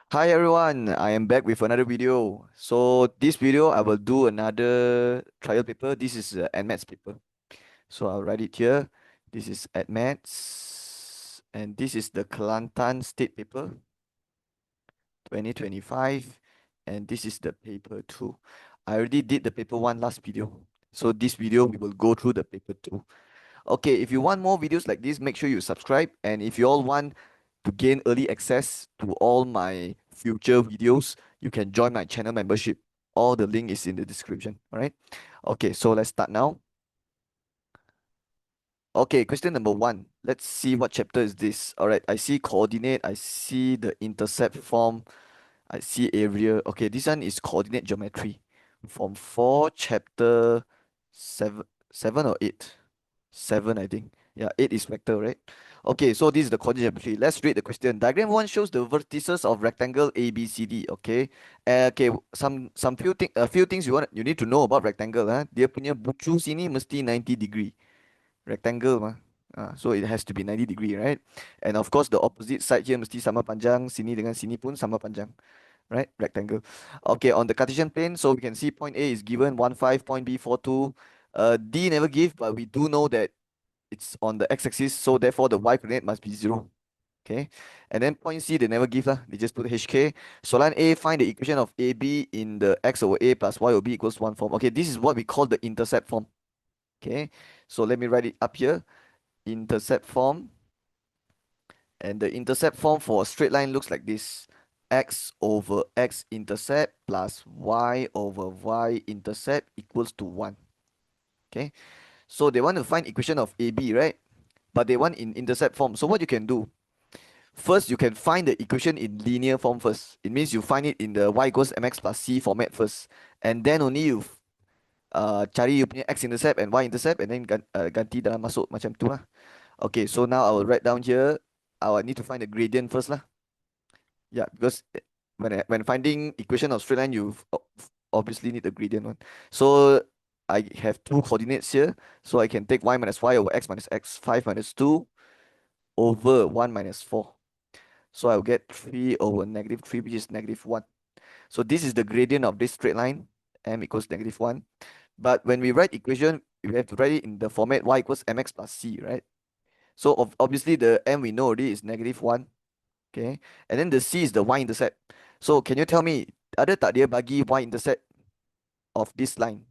Hi everyone, I am back with another video. So this video I will do another trial paper. This is Addmaths paper. So I'll write it here. This is Addmaths and this is the Kelantan state paper 2025 and this is the paper 2. I already did the paper 1 last video. So this video we will go through the paper 2. Okay, if you want more videos like this, make sure you subscribe. And if you all want to gain early access to all my future videos, you can join my channel membership. All the link is in the description. All right. Okay, so let's start now. Okay, question number 1. Let's see what chapter is this. All right, I see coordinate, I see the intercept form, I see area. Okay, this one is coordinate geometry. Form 4, chapter 7, 7 or 8. 7, I think. Yeah, 8 is vector, right? Okay, so this is the coordinate geometry. Let's read the question. Diagram 1 shows the vertices of rectangle ABCD. Okay. Okay, some few things you need to know about rectangle. Dia punya bucu sini mesti 90 degree. Rectangle mah. So it has to be 90 degree, right? And of course the opposite side here mesti sama panjang. Sini dengan sini pun sama panjang. Right? Rectangle. Okay, on the Cartesian plane, so we can see point A is given 1, 5, point B 4, 2. D never give, but we do know that it's on the x-axis, so therefore the y-coordinate must be 0. Okay, and then point C they never give lah. They just put HK. So line A, find the equation of AB in the x over A plus y over B equals 1 form. Okay, this is what we call the intercept form. Okay, so let me write it up here. Intercept form, and the intercept form for a straight line looks like this: x over x intercept plus y over y intercept equals to 1. Okay, so they want to find equation of AB, right? But they want in intercept form. So what you can do, first you can find the equation in linear form first. It means you find it in the y equals mx plus c format first, and then only you cari you punya x intercept and y intercept, and then ganti dalam masuk macam tu lah. Okay, so now I will write down here. I will need to find the gradient first lah. Yeah, because when finding equation of straight line, you obviously need the gradient one. So I have two coordinates here, so I can take y minus y over x minus x, 5 minus 2 over 1 minus 4. So I'll get 3 over negative 3, which is negative 1. So this is the gradient of this straight line, m equals negative 1. But when we write equation, we have to write it in the format y equals mx plus c, right? So obviously the m we know already is negative 1. Okay, and then the c is the y-intercept. So can you tell me, ada tak dia bagi y-intercept of this line?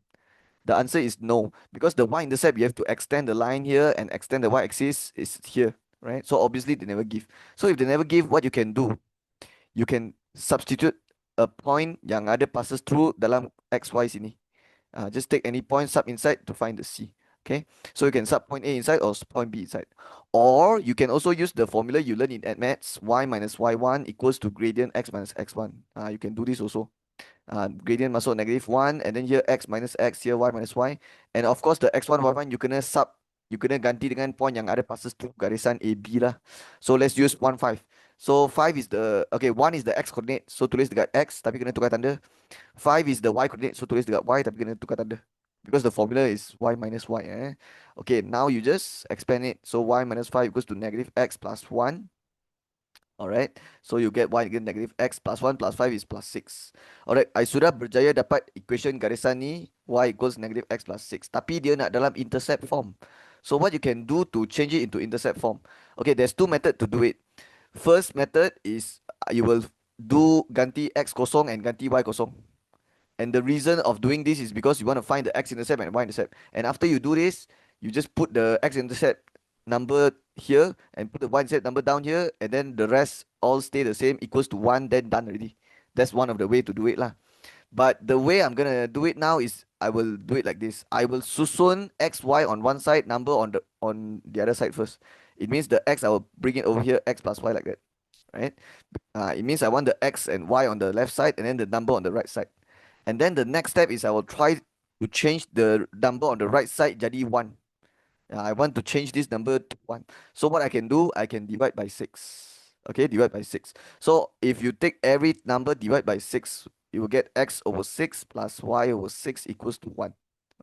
The answer is no, because the y-intercept, you have to extend the line here and extend the y-axis is here, right? So obviously they never give. So if they never give, what you can do, you can substitute a point yang ada passes through dalam xy sini. Just take any point, sub inside to find the c. Okay, so you can sub point A inside or point B inside. Or you can also use the formula you learn in Addmaths: y minus y1 equals to gradient x minus x1. You can do this also. Gradient masuk negative 1, and then here x minus x, here y minus y. And of course the x1, y1 you kena ganti dengan point yang ada passes through garisan AB lah. So let's use 1, 5. So 5 is the, okay, 1 is the x coordinate, so tulis dekat x tapi kena tukar tanda. 5 is the y coordinate, so tulis dekat y tapi kena tukar tanda. Because the formula is y minus y. Okay, now you just expand it. So y minus 5 equals to negative x plus 1. Alright, so you get y again negative x plus 1 plus 5 is plus 6. Alright, I sudah berjaya dapat equation garisan ni y equals negative x plus 6. Tapi dia nak dalam intercept form. So what you can do to change it into intercept form? Okay, there's two methods to do it. First method is you will do ganti x kosong and ganti y kosong. And the reason of doing this is because you want to find the x-intercept and y-intercept. And after you do this, you just put the x-intercept number here and put the y-intercept number down here, and then the rest all stay the same, equals to 1, then done already. That's one of the way to do it lah. But the way I'm gonna do it now is I will do it like this. I will susun x, y on one side, number on the other side first. It means the x, I will bring it over here, x plus y like that, right? It means I want the x and y on the left side and then the number on the right side. And then the next step is I will try to change the number on the right side jadi 1. I want to change this number to 1. So what I can do, I can divide by 6. Okay, divide by 6. So if you take every number, divide by 6, you will get x over 6 plus y over 6 equals to 1.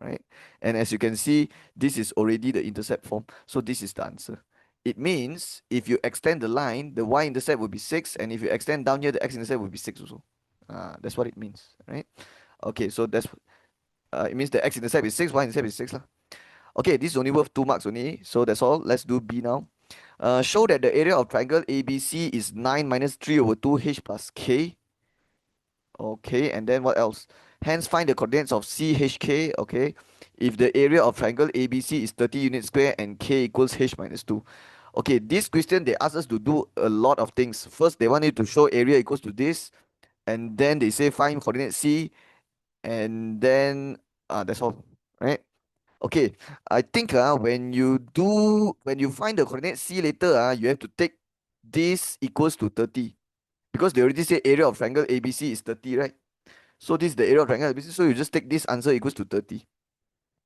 Right? And as you can see, this is already the intercept form. So this is the answer. it means if you extend the line, the y-intercept will be 6, and if you extend down here, the x-intercept will be 6 also. That's what it means, right? Okay, so it means the x-intercept is 6, y-intercept is 6 lah. Okay, this is only worth 2 marks only, so that's all. Let's do B now. Show that the area of triangle ABC is 9 minus 3 over 2h plus k. Okay, and then what else? Hence, find the coordinates of CHK. Okay, if the area of triangle ABC is 30 units square and k equals h minus 2. Okay, this question they ask us to do a lot of things. First, they want you to show area equals to this, and then they say find coordinate C, and then that's all, right? Okay, I think when you find the coordinate C later, you have to take this equals to 30, because they already say area of triangle ABC is 30, right? So this is the area of triangle ABC. So you just take this answer equals to 30.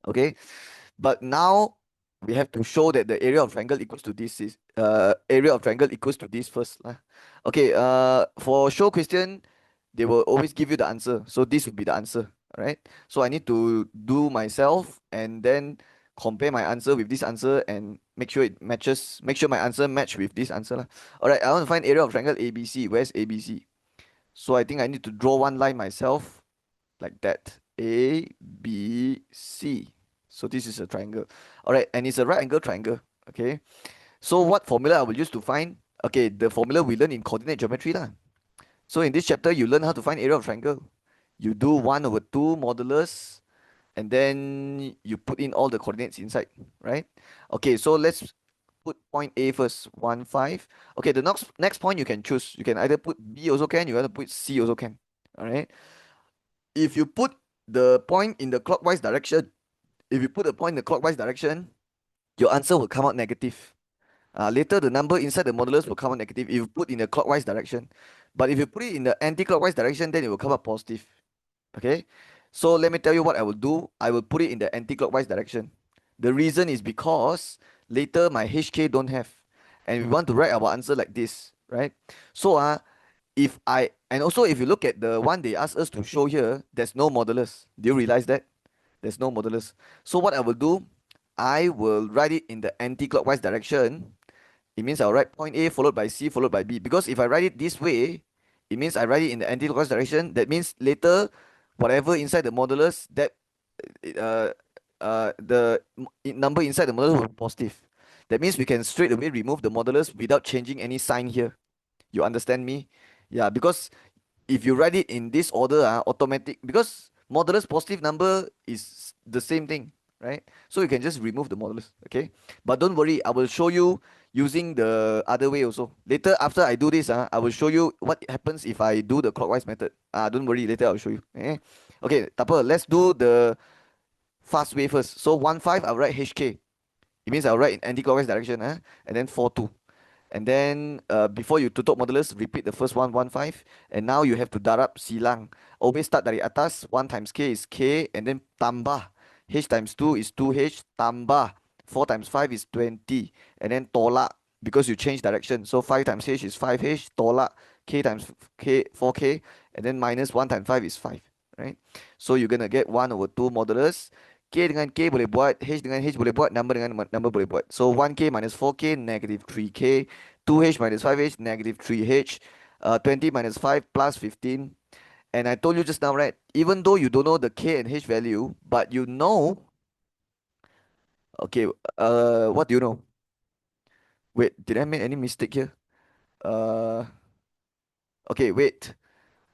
Okay. But now we have to show that the area of triangle equals to this is area of triangle equals to this first lah. Okay, for show question, they will always give you the answer. So this will be the answer. Alright. So I need to do myself and then compare my answer with this answer and make sure it matches, make sure my answer match with this answer lah. Alright, I want to find area of triangle ABC. Where's ABC? So I think I need to draw one line myself like that. A, B, C. So this is a triangle. All right, and it's a right angle triangle. Okay. So what formula I will use to find? Okay, the formula we learn in coordinate geometry lah. So in this chapter, you learn how to find area of triangle. You do 1 over 2 modulus, and then you put in all the coordinates inside, right? Okay, so let's put point A first, 1, 5. Okay, the next point you can choose. You can either put B also can, you want to put C also can. All right. If you put the point in the clockwise direction, if you put a point in the clockwise direction, your answer will come out negative. Later, the number inside the modulus will come out negative if you put in the clockwise direction. But if you put it in the anti-clockwise direction, then it will come out positive. Okay? So let me tell you what I will do. I will put it in the anti-clockwise direction. The reason is because later my HK don't have. And we want to write our answer like this, right? So and also if you look at the one they asked us to show here, there's no modulus. Do you realize that? There's no modulus. So what I will do, I will write it in the anti-clockwise direction. It means I'll write point A followed by C followed by B. Because if I write it this way, it means I write it in the anti-clockwise direction. That means later, whatever inside the modulus, that uh, number inside the modulus will be positive. That means we can straight away remove the modulus without changing any sign here. You understand me? Yeah, because if you write it in this order, automatic, because modulus positive number is the same thing, right? So you can just remove the modulus, okay? But don't worry, I will show you using the other way also. Later, after I do this, I will show you what happens if I do the clockwise method. Don't worry, later I'll show you. Okay, Tupper, let's do the fast way first. So 1, 5, I'll write HK. It means I'll write in anti-clockwise direction, and then 4, 2. And then before you tutup modulus, repeat the first one, 1, 5. And now you have to darab silang. Always start dari atas. 1 times k is k. And then tambah. H times 2 is 2h. Tambah. 4 times 5 is 20. And then tolak. Because you change direction. So 5 times h is 5h. Tolak. K times k, 4k. And then minus 1 times 5 is 5. Right? So you're going to get 1 over 2 modulus. K dengan K boleh buat, H dengan H boleh buat, number dengan number boleh buat. So 1K minus 4K, negative 3K. 2H minus 5H, negative 3H. 20 minus 5 plus 15. And I told you just now, right? Even though you don't know the K and H value, but you know... Okay, what do you know? Wait, did I make any mistake here? Okay, wait.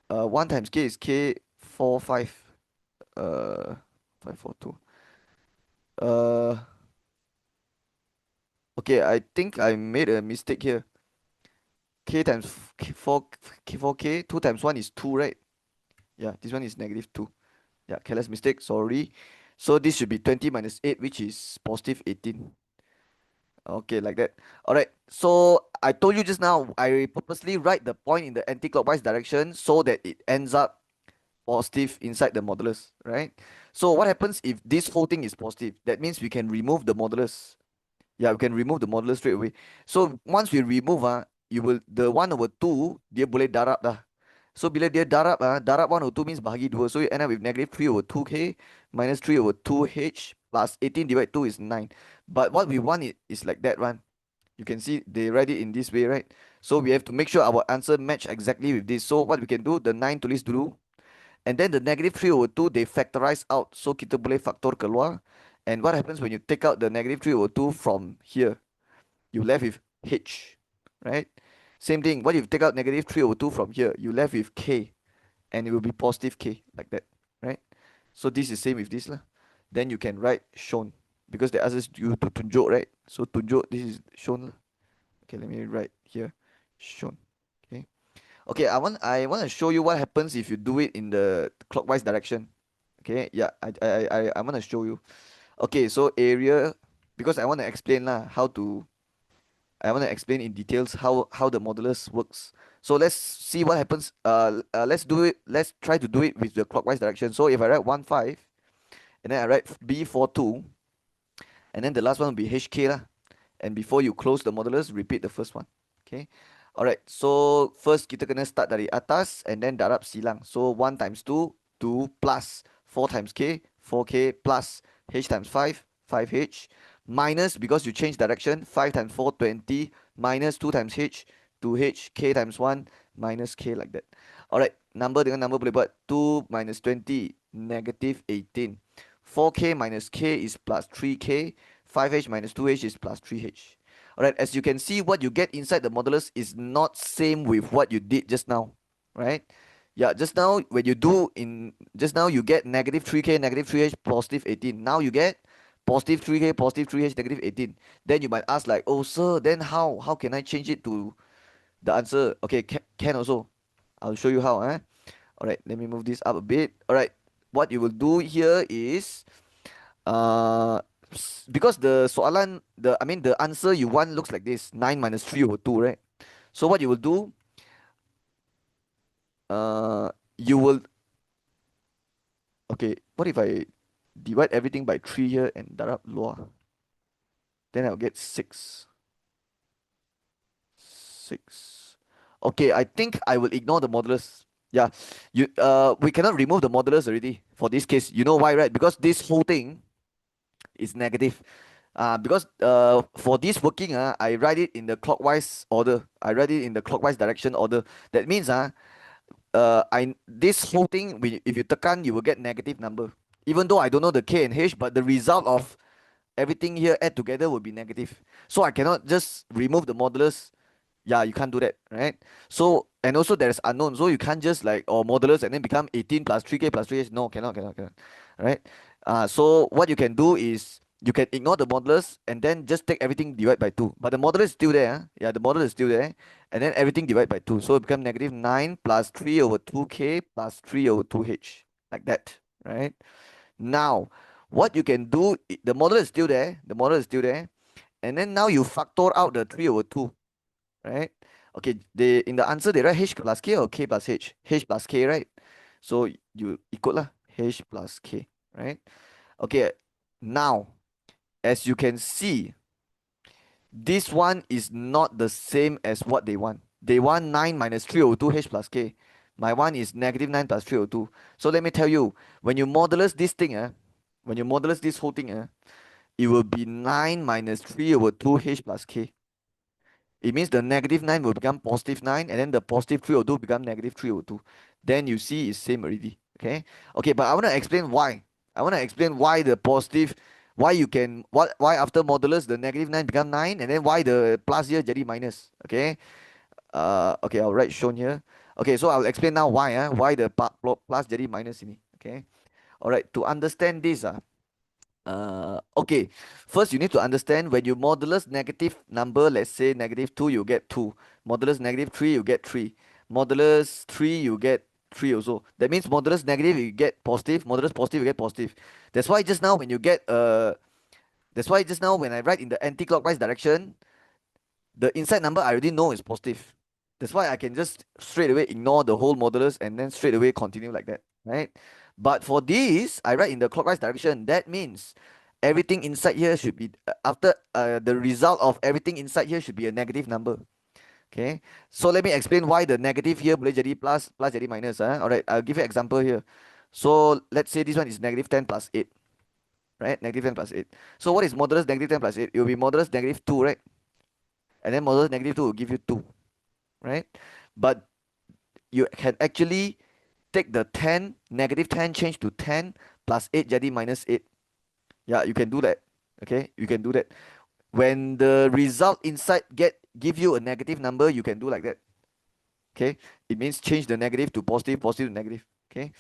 1 times K is K, 4, 5. 5, 4, 2. Okay, I think I made a mistake here. K times 4, K, 4K, 2 times 1 is 2, right? Yeah, this one is negative 2. Yeah, careless mistake, sorry. So this should be 20 minus 8, which is positive 18. Okay, like that. Alright, so I told you just now, I purposely write the point in the anti-clockwise direction so that it ends up positive inside the modulus, right? So what happens if this whole thing is positive? That means we can remove the modulus. Yeah, we can remove the modulus straight away. So once we remove, the 1 over 2, dia boleh darab dah. So bila dia darab, darab 1 over 2 means bahagi 2. So you end up with negative 3 over 2k minus 3 over 2h plus 18 divided 2 is 9. But what we want is like that one. You can see they write it in this way, right? So we have to make sure our answer match exactly with this. So what we can do, the 9 tulis dulu. And then the negative 3/2, they factorize out. So kita boleh faktor keluar. And what happens when you take out the negative 3/2 from here? You left with h, right? Same thing. What if you take out negative 3/2 from here? You left with k. And it will be positive k, like that, right? So this is same with this lah. Then you can write shown. Because they ask us you to tunjuk, right? So tunjuk, this is shown lah. Okay, let me write here. Shown. Okay. Okay, I want to show you what happens if you do it in the clockwise direction. Okay, yeah, I want to show you. Okay, so area, because I want to explain lah how to, I want to explain in details how the modulus works. So let's see what happens. Let's do it. Let's try to do it with the clockwise direction. So if I write 1 5, and then I write B 4 2, and then the last one will be HK lah. And before you close the modulus, repeat the first one. Okay. Alright. So first kita kena start dari atas and then darab silang. So 1 times 2, 2 plus 4 times K, 4K plus H times 5, 5H minus, because you change direction, 5 times 4, 20 minus 2 times H, 2H, K times 1 minus K, like that. Alright. Number dengan number boleh buat 2 minus 20, negative 18. 4K minus K is plus 3K. 5H minus 2H is plus 3H. Alright, as you can see, what you get inside the modulus is not same with what you did just now, right? Yeah, just now when you do in, just now you get negative 3K, negative 3H, positive 18. Now you get positive 3K, positive 3H, negative 18. Then you might ask like, oh sir, then how can I change it to the answer? Okay, can also. I'll show you how. Alright, let me move this up a bit. Alright, what you will do here is, because the soalan, the answer you want looks like this, 9 minus 3/2, right? So what you will do, you will, okay, what if I divide everything by 3 here and darab luar? Then I'll get 6. 6. Okay, I think I will ignore the modulus. Yeah, we cannot remove the modulus already for this case. You know why, right? Because this whole thing is negative. Because for this working, I write it in the clockwise order. I write it in the clockwise direction order. That means this whole thing, if you tekan, you will get negative number. Even though I don't know the K and H, but the result of everything here add together will be negative. So I cannot just remove the modulus. Yeah, you can't do that, right? So, and also there's unknown, so you can't just like, or modulus and then become 18 plus 3K plus 3H. No, cannot, right? So what you can do is, you can ignore the modulus and then just take everything divide by 2. But the modulus is still there. Yeah, the modulus is still there. And then everything divide by 2. So it becomes negative 9 plus 3/2K plus 3/2H. Like that, right? Now, what you can do, the modulus is still there. The modulus is still there. And then now you factor out the 3/2. Right? Okay, in the answer they write H plus K or K plus H? H plus K, right? So you equal lah, H plus K, right? Okay, now, as you can see, this one is not the same as what they want. They want 9 minus 3/2 H plus K. My one is negative 9 plus 3/2. So let me tell you, when you modulus this thing, when you modulus this whole thing, it will be 9 minus 3/2 H plus K. It means the negative 9 will become positive 9, and then the positive 3/2 become negative 3/2. Then you see it's same already. Okay? Okay, but I want to explain why. I want to explain why the positive, why you can, why after modulus the negative 9 become 9, and then why the plus here jadi minus. Okay? Okay, I'll write shown here. Okay, so I'll explain now why the plus jadi minus ini. Okay? Alright, to understand this, okay, first you need to understand when you modulus negative number, let's say negative 2, you get 2. Modulus negative 3, you get 3. Modulus 3, you get 3 also. That means modulus negative, you get positive. Modulus positive, you get positive. That's why just now when you get, that's why just now when I write in the anti-clockwise direction, the inside number I already know is positive. That's why I can just straight away ignore the whole modulus and then straight away continue like that, right? But for this, I write in the clockwise direction. That means everything inside here should be, after the result of everything inside here should be a negative number. Okay, so let me explain why the negative here boleh jadi plus, plus jadi minus. Alright, I'll give you an example here. So let's say this one is negative 10 plus 8. Right, negative 10 plus 8. So what is modulus negative 10 plus 8? It will be modulus negative 2, right? and then modulus negative 2 will give you 2, right? But you can actually take the 10, negative 10 change to 10 plus 8 jadi minus 8. Yeah, you can do that. Okay, you can do that. When the result inside give you a negative number, you can do like that. Okay, it means change the negative to positive, positive to negative. Okay,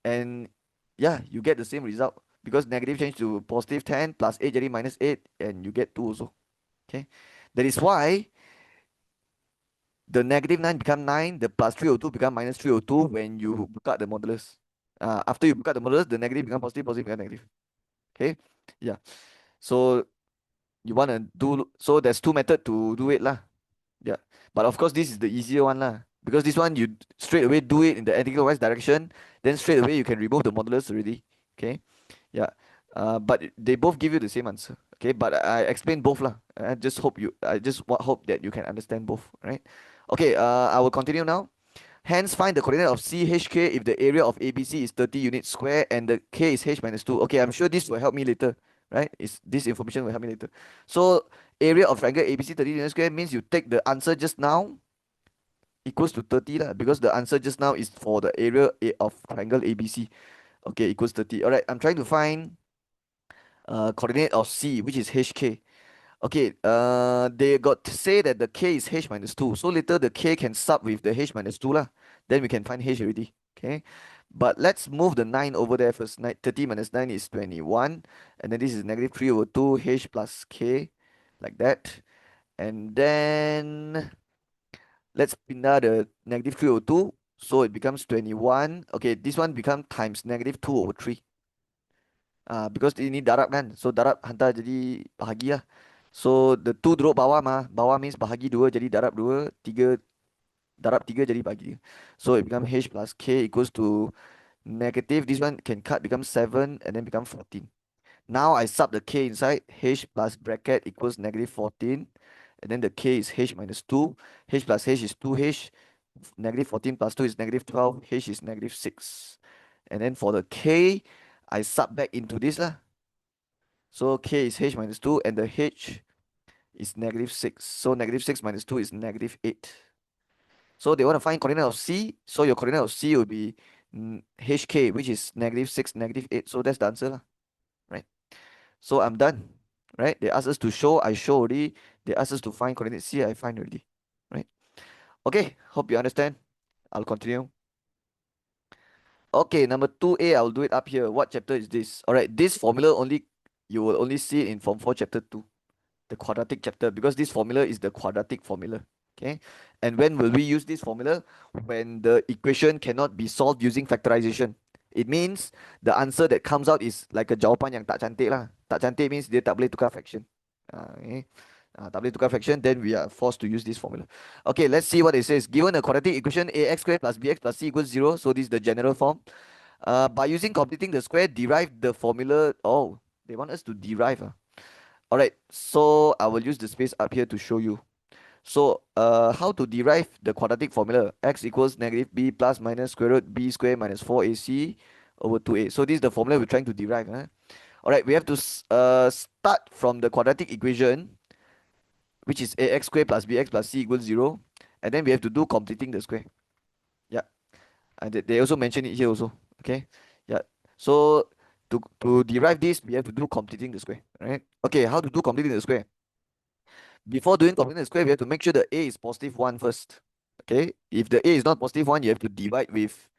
and yeah, you get the same result because negative change to positive 10 plus 8 jadi minus 8, and you get 2 also. Okay, that is why the negative 9 become 9, the plus 302 become minus 302 when you look at the modulus. After you look at the modulus, the negative become positive, positive become negative. Okay, yeah. So you want to do, so there's two method to do it lah. Yeah, but of course this is the easier one lah, because this one you straight away do it in the anticlockwise direction, then straight away you can remove the modulus already. Okay, yeah. But they both give you the same answer. Okay, but I explain both lah. I just hope that you can understand both, right? Okay, I will continue now. Hence, find the coordinate of CHK if the area of ABC is 30 units square and the K is H minus 2. Okay, I'm sure this will help me later, right? This information will help me later. So, area of triangle ABC 30 units square means you take the answer just now equals to 30 lah, because the answer just now is for the area of triangle ABC. Okay, equals 30. Alright, I'm trying to find coordinate of C, which is HK. Okay, they got to say that the K is H minus 2. So later the K can sub with the H minus 2 lah. Then we can find H already. Okay. But let's move the 9 over there first. 30 minus 9 is 21. And then this is negative 3 over 2, H plus K. Like that. And then let's pindah the negative 3 over 2. So it becomes 21. Okay, this one becomes times negative 2 over 3. Because ini darab kan, so darab hantar jadi bahagi lah. So the 2 duduk bawah mah, bawah means bahagi 2 jadi darab 2, 3 darab 3 jadi bahagi 3. So it becomes H plus K equals to negative, this one can cut, become 7 and then become 14. Now I sub the K inside, H plus bracket equals negative 14, and then the K is H minus 2, H plus H is 2H, negative 14 plus 2 is negative 12, H is negative 6. And then for the K, I sub back into this lah. So K is H minus 2 and the H is negative 6. So negative 6 minus 2 is negative 8. So they want to find coordinate of C. So your coordinate of C will be HK, which is negative 6, negative 8. So that's the answer lah, right? So I'm done, right? They asked us to show, I show already. They asked us to find coordinate C, I find already, right? Okay, hope you understand. I'll continue. Okay, number 2A, I'll do it up here. What chapter is this? All right, this formula you will only see it in Form 4 chapter 2. The quadratic chapter, because this formula is the quadratic formula. Okay, and when will we use this formula? When the equation cannot be solved using factorization. It means the answer that comes out is like a jawapan yang tak cantik lah. Tak cantik means dia tak boleh tukar fraction. Okay. Tak boleh tukar fraction, then we are forced to use this formula. Okay, let's see what it says. Given a quadratic equation ax squared plus bx plus c equals 0, so this is the general form. By using completing the square, derive the formula. Oh, they want us to derive. Alright, so I will use the space up here to show you. So, how to derive the quadratic formula? X equals negative b plus minus square root b square minus 4ac over 2a. So this is the formula we're trying to derive. Alright, we have to start from the quadratic equation, which is ax squared plus bx plus c equals 0. And then we have to do completing the square. Yeah, and they also mention it here also. Okay, yeah. So to derive this, we have to do completing the square. Right? Okay, how to do completing the square? Before doing completing the square, we have to make sure the a is positive 1 first. Okay, if the a is not positive 1, you have to divide with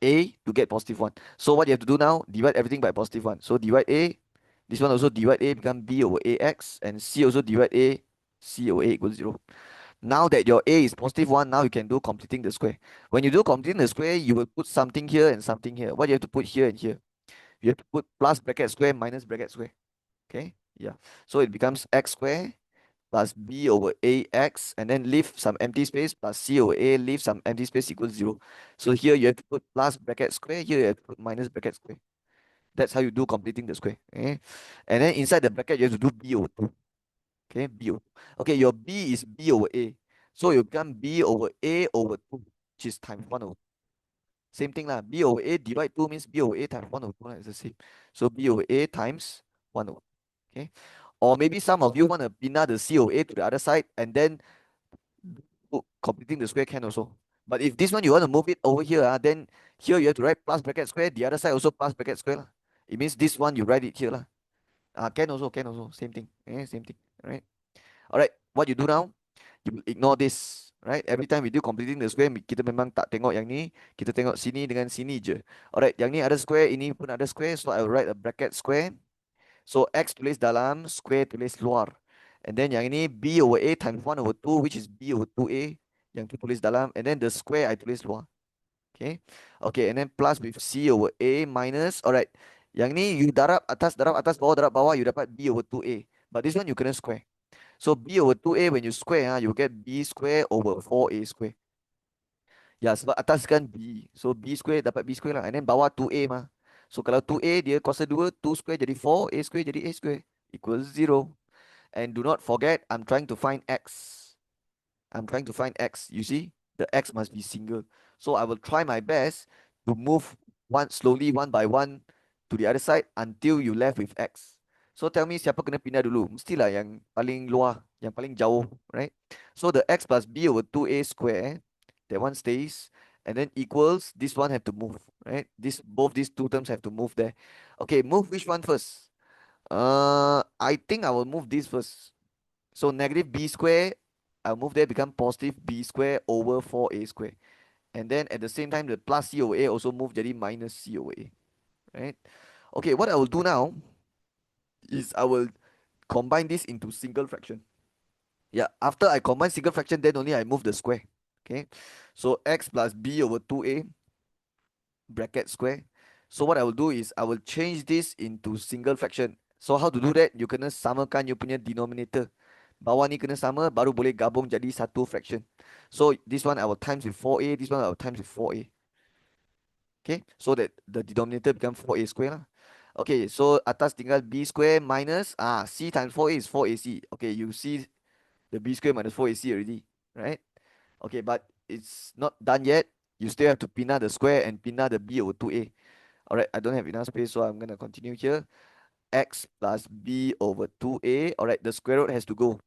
a to get positive 1. So what you have to do now, divide everything by positive 1. So divide a, this one also divide a, become b over ax, and c also divide a, c over a equals 0. Now that your a is positive 1, now you can do completing the square. When you do completing the square, you will put something here and something here. What you have to put here and here? You have to put plus bracket square minus bracket square. Okay, yeah. So it becomes x square plus b over ax, and then leave some empty space, plus c over a, leave some empty space equals 0. So here you have to put plus bracket square, here you have to put minus bracket square. That's how you do completing the square. Okay, and then inside the bracket you have to do b over 2. Okay, b over 2. Okay, your b is b over a. So you become b over a over 2, which is times 1 over 2. Same thing lah. B over a divide 2 means b over a times 1 over 2. It's the same. So b over a times 1 over 2. Okay. Or maybe some of you want to pinna the COA to the other side and then completing the square can also. But if this one you want to move it over here, then here you have to write plus bracket square, the other side also plus bracket square. Lah. It means this one you write it here. Lah. Can also, same thing. Same thing. Right? Alright, what you do now? You will ignore this. Right? Every time we do completing the square, kita memang tak tengok yang ni, kita tengok sini dengan sini je. Alright, yang ni ada square, ini pun ada square, so I will write a bracket square. So X tulis dalam, square tulis luar. And then yang ini B over A times 1 over 2, which is B over 2A. Yang tu tulis dalam. And then the square I tulis luar. Okay. Okay, and then plus with C over A minus. Alright. Yang ni you darab atas, bawah, you dapat B over 2A. But this one you kena square. So B over 2A when you square, you get B square over 4A square. Ya, sebab atas kan B. So B square dapat B square lah. And then bawah 2A mah. So kalau 2A dia kuasa 2, 2 square jadi 4, A square jadi A square. Equals 0. And do not forget, I'm trying to find X. I'm trying to find X. You see, the X must be single. So I will try my best to move slowly, one by one, to the other side until you left with X. So tell me siapa kena pindah dulu? Mestilah yang paling luar, yang paling jauh, right? So the X plus B over 2A square, that one stays, and then equals, this one have to move, right? Both these two terms have to move there. Okay, move which one first? I think I will move this first. So negative B square, I'll move there, become positive B square over 4A square. And then at the same time, the plus C over A also move jadi minus C over A, right? Okay, what I will do now is I will combine this into single fraction. Yeah, after I combine single fraction, then only I move the square. Okay, so X plus B over 2A bracket square. So what I will do is I will change this into single fraction. So how to do that? You kena samakan you punya denominator. Bawah ni kena sama, baru boleh gabung jadi satu fraction. So this one I will times with 4A, this one I will times with 4A. Okay, so that the denominator becomes 4A square lah. Okay, so atas tinggal B square minus, C times 4A is 4AC. Okay, you see the B square minus 4AC already, right? Okay, but it's not done yet. You still have to pinna the square and pinna the B over 2A. Alright, I don't have enough space, so I'm going to continue here. X plus B over 2A. Alright, the square root has to go.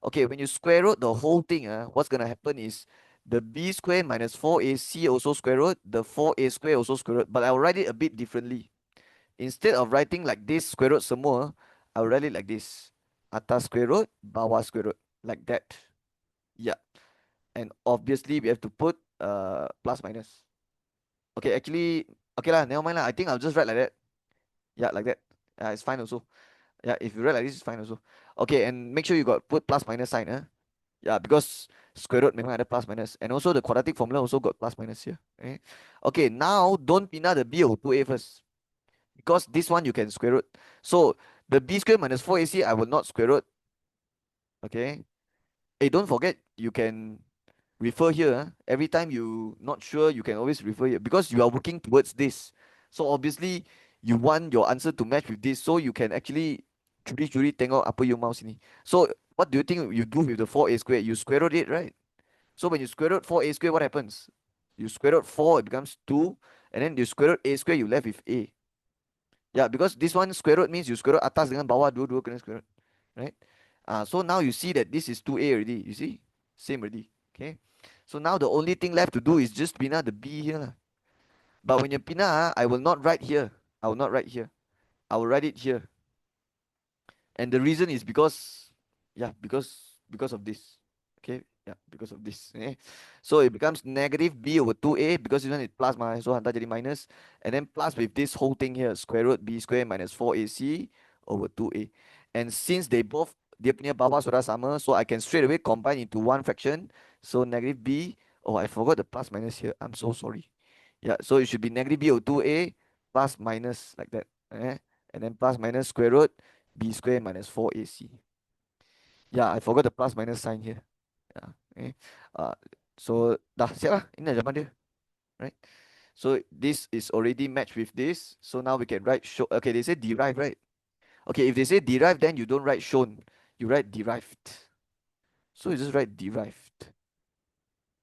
Okay, when you square root the whole thing, what's going to happen is the B square minus 4AC also square root, the 4A square also square root, but I'll write it a bit differently. Instead of writing like this, square root semua, I'll write it like this. Atas square root, bawah square root, like that. Yeah. And obviously, we have to put plus minus. Okay, actually, okay lah, never mind lah. I think I'll just write like that. Yeah, like that. It's fine also. Yeah, if you write like this, it's fine also. Okay, and make sure you got put plus minus sign. Yeah, because square root memang ada plus minus. And also the quadratic formula also got plus minus here. Okay, now don't pindah the B over 2A first. Because this one you can square root. So the B square minus 4AC, I will not square root. Okay. Hey, don't forget, you can refer here. Every time you not sure, you can always refer here. Because you are working towards this. So obviously, you want your answer to match with this. So you can actually curi-curi tengok apa you mau sini. So what do you think you do with the 4A square? You square root it, right? So when you square root 4A square, what happens? You square root 4, it becomes 2. And then you square root A square, you left with A. Yeah, because this one square root means you square root atas dengan bawah dua-dua kena square root, right? So now you see that this is 2A already. You see? Same already. Okay. So now the only thing left to do is just pinna the B here. Lah. But when you pinna, I will not write here. I will not write here. I will write it here. And the reason is because, yeah, because of this. Okay, yeah, because of this. So it becomes negative B over 2A because this one is plus, so hantar jadi minus. And then plus with this whole thing here, square root B square minus 4AC over 2A. And since they both, dia punya bawah sudah sama, so I can straight away combine into one fraction. So negative B, oh, I forgot the plus minus here. I'm so sorry. Yeah, so it should be negative B over 2A plus minus like that. And then plus minus square root B square minus 4AC. Yeah, I forgot the plus minus sign here. Yeah. Okay. So dah siap lah. Ini dah jawapan dia. Right? So this is already matched with this. So now we can write show. Okay, they say derive, right? Okay, if they say derive, then you don't write shown. You write derived. So you just write derived.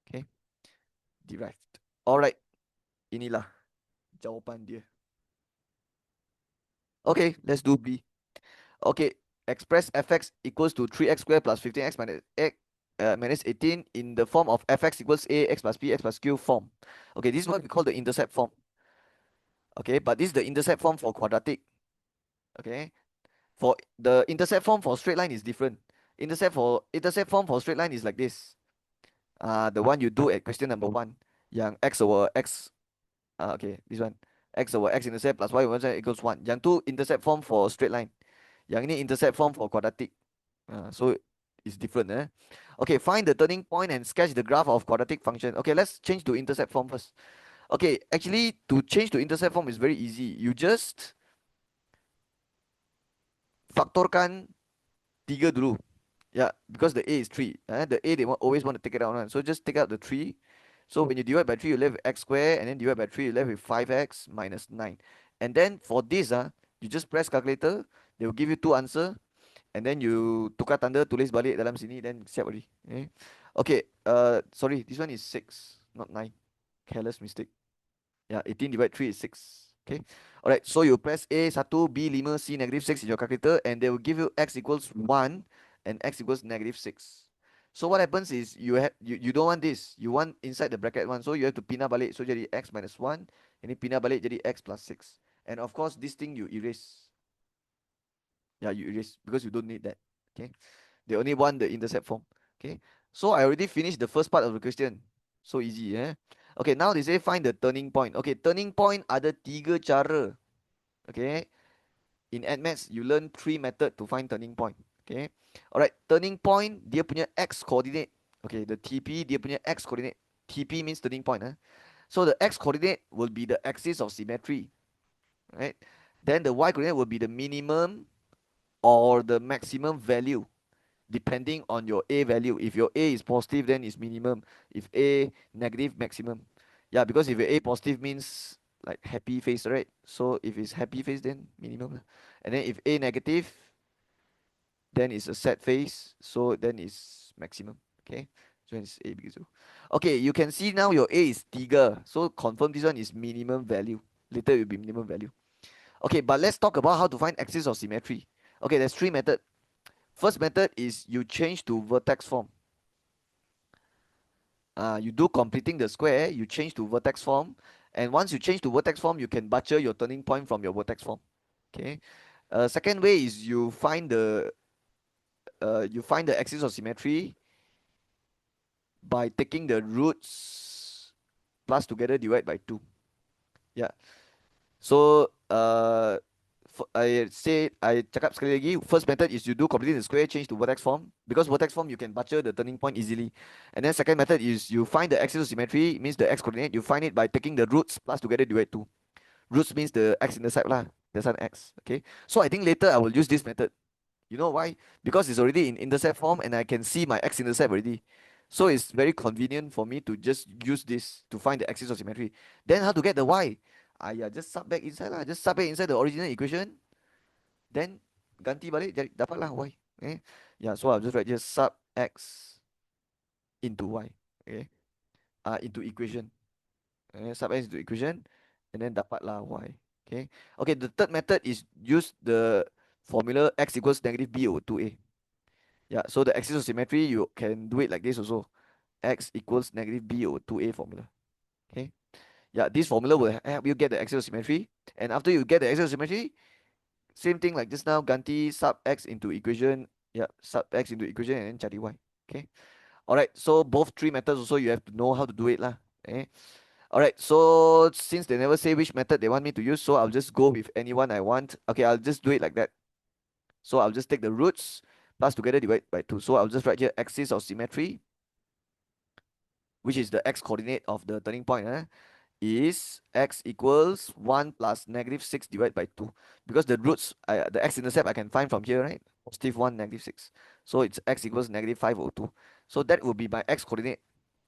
Okay. Derived. Alright. Inilah jawapan dia. Okay, let's do B. Okay, express fx equals to 3x squared plus 15x minus 18 in the form of fx equals a, x plus b, x plus q form. Okay, this is what we call the intercept form. Okay, but this is the intercept form for quadratic. Okay, for the intercept form for straight line is different. Intercept form for straight line is like this. The one you do at question number 1. Yang x over x. Okay, this one. X over x intercept plus y over z equals 1. Yang tu intercept form for straight line. Yang ini intercept form for quadratic. So it's different. Okay, find the turning point and sketch the graph of quadratic function. Okay, let's change to intercept form first. Okay, actually to change to intercept form is very easy. You just faktorkan 3 dulu. Yeah, because the A is 3. The A they always want to take it out. So just take out the 3. So when you divide by 3, you left with x squared, and then divide by 3, you left with 5x minus 9. And then for this, you just press calculator. They will give you 2 answer, and then you tukar tanda, tulis balik dalam sini, then siap already. Okay, sorry, this one is 6, not 9. Careless mistake. Yeah, 18 divided 3 is 6. Okay. Alright, so you press A 1, B 5, C negative 6 in your calculator, and they will give you x equals 1 and x equals negative 6. So what happens is you don't want this. You want inside the bracket 1. So you have to pindah balik. So jadi x minus 1. Ini pindah balik jadi x plus 6. And of course, this thing you erase. Yeah, you erase because you don't need that. Okay. They only want the intercept form. Okay. So I already finished the first part of the question. So easy, eh? Okay, now they say find the turning point. Okay, turning point ada 3 cara. Okay. In Addmaths, you learn 3 method to find turning point. Okay. Alright, turning point dia punya x coordinate. Okay, the TP dia punya x coordinate. TP means turning point. So the x coordinate will be the axis of symmetry. Right. Then the y coordinate will be the minimum or the maximum value, depending on your A value. If your A is positive, then it's minimum. If A negative, maximum. Yeah, because if your A positive means like happy face, right? So if it's happy face, then minimum. And then if A negative, then it's a sad face. So then it's maximum. Okay. So it's A bigger 0. Okay, you can see now your A is 3. So confirm this one is minimum value. Later it will be minimum value. Okay, but let's talk about how to find axis of symmetry. Okay, there's 3 methods. First method is you change to vertex form. You do completing the square, you change to vertex form, and once you change to vertex form, you can butcher your turning point from your vertex form. Okay. Second way is you find the axis of symmetry by taking the roots plus together divide by 2. Yeah. So I cakap sekali lagi. First method is you do completely the square, change to vertex form, because vertex form you can butcher the turning point easily. And then second method is you find the axis of symmetry, means the x coordinate. You find it by taking the roots plus together divide 2. Roots means the x-intercept lah. That's an x. Okay. So I think later I will use this method. You know why? Because it's already in intercept form and I can see my x-intercept already. So it's very convenient for me to just use this to find the axis of symmetry. Then how to get the y? Just sub back inside lah. Just sub back inside the original equation. Then ganti balik jadi dapatlah y. Okay. Yeah, so I'll just write just sub x into y. Okay. Into equation. Sub x into equation, and then dapatlah y. Okay. Okay, the third method is use the formula x equals negative b over 2a. Yeah, so the axis of symmetry, you can do it like this also. X equals negative b over 2a formula. Okay. Yeah, this formula will help you get the axis of symmetry. And after you get the axis of symmetry, same thing like just now, ganti sub x into equation. Yeah, sub x into equation and then cari y. Okay. Alright, so both 3 methods also you have to know how to do it lah. Okay. Alright, so since they never say which method they want me to use, so I'll just go with anyone I want. Okay, I'll just do it like that. So I'll just take the roots plus together divide by 2. So I'll just write here axis of symmetry, which is the x coordinate of the turning point, is x equals 1 plus negative 6 divided by 2. Because the roots, the x-intercept I can find from here, right? Positive 1, negative 6. So it's x equals negative 5 over 2. So that will be my x coordinate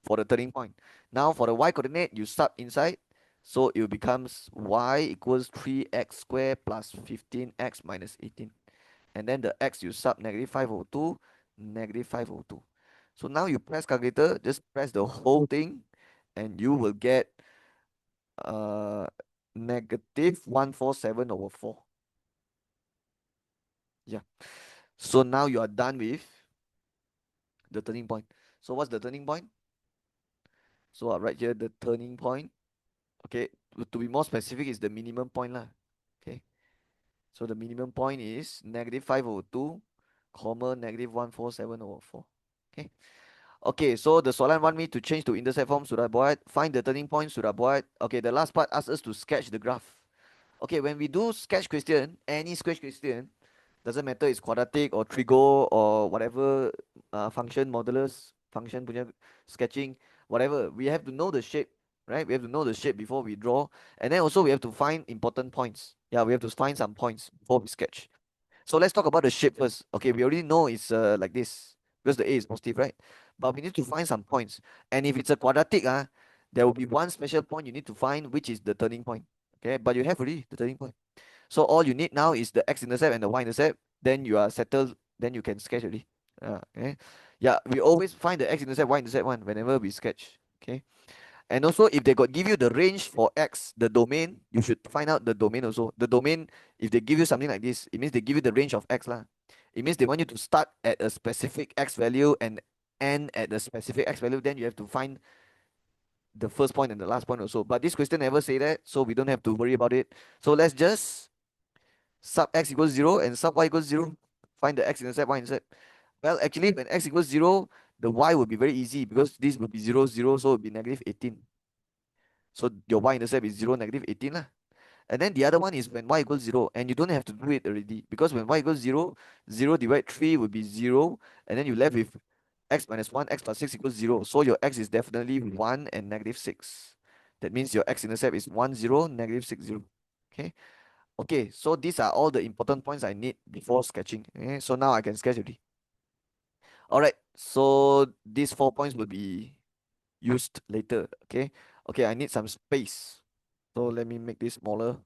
for the turning point. Now for the y coordinate, you sub inside. So it becomes y equals 3x squared plus 15x minus 18. And then the x you sub negative 5 over 2, negative 5 over 2. So now you press calculator, just press the whole thing, and you will get negative 147 over 4. Yeah. So now you are done with the turning point. So what's the turning point? So I'll write here the turning point. Okay, to be more specific is the minimum point lah. Okay, so the minimum point is -5/2, comma -147/4. Okay. Okay, so the soalan want me to change to intercept form, sudah buat. Find the turning point, sudah buat. Okay, the last part asks us to sketch the graph. Okay, when we do sketch question, any sketch question, doesn't matter it's quadratic or trigo or whatever function, modulus, function punya sketching, whatever. We have to know the shape, right? We have to know the shape before we draw. And then also we have to find important points. Yeah, we have to find some points before we sketch. So let's talk about the shape first. Okay, we already know it's like this because the A is positive, right? But we need to find some points. And if it's a quadratic, there will be one special point you need to find, which is the turning point. Okay, but you have already the turning point. So all you need now is the x-intercept and the y-intercept. Then you are settled. Then you can sketch already. Okay. Yeah, we always find the x-intercept, y-intercept one whenever we sketch. Okay. And also, if they got give you the range for x, the domain, you should find out the domain also. The domain, if they give you something like this, it means they give you the range of x lah. It means they want you to start at a specific x value and end at a specific x value. Then you have to find the first point and the last point also. But this question never say that, so we don't have to worry about it. So let's just sub x equals 0 and sub y equals 0. Find the x-intercept, y-intercept. Well, actually, when x equals 0, the y will be very easy because this will be 0, 0, so it will be -18. So your y-intercept is 0, -18 lah. And then the other one is when y equals 0, and you don't have to do it already because when y equals 0, 0 divided 3 will be 0, and then you left with x minus 1, x plus 6 equals 0. So your x is definitely 1 and -6. That means your x-intercept is 1, 0, -6, 0. Okay. Okay, so these are all the important points I need before sketching. Okay, so now I can sketch already. All right, so these 4 points will be used later. Okay, okay, I need some space. So let me make this smaller,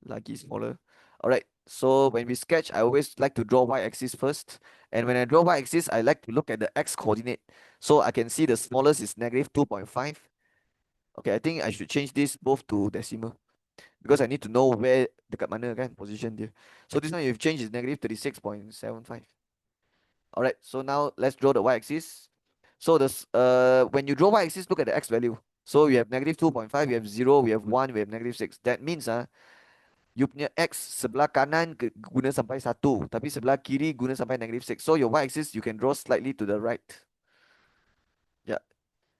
lagi smaller. All right, so when we sketch, I always like to draw y-axis first. And when I draw y-axis, I like to look at the x-coordinate. So I can see the smallest is -2.5. Okay, I think I should change this both to decimal, because I need to know where dekat mana kan position dia. So this one you've changed is -36.75. All right, so now let's draw the y-axis. So this when you draw y-axis, look at the x value. So we have -2.5, we have 0, we have 1, we have -6. That means you punya x sebelah kanan guna sampai 1, tapi sebelah kiri guna sampai -6. So your y-axis you can draw slightly to the right. Yeah,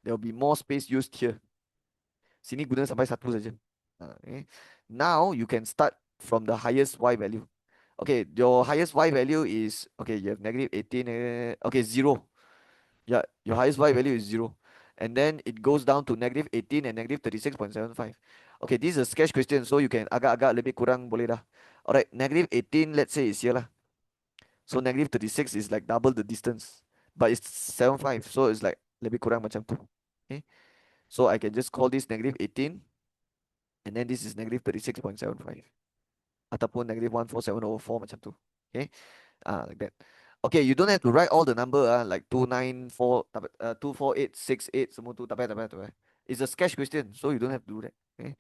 there will be more space used here. Sini guna sampai 1 saja. Okay. Now you can start from the highest y value. Okay, your highest y value is, okay, you have -18, okay, 0. Yeah, your highest y value is 0. And then it goes down to -18 and -36.75. Okay, this is a sketch question, so you can agak-agak lebih kurang boleh dah. Alright, -18, let's say is here lah. So -36 is like double the distance. But it's 75, so it's like lebih kurang macam tu. Okay, so I can just call this -18. And then this is -36.75. Ataupun -147/4 macam tu. Okay, like that. Okay, you don't have to write all the number like 294 24868 semua tu, tak payah, tak payah, tak payah. It's a sketch question, so you don't have to do that. Okay.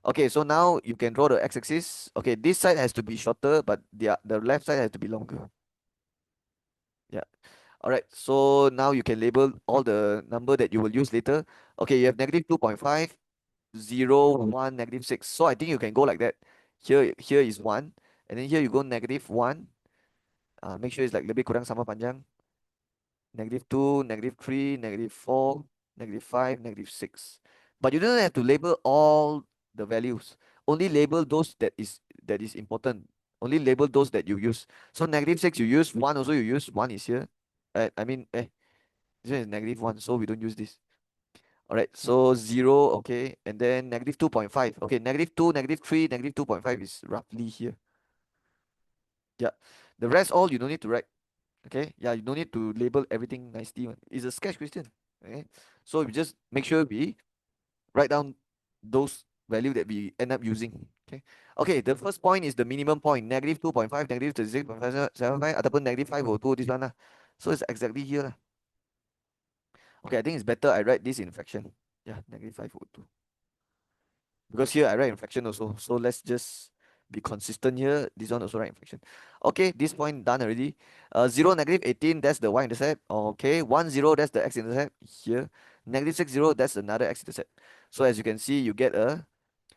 Okay, so now you can draw the x-axis. Okay, this side has to be shorter, but the left side has to be longer. Yeah. All right, so now you can label all the number that you will use later. Okay, you have -2.5, 0, 1, -6. So I think you can go like that. Here is 1, and then here you go -1. Make sure it's like lebih kurang sama panjang. -2, -3, -4, -5, -6. But you don't have to label all the values. Only label those that is important. Only label those that you use. So -6 you use, 1 also you use, 1 is here. I mean, this one is -1, so we don't use this. All right, so 0, okay, and then -2.5. Okay, -2, -3, -2.5 is roughly here. Yeah, the rest all you don't need to write. Okay, yeah, you don't need to label everything nicely. It's a sketch question. Okay, so we just make sure we write down those value that we end up using. Okay, okay, the first point is the minimum point, -2.5, -36.575, ataupun -5/2, this one lah. So it's exactly here lah. Okay, I think it's better I write this in fraction. Yeah, -5/2. Because here I write in fraction also. So let's just be consistent here. This one also right inflection. Okay, this point done already. 0, -18, that's the y-intercept. Okay, 1, 0, that's the x-intercept here. -6, 0, that's another x-intercept. So as you can see, you get a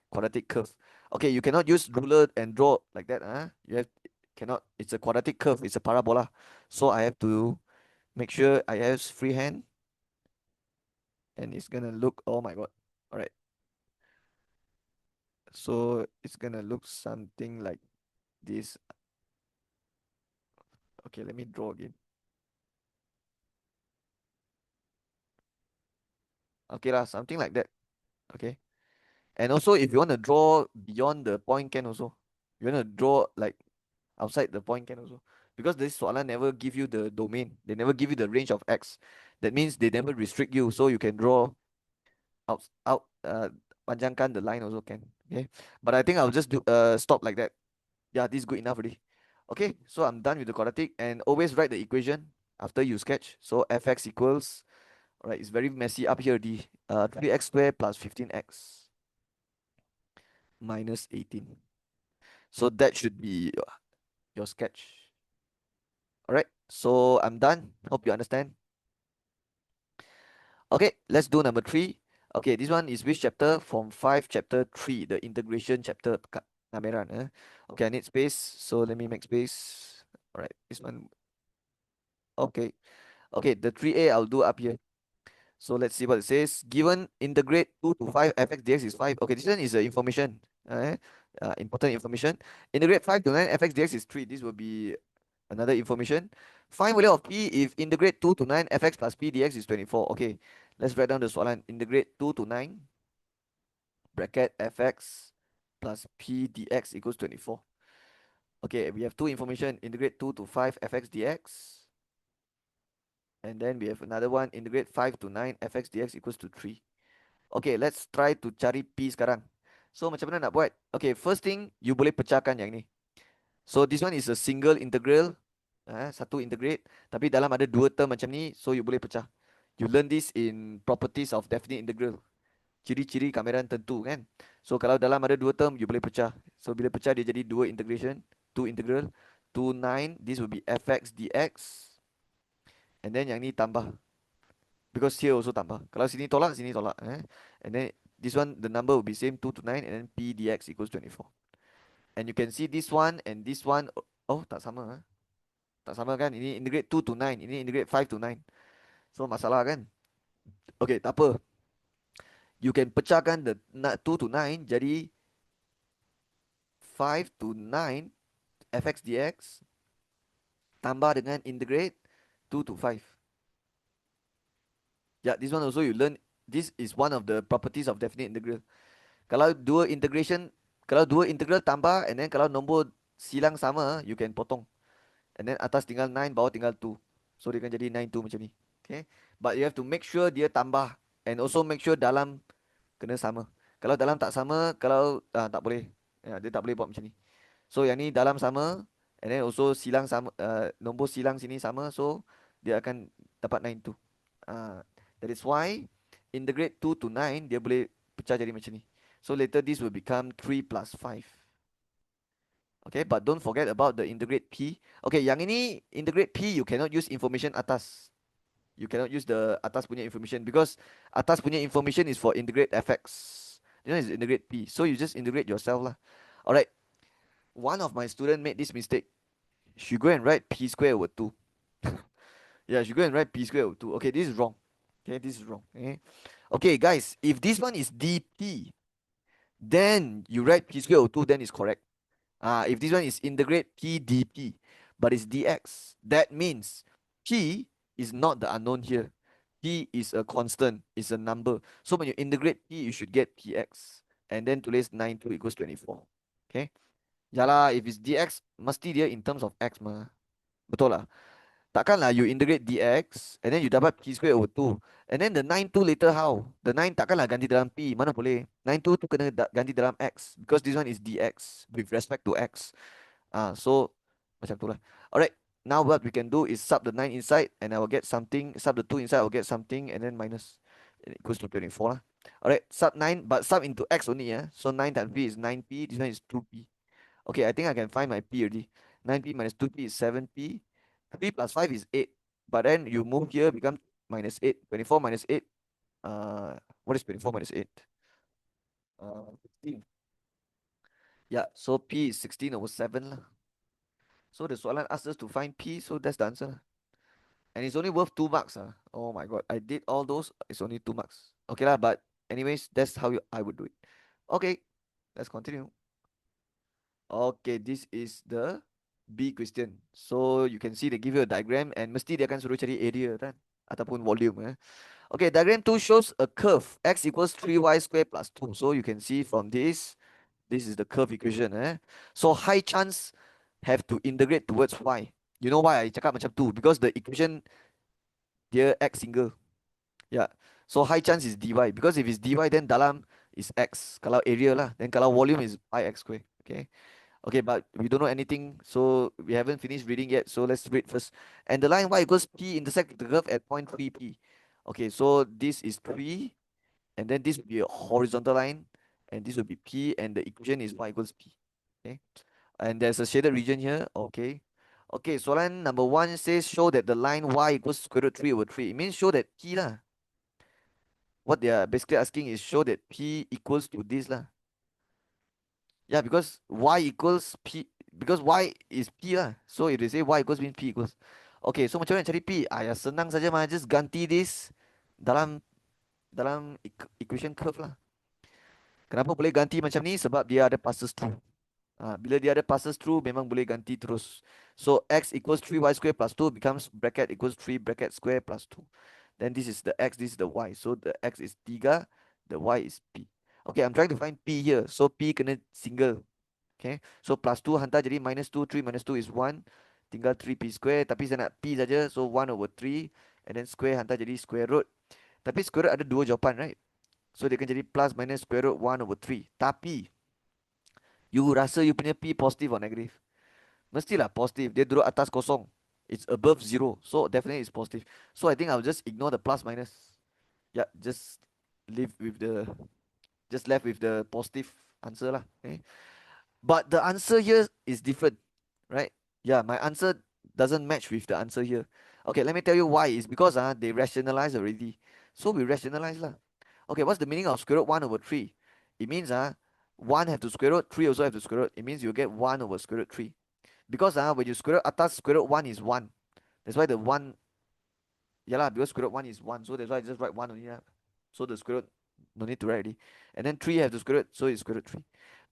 quadratic curve. Okay, you cannot use ruler and draw like that. You have cannot. It's a quadratic curve. It's a parabola. So I have to make sure I have freehand, and it's gonna look. Oh my god! All right. So it's gonna look something like this. Okay, let me draw again. Okay lah, something like that. Okay. And also, if you want to draw beyond the point, can also. You want to draw like outside the point, can also. Because this soalan never give you the domain. They never give you the range of x. That means they never restrict you, so you can draw out panjangkan the line also can. Okay. But I think I'll just do stop like that. Yeah, this is good enough already. Okay, so I'm done with the quadratic, and always write the equation after you sketch. So fx equals, all right, it's very messy up here. The 3x squared plus 15x minus 18. So that should be your sketch. All right, so I'm done. Hope you understand. Okay, let's do number 3. Okay, this one is which chapter? From 5, chapter 3, the integration chapter. Kameran, okay, I need space, so let me make space. All right, this one. Okay, okay, the 3a I'll do up here. So let's see what it says. Given integrate 2 to 5 fx dx is 5. Okay, this one is information. Important information. Integrate 5 to 9 fx dx is 3. This will be another information. Find value of p if integrate 2 to 9 fx plus p dx is 24. Okay, let's write down the soalan. Integrate 2 to 9 bracket fx plus p dx equals 24. Okay, we have two information. Integrate 2 to 5 fx dx. And then we have another one. Integrate 5 to 9 fx dx equals to 3. Okay, let's try to cari P sekarang. So macam mana nak buat? Okay, first thing, you boleh pecahkan yang ni. So this one is a single integral. Satu integrate. Tapi dalam ada dua term macam ni, so you boleh pecah. You learn this in properties of definite integral. Ciri-ciri kameran tentu kan. So kalau dalam ada dua term, you boleh pecah. So bila pecah dia jadi dua integration. Two integral. 2, 9, this will be fx dx. And then yang ni tambah. Because here also tambah. Kalau sini tolak, sini tolak. And then this one, the number will be same, 2 to 9, and then p dx equals 24. And you can see this one and this one, oh, tak sama. Tak sama kan? Ini integrate 2 to 9, ini integrate 5 to 9. So masalah kan? Okay, tak apa. You can pecahkan the 2 to 9 jadi 5 to 9 fx dx tambah dengan integrate 2 to 5. Yeah, this one also you learn. This is one of the properties of definite integral. Kalau dua integration, kalau dua integral tambah, and then kalau nombor silang sama, you can potong. And then atas tinggal 9, bawah tinggal 2. So dia akan jadi 9, 2 macam ni. Okay. But you have to make sure dia tambah. And also make sure dalam kena sama. Kalau dalam tak sama, kalau tak boleh. Dia tak boleh buat macam ni. So yang ni dalam sama. And then also silang sama, nombor silang sini sama. So dia akan dapat 9, 2. That is why integrate 2 to 9, dia boleh pecah jadi macam ni. So later this will become 3 plus 5. Okay, but don't forget about the integrate P. Okay, yang ini integrate P, you cannot use information atas. You cannot use the atas punya information because atas punya information is for integrate fx. This one is integrate P. So you just integrate yourself lah. Alright, one of my student made this mistake. She go and write P square over 2. Yeah, she go and write P square over 2. Okay, this is wrong. Okay, this is wrong. Okay, guys, if this one is dp, then you write P square over 2, then it's correct. If this one is integrate P dp, but it's dx, that means P is not the unknown here. P is a constant, is a number. So when you integrate P, you should get Px. And then tulis 9 2 equals 24. Okay? Yalah, if it's dx, mesti dia in terms of x mah. Betul lah. Takkanlah you integrate dx, and then you dapat P square over 2. And then the 9 2 later how? The 9 takkanlah ganti dalam P. Mana boleh? 9 2 tu kena ganti dalam x. Because this one is dx with respect to x. So macam tu lah. Alright, now what we can do is sub the 9 inside and I will get something. Sub the 2 inside, I will get something, and then minus. It equals to 24 lah. Alright, sub 9, but sub into x only. So 9 times p is 9p. This one is 2p. Okay, I think I can find my P already. 9P minus 2P is 7P. 3 plus 5 is 8. But then you move here, become minus 8. 24 minus 8. What is 24 minus 8? 16. Yeah, so P is 16 over 7 lah. So the soalan asks us to find P, so that's the answer lah. And it's only worth 2 marks. Oh my god, I did all those, it's only 2 marks. Okay lah, but anyways, that's how I would do it. Okay, let's continue. Okay, this is the B question. So you can see they give you a diagram and mesti dia akan suruh cari area kan ataupun volume. Okay, diagram 2 shows a curve x equals 3y squared plus 2. So you can see from this is the curve equation. So high chance have to integrate towards y. You know why I cakap macam tu? Because the equation dia x single. Yeah. So high chance is dy. Because if it's dy, then dalam is x. Kalau area lah. Then kalau volume is pi x square. Okay. Okay, but we don't know anything, so we haven't finished reading yet. So let's read first. And the line y equals p intersect the curve at point 3p. Okay, so this is 3, and then this will be a horizontal line, and this will be p, and the equation is y equals p. Okay, and there's a shaded region here. Okay. Okay, so line number 1 says show that the line y equals square root 3 over 3. It means show that p lah. What they are basically asking is show that p equals to this lah. Yeah, because y equals p, because y is p lah. So if they say y equals means p equals. Okay, so macam mana cari p? Ya senang saja mah, just ganti this dalam equation curve lah. Kenapa boleh ganti macam ni? Sebab dia ada passes through. Bila dia ada passes through, memang boleh ganti terus. So x equals 3y square plus 2 becomes bracket equals 3 bracket square plus 2. Then this is the x, this is the y. So the x is 3, the y is p. Okay, I'm trying to find p here. So p kena single. Okay, so plus 2 hantar jadi minus 2, 3 minus 2 is 1. Tinggal 3p square, tapi saya nak p saja, so 1 over 3. And then square hantar jadi square root. Tapi square root ada dua jawapan, right? So dia akan jadi plus minus square root 1 over 3. Tapi, you rasa you punya p positive or negative? Mestilah positive, dia duduk atas kosong. It's above 0, so definitely it's positive. So I think I'll just ignore the plus minus. Yeah, just leave with the, just left with the positive answer lah. Okay? But the answer here is different, right? Yeah, my answer doesn't match with the answer here. Okay, let me tell you why. It's because they rationalize already. So we rationalize lah. Okay, what's the meaning of square root 1 over 3? It means 1 have to square root, 3 also have to square root. It means you get 1 over square root 3. Because when you square root atas, square root 1 is 1. That's why the 1, yeah lah, because square root 1 is 1. So that's why I just write 1 only. So the square root, no need to write already. And then 3 have to square root, so it's square root 3.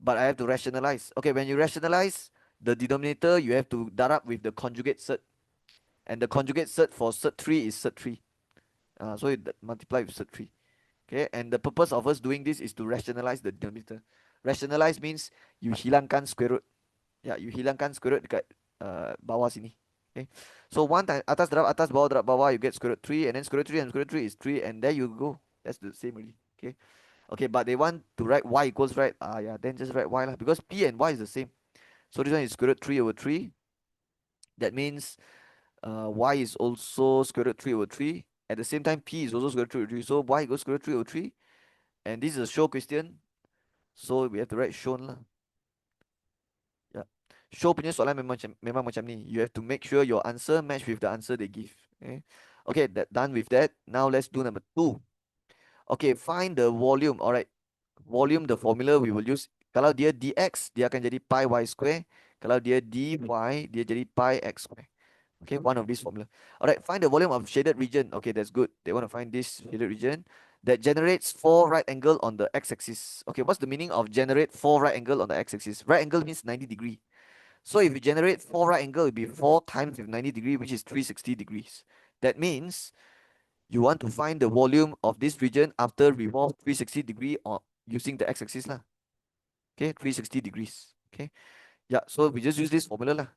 But I have to rationalize. Okay, when you rationalize the denominator, you have to darab with the conjugate cert. And the conjugate cert for cert 3 is cert 3. So you multiply with cert 3. Okay, and the purpose of us doing this is to rationalize the denominator. Rationalize means you hilangkan square root. Yeah, you hilangkan square root dekat bawah sini. Okay, so 1 times atas darab bawah, you get square root 3, and then square root 3 and square root 3 is 3, and there you go. That's the same already. Okay. Okay, but they want to write y equals, right? Yeah, then just write y lah, because p and y is the same. So this one is square root 3 over 3. That means y is also square root 3 over 3. At the same time, p is also square root 3 over 3. So y equals square root 3 over 3. And this is a show question. So we have to write shown lah. Yeah. Show punya soalan memang macam ni. You have to make sure your answer match with the answer they give. Okay, done with that. Now let's do number 2. Okay, find the volume. Alright. Volume, the formula we will use. Kalau dia dx, dia akan jadi pi y square. Kalau dia dy, dia jadi pi x square. Okay, one of these formula. Alright, find the volume of shaded region. Okay, that's good. They want to find this shaded region that generates 4 right angle on the x-axis. Okay, what's the meaning of generate 4 right angle on the x-axis? Right angle means 90 degree. So if you generate 4 right angle, it will be 4 times with 90 degree, which is 360 degrees. That means you want to find the volume of this region after revolve 360 degree or using the x-axis lah. Okay, 360 degrees. Okay, yeah, so we just use this formula lah.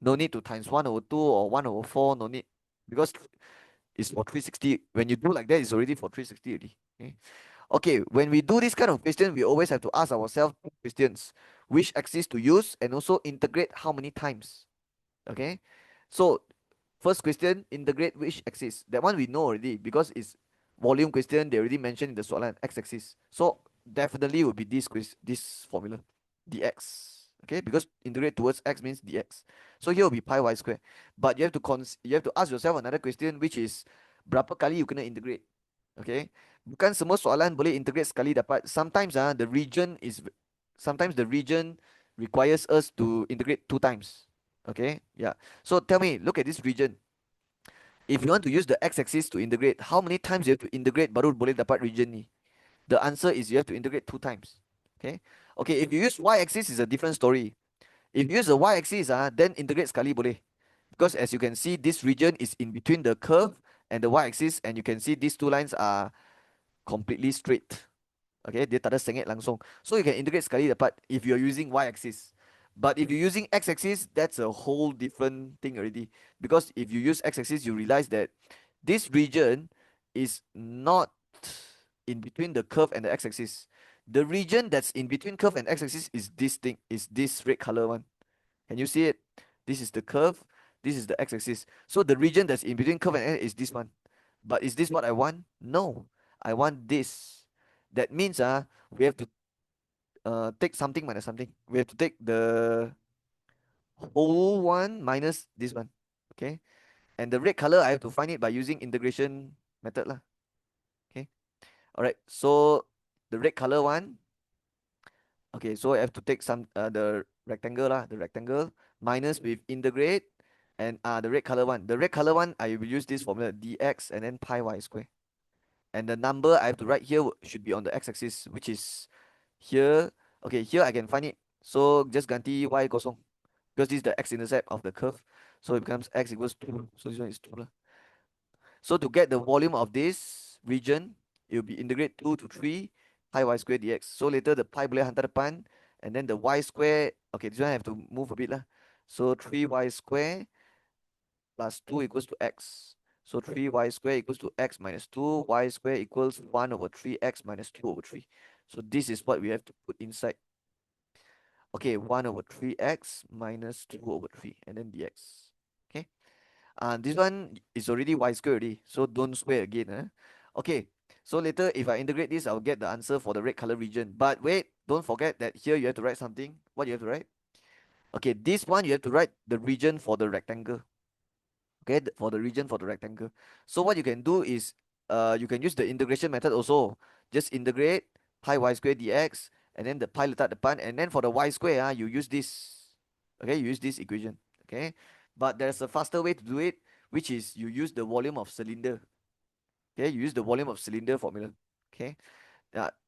No need to times 1 over 2 or 1 over 4, no need, because it's for 360. When you do like that, it's already for 360 already. Okay, when we do this kind of question, we always have to ask ourselves two questions: which axis to use, and also integrate how many times. Okay, so first question, integrate which axis. That one we know already because it's volume question. They already mentioned in the soalan x-axis. So definitely will be this formula, dx. Okay, because integrate towards x means dx. So here will be pi y square. But you have to ask yourself another question, which is berapa kali you kena integrate. Okay, bukan semua soalan boleh integrate sekali dapat. Sometimes sometimes the region requires us to integrate two times. Okay, yeah. So tell me, look at this region. If you want to use the x-axis to integrate, how many times you have to integrate baru boleh dapat region ni? The answer is you have to integrate two times. Okay. Okay, if you use y-axis is a different story. If you use the y-axis, then integrate sekali boleh. Because as you can see, this region is in between the curve and the y-axis, and you can see these two lines are completely straight. Okay, dia tak ada sengit langsung. So you can integrate sekali dapat if you're using y-axis. But if you're using x-axis, that's a whole different thing already. Because if you use x-axis, you realize that this region is not in between the curve and the x-axis. The region that's in between curve and x-axis is this thing, is this red color one. Can you see it? This is the curve, this is the x-axis. So the region that's in between curve and x is this one. But is this what I want? No, I want this. That means we have to take something minus something. We have to take the whole one minus this one. Okay. And the red color, I have to find it by using integration method lah. Okay. All right. So the red color one. Okay. So I have to take the rectangle lah. The rectangle minus with integrate and the red color one. The red color one, I will use this formula dx and then pi y square. And the number I have to write here should be on the x-axis, which is here. Okay, here I can find it. So just ganti y kosong because this is the x-intercept of the curve. So it becomes x equals 2. So this one is 2 lah. So to get the volume of this region, it will be integrate 2 to 3 pi y square dx. So later the pi boleh hantar depan, and then the y square, okay, this one I have to move a bit lah. So 3y square plus 2 equals to x. So 3y square equals to x minus 2. Y square equals 1 over 3x minus 2 over 3. So this is what we have to put inside. Okay, 1 over 3x minus 2 over 3 and then dx. Okay. This one is already y square already. So don't square again. Okay. So later if I integrate this, I'll get the answer for the red color region. But wait, don't forget that here you have to write something. What you have to write? Okay, this one you have to write the region for the rectangle. Okay, for the region for the rectangle. So what you can do is you can use the integration method also. Just integrate pi y square dx and then the pi letak depan, and then for the y square you use this. Okay, you use this equation. Okay, but there's a faster way to do it, which is you use the volume of cylinder. Okay, you use the volume of cylinder formula. Okay,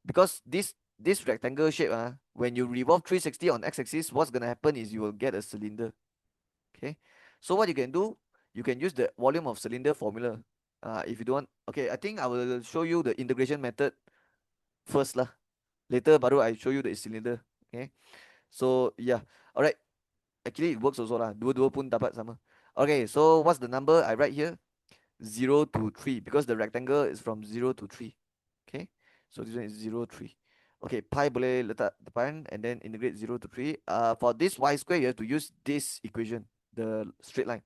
because this rectangle shape when you revolve 360 on x-axis, what's gonna happen is you will get a cylinder. Okay, so what you can do, you can use the volume of cylinder formula. If you don't want, okay, I think I will show you the integration method first lah. Later baru I show you the cylinder. Okay, so yeah, alright. Actually it works also lah. Dua-dua pun dapat sama. Okay, so what's the number I write here? 0 to 3 because the rectangle is from 0 to 3. Okay, so this one is 0, 3. Okay, pi boleh letak depan and then integrate 0 to 3. For this y square, you have to use this equation, the straight line.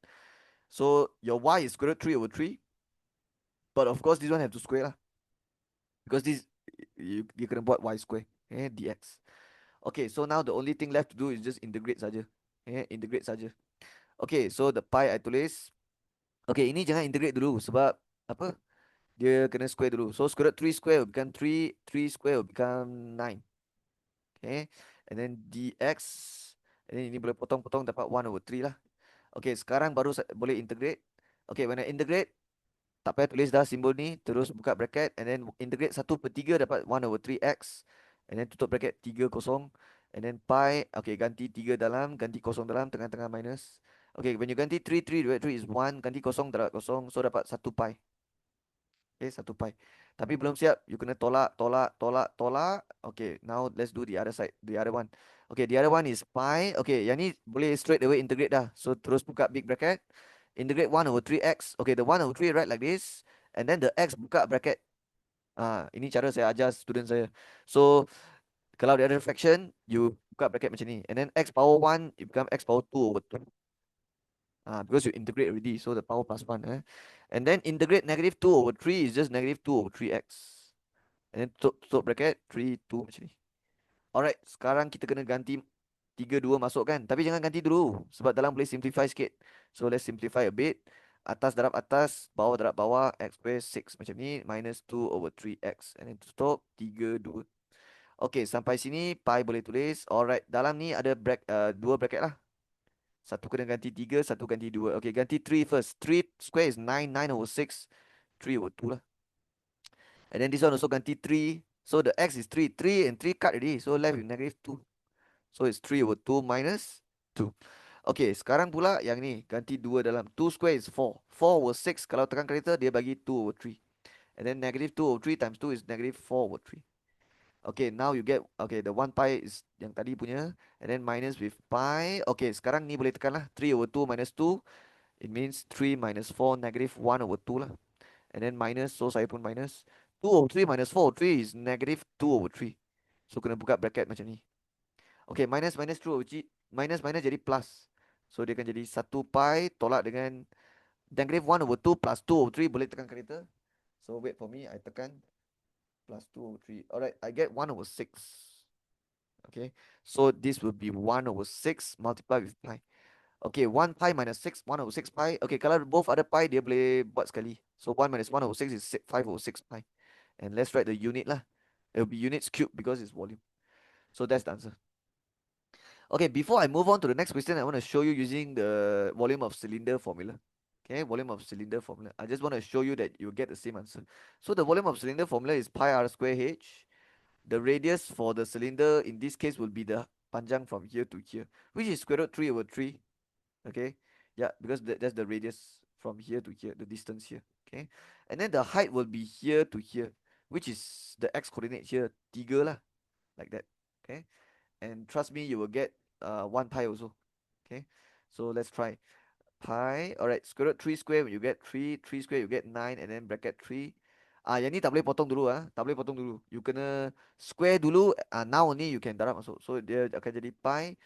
So your y is square root 3 over 3. But of course, this one have to square lah. Because this, you can buat y square. Okay, dx. Okay, so now the only thing left to do is just integrate saja. Okay, integrate saja. Okay, so the pi I tulis. Okay, ini jangan integrate dulu sebab apa? Dia kena square dulu. So square root 3 square will become 3. 3 square will become 9. Okay, and then dx. And then ini boleh potong-potong dapat 1 over 3 lah. Okay, sekarang baru boleh integrate. Okay, when I integrate, tak payah tulis dah simbol ni, terus buka bracket and then integrate 1/3 dapat 1 over 3x and then tutup bracket 3 kosong and then pi, okay, ganti 3 dalam, ganti kosong dalam, tengah-tengah minus. Okay, when you ganti 3 divided 3 is 1, ganti kosong dapat kosong, so dapat 1 pi. Okay, 1 pi. Tapi belum siap, you kena tolak, tolak, tolak, tolak. Okay, now let's do the other side, the other one. Okay, the other one is pi. Okay, yang ni boleh straight away integrate dah. So terus buka big bracket. Integrate 1 over 3x. Okay, the 1 over 3 write like this. And then the x buka bracket. Ini cara saya ajar student saya. So, kalau the other fraction, you buka bracket macam ni. And then x power 1, it become x power 2 over 2. Because you integrate already, so the power plus 1. And then integrate negative 2 over 3 is just negative 2 over 3x. And then tutup bracket, 3, 2 macam ni. Alright, sekarang kita kena ganti 3, 2 masuk kan. Tapi jangan ganti dulu. Sebab dalam boleh simplify sikit. So let's simplify a bit. Atas darab atas, bawah darab bawah, x square 6. Macam ni, minus 2 over 3x. And then tutup, 3, 2. Okay, sampai sini, pi boleh tulis. Alright, dalam ni ada 2 bracket lah. Satu kena ganti 3, satu ganti 2. Okay, ganti 3 first. 3 square is 9, 9 over 6. 3 over 2 lah. And then this one also ganti 3. So the x is 3. 3 and 3 cut already. So left with negative 2. So it's 3 over 2 minus 2. Okay, sekarang pula yang ni. Ganti 2 dalam. 2 square is 4. 4 over 6. Kalau tekan kereta, dia bagi 2 over 3. And then negative 2 over 3 times 2 is negative 4 over 3. Okay, now you get, okay, the 1 pi is yang tadi punya. And then minus with pi. Okay, sekarang ni boleh tekan lah. 3 over 2 minus 2. It means 3 minus 4, negative 1 over 2 lah. And then minus, so saya pun minus. 2 over 3 minus 4 over 3 is negative 2 over 3. So kena buka bracket macam ni. Okay, minus minus 2 over 3. Minus minus jadi plus. So dia akan jadi 1 pi tolak dengan negative 1 over 2 plus 2 over 3. Boleh tekan kereta. So wait for me, I tekan plus 2 over 3. Alright, I get 1 over 6. Okay, so this will be 1 over 6 multiplied with pi. Okay, 1 pi minus 6, 1 over 6 pi. Okay, kalau both ada pi, dia boleh buat sekali. So 1 minus 1 over 6 is 5 over 6 pi. And let's write the unit lah. It will be units cubed because it's volume. So that's the answer. Okay, before I move on to the next question, I want to show you using the volume of cylinder formula. Okay, volume of cylinder formula. I just want to show you that you get the same answer. So the volume of cylinder formula is pi r square h. The radius for the cylinder in this case will be the panjang from here to here, which is square root 3 over 3. Okay, yeah, because that's the radius from here to here, the distance here. Okay, and then the height will be here to here, which is the x coordinate here, 3 lah, like that. Okay, and trust me, you will get 1 pi also. Okay, so let's try pi. Alright, square root 3 square, when you get 3, 3 square you get 9, and then bracket 3. Yang ni tak boleh potong dulu tak boleh potong dulu. You kena square dulu. Now only you can darab masuk. So dia akan jadi pi.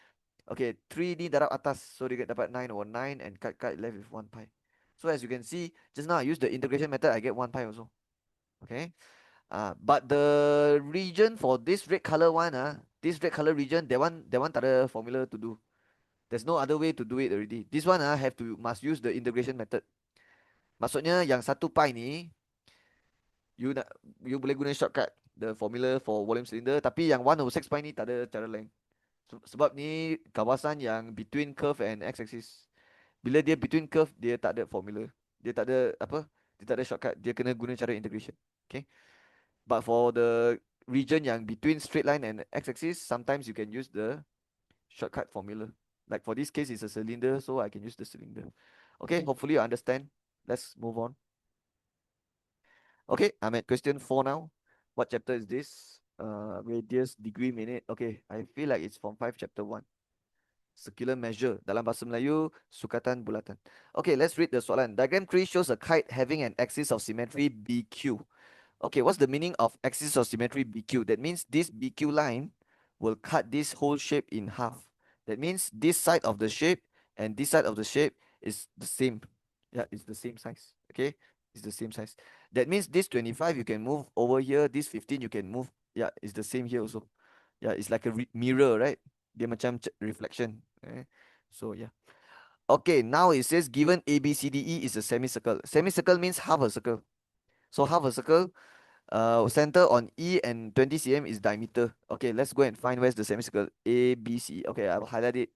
Okay, 3 ni darab atas. So dia dapat 9 over 9 and cut left with 1 pi. So as you can see, just now I use the integration method, I get 1 pi also. Okay. But the region for this red color one, this red color region, that one tak ada formula to do. There's no other way to do it already. This one must use the integration method. Maksudnya yang 1 pi ni, you boleh guna shortcut the formula for volume cylinder. Tapi yang 1 over 6 pi ni tak ada cara lain. Sebab ni kawasan yang between curve and x-axis. Bila dia between curve, dia tak ada formula. Dia tak ada apa? Dia tak ada shortcut. Dia kena guna cara integration. Okay. But for the region yang between straight line and x-axis, sometimes you can use the shortcut formula. Like for this case, it's a cylinder, so I can use the cylinder. Okay, hopefully you understand. Let's move on. Okay, I'm at question 4 now. What chapter is this? Radius, degree, minute. Okay, I feel like it's from 5 chapter 1. Circular measure. Dalam bahasa Melayu, sukatan bulatan. Okay, let's read the soalan. Diagram 3 shows a kite having an axis of symmetry BQ. Okay, what's the meaning of axis of symmetry BQ? That means this BQ line will cut this whole shape in half. That means this side of the shape and this side of the shape is the same. Yeah, it's the same size. Okay, it's the same size. That means this 25 you can move over here. This 15 you can move. Yeah, it's the same here also. Yeah, it's like a mirror, right? Dia macam reflection. So yeah. Okay, now it says given ABCDE is a semicircle. Semicircle means half a circle. So half a circle. Center on E and 20 cm is diameter. Okay, let's go and find where's the semicircle. A, B, C. Okay, I'll highlight it.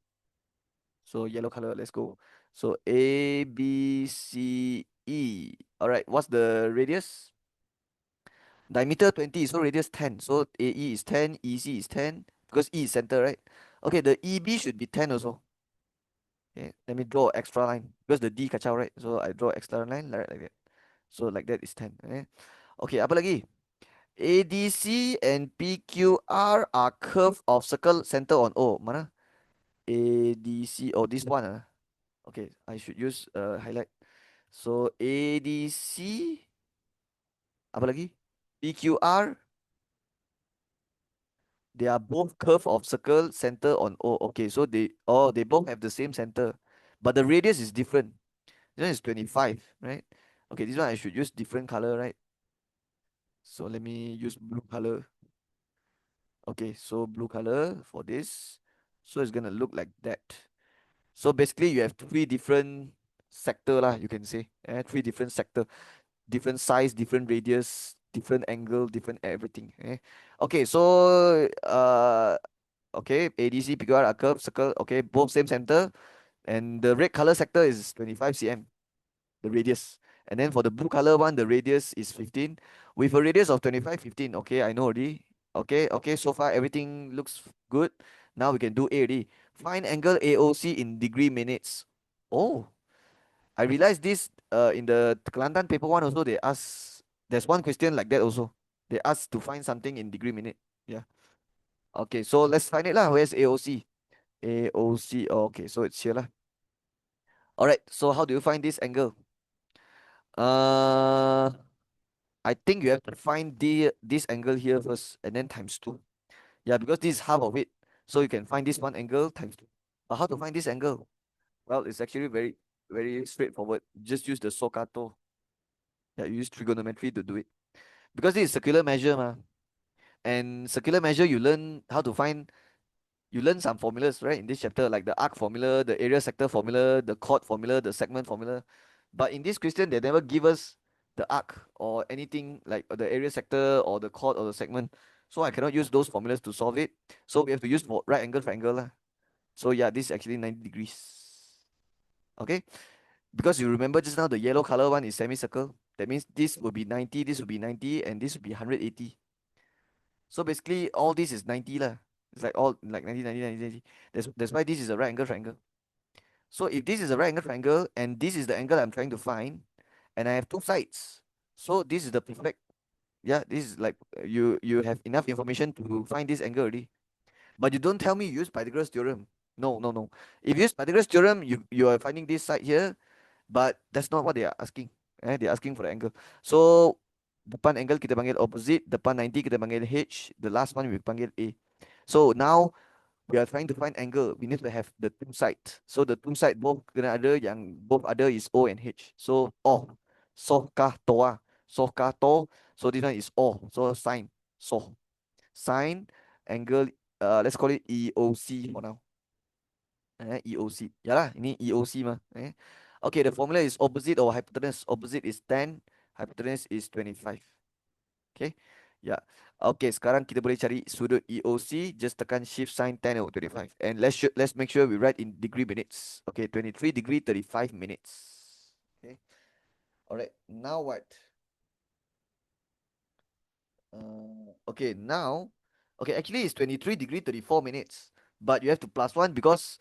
So yellow color, let's go. So A, B, C, E. Alright, what's the radius? Diameter 20, so radius 10. So AE is 10, EC is 10, because E is center, right? Okay, the EB should be 10 also. Okay, let me draw extra line, because the D kacau, right? So I draw extra line like that. So like that is 10. Okay, apa lagi? ADC and PQR are curve of circle center on O. Mana? ADC. Oh, this one. Okay, I should use highlight. So ADC. Apa lagi? PQR. They are both curve of circle center on O. Okay, so they both have the same center, but the radius is different. This one is 25, right? Okay, this one I should use different color, right? So let me use blue color. Okay, so blue color for this. So it's gonna look like that. So basically, you have three different sector lah. You can say, three different sector, different size, different radius, different angle, different everything. Okay, so okay, ADC, PQR, a curve, circle. Okay, both same center, and the red color sector is 25 cm, the radius. And then for the blue color one, the radius is 15, with a radius of 25, 15. Okay, I know already. Okay, okay, so far everything looks good. Now we can do A already. Find angle AOC in degree minutes. Oh, I realized this in the Kelantan paper one also, they ask, there's one question like that also. They ask to find something in degree minute. Yeah. Okay, so let's find it lah. Where's AOC? AOC. Okay, so it's here lah. All right, so how do you find this angle? Uh, I think you have to find this angle here first and then times 2. Yeah, because this is half of it. So you can find this one angle times 2. But how to find this angle? Well, it's actually very straightforward. Just use the Sokato. Yeah, you use trigonometry to do it. Because this is circular measure, ma. And circular measure, you learn some formulas, right, in this chapter, like the arc formula, the area sector formula, the chord formula, the segment formula. But in this question, they never give us the arc or anything like the area sector or the chord or the segment. So I cannot use those formulas to solve it. So we have to use right angle triangle lah. So yeah, this is actually 90 degrees. Okay, because you remember just now the yellow color one is semicircle. That means this will be 90, this will be 90, and this will be 180. So basically, all this is 90 lah. It's like all like 90, 90, 90, 90. That's why this is a right angle triangle. So if this is a right angle triangle and this is the angle I'm trying to find, and I have two sides, so this is the perfect. Yeah, this is like you have enough information to find this angle already. But you don't tell me you use Pythagoras theorem. No, no, no. If you use Pythagoras theorem, you are finding this side here, but that's not what they are asking. They're asking for the angle. So depan angle kita panggil opposite, depan 90 kita panggil H, the last one we panggil A. So now we are trying to find angle. We need to have the two sides. So the two side both kena ada, yang both ada is O and H. So O, so kah toa, so kah to. So this one is O. So sine, so sine angle. Let's call it EOC for now. EOC. Ya lah, ini EOC mah. Okay, the formula is opposite or hypotenuse. Opposite is 10, hypotenuse is 25. Okay. Ya. Okay, sekarang kita boleh cari sudut EOC. Just tekan shift sign 10 over 25. And let's make sure we write in degree minutes. Okay, 23 degree 35 minutes. Okay. Alright. Now what? Okay, now. Okay, actually it's 23 degree 34 minutes. But you have to plus 1 because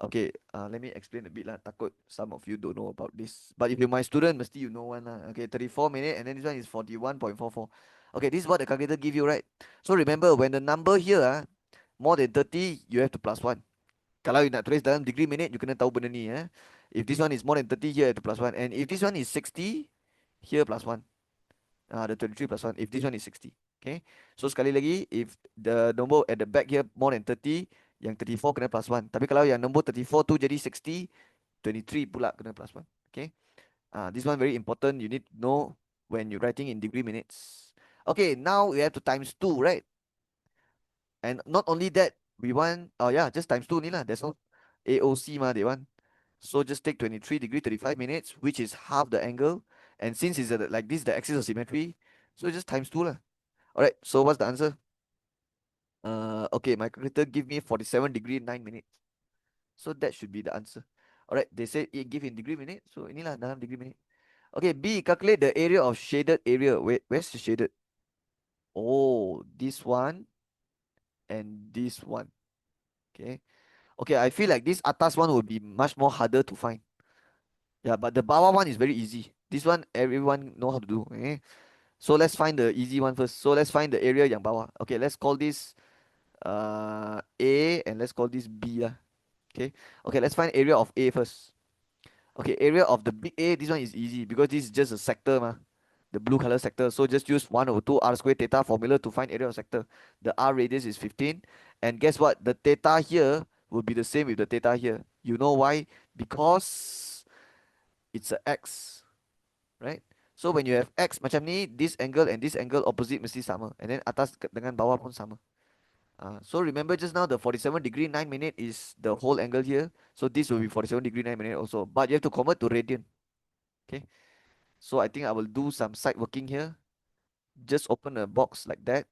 okay, let me explain a bit lah. Takut some of you don't know about this. But if you're my student, mesti you know one lah. Okay, 34 minutes and then this one is 41.44. Okay, this is what the calculator give you, right? So remember, when the number here more than 30, you have to plus 1. Kalau you nak tulis dalam degree minute, you kena tahu benda ni. If this one is more than 30, here you have to plus 1. And if this one is 60, here plus 1. The 23 plus 1. If this one is 60. Okay. So sekali lagi, if the number at the back here more than 30, yang 34 kena plus 1. Tapi kalau yang nombor 34 tu jadi 60, 23 pula kena plus 1. Okay. This one very important. You need to know when you're writing in degree minutes. Okay, now we have to times 2, right? And not only that, we want, oh yeah, just times 2 ni lah. That's all. AOC ma, they want. So just take 23 degree 35 minutes, which is half the angle. And since it's like this, the axis of symmetry, so just times 2 lah. Alright, so what's the answer? Okay, my calculator give me 47 degree 9 minutes. So that should be the answer. Alright, they said it give in degree minute. So inilah dalam degree minute. Okay, B, calculate the area of shaded area. Wait, where's the shaded? Oh, this one and this one. Okay. Okay, I feel like this atas one would be much more harder to find. Yeah, but the bawah one is very easy. This one everyone know how to do. So let's find the easy one first. So let's find the area yang bawah. Okay, let's call this A and let's call this B lah. Okay. Okay, let's find area of A first. Okay, area of the big A, this one is easy because this is just a sector mah. The blue color sector. So just use 1 over 2 r square theta formula to find area of sector. The r radius is 15. And guess what? The theta here will be the same with the theta here. You know why? Because it's a x, right? So when you have x macam ni, this angle and this angle opposite mesti sama. And then atas dengan bawah pun sama. So remember just now the 47 degree 9 minute is the whole angle here. So this will be 47 degree 9 minute also. But you have to convert to radian. Okay. So I think I will do some side working here. Just open a box like that.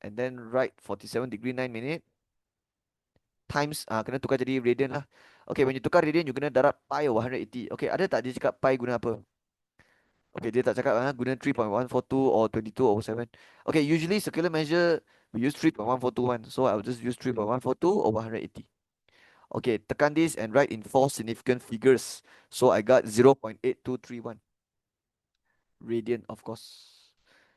And then write 47 degree 9 minute times kena tukar jadi radian lah. Okay, when you tukar radian you kena darab pi over 180. Okay, ada tak dia cakap pi guna apa? Okay, dia tak cakap guna 3.142 or 22/7. Okay, usually circular measure we use 3.1421. So I'll just use 3.142 over 180. Okay, tekan this and write in four significant figures. So I got 0.8231 radian, of course.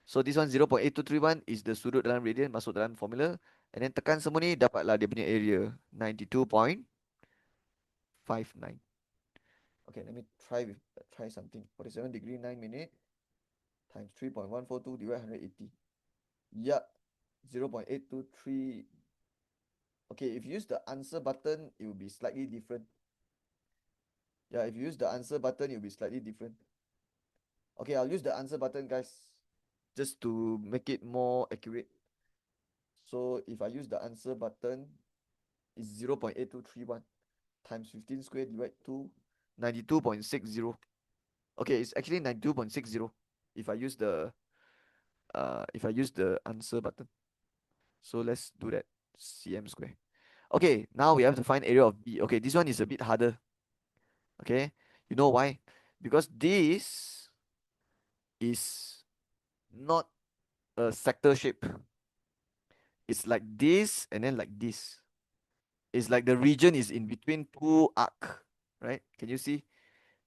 So this one 0.8231 is the sudut dalam radian, masuk dalam formula. And then tekan semua ni, dapatlah dia punya area 92.59. Okay, let me try something. 47 degree 9 minute times 3.142 divided 180. Yeah, 0.823. Okay, if you use the answer button, it will be slightly different. Yeah, if you use the answer button, it will be slightly different. Okay, I'll use the answer button, guys, just to make it more accurate. So if I use the answer button, it's 0.8231 times 15 squared divided to 92.60. Okay, it's actually 92.60 if I use the answer button. So let's do that. cm square. Okay, now we have to find area of B. Okay, this one is a bit harder. Okay, you know why? Because this is not a sector shape. It's like this and then like this. It's like the region is in between two arc, right? Can you see?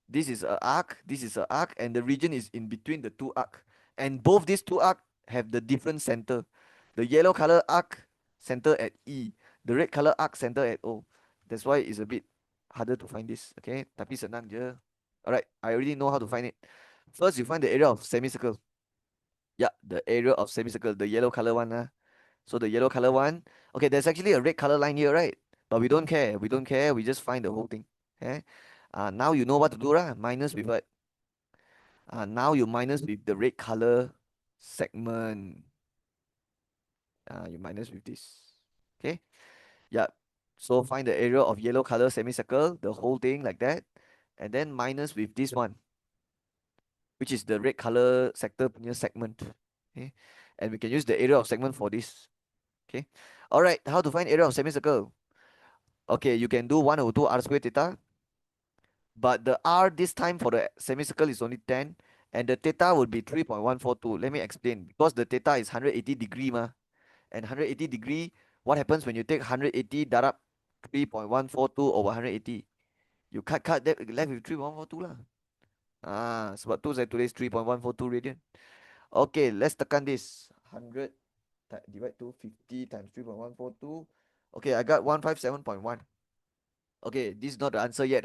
This is a arc, this is a arc, and the region is in between the two arc. And both these two arc have the different center. The yellow color arc center at E, the red color arc center at O. That's why it's a bit harder to find this. Okay, tapi senang je. Alright, I already know how to find it. First, you find the area of semicircle. Yeah, the area of semicircle, the yellow color one. So the yellow color one, okay, there's actually a red color line here, right? But we don't care. We don't care. We just find the whole thing. Okay. Now you know what to do, right? Minus with what? Now you minus with the red color segment. You minus with this. Okay. Yeah. So find the area of yellow color semicircle, the whole thing like that, and then minus with this one, which is the red color sector punya segment. Okay. And we can use the area of segment for this. Okay. All right. How to find area of semicircle? Okay, you can do 1 over 2 r squared theta. But the r this time for the semicircle is only 10. And the theta would be 3.142. Let me explain. Because the theta is 180 degree ma. And 180 degree, what happens when you take 180 darab 3.142 over 180? You cut that left with 3.142 lah. Sebab tu saya tulis 3.142 radian. Okay, let's tekan this. 100 divide to 50 times 3.142. Okay, I got 157.1. Okay, this is not the answer yet.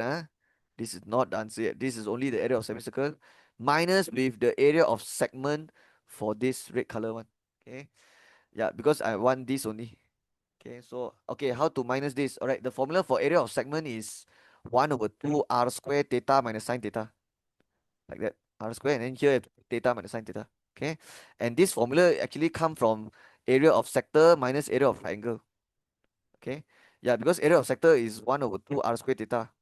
This is not the answer yet. This is only the area of semicircle minus with the area of segment for this red color one. Okay. Yeah, because I want this only. Okay, so okay, how to minus this? All right, the formula for area of segment is 1 over 2 r square theta minus sine theta. Like that. R square, and then here theta minus sine theta. Okay. And this formula actually come from area of sector minus area of triangle. Okay. Yeah, because area of sector is 1 over 2 r square theta.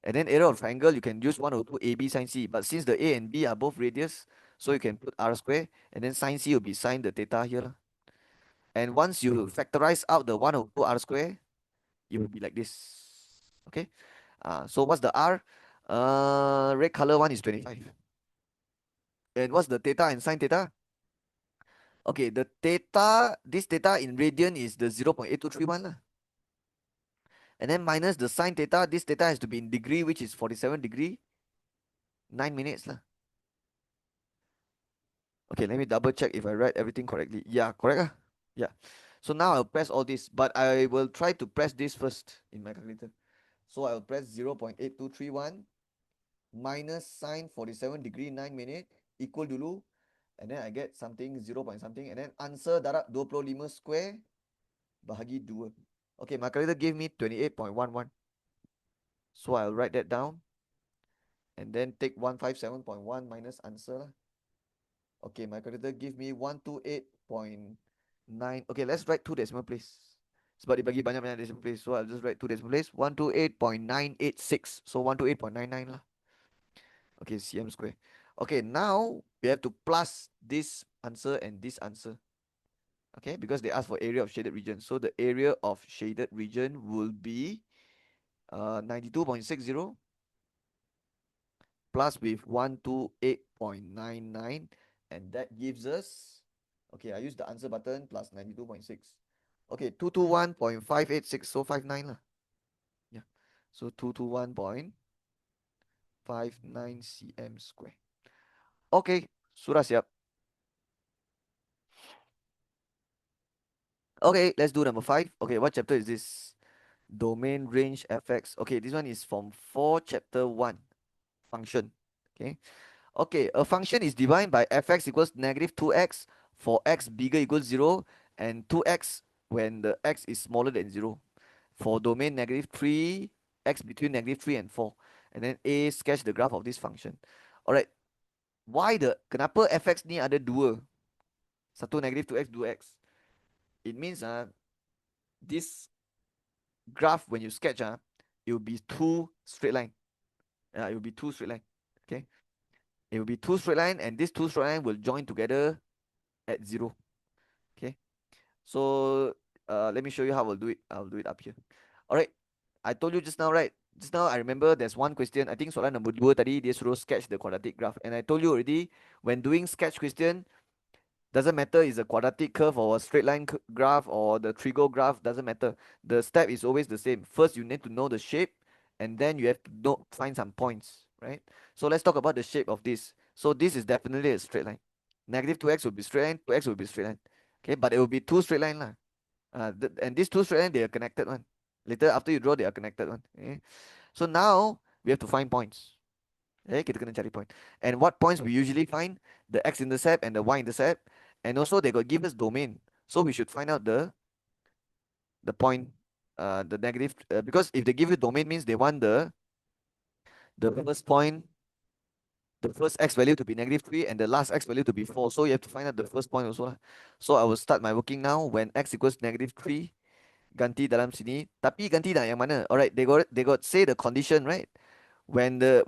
And then area of triangle, you can use 1 over 2 AB sine C. But since the A and B are both radius, so you can put r square, and then sine C will be sine the theta here. And once you factorize out the 1 over 2 r square, it will be like this. Okay. So what's the r? Red color one is 25. And what's the theta and sine theta? Okay, the theta, this theta in radian is the 0.8231 lah. And then minus the sine theta, this theta has to be in degree, which is 47 degree, 9 minutes lah. Okay, let me double check if I write everything correctly. Yeah, correct. Yeah. So now I'll press all this, but I will try to press this first in my calculator. So I'll press 0.8231 minus sine 47 degree 9 minute equal dulu. And then I get something 0 point something. And then answer darab 25 square bahagi 2. Okay, my calculator gave me 28.11. So I'll write that down. And then take 157.1 minus answer lah. Okay, my calculator give me 128.11. 9. Okay, let's write two decimal place. Sebab dia bagi banyak-banyak decimal place. So I'll just write two decimal place. 128.986. So 128.99 lah. Okay, cm square. Okay, now we have to plus this answer and this answer. Okay, because they ask for area of shaded region. So the area of shaded region will be 92.60 plus with 128.99, and that gives us, okay, I use the answer button, plus 92.6. Okay, 221.586, so 59 lah. Yeah. So 221.59 cm square. Okay, sudah siap. Okay, let's do number 5. Okay, what chapter is this? Domain range fx. Okay, this one is from 4 chapter 1, function. Okay. Okay, a function is defined by fx equals negative 2x for x bigger equals 0 and 2x when the x is smaller than 0. For domain negative 3, x between negative 3 and 4. And then A, sketch the graph of this function. Alright, kenapa fx ni ada dua? Satu negative 2x, 2x. It means this graph when you sketch, it will be two straight line. It will be two straight line. Okay. It will be two straight line, and these two straight line will join together at 0. Okay. So let me show you how I'll do it. I'll do it up here. Alright. I told you just now, right? Just now I remember there's one question. I think soalan number 2 tadi dia suruh sketch the quadratic graph. And I told you already, when doing sketch question, doesn't matter is a quadratic curve or a straight line graph or the trigo graph, doesn't matter. The step is always the same. First, you need to know the shape, and then you have to find some points, right? So let's talk about the shape of this. So this is definitely a straight line. Negative 2x will be straight line, 2x will be straight line. Okay, but it will be two straight line lah. And these two straight line, they are connected one. Later, after you draw, they are connected one. Okay? So now, we have to find points. Okay, kita kena cari point. And what points we usually find? The x-intercept and the y-intercept. And also they got give us domain. So we should find out the point, the negative, because if they give you domain means they want the first point, the first x value to be negative 3 and the last x value to be 4. So you have to find out the first point also lah. So I will start my working now. When x equals negative 3, ganti dalam sini. Tapi ganti dah yang mana? Alright, they got say the condition, right? When the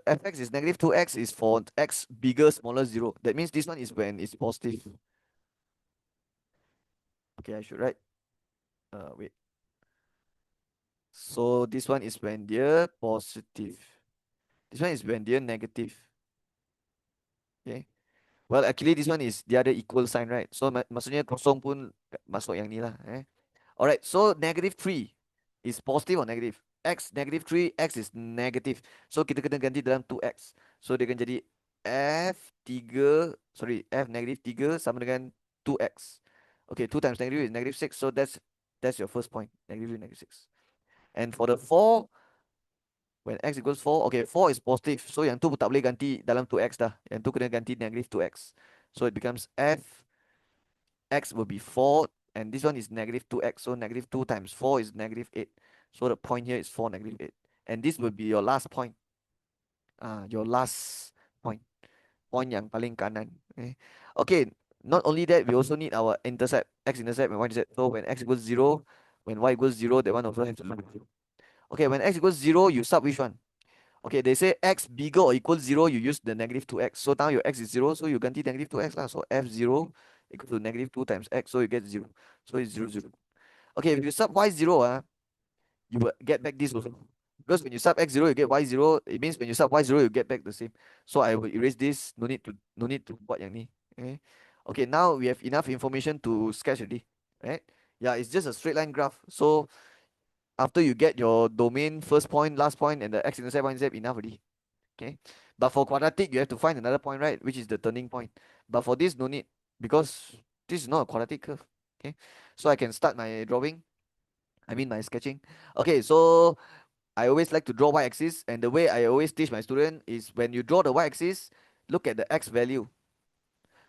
fx is negative 2x is for x bigger smaller 0. That means this one is when it's positive. Okay, I should write. Wait. So this one is when they're positive. This one is when they're negative. Okay. Well, actually this one is the other equal sign, right? So maksudnya kosong pun masuk yang ni lah. Alright, so negative 3 is positive or negative? X negative 3, X is negative. So kita kena ganti dalam 2X. So dia akan jadi F negative 3 sama dengan 2X. Okay, 2 times negative is negative 6. So that's your first point. Negative 3, negative 6. And for the 4, when X equals 4, okay, 4 is positive. So yang tu tak boleh ganti dalam 2X dah. Yang tu kena ganti negative 2X. So it becomes F, X will be 4, and this one is negative 2x, so negative 2 times 4 is negative 8. So the point here is 4, negative 8. And this will be your last point. Your last point. Point yang paling kanan. Okay, not only that, we also need our intercept, x-intercept and y-intercept. So when x equals 0, when y equals 0, that one also has to be 0. Okay, when x equals 0, you sub which one? Okay, they say x bigger or equals 0, you use the negative 2x. So now your x is 0, so you ganti negative 2x lah. So f0 equal to negative 2 times x, so you get 0. So it's 0, 0. Okay, if you sub y0, you will get back this also. Because when you sub x0, you get y0. It means when you sub y0, you get back the same. So I will erase this. No need to buat yang ni. Okay. Okay, now we have enough information to sketch already. Right? Yeah, it's just a straight line graph. So after you get your domain, first point, last point, and the x-intercept, y-intercept, enough already. Okay. But for quadratic, you have to find another point, right? Which is the turning point. But for this, no need. Because this is not a quadratic curve. Okay. So I can start my drawing. I mean my sketching. Okay, so I always like to draw y-axis, and the way I always teach my student is when you draw the y-axis, look at the x value.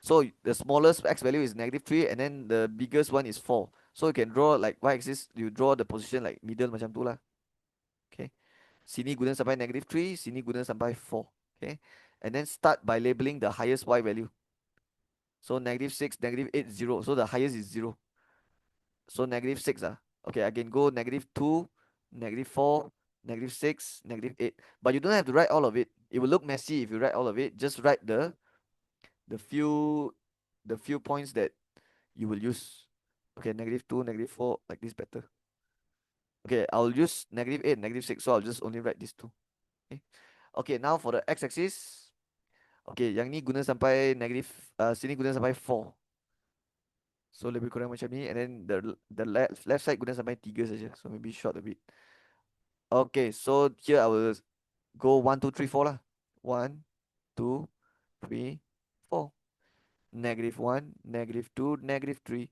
So the smallest x value is negative 3, and then the biggest one is 4. So you can draw like y-axis, you draw the position like middle macam tu lah. Okay. Sini guna sampai negative 3, sini guna sampai 4. Okay. And then start by labeling the highest y value. So negative 6, negative 8, 0. So the highest is 0. So negative 6. Okay, I can go negative 2, negative 4, negative 6, negative 8. But you don't have to write all of it. It will look messy if you write all of it. Just write the few the few points that you will use. Okay, negative 2, negative 4, like this better. Okay, I'll use negative 8, negative 6. So I'll just only write these two. Okay, okay, now for the x-axis. Okay, yang ni guna sampai negative, sini guna sampai 4. So lebih kurang macam ni, and then the left side guna sampai 3 saja. So maybe short a bit. Okay, so here I will go 1, 2, 3, 4 lah. 1, 2, 3, 4. Negative 1, negative 2, negative 3.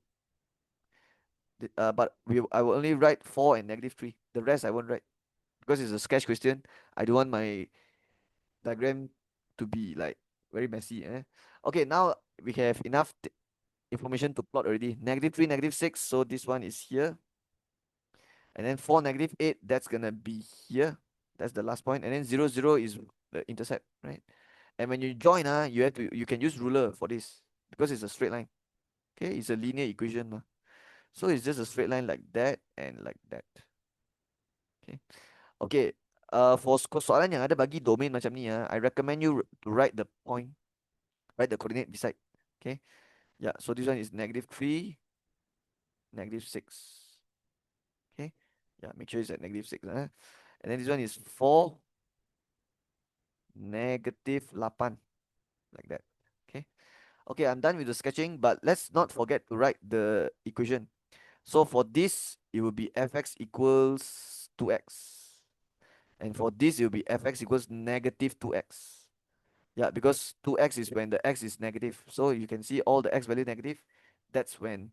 But I will only write 4 and negative 3. The rest I won't write because it's a sketch question. I don't want my diagram to be like very messy. Okay, now we have enough information to plot already. Negative 3, negative 6. So this one is here. And then 4, negative 8. That's going to be here. That's the last point. And then 0, 0 is the intercept, right? And when you join, you can use ruler for this because it's a straight line. Okay, it's a linear equation. So it's just a straight line like that and like that. Okay. Okay. For soalan yang ada bagi domain macam ni, I recommend you to write the point, write the coordinate beside. Okay. Yeah. So this one is negative 3, negative 6. Okay. Yeah. Make sure it's at negative 6. And then this one is 4, negative 8. Like that. Okay. Okay. I'm done with the sketching, but let's not forget to write the equation. So for this, it will be fx equals 2x. And for this, it will be fx equals negative 2x. Yeah, because 2x is when the x is negative. So you can see all the x value negative. That's when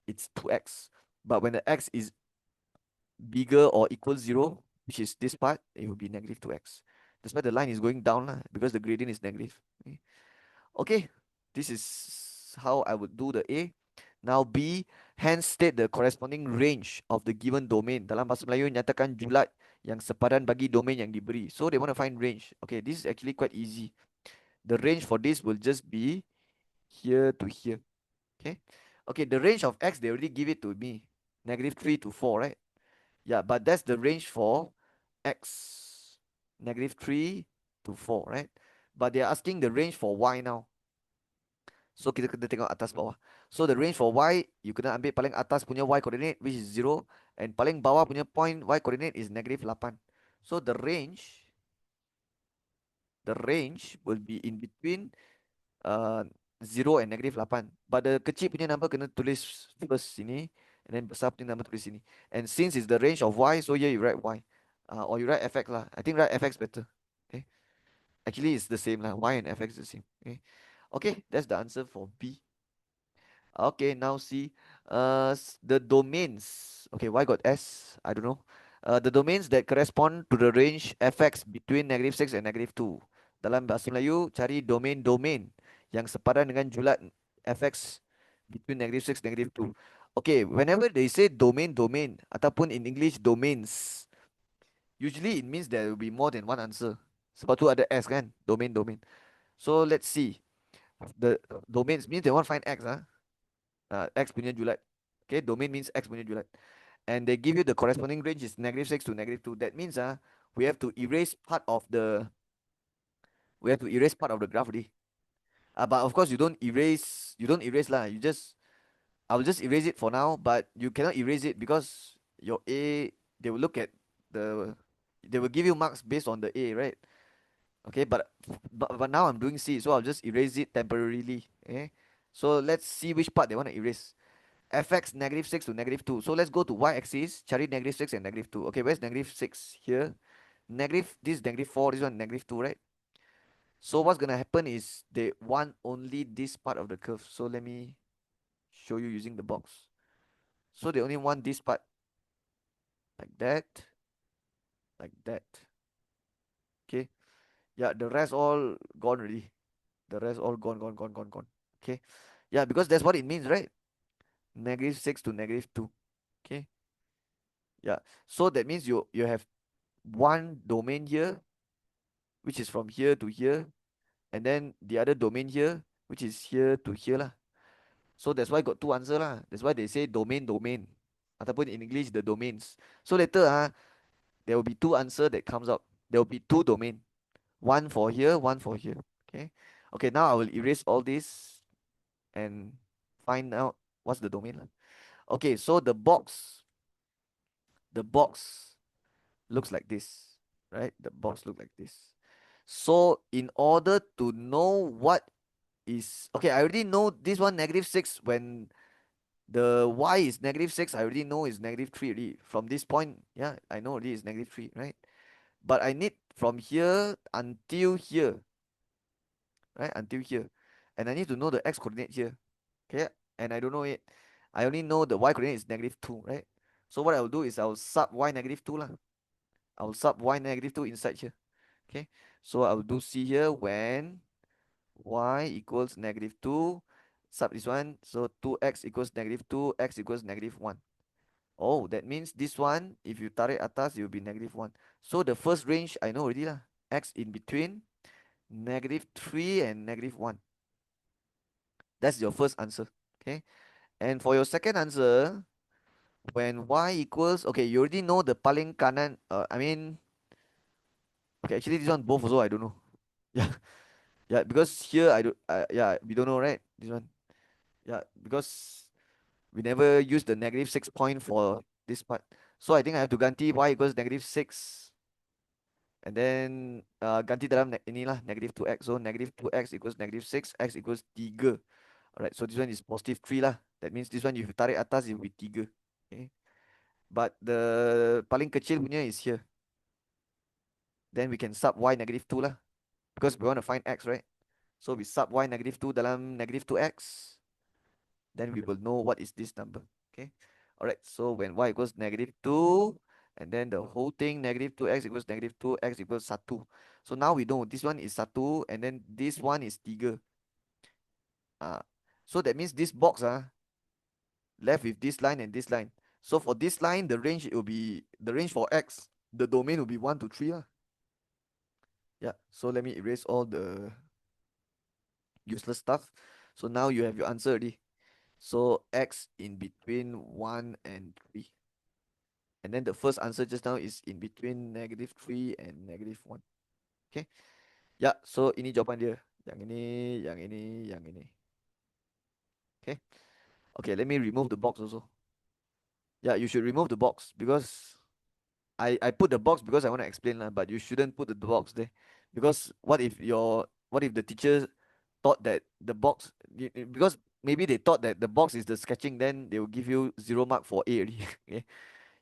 it's 2x. But when the x is bigger or equal 0, which is this part, it will be negative 2x. That's why the line is going down because the gradient is negative. Okay, this is how I would do the A. Now B, hence state the corresponding range of the given domain. Dalam bahasa Melayu, nyatakan julat yang sepadan bagi domain yang diberi. So they want to find range. Okay, this is actually quite easy. The range for this will just be here to here. Okay. Okay, the range of x, they already give it to me. Negative 3 to 4, right? Yeah, but that's the range for x. Negative 3 to 4, right? But they're asking the range for y now. So kita kena tengok atas bawah. So the range for y, you kena ambil paling atas punya y coordinate, which is 0. And paling bawah punya point y coordinate is negative 8. So the range will be in between 0 and negative 8. But the kecil punya number kena tulis first sini. And then besar punya number tulis sini. And since it's the range of y, so here you write y. Or you write fx lah. I think write fx better. Okay. Actually, it's the same lah. Y and fx is the same. Okay. Okay, that's the answer for B. Okay, now see the domains. Okay, why got S? I don't know. The domains that correspond to the range fx between negative 6 and negative 2. Dalam bahasa Melayu, cari domain-domain yang sepadan dengan julat fx between negative 6 and negative 2. Okay, whenever they say domain-domain ataupun in English domains, usually it means there will be more than one answer. Sebab tu ada S kan, domain-domain. So let's see. The domains means they want to find X. X punya julat. Okay, domain means X punya julat. And they give you the corresponding range is negative 6 to negative 2. That means we have to erase part of the graph already. But of course you don't erase lah. I will just erase it for now, but you cannot erase it because your A, they will look at they will give you marks based on the A, right? Okay, but now I'm doing C, so I'll just erase it temporarily. Okay, so let's see which part they want to erase. Fx negative 6 to negative 2. So let's go to y-axis, cari negative 6 and negative 2. Okay, where's negative 6? Here. This is negative 4, this one negative 2, right? So what's going to happen is they want only this part of the curve. So let me show you using the box. So they only want this part. Like that. Like that. Okay. Yeah, the rest all gone already. The rest all gone. Okay. Yeah, because that's what it means, right? Negative 6 to negative 2. Okay. Yeah. So that means you have one domain here, which is from here to here, and then the other domain here, which is here to here lah. So that's why got two answer lah. That's why they say domain. Ataupun in English the domains. So later there will be two answer that comes out. There will be two domain. One for here, one for here. Okay. Okay, now I will erase all this and find out what's the domain lah. Okay, so the box looks like this, right? The box look like this. So in order to know what is okay, I already know this one -6 when the y is -6. I already know is -3 already. From this point, yeah, I know already is -3, right? But I need from here until here, right? Until here. And I need to know the x coordinate here. Okay, and I don't know it. I only know the y coordinate is -2, right? So what I will do is I will sub y -2 lah. I will sub y -2 inside here. Okay, so I will do C here when y equals -2, sub this one, so 2x equals -2, x equals -1. Oh, that means this one, if you tarik atas, it will be -1. So the first range I know already lah. X in between -3 and -1. That's your first answer. Okay. And for your second answer, when y equals, okay, you already know the paling kanan. Okay, actually this one both also I don't know. Yeah, yeah, because here I do. Yeah, we don't know, right? This one. Yeah, because we never use the -6 point for this part. So I think I have to ganti y equals -6. And then ganti dalam inilah -2x. So -2x equals -6, x equals 3. Alright, so this one is +3 lah. That means this one if you tarik atas it will be 3. Okay. But the paling kecil punya is here. Then we can sub y -2 lah. Because we want to find x, right? So we sub y -2 dalam -2x. Then we will know what is this number. Okay. Alright, so when y equals -2, and then the whole thing -2x equals -2, x equals 1. So now we know this one is 1, and then this one is 3. Uh, so that means this box left with this line and this line. So for this line, the range will be the range for x, the domain will be 1 to 3. Yeah, so let me erase all the useless stuff. So now you have your answer already. So x in between 1 and 3. And then the first answer just now is in between -3 and -1. Okay. Ya, so ini jawapan dia. Yang ini, yang ini, yang ini. Okay. Okay, let me remove the box also. Yeah, you should remove the box because I put the box because I want to explain lah, but you shouldn't put the box there. Because what if the teacher thought that the box because maybe they thought that the box is the sketching, then they will give you 0 mark for A already. Okay.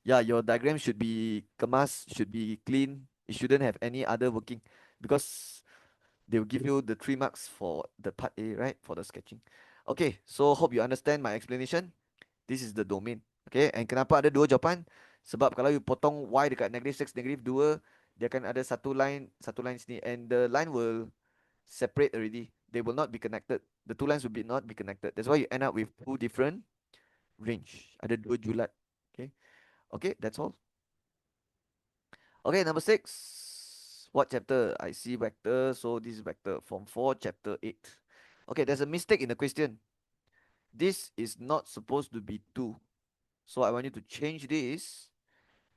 Yeah, your diagram should be kemas, should be clean. It shouldn't have any other working because they will give you the 3 marks for the part A, right? For the sketching. Okay, so hope you understand my explanation. This is the domain. Okay, and kenapa ada dua jawapan? Sebab kalau you potong y dekat -6, -2, dia akan ada satu line sini, and the line will separate already. They will not be connected. The two lines will be not be connected. That's why you end up with two different range. Ada dua julat. Okay. Okay, that's all. Okay, number 6. What chapter? I see vector. So this is vector form 4, chapter 8. Okay, there's a mistake in the question. This is not supposed to be 2. So I want you to change this.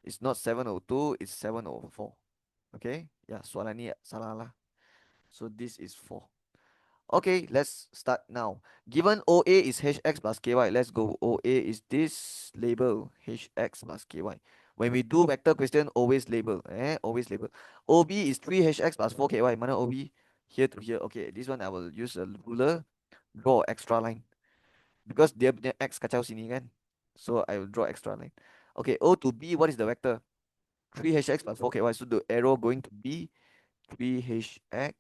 It's not 702, it's 704. Okay? Yeah, soalan ni salah lah. So this is 4. Okay, let's start now. Given OA is HX plus KY, let's go. OA is this label HX plus KY. When we do vector question, always label. Always label. OB is 3HX plus 4KY. Mana OB? Here to here. Okay, this one I will use a ruler. Draw extra line. Because dia punya X kacau sini kan. So I will draw extra line. Okay, O to B, what is the vector? 3HX plus 4KY. So the arrow going to be 3HX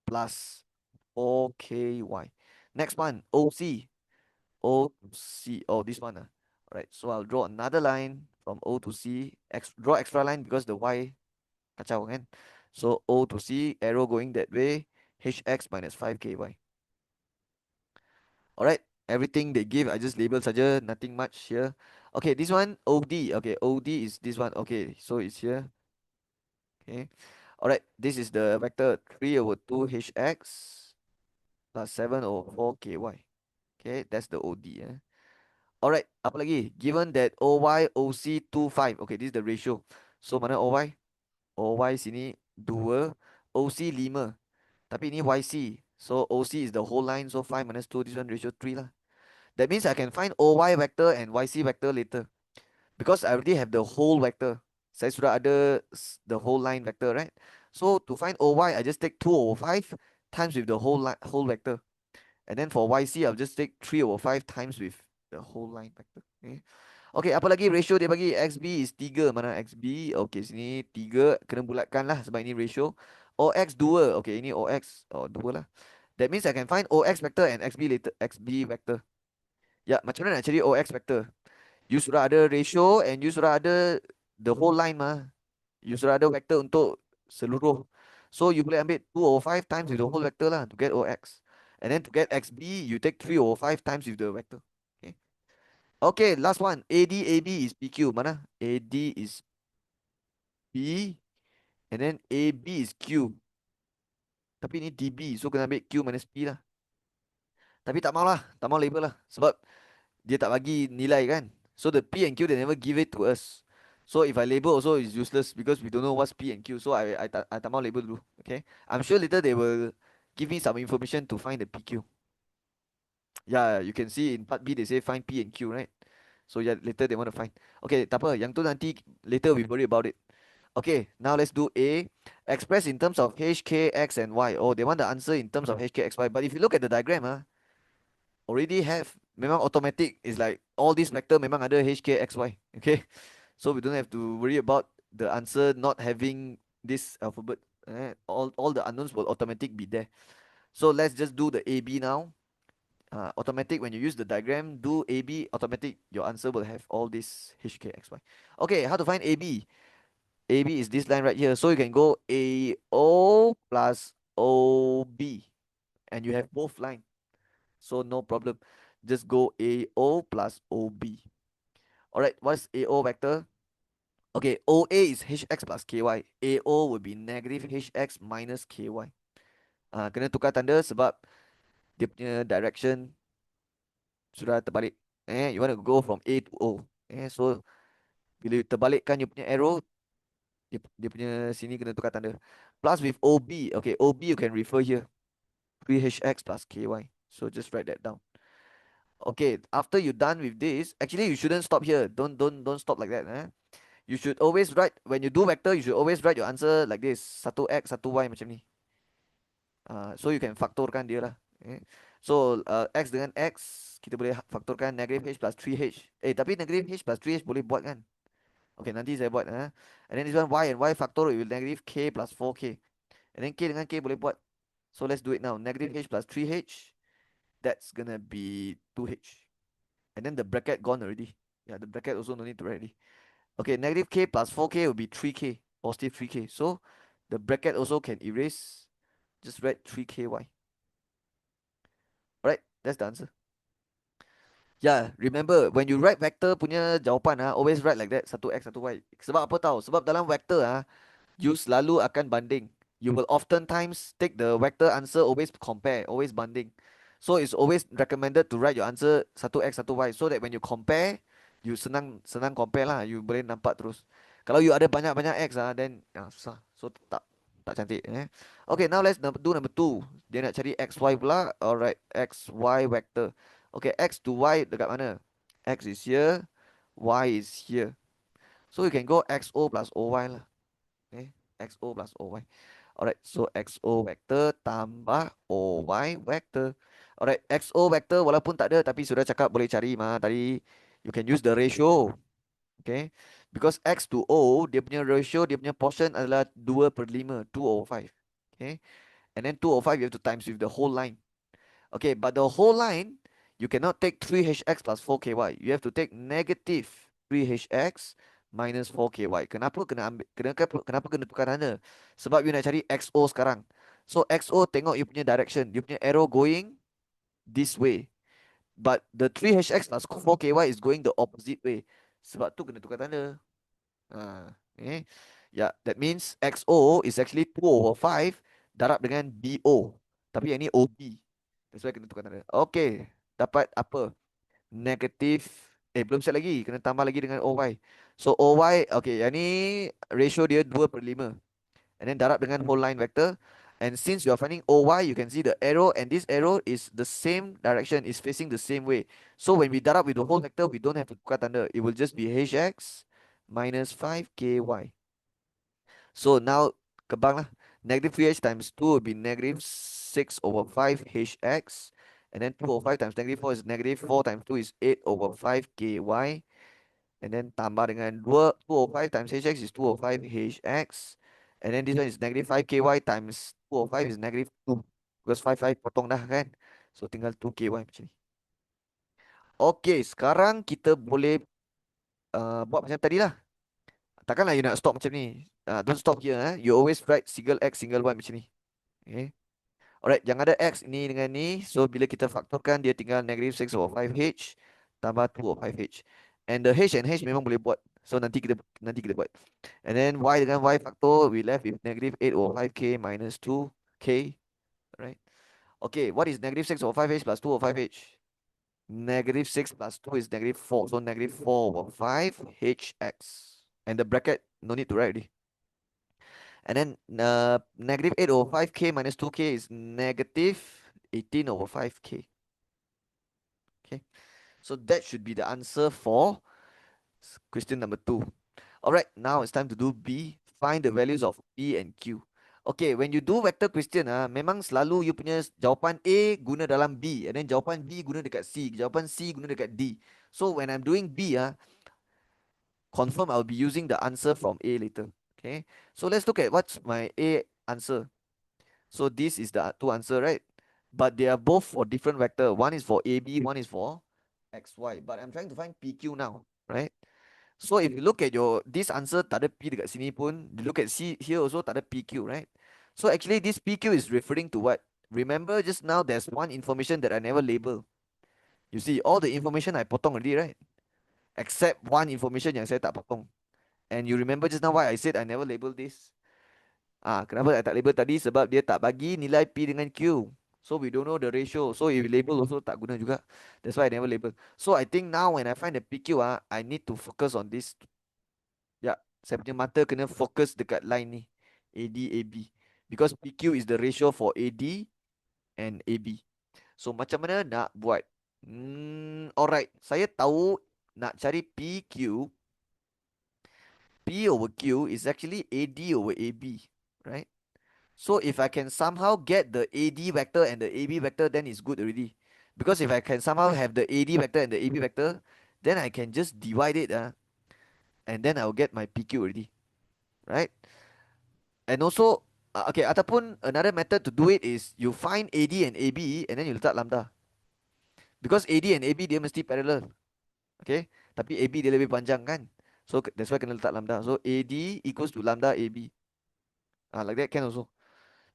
plus 4KY. Next one, OC. OC. Oh, this one. Alright, so I'll draw another line from O to C. Draw extra line because the Y kacau kan. So O to C, arrow going that way. HX minus 5KY. Alright, everything they give, I just label saja, nothing much here. Okay, this one, OD. Okay, OD is this one. Okay, so it's here. Okay. Alright, this is the vector 3/2 HX plus 7/4 KY. Okay, that's the OD. Alright, apa lagi? Given that OY, OC 25. Okay, this is the ratio. So, mana OY? OY sini 2, OC 5. Tapi ini YC. So, OC is the whole line. So, 5 minus 2, this one ratio 3 lah. That means I can find OY vector and YC vector later. Because I already have the whole vector. Saya sudah ada the whole line vector, right? So, to find OY, I just take 2/5 times with the whole vector. And then for YC, I'll just take 3/5 times with the whole line vector. Okay. Okay, apa lagi ratio dia bagi? XB is 3. Mana XB? Okay, sini 3. Kena bulatkan lah sebab ini ratio. OX 2. Okay, ini OX. 2 lah. That means I can find OX vector and XB later. XB vector. Ya, macam mana nak cari OX vector? You sudah ada ratio and you sudah ada the whole line mah. You sudah ada vector untuk seluruh. So you boleh ambil 2/5 times with the whole vector lah to get OX. And then to get XB, you take 3/5 times with the vector. Okay. Okay, last one. AB is PQ. Mana? AD is P. And then AB is Q. Tapi ini DB. So kena ambil Q minus P lah. Tapi tak mau lah. Tak mau label lah. Sebab dia tak bagi nilai kan. So the P and Q, they never give it to us. So if I label also it's useless because we don't know what's P and Q. So I tak mau label dulu. Okay. I'm sure later they will give me some information to find the PQ. Yeah, you can see in part B they say find P and Q, right? So yeah, later they want to find. Okay, tak apa. Yang tu nanti later we worry about it. Okay, now let's do A. Express in terms of H, K, X, and Y. Oh, they want the answer in terms of H, K, X, Y. But if you look at the diagram, already have. Memang automatic is like all these vector memang ada H, K, X, Y. Okay, so we don't have to worry about the answer not having this alphabet. All the unknowns will automatic be there. So let's just do the AB now. Automatic when you use the diagram, do AB automatic. Your answer will have all this H, K, X, Y. Okay, how to find AB? AB is this line right here. So you can go AO plus OB. And you have both line. So no problem. Just go AO plus OB. Alright, what's AO vector? Okay, OA is HX plus KY. AO will be negative HX minus KY. Kena tukar tanda sebab dia punya direction sudah terbalik. You want to go from A to O. So bila terbalikkan you punya arrow, dia punya sini kena tukar tanda. Plus with OB. Okay, OB you can refer here. 3HX plus KY. So just write that down. Okay, after you're done with this, actually you shouldn't stop here. Don't stop like that. You should always write, when you do vector, you should always write your answer like this. 1x, 1y macam ni. So you can faktorkan dia lah. So x dengan x, kita boleh faktorkan negative h plus 3h. Tapi negative h plus 3h boleh buat kan? Okay, nanti saya buat. And then this one y and y factor will negative k plus 4k. And then k dengan k boleh buat. So let's do it now. Negative h plus 3h, that's gonna be 2h. And then the bracket gone already. Yeah, the bracket also no need to write already. Okay, negative k plus 4k will be 3k, positive 3k. So the bracket also can erase. Just write 3ky. Alright, that's the answer. Yeah, remember when you write vector punya jawapan always write like that, 1x, 1y. Sebab apa tahu? Sebab dalam vector you selalu akan banding. You will oftentimes take the vector answer, always compare, always banding. So it's always recommended to write your answer 1x, 1y, so that when you compare, you senang compare lah. You boleh nampak terus. Kalau you ada banyak-banyak x then susah. So tak cantik. Okay, now let's do number 2. Dia nak cari xy pula. Alright, xy vector. Okay, x to y dekat mana? X is here, y is here. So you can go xo plus oy lah. XO plus OY. Alright, so XO vector tambah OY vector. Alright, XO vector walaupun tak ada tapi sudah cakap boleh cari tadi. You can use the ratio. Okay. Because X to O, dia punya ratio, dia punya portion adalah 2/5, 2/5. Okay. And then 2/5 you have to times with the whole line. Okay, but the whole line, you cannot take 3HX plus 4KY. You have to take negative 3HX minus 4KY. Kenapa kena tukar tanda? Sebab you nak cari XO sekarang. So XO tengok you punya direction. You punya arrow going this way. But the 3HX plus 4KY is going the opposite way. Sebab tu kena tukar tanda. Okay. Yeah, that means XO is actually 2/5 darab dengan BO. Tapi yang ni OB. That's why kena tukar tanda. Okay, dapat apa? Negatif. Belum set lagi. Kena tambah lagi dengan OY. So OY, okay, yang ni ratio dia 2/5. And then darab dengan whole line vector. And since you are finding OY, you can see the arrow, and this arrow is the same direction, is facing the same way. So when we darab with the whole vector, we don't have to tukar tanda. It will just be hx minus 5ky. So now kebang lah. Negative 3h times 2 will be negative 6 over 5 hx. And then 2 over 5 times negative 4 is negative 4 times 2 is 8 over 5 ky. And then tambah dengan 2 over 5 times hx is 2 over 5 hx. And then this one is negative 5 ky times 2 over 5 is negative 2. Because 5 potong dah kan. So tinggal 2 ky macam ni. Okay, sekarang kita boleh buat macam tadi lah. Takkanlah you nak stop macam ni. Don't stop here. You always write single x, single y macam ni. Okay. Alright, yang ada x ni dengan ni. So bila kita faktorkan, dia tinggal negative 6 over 5h tambah 2 over 5h. And the h and h memang boleh buat. So nanti kita buat. And then y dengan y faktor, we left with negative 8 over 5k minus 2k. Right. Okay, what is negative 6 over 5h plus 2 over 5h? Negative 6 plus 2 is negative 4. So negative 4 over 5hx. And the bracket, no need to write already. And then negative 8 over 5k minus 2k is negative 18 over 5k. Okay, so that should be the answer for question number 2. Alright, now it's time to do B. Find the values of P and Q. Okay, when you do vector question, memang selalu you punya jawapan A guna dalam B, and then jawapan B guna dekat C, jawapan C guna dekat D. So when I'm doing B, confirm I'll be using the answer from A later. Okay, so let's look at what's my A answer. So this is the two answer, right? But they are both for different vector. One is for AB, one is for XY. But I'm trying to find PQ now, right? So if you look at your this answer, tak ada P dekat sini pun. You look at C here also, tak ada PQ, right? So actually this PQ is referring to what? Remember just now there's one information that I never label. You see all the information I potong already, right? Except one information yang saya tak potong. And you remember just now why I said I never label this? Kenapa I tak label tadi? Sebab dia tak bagi nilai P dengan Q. So we don't know the ratio. So if you label also tak guna juga. That's why I never label. So I think now when I find the PQ, I need to focus on this. Ya, saya punya mata kena fokus dekat line ni. AD, AB. Because PQ is the ratio for AD and AB. So macam mana nak buat? Alright, saya tahu nak cari PQ. P over Q is actually AD over AB, right? So if I can somehow get the AD vector and the AB vector, then it's good already. Because if I can somehow have the AD vector and the AB vector, then I can just divide it, and then I'll get my PQ already, right? And also, okay, ataupun another method to do it is you find AD and AB and then you letak lambda. Because AD and AB dia mesti parallel, okay? Tapi AB dia lebih panjang kan? So that's why kena letak lambda. So AD equals to lambda AB. Like that can also.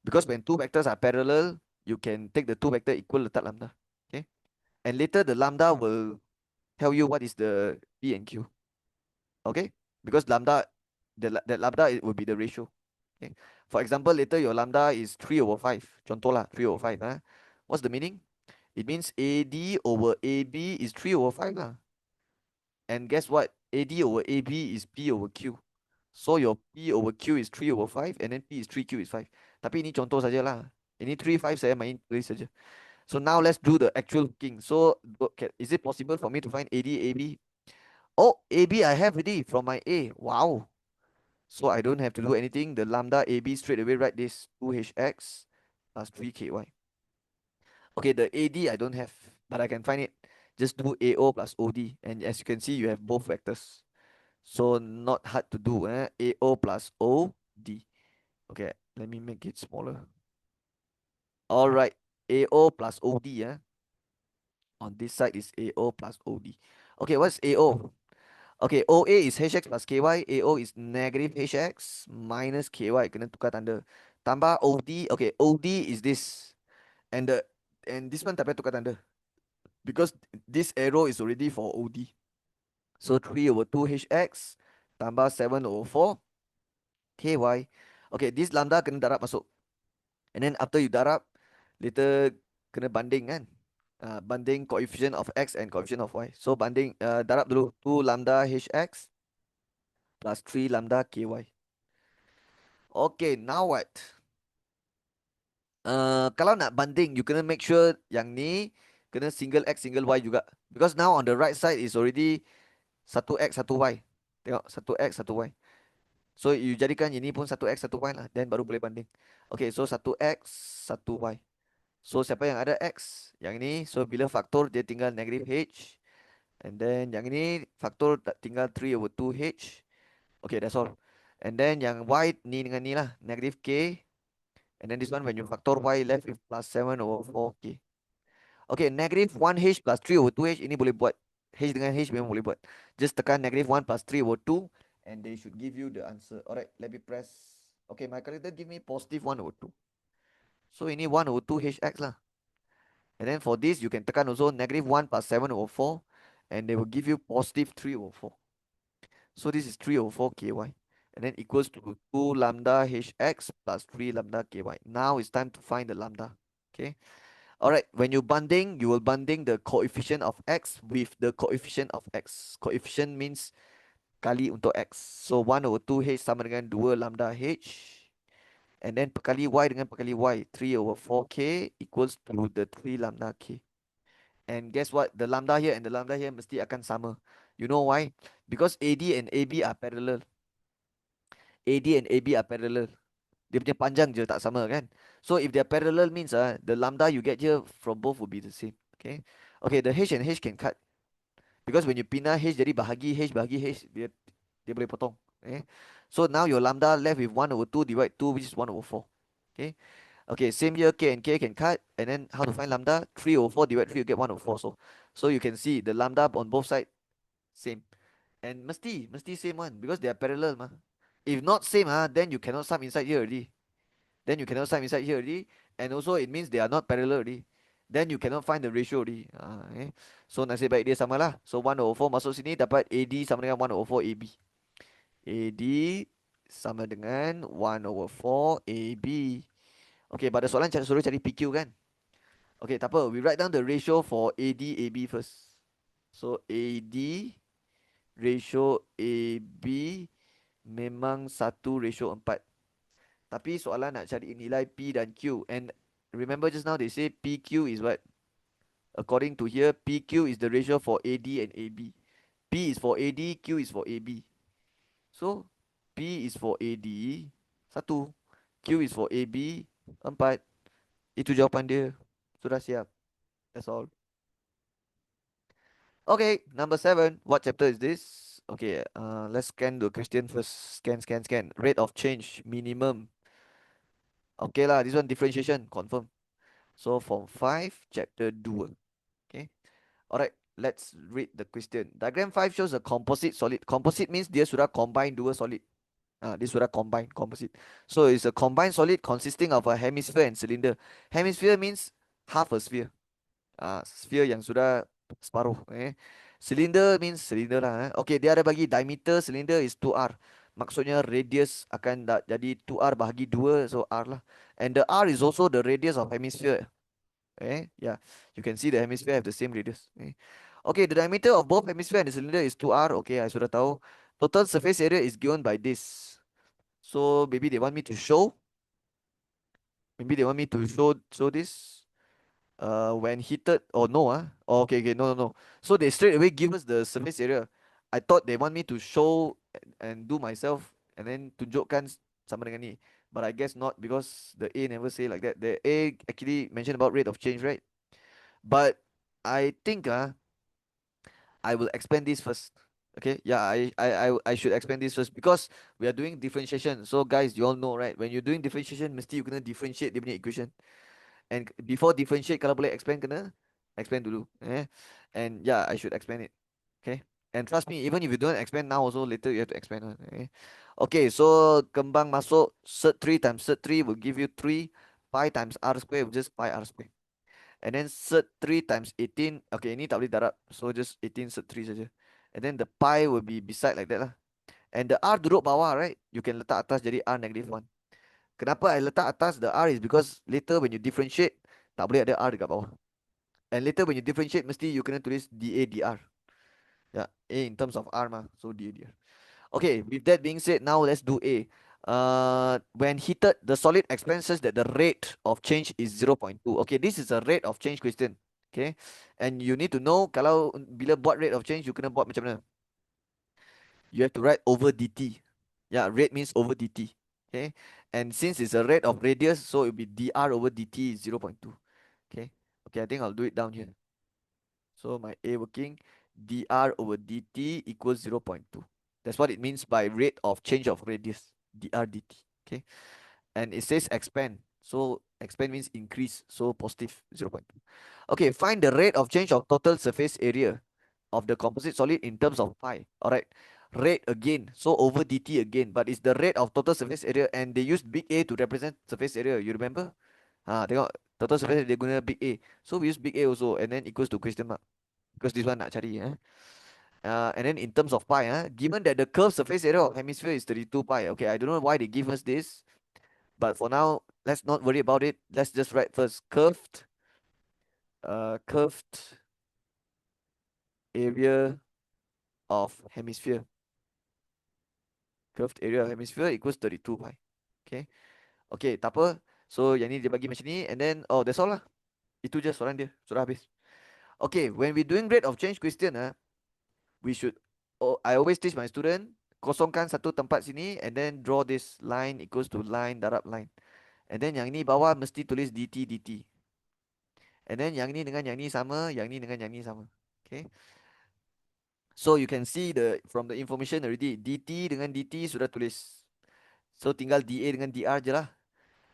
Because when two vectors are parallel, you can take the two vector equal letak lambda. Okay. And later the lambda will tell you what is the P and Q. Okay. Because lambda, that lambda will be the ratio. Okay. For example, later your lambda is 3 over 5. Contoh lah, 3 over 5. What's the meaning? It means AD over AB is 3 over 5 lah. And guess what? AD over AB is P over Q. So your P over Q is 3 over 5 and then P is 3, Q is 5. Tapi ini contoh saja lah. Ini 3, 5 saya main tulis saja. So now let's do the actual hooking. So is it possible for me to find AD, AB? Oh, AB I have already from my A. Wow. So I don't have to do anything. The lambda AB straight away write this 2hx plus 3ky. Okay, the AD I don't have, but I can find it. Just do AO plus OD. And as you can see, you have both vectors. So not hard to do. AO plus OD. Okay, let me make it smaller. All right, AO plus OD. On this side is AO plus OD. Okay, what's AO? Okay, OA is HX plus KY. AO is negative HX minus KY. Kena tukar tanda. Tambah OD. Okay, OD is this. And this one tak payah tukar tanda. Because this arrow is already for OD. So 3 over 2 HX tambah 7 over 4 KY. Okay, this lambda kena darab masuk. And then after you darab, later kena banding kan. Banding coefficient of x and coefficient of y. So banding, darab dulu 2 lambda hx plus 3 lambda ky. Okay, now what? Kalau nak banding, you kena make sure yang ni kena single x single y juga. Because now on the right side is already satu x satu y. Tengok satu x satu y. So you jadikan ini pun satu x satu y lah, then baru boleh banding. Okay, so satu x satu y. So siapa yang ada x? Yang ini. So bila faktor dia tinggal negative h. And then yang ini faktor tinggal 3 over 2h. Okay, that's all. And then yang y ni dengan ni lah, negative k. And then this one when you factor y left with plus 7 over 4k. Okay, negative 1h plus 3 over 2h ini boleh buat. H dengan h memang boleh buat. Just tekan negative 1 plus 3 over 2 and they should give you the answer. Alright, let me press. Okay, my calculator give me positive 1 over 2. So ini 1 over 2hx lah. And then for this you can tekan also negative 1 plus 7 over 4 and they will give you positive 3 over 4. So this is 3 over 4 ky. And then equals to 2 lambda hx plus 3 lambda ky. Now it's time to find the lambda. Okay. Alright, when you banding, you will banding the coefficient of x with the coefficient of x. Coefficient means kali untuk x. So 1 over 2h sama dengan 2 lambda h. And then perkali y dengan perkali y. 3 over 4k equals to the 3 lambda k. And guess what? The lambda here and the lambda here mesti akan sama. You know why? Because AD and AB are parallel. AD and AB are parallel. Dia punya panjang je tak sama kan. So if they are parallel means the lambda you get here from both will be the same. Okay. Okay, the h and h can cut. Because when you pindah h jadi bahagi h, dia boleh potong. Okay. So now your lambda left with 1 over 2 divide 2 which is 1 over 4. Okay. Okay, same here k and k can cut. And then how to find lambda? 3 over 4 divide 3 you get 1 over 4. So you can see the lambda on both sides same. And mesti same one because they are parallel mah. If not same then you cannot sum inside here already. And also it means they are not parallel already. Then you cannot find the ratio already. Okay. So nasib baik dia sama lah. So 1 over 4 masuk sini dapat AD sama dengan 1 over 4 AB. AD sama dengan 1 over 4 AB. Okay, pada soalan suruh cari PQ kan. Okay, tak apa. We write down the ratio for AD AB first. So AD ratio AB memang 1:4. Tapi soalan nak cari nilai P dan Q. And remember just now they say PQ is what? According to here, PQ is the ratio for AD and AB. P is for AD, Q is for AB. So, P is for AD, 1. Q is for AB, 4. Itu jawapan dia. Sudah siap. That's all. Okay, number 7. What chapter is this? Okay, let's scan the question first. Scan. Rate of change, minimum. Okay lah, this one differentiation, confirm. So form 5, chapter 2. Okay. Alright, let's read the question. Diagram 5 shows a composite solid. Composite means dia sudah combine dua solid. Dia sudah combine, composite. So it's a combined solid consisting of a hemisphere and cylinder. Hemisphere means half a sphere. Sphere yang sudah separuh. Cylinder means cylinder lah. Okay, dia ada bagi diameter cylinder is 2R. Maksudnya radius akan jadi 2R bahagi 2, so R lah. And the R is also the radius of hemisphere. Yeah, you can see the hemisphere have the same radius. Okay, the diameter of both hemisphere and the cylinder is 2R. Okay, I sudah tahu. Total surface area is given by this. So maybe they want me to show. Show this. When heated or no okay, no. So they straight away give us the surface area. I thought they want me to show and do myself and then tunjukkan sama dengan ni, but I guess not because the A never say like that. The A actually mentioned about rate of change, right? But I think I will expand this first. Okay, yeah, I should expand this first because we are doing differentiation. So guys, you all know, right? When you're doing differentiation, mesti you kena differentiate dia punya equation. And before differentiate, kalau boleh expand, kena expand dulu. And yeah, I should expand it. Okay. And trust me, even if you don't expand now also, later you have to expand. Okay, so kembang masuk, cert 3 times cert 3 will give you 3. Pi times R square will just pi R square. And then cert 3 times 18. Okay, ini tak boleh darab. So just 18 cert 3 saja. And then the pi will be beside like that lah. And the R duduk bawah, right? You can letak atas jadi R negative 1. Kenapa I letak atas the R is because later when you differentiate, Tak boleh ada R dekat bawah. And later when you differentiate, mesti you kena tulis dA dr. Yeah, A in terms of R mah, so dA dr. Okay, with that being said, now let's do A. When heated, the solid expands that the rate of change is 0.2. Okay, this is a rate of change question. Okay, and you need to know kalau bila buat rate of change, you kena buat macam mana? You have to write over dt. Yeah, rate means over dt. Okay, and since it's a rate of radius, so it will be dr over dt is 0.2. Okay, okay, I think I'll do it down here. So my A working, dr over dt equals 0.2. That's what it means by rate of change of radius, dr dt. Okay, and it says expand. So expand means increase, so positive 0.2. Okay, find the rate of change of total surface area of the composite solid in terms of pi. All right, rate again, so over dt again, but it's the rate of total surface area, and they use big A to represent surface area. You remember? Tengok total surface area dia guna big A, so we use big A also, and then equals to question mark, because this one nak cari. And then in terms of pi, given that the curved surface area of hemisphere is 32 pi. Okay, I don't know why they give us this, but for now, let's not worry about it. Let's just write first curved area of hemisphere. Curved area of hemisphere equals 32 pi. Okay. Okay, tak apa. So yang ni dia bagi macam ni, and then that's all lah. Itu je soalan dia. Sudah habis. Okay, when we doing rate of change question, we should, I always teach my student, kosongkan satu tempat sini, and then draw this line equals to line darab line. And then yang ni bawah mesti tulis dt dt. And then yang ni dengan yang ni sama, yang ni dengan yang ni sama. Okay. So you can see from the information already, dt dengan dt sudah tulis. So tinggal dA dengan dr je lah.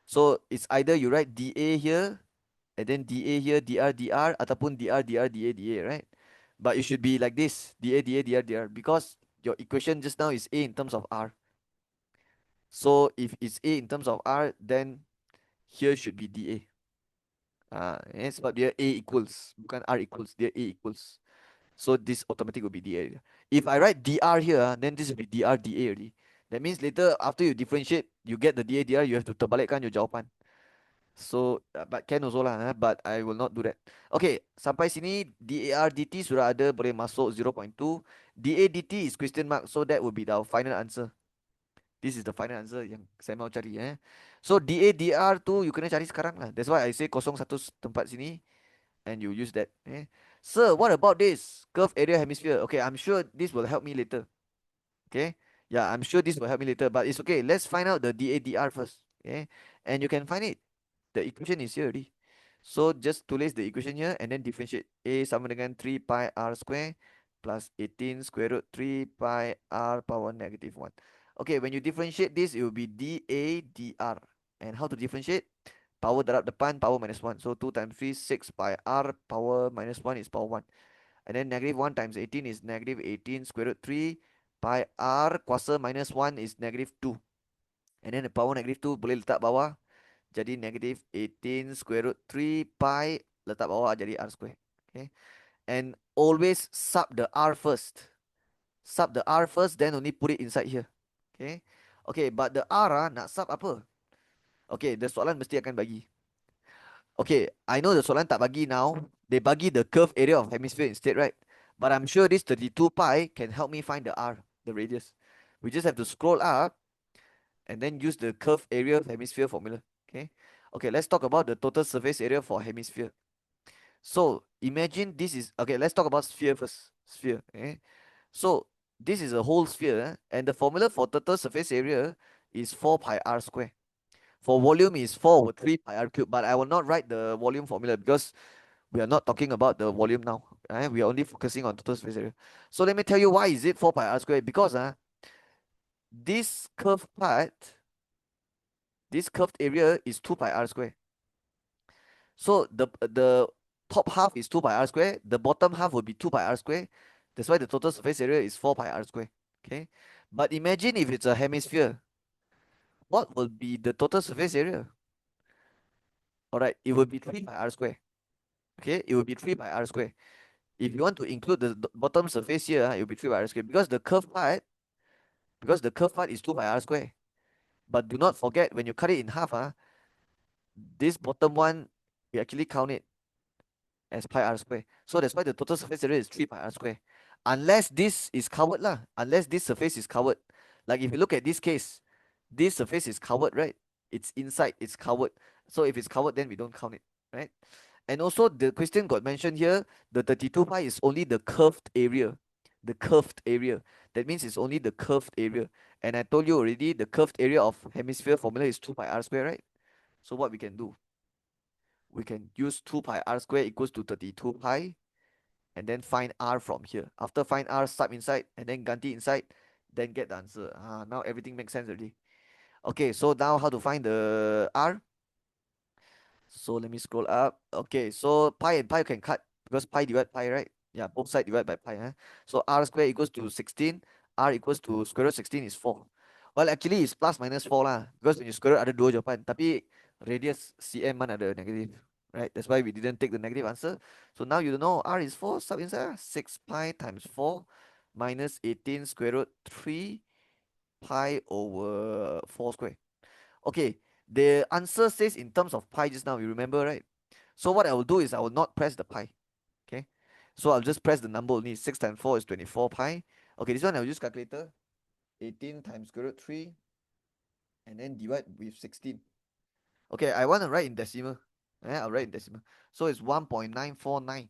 So it's either you write dA here, and then dA here, dr dr, ataupun dr dr dA dA, right? But it should be like this, dA dA dr dr, because your equation just now is A in terms of R. So if it's A in terms of R, then here should be dA. Sebab dia A equals, bukan R equals, dia A equals. So this automatic will be dA. If I write dr here, then this will be dr dA already. That means later after you differentiate, you get the dA dr, you have to terbalikkan your jawapan. So, but can also lah, but I will not do that. Okay, sampai sini dAr dt sudah ada, boleh masuk 0.2. dA dt is question mark, so that will be our final answer. This is the final answer yang saya mau cari. So dA dr tu you kena cari sekarang lah. That's why I say kosong satu tempat sini, and you use that. Sir, what about this curved area hemisphere? Okay, I'm sure this will help me later. Okay, yeah, I'm sure this will help me later, but it's okay. Let's find out the dA dr first. Okay, and you can find it. The equation is here already. So just tulis the equation here and then differentiate. A sama dengan 3 pi r square plus 18 square root 3 pi r power negative 1. Okay, when you differentiate this, it will be dA dr. And how to differentiate? Power darab depan, power minus 1. So 2 times 3, 6 pi r power minus 1 is power 1. And then negative 1 times 18 is negative 18 square root 3 pi r kuasa minus 1 is negative 2. And then the power negative 2 boleh letak bawah. Jadi negative 18 square root 3 pi, letak bawah jadi r square. Okay. And always sub the r first. Sub the r first, then only put it inside here. Okay. Okay, but the r nak sub apa? Okay, the soalan mesti akan bagi. Okay, I know the soalan tak bagi now. They bagi the curved area of hemisphere instead, right? But I'm sure this 32 pi can help me find the r, the radius. We just have to scroll up and then use the curved area of hemisphere formula. Okay. Okay, let's talk about the total surface area for hemisphere. So imagine this is, okay, let's talk about sphere first. Sphere. So this is a whole sphere, and the formula for total surface area is 4 pi r square. For volume is 4 over 3 pi r cube, but I will not write the volume formula because we are not talking about the volume now. We are only focusing on total surface area. So let me tell you why is it 4 pi r square, because this curved part, this curved area is 2 pi r square. So the top half is 2 pi r square, the bottom half will be 2 pi r square. That's why the total surface area is 4 pi r square. Okay. But imagine if it's a hemisphere, what will be the total surface area? Alright, it will be 3 pi r square. Okay, it will be 3 pi r square. If you want to include the bottom surface here, it will be 3 pi r square, because the curved part is 2 pi r square. But do not forget, when you cut it in half, this bottom one we actually count it as pi r square. So that's why the total surface area is 3 pi r square. Unless this is covered lah. Unless this surface is covered. Like if you look at this case, this surface is covered, right? It's inside, it's covered. So if it's covered, then we don't count it, right? And also the question got mentioned here, the 32 pi is only the curved area. The curved area. That means it's only the curved area. And I told you already, the curved area of hemisphere formula is 2 pi r square, right? So what we can do? We can use 2 pi r square equals to 32 pi and then find r from here. After find r, sub inside and then ganti inside, then get the answer. Now everything makes sense already. Okay, so now how to find the r? So let me scroll up. Okay, so pi and pi you can cut because pi divide pi, right? Yeah, both sides divide by pi. Huh? So r square equals to 16. R equals to square root 16 is 4. Well, actually it's plus minus 4 lah. Because when you square root ada 2 jawapan. Tapi radius cm mana ada negative. Right? That's why we didn't take the negative answer. So now you know r is 4. Sub inside 6 pi times 4 minus 18 square root 3 pi over 4 square. Okay, the answer says in terms of pi just now, you remember, right? So what I will do is I will not press the pi. Okay, so I'll just press the number only. 6 times 4 is 24 pi. Okay, this one I'll use calculator. 18 times square root 3 and then divide with 16. Okay, I want to write in decimal. I'll write in decimal. So it's 1.949.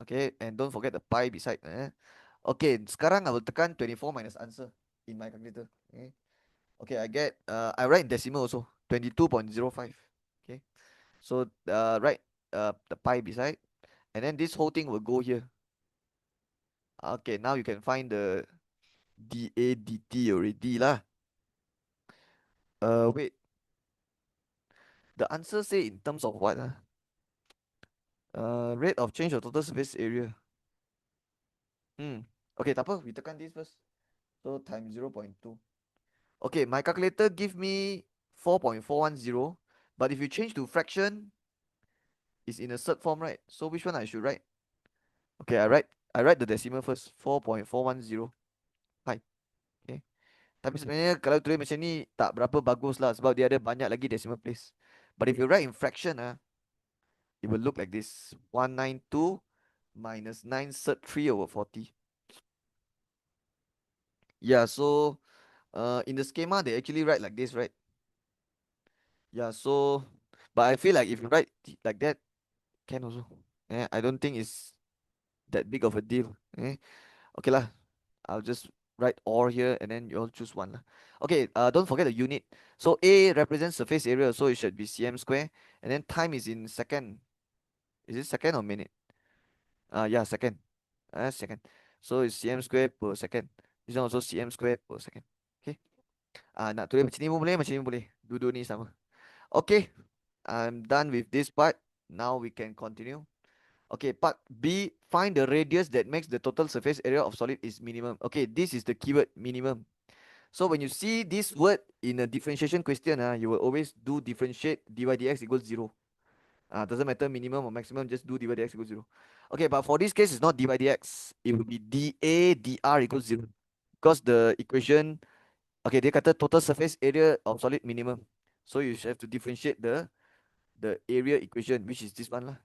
Okay, and don't forget the pi beside. Okay, sekarang I will tekan 24 minus answer in my calculator. Okay, I write in decimal also. 22.05. Okay. So write the pi beside, and then this whole thing will go here. Okay, now you can find the dA dt already lah. Wait. The answer say in terms of what? Rate of change of total surface area. Okay, tak apa, we tekan this first. So times 0.2. Okay, my calculator give me 4.410. But if you change to fraction, it's in a third form, right? So which one I should write? Okay, I write the decimal first. 4.410 pi. Okay. Tapi sebenarnya kalau tulis macam ni tak berapa bagus lah sebab dia ada banyak lagi decimal place. But if you write in fraction, it will look like this. 192 minus 9 third 3 over 40. Yeah, so in the schema they actually write like this, right? Yeah, so but I feel like if you write like that, can also. I don't think it's that big of a deal. Okay lah. I'll just write or here and then you all choose one lah. Okay, don't forget the unit. So A represents surface area, so it should be cm square. And then time is in second. Is it second or minute? Yeah, second. Second. So it's cm square per second. This one also cm square per second. Okay. Nak tulis macam ni pun boleh, macam ni pun boleh. Dua-dua ni sama. Okay, I'm done with this part. Now we can continue. Okay, part B, find the radius that makes the total surface area of solid is minimum. Okay, this is the keyword minimum. So when you see this word in a differentiation question, you will always do differentiate dy dx equals 0. Doesn't matter minimum or maximum, just do dy dx equals 0. Okay, but for this case, it's not dy dx. It will be dA dr equals 0. Because the equation, okay, dia kata total surface area of solid minimum. So you should have to differentiate the area equation, which is this one lah.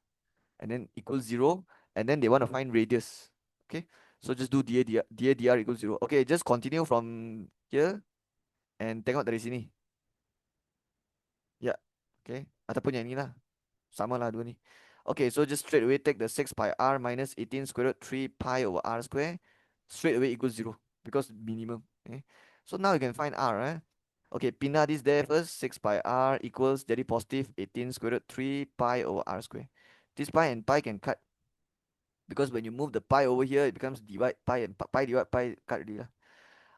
And then equals 0. And then they want to find radius. Okay, so just do dA dr equals 0. Okay, just continue from here and tengok dari sini. Ya, okay. Ataupun yang ni lah. Sama lah dua ni. Okay, so just straight away take the 6 pi r minus 18 square root 3 pi over r square. Straight away equals 0 because minimum. Okay. So now you can find r. Okay, pindah this there first. 6 pi r equals jadi positive 18 square root 3 pi over r square. This pi and pi can cut. Because when you move the pi over here, it becomes divide pi and pi divide pi cut already lah.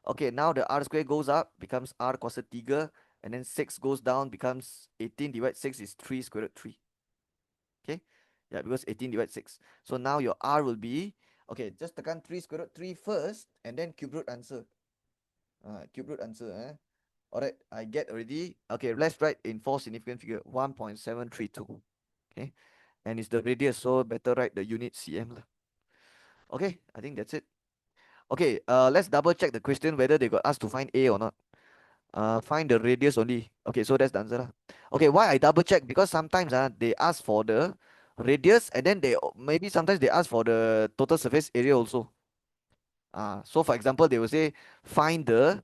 Okay, now the r square goes up, becomes r kuasa 3. And then 6 goes down, becomes 18 divided 6 is 3 square root 3. Okay, yeah, because 18 divided 6. So now your r will be, okay, just tekan 3 square root 3 first, and then cube root answer. Cube root answer. Alright, I get already. Okay, let's write in 4 significant figure, 1.732. Okay, and it's the radius, so better write the unit cm lah. Okay, I think that's it. Okay, let's double check the question whether they got asked to find A or not. Find the radius only. Okay, so that's the answer lah. Okay, why I double check? Because sometimes they ask for the radius, and then maybe sometimes they ask for the total surface area also. So for example, they will say find the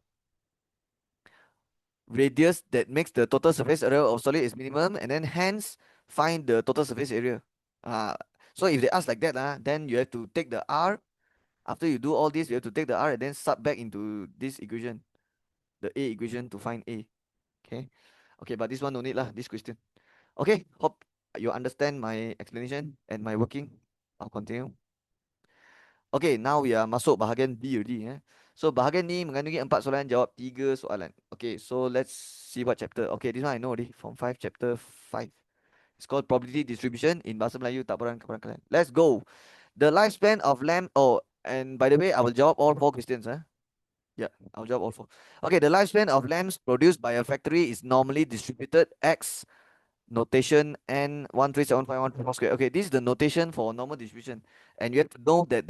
radius that makes the total surface area of solid is minimum, and then hence find the total surface area. Uh, so if they ask like that, then you have to take the R. After you do all this, you have to take the R and then sub back into this equation, the A equation, to find A. Okay. Okay, but this one no need lah, this question. Okay, hope you understand my explanation and my working. I'll continue. Okay, now we are masuk bahagian B already. So bahagian ni mengandungi 4 soalan, jawab 3 soalan. Okay, so let's see what chapter. Okay, this one I know already. Form 5, chapter 5. It's called probability distribution. In bahasa Melayu, tak berang kepada kalian. Let's go. The lifespan of lamp. Oh, and by the way, I will jawab all 4 questions. Yeah, I'll jawab all 4. Okay, the lifespan of lamps produced by a factory is normally distributed X notation n 13751 square. Okay, this is the notation for normal distribution, and you have to know that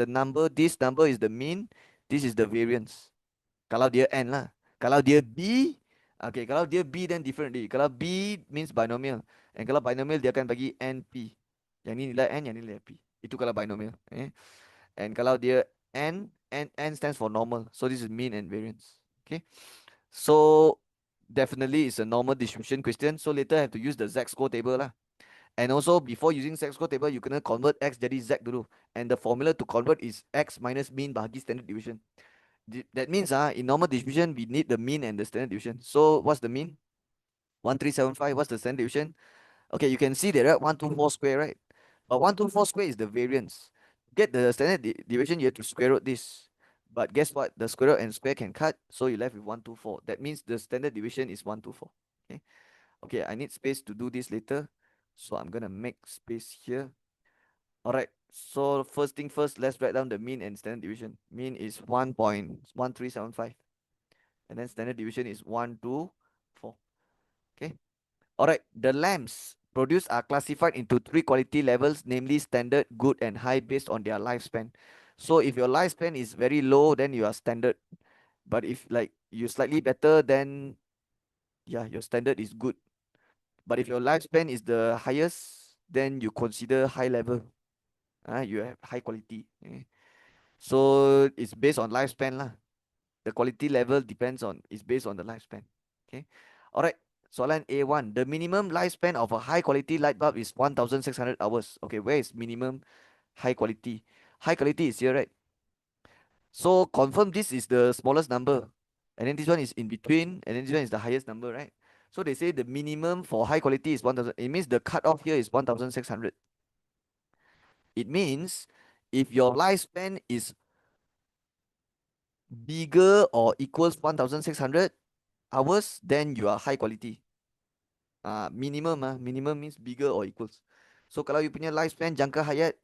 this number is the mean, this is the variance. Kalau dia n lah. Kalau dia b, okay, kalau dia b then differently. Kalau b means binomial, and kalau binomial dia akan bagi np. Yang ni nilai n, yang ni nilai p. Itu kalau binomial. And kalau dia n stands for normal, so this is mean and variance. Okay, so definitely it's a normal distribution question. So later I have to use the z-score table lah. And also before using z-score table, you kena convert x jadi z dulu. And the formula to convert is x minus mean bahagi standard deviation. That means in normal distribution we need the mean and the standard deviation. So what's the mean? 1375. What's the standard deviation? Okay, you can see there, right? 124 square, right? But 124 square is the variance. Get the standard deviation, you have to square root this. But guess what? The square root and square can cut, so you left with 124. That means the standard deviation is 124. Okay. Okay, I need space to do this later, so I'm gonna make space here. All right. So first thing first, let's write down the mean and standard deviation. Mean is 1.1375, and then standard deviation is 124. Okay. All right. The lamps produced are classified into 3 quality levels, namely standard, good, and high, based on their lifespan. So if your lifespan is very low, then you are standard. But if like you slightly better, then yeah, your standard is good. But if your lifespan is the highest, then you consider high level. You have high quality. So it's based on lifespan lah. The quality level is based on the lifespan. Okay. All right. Soalan A1. The minimum lifespan of a high quality light bulb is 1,600 hours. Okay, where is minimum high quality? High quality is here, right? So confirm this is the smallest number. And then this one is in between. And then this one is the highest number, right? So they say the minimum for high quality is 1,000. It means the cutoff here is 1,600. It means if your lifespan is bigger or equals 1,600 hours, then you are high quality. Minimum means bigger or equals. So kalau you punya lifespan jangka hayat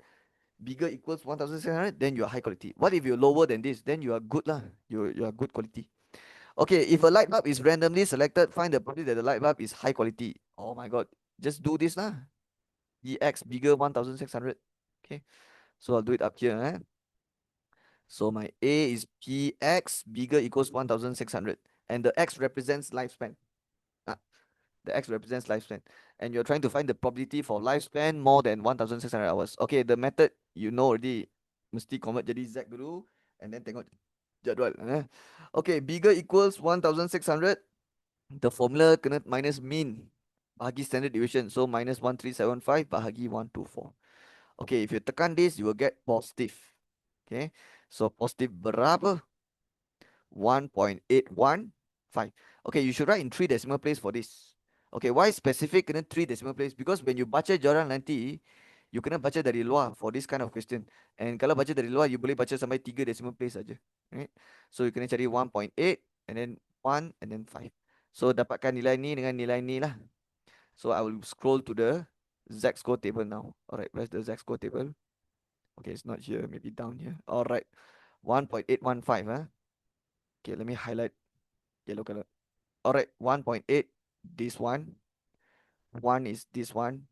bigger equals 1,600, then you are high quality. What if you're lower than this? Then you are good lah. You are good quality. Okay, if a light bulb is randomly selected, find the probability that the light bulb is high quality. Oh my god, just do this lah. EX bigger 1,600. Okay, so I'll do it up here. So my A is PX bigger equals 1,600, and the X represents lifespan. The X represents lifespan, and you're trying to find the probability for lifespan more than 1,600 hours. Okay, the method you know already. Mesti convert jadi Z dulu, and then tengok jadual. Okay, bigger equals 1,600. The formula kena minus mean bahagi standard deviation. So minus 1375 bahagi 124. Okay, if you tekan this, you will get positive. Okay, so positive berapa? 1.815. Okay, you should write in 3 decimal place for this. Okay, why specific kena 3 decimal place? Because when you baca jawapan nanti, you kena baca dari luar for this kind of question. And kalau baca dari luar, you boleh baca sampai 3 decimal place saja. Right? So you kena cari 1.8 and then 1 and then 5. So dapatkan nilai ni dengan nilai ni lah. So I will scroll to the z-score table now. Alright, where's the z-score table? Okay, it's not here, maybe down here. Alright, 1.815. Okay, let me highlight yellow color. Alright, 1.8, this one. 1 is this one.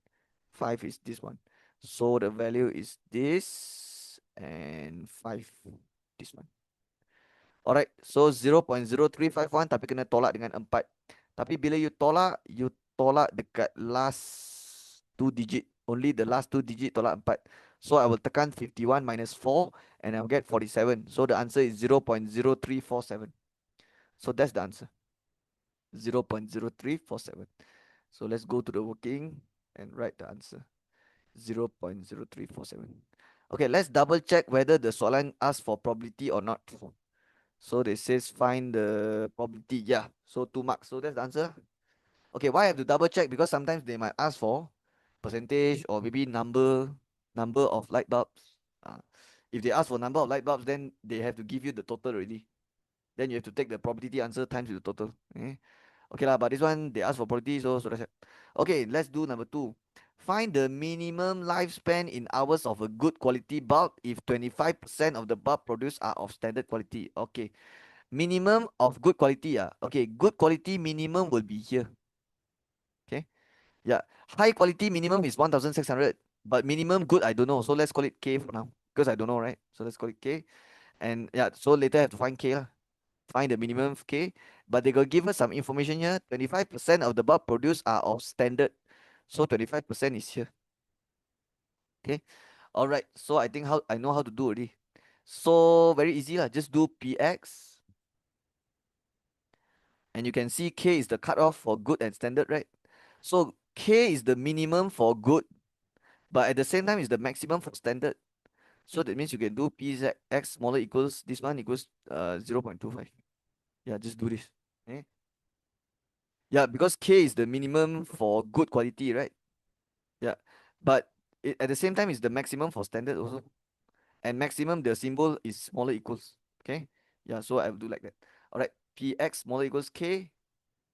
5 is this one. So the value is this, and 5 this one. Alright, so 0.0351 tapi kena tolak dengan 4. Tapi bila you tolak, you tolak dekat last two digit. Only the last two digit tolak 4. So I will tekan 51 minus 4 and I'll get 47. So the answer is 0.0347. So that's the answer. 0.0347. So let's go to the working and write the answer. 0.0347. Okay, let's double check whether the soalan asks for probability or not. So they says find the probability. Yeah. So 2 marks. So that's the answer. Okay, why I have to double check? Because sometimes they might ask for percentage or maybe number of light bulbs. If they ask for number of light bulbs, then they have to give you the total already. Then you have to take the probability answer times with the total. Okay lah, but this one they ask for probability, so that's it. Okay, let's do number 2. Find the minimum lifespan in hours of a good quality bulb if 25% of the bulb produced are of standard quality. Okay, minimum of good quality. Okay, good quality minimum will be here. Okay, yeah, high quality minimum is 1600, but minimum good I don't know, so let's call it K for now because I don't know, right? So let's call it K, and yeah, so later I have to find K lah. Find the minimum of K, but they will give us some information here. 25% of the bulb produced are of standard, so 25% is here. Okay, all right. So I think I know how to do already. So very easy lah. Just do PX, and you can see K is the cutoff for good and standard, right? So K is the minimum for good, but at the same time is the maximum for standard. So that means you can do PX smaller equals this one equals 0.25. Yeah, just do this. Okay. Yeah, because K is the minimum for good quality, right? Yeah, but at the same time is the maximum for standard also. And maximum the symbol is smaller equals. Okay. Yeah, so I will do like that. All right, PX smaller equals K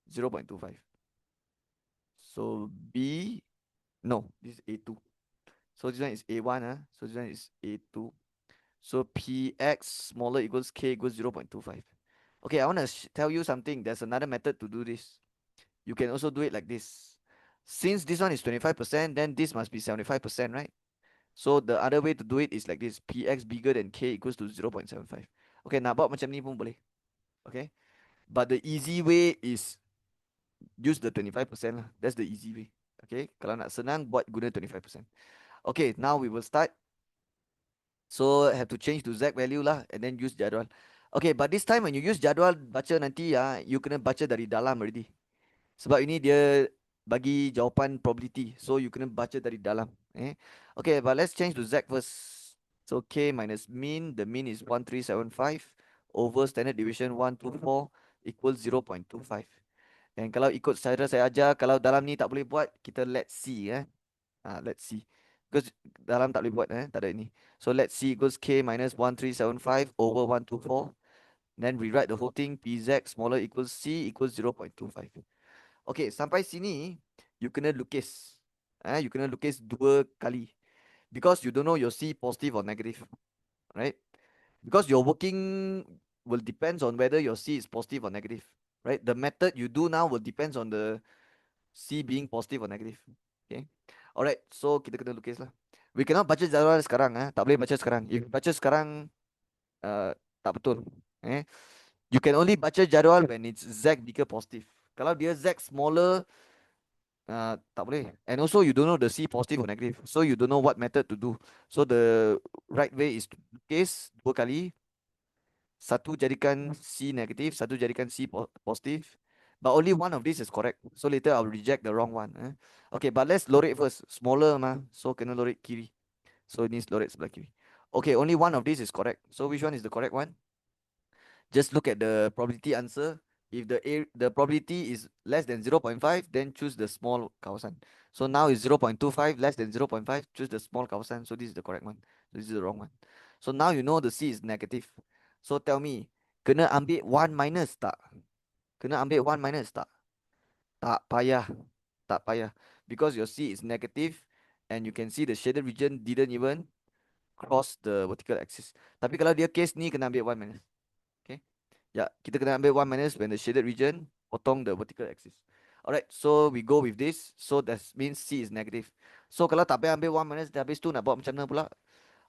0.25. So B, no, this is A2. So this one is A1. So this one is A2. So PX smaller equals K equals 0.25. Okay, I want to tell you something. There's another method to do this. You can also do it like this. Since this one is 25%, then this must be 75%, right? So the other way to do it is like this. PX bigger than K equals to 0.75. Okay, nak buat macam ni pun boleh. Okay. But the easy way is use the 25% lah. That's the easy way. Okay. Kalau nak senang, buat guna 25%. Okay, now we will start. So have to change to Z value lah and then use jadual. Okay, but this time when you use jadual baca nanti you kena baca dari dalam already. Sebab ini dia bagi jawapan probability. So you kena baca dari dalam. Okay, but let's change to Z first. So K minus mean. The mean is 1375 over standard deviation 124 equals 0.25. And kalau ikut cara saya ajar, kalau dalam ni tak boleh buat, kita let's see. Let's see. Because dalam tak boleh buat, tak ada ini. So let's see equals K minus 1375 over 124. Then rewrite the whole thing. PZ smaller equals C equals 0.25. Okay, sampai sini, you kena lukis. You kena lukis 2 kali. Because you don't know your C positive or negative. Right? Because your working will depends on whether your C is positive or negative. Right? The method you do now will depends on the C being positive or negative. Okay. Alright, so kita kena lukis lah. We cannot baca jadual sekarang. Tak boleh baca sekarang. If baca sekarang, tak betul. You can only baca jadual when it's Z bigger positive. Kalau dia Z smaller, tak boleh. And also you don't know the C positive or negative. So you don't know what method to do. So the right way is to lukis 2 kali. Satu jadikan C negative, satu jadikan C positive. But only one of these is correct. So later I'll reject the wrong one. Okay, but let's lorate first. Smaller mah. So kena lorate kiri. So it needs lorate sebelah kiri. Okay, only one of these is correct. So which one is the correct one? Just look at the probability answer. If the probability is less than 0.5, then choose the small kawasan. So now is 0.25, less than 0.5, choose the small kawasan. So this is the correct one. This is the wrong one. So now you know the C is negative. So tell me, kena ambil 1 minus tak? Kena ambil 1 minus tak? Tak payah. Tak payah. Because your C is negative and you can see the shaded region didn't even cross the vertical axis. Tapi kalau dia case ni, kena ambil 1 minus. Okay. Ya, kita kena ambil 1 minus when the shaded region potong the vertical axis. Alright, so we go with this. So that means C is negative. So kalau tak payah ambil 1 minus, dah habis tu nak buat macam mana pula?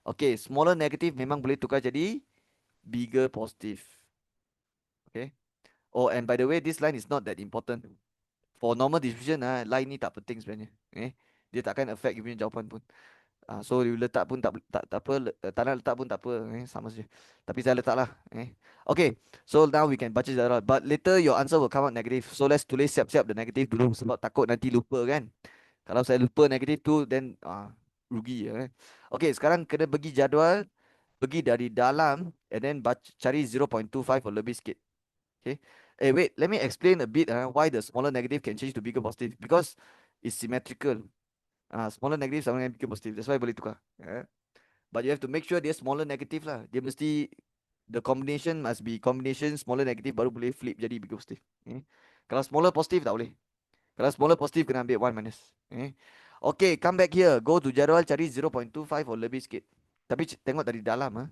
Okay, smaller negative memang boleh tukar jadi bigger positive. Okay. Oh, and by the way, this line is not that important For normal distribution line ni tak penting sebenarnya. Dia takkan affect you punya jawapan pun. So you letak pun tak apa, tak nak letak pun tak apa, sama saja. Tapi saya letak lah. Okay, so now we can baca jawapan. But later your answer will come out negative. So let's tulis siap-siap the negative dulu sebab takut nanti lupa kan. Kalau saya lupa negatif tu, then rugi ya. Okay, sekarang kena pergi jadual, pergi dari dalam, and then cari 0.25 or lebih sikit. Okay. Wait, let me explain a bit why the smaller negative can change to bigger positive. Because it's symmetrical. Smaller negative sama dengan bigger positive. That's why boleh tukar. But you have to make sure dia smaller negative lah. Dia mesti, the combination must be combination smaller negative baru boleh flip jadi bigger positive. Kalau smaller positive tak boleh. Kalau smaller positive kena ambil 1 minus. Okay, come back here. Go to jadual cari 0.25 or lebih sikit. Tapi tengok dari dalam.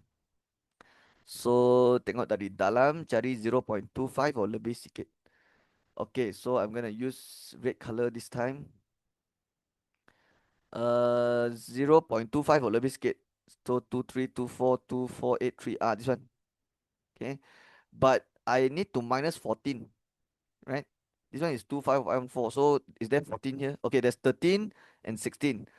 So, tengok dari dalam cari 0.25 or lebih sikit. Okay, so I'm gonna use red color this time. 0.25 or lebih sikit. So, 23242483. This one. Okay. But I need to minus 14. Right? This one is 2514. So, is there 14 here? Okay, there's 13 and 16.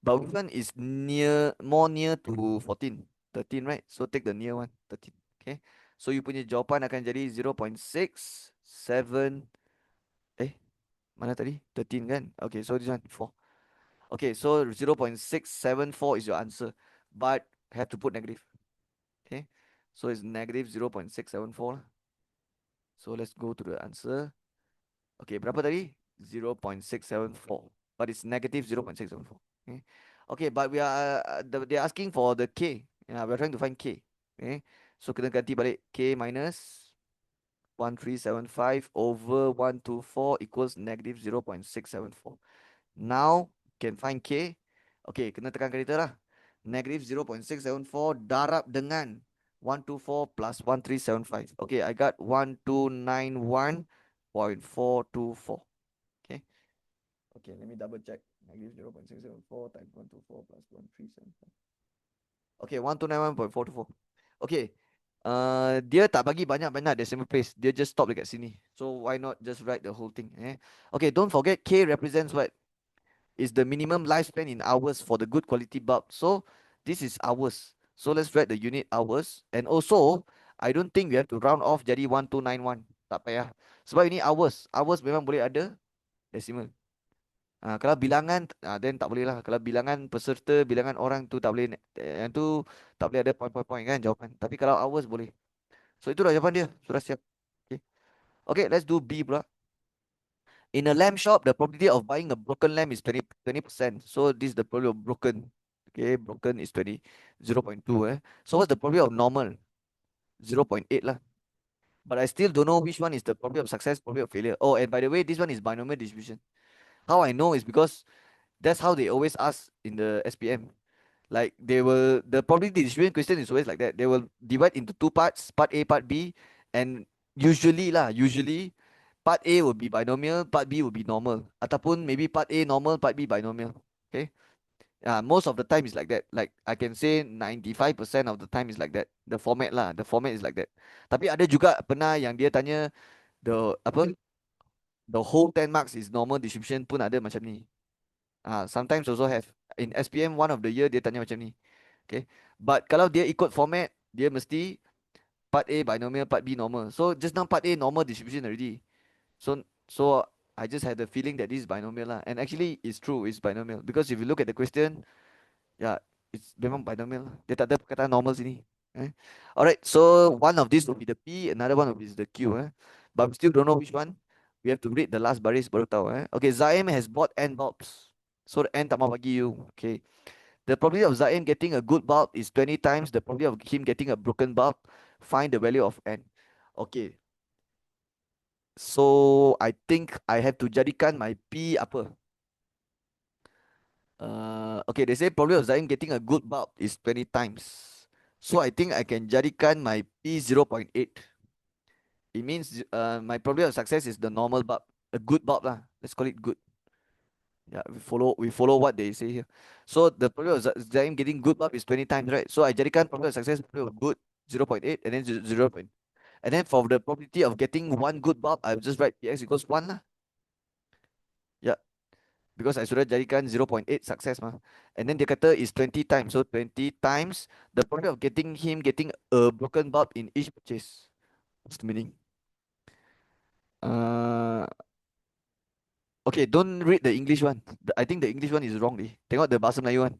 But which one is more near to 14? 13, right? So take the near one, 13. Okay. So you punya jawapan akan jadi 0.67. Mana tadi? 13 kan? Okay, so this one 4. Okay, so 0.674 is your answer. But have to put negative. Okay. So it's negative 0.674 lah. So let's go to the answer. Okay, berapa tadi? 0.674. But it's negative 0.674. Okay, but they're asking for the K. We're trying to find K. So kena ganti balik. K minus 1375 over 124 equals negative 0.674. Now, can find K. Okay, kena tekan kalkulator lah. Negative 0.674 darab dengan 124 plus 1375. Okay, I got 1291.424. Okay. Okay, let me double check. Negative 0.674 times 124 plus 1375. Okay, 1291.424. Okay. Dia tak bagi banyak-banyak decimal place. Dia just stop dekat sini. So why not just write the whole thing? Okay, don't forget K represents what? Is the minimum lifespan in hours for the good quality bulb. So this is hours. So let's write the unit hours. And also, I don't think we have to round off jadi 1291. Tak payah. Sebab ini hours. Hours memang boleh ada decimal. Kalau bilangan, then tak boleh lah. Kalau bilangan peserta, bilangan orang tu tak boleh. Yang tu tak boleh ada point-point-point kan jawapan. Tapi kalau hours boleh. So itulah jawapan dia. Sudah siap. Okay, okay, let's do B pula. In a lamp shop, the probability of buying a broken lamp is 20%. So this is the probability of broken. Okay, broken is 0.2. So what's the probability of normal? 0.8 lah. But I still don't know which one is the probability of success, probability of failure. Oh, and by the way, this one is binomial distribution. How I know is because that's how they always ask in the SPM. Like the probability distribution question is always like that. They will divide into two parts, part A, part B, and usually part A will be binomial, part B will be normal. Ataupun maybe part A normal, part B binomial. Okay. Most of the time is like that. Like I can say 95% of the time is like that. The format lah. The format is like that. Tapi ada juga pernah yang dia tanya the whole 10 marks is normal distribution pun ada macam ni. Sometimes also have. In SPM one of the year dia tanya macam ni. Okay. But kalau dia ikut format, dia mesti part A binomial, part B normal. So just now part A normal distribution already. So I just had the feeling that this is binomial lah. And actually it's true, it's binomial. Because if you look at the question, yeah, it's memang binomial. Dia tak ada perkataan normal sini. Alright, so one of these will be the P, another one will be the Q. But we still don't know which one. We have to read the last baris baru tahu. Okay, Zaim has bought N bulbs. So the N tak mau bagi you. Okay. The probability of Zaim getting a good bulb is 20 times the probability of him getting a broken bulb. Find the value of N. Okay. So I think I have to jadikan my P apa? Okay, they say probability of Zaim getting a good bulb is 20 times. So I think I can jadikan my P 0.8. It means my probability of success is the normal bulb, a good bulb lah. Let's call it good. Yeah, we follow what they say here. So the probability of Zaim getting good bulb is 20 times, right? So I jadikan probability of success probability of good 0.8 and then 0. And then for the probability of getting one good bulb, I'll just write Px equals 1 lah. Because I sudah jadikan 0.8 success mah. And then dia kata is 20 times. So 20 times the profit of getting a broken bulb in each purchase. What's the meaning? Uh, okay, don't read the English one. I think the English one is wrong ni. Tengok the bahasa Melayu one.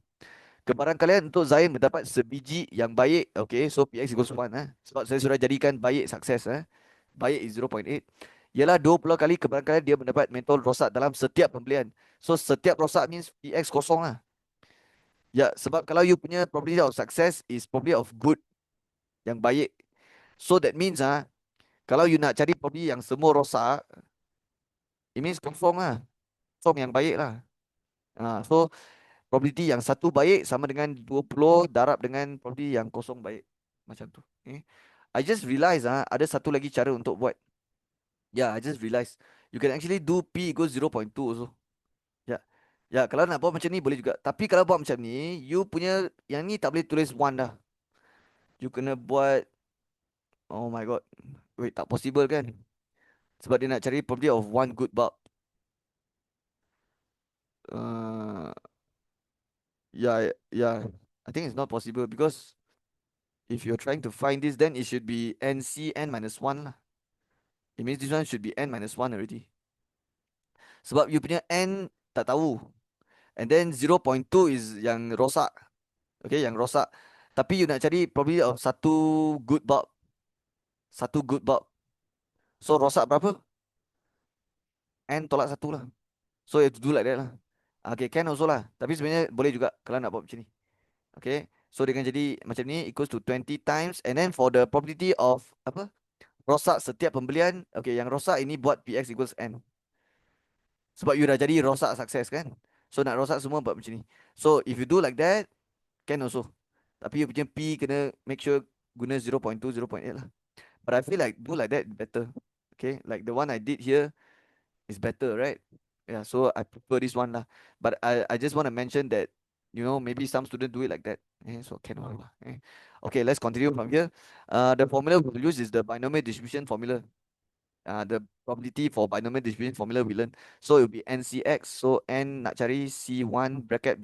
Kebaran kalian untuk Zain mendapat sebiji yang baik. Okay, so PX equals 1. Sebab saya sudah jadikan baik sukses. Baik is 0.8. Ialah 20 kali kebaran kalian dia mendapat mentol rosak dalam setiap pembelian. So setiap rosak means PX kosong lah. Ya, sebab kalau you punya probability of success is probability of good, yang baik. So that means kalau you nak cari probability yang semua rosak, it means confirm lah. Confirm yang baik lah. So probability yang satu baik sama dengan 20 darab dengan probability yang kosong baik. Macam tu. Okay. I just realize ada satu lagi cara untuk buat. Yeah, I just realize you can actually do P equals 0.2 also. Ya. Ya, kalau nak buat macam ni boleh juga. Tapi kalau buat macam ni, you punya yang ni tak boleh tulis 1 dah. You kena buat, oh my god. Wait, tak possible kan? Sebab dia nak cari probability of one good bulb. Uh, yeah, yeah. I think it's not possible because if you're trying to find this, then it should be NC minus 1 lah. It means this one should be N minus 1 already. Sebab you punya N tak tahu. And then 0.2 is yang rosak. Okay, yang rosak. Tapi you nak cari probability of satu good bulb. Satu good bulb. So rosak berapa? N tolak 1 lah. So you have to do like that lah. Okay, can also lah. Tapi sebenarnya boleh juga kalau nak buat macam ni. Okay, so dia akan jadi macam ni equals to 20 times. And then for the probability of apa? Rosak setiap pembelian. Okay, yang rosak ini buat PX equals N. Sebab you dah jadi rosak sukses kan. So nak rosak semua buat macam ni. So if you do like that, can also. Tapi you punya P kena make sure guna 0.2, 0.8 lah. But I feel like do like that better. Okay, like the one I did here is better, right? Yeah, so I prefer this one lah. But I just want to mention that, maybe some students do it like that. So cannot lah. Okay, let's continue from here. The formula we'll use is the binomial distribution formula. The probability for binomial distribution formula we learn. So it will be NCX. So N nak cari C1 bracket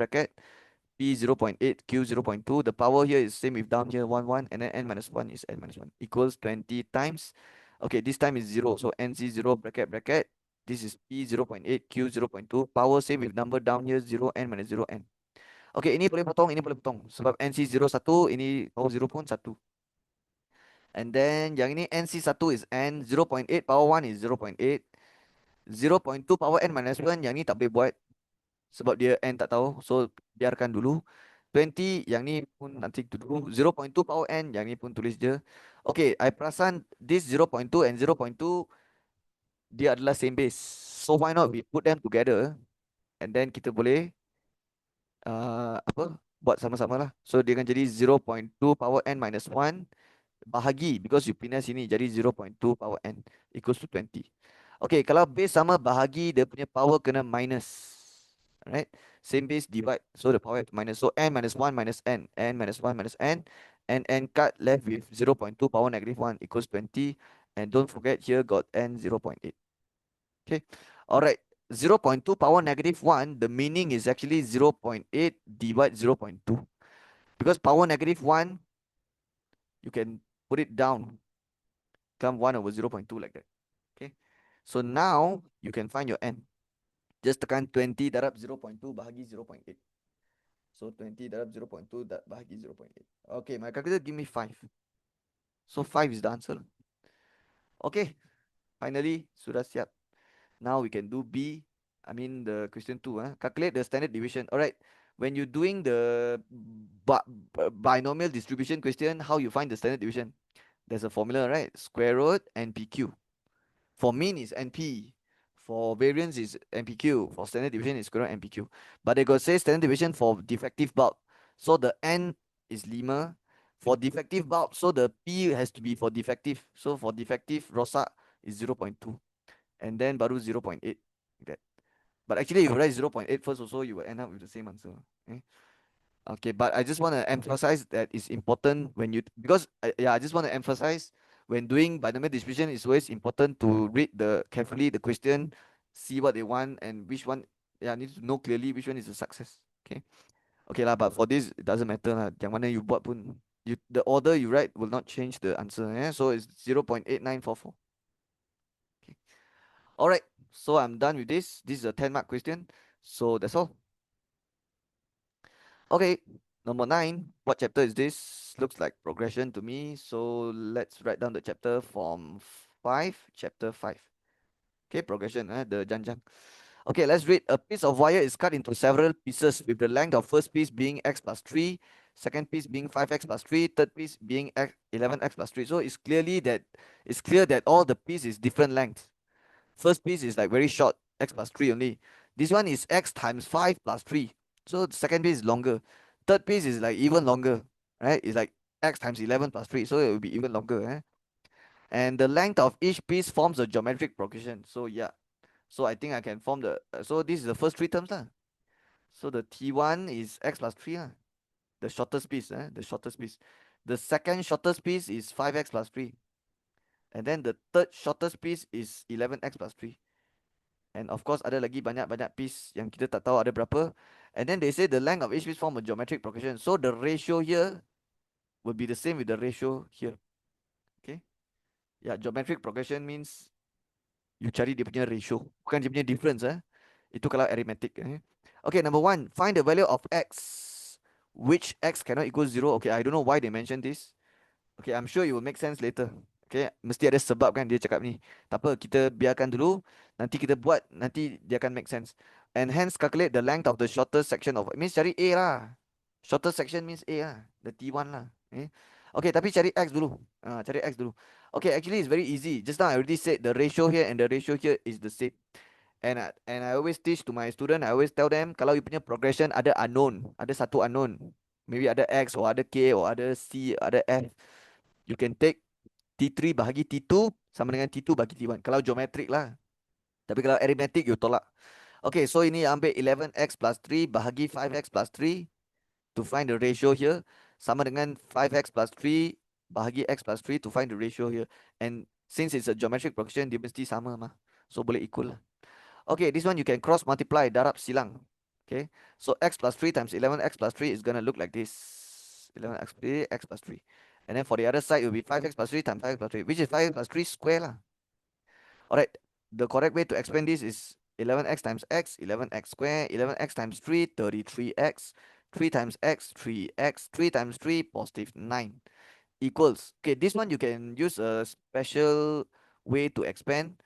P 0.8 Q 0.2. The power here is same with down here 1 1, and then N minus 1 is N minus 1 equals 20 times. Okay, this time is 0. So NC 0 bracket. This is P 0.8 Q 0.2. Power same with number down here 0 N minus 0 N. Okay, ini boleh potong, ini boleh potong. Sebab NC 0 1, ini power 0 pun 1. And then yang ini NC1 is N, 0.8 power 1 is 0.8. 0.2 power N minus 1, yang ni tak boleh buat. Sebab dia N tak tahu. So biarkan dulu. 20 yang ni pun nanti dulu. 0.2 power N, yang ni pun tulis je. Okay, I perasan this 0.2 and 0.2 dia adalah same base. So why not we put them together and then kita boleh buat sama-sama lah. So dia akan jadi 0.2 power N minus 1 bahagi, because you pindah sini jadi 0.2 power N equals to 20. Okay, kalau base sama bahagi, dia punya power kena minus. Alright, same base divide, so the power minus. So N minus 1 minus N, N minus 1 minus N, and N cut left with 0.2 power negative 1 equals 20. And don't forget here got N 0.8. Okay, alright, 0.2 power negative 1, the meaning is actually 0.8 divide 0.2. Because power negative 1, you can put it down, come 1 over 0.2 like that. Okay, so now you can find your N. Just tekan 20 darab 0.2 bahagi 0.8. So 20 darab 0.2 bahagi 0.8. Okay, my calculator give me 5. So 5 is the answer. Okay, finally sudah siap. Now we can do B. I mean the question 2. Calculate the standard deviation. Alright, when you're doing the binomial distribution question, how you find the standard deviation? There's a formula, right? Square root NPQ. For mean is NP. For variance is NPQ. For standard deviation is square root NPQ. But they got say standard deviation for defective bulb. So the N is 5. For defective bulb, so the P has to be for defective. So for defective rosak is 0.2. And then baru 0.8. Like that. But actually, if you write 0.8 first also, you will end up with the same answer. Okay, but I just want to emphasize that it's important when you, because I just want to emphasize when doing binomial distribution, it's always important to read carefully the question, see what they want and which one Yeah, I need to know clearly which one is a success. Okay. Okay lah, but for this it doesn't matter lah. Yang mana you buat pun, the order you write will not change the answer. So it's 0.8944. Okay. All right. So I'm done with this. This is a 10 mark question. So that's all. Okay. Number 9. What chapter is this? Looks like progression to me. So let's write down the chapter from 5. Chapter 5. Okay, progression. The janjang. Okay, let's read. A piece of wire is cut into several pieces with the length of first piece being x plus 3, second piece being 5x plus 3, third piece being 11x plus 3. So it's clear that all the piece is different lengths. First piece is like very short, x plus 3 only. This one is x times 5 plus 3. So the second piece is longer. Third piece is like even longer, right? It's like x times 11 plus 3. So it will be even longer. And the length of each piece forms a geometric progression. So yeah. So I think I can form the, so this is the first three terms lah. So the T1 is x plus 3 lah. The shortest piece, the shortest piece. The second shortest piece is 5x plus 3. And then the third shortest piece is 11x plus 3. And of course ada lagi banyak-banyak piece yang kita tak tahu ada berapa. And then they say the length of each piece form a geometric progression. So the ratio here will be the same with the ratio here. Okay. Yeah, geometric progression means you cari dia punya ratio, bukan dia punya difference. Itu kalau arithmetic. Okay, number 1, find the value of x which x cannot equal 0. Okay, I don't know why they mentioned this. Okay, I'm sure it will make sense later. Okay, mesti ada sebab kan dia cakap ni. Tak apa, kita biarkan dulu. Nanti kita buat, nanti dia akan make sense. And hence calculate the length of the shortest section of, means cari A lah. Shortest section means A lah. The T1 lah. Okay, tapi cari X dulu. Cari X dulu. Okay, actually it's very easy. Just now I already said the ratio here and the ratio here is the same. And I always teach to my student, I always tell them, kalau you punya progression ada unknown, ada satu unknown. Maybe ada X or ada K or ada C, ada F. You can take T3 bahagi T2 sama dengan T2 bagi T1. Kalau geometric lah. Tapi kalau arithmetic, you tolak. Okay, so ini ambil 11x plus 3 bahagi 5x plus 3 to find the ratio here. Sama dengan 5x plus 3 bahagi x plus 3 to find the ratio here. And since it's a geometric progression, dia mesti sama mah. So boleh equal lah. Okay, this one you can cross multiply, darab silang. Okay, so x plus 3 times 11x plus 3 is going to look like this. 11x plus 3, x plus 3. And then for the other side, it will be 5x plus 3 times 5x plus 3, which is 5x plus 3 square lah. Alright, the correct way to explain this is 11x times x, 11x square, 11x times 3, 33x, 3 times x, 3x, 3 times 3, positive 9, equals. Okay, this one you can use a special way to expand.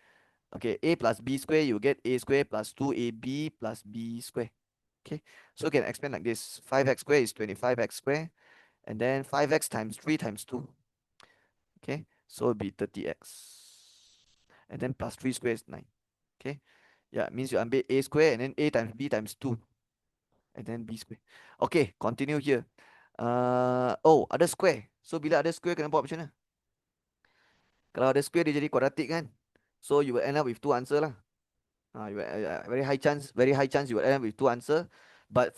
Okay, a plus b square, you get a square plus 2ab plus b square. Okay, so you can expand like this. 5x square is 25x square. And then 5x times 3 times 2. Okay, so it'll be 30x. And then plus 3 square is 9. Okay, yeah, means you ambil a square and then a times b times 2. And then b square. Okay, continue here. Oh, ada square. So bila ada square, kena buat macam mana? Kalau ada square, dia jadi quadratic kan? So you will end up with two answer lah. Very high chance you will end up with two answer. But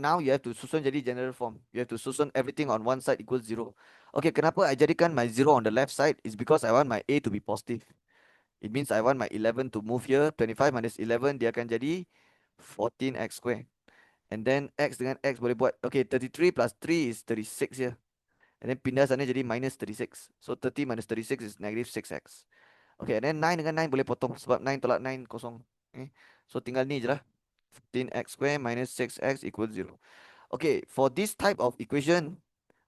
now you have to susun jadi general form. You have to susun everything on one side equals 0. Okay, kenapa I jadikan my 0 on the left side is because I want my a to be positive. It means I want my 11 to move here. 25 minus 11 dia akan jadi 14x square. And then x dengan x boleh buat. Okay, 33 plus 3 is 36 here. And then pindah sana jadi minus 36. So 30 minus 36 is negative 6x. Okay, and then 9 dengan 9 boleh potong sebab 9 tolak 9 kosong. So tinggal ni je lah. 15x square minus 6x equals 0. Okay, for this type of equation,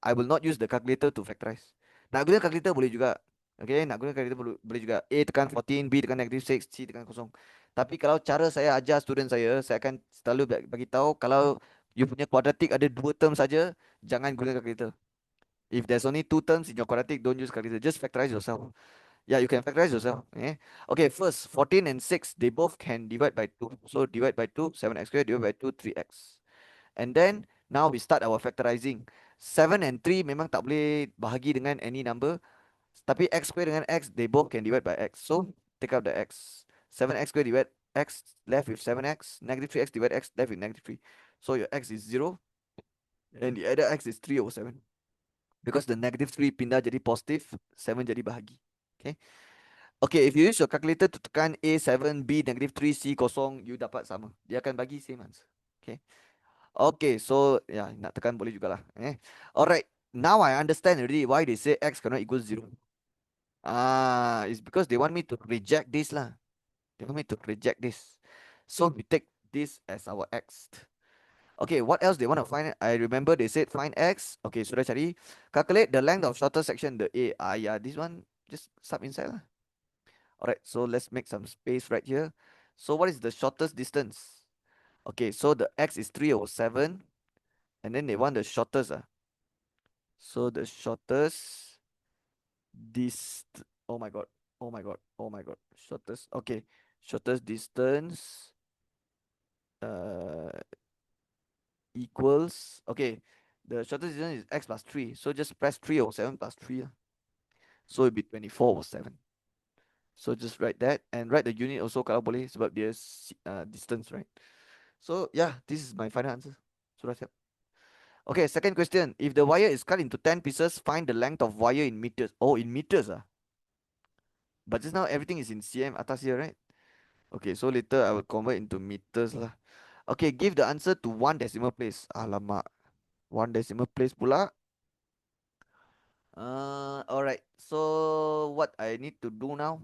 I will not use the calculator to factorize. Nak guna calculator boleh juga. Okay, nak guna calculator boleh juga. A tekan 14, B tekan negative 6, C tekan kosong. Tapi kalau cara saya ajar student saya akan selalu bagi tahu kalau you punya quadratic ada dua term saja, jangan guna calculator. If there's only two terms in your quadratic, don't use calculator. Just factorize yourself. Yeah, you can factorize yourself. Okay, first, 14 and 6, they both can divide by 2. So divide by 2, 7x squared, divide by 2, 3x. And then, now we start our factorizing. 7 and 3 memang tak boleh bahagi dengan any number. Tapi x squared dengan x, they both can divide by x. So, take out the x. 7x squared divide x, left with 7x. Negative 3x divide x, left with negative 3. So, your x is 0. And the other x is 3 over 7. Because the negative 3 pindah jadi positive, 7 jadi bahagi. Okay. Okay, if you use your calculator to tekan A7, B -3, C kosong, you dapat sama. Dia akan bagi same answer. Okay. Okay, so yeah, nak tekan boleh jugalah. Alright, now I understand already why they say x cannot equal 0. It's because they want me to reject this lah. They want me to reject this. So we take this as our x. Okay, what else they want to find? I remember they said find x. Okay, sudah cari. Calculate the length of shortest section, the A. Yeah, this one just sub inside lah. Alright, so let's make some space right here. So what is the shortest distance? Okay, so the x is 3/7. And then they want the shortest. So the shortest oh my god. Oh my god. Oh my god. Shortest. Okay. Shortest distance uh equals. Okay. The shortest distance is x plus 3. So just press 3/7 plus 3. So it'll be 24/7. So just write that and write the unit also kalau boleh sebab dia distance, right? So yeah, this is my final answer. Sudah siap. Okay, second question. If the wire is cut into 10 pieces, find the length of wire in meters. Oh, in meters. But just now everything is in cm atas here, right? Okay, so later I will convert into meters lah. Okay, give the answer to one decimal place. Alamak. One decimal place pula. Alright. So what I need to do now?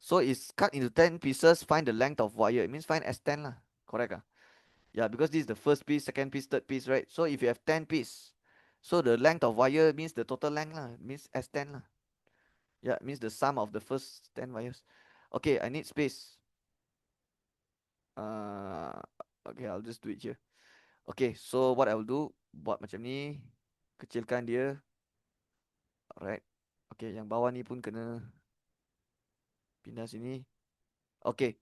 So it's cut into 10 pieces, find the length of wire. It means find S10 lah. Correct ah? Yeah, because this is the first piece, second piece, third piece, right? So if you have 10 pieces, so the length of wire means the total length lah. Means S10 lah. Yeah, it means the sum of the first 10 wires. Okay, I need space. Uh, okay, I'll just do it here. Okay, so what I will do, buat macam ni, kecilkan dia. Alright. Okay, yang bawah ni pun kena pindah sini. Okay.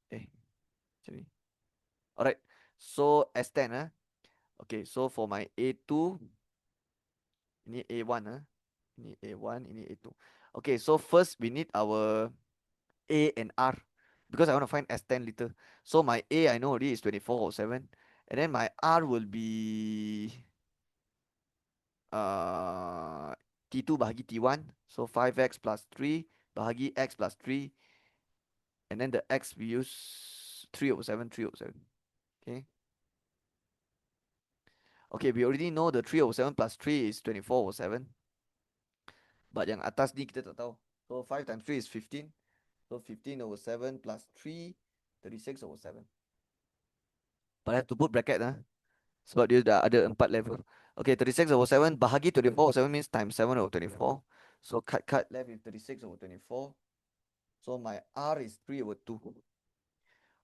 Macam ni. Alright. So S10 Okay, so for my A2, ini A1 Ini A1, ini A2. Okay, so first we need our A and R because I want to find S10 later. So my A I know already is 24/7, and then my R will be T2 bahagi T1, so 5x plus 3 bahagi x plus 3, and then the x we use 3/7, 3/7. Okay. Okay, we already know the 3/7 plus 3 is 24/7. But yang atas ni kita tak tahu. So 5 times 3 is 15. So 15/7 plus 3, 36/7. But I have to put bracket sebab dia dah ada 4 level. Okay, 36/7 bahagi 24/7 means times 7/24. So cut left with 36/24. So my R is 3/2.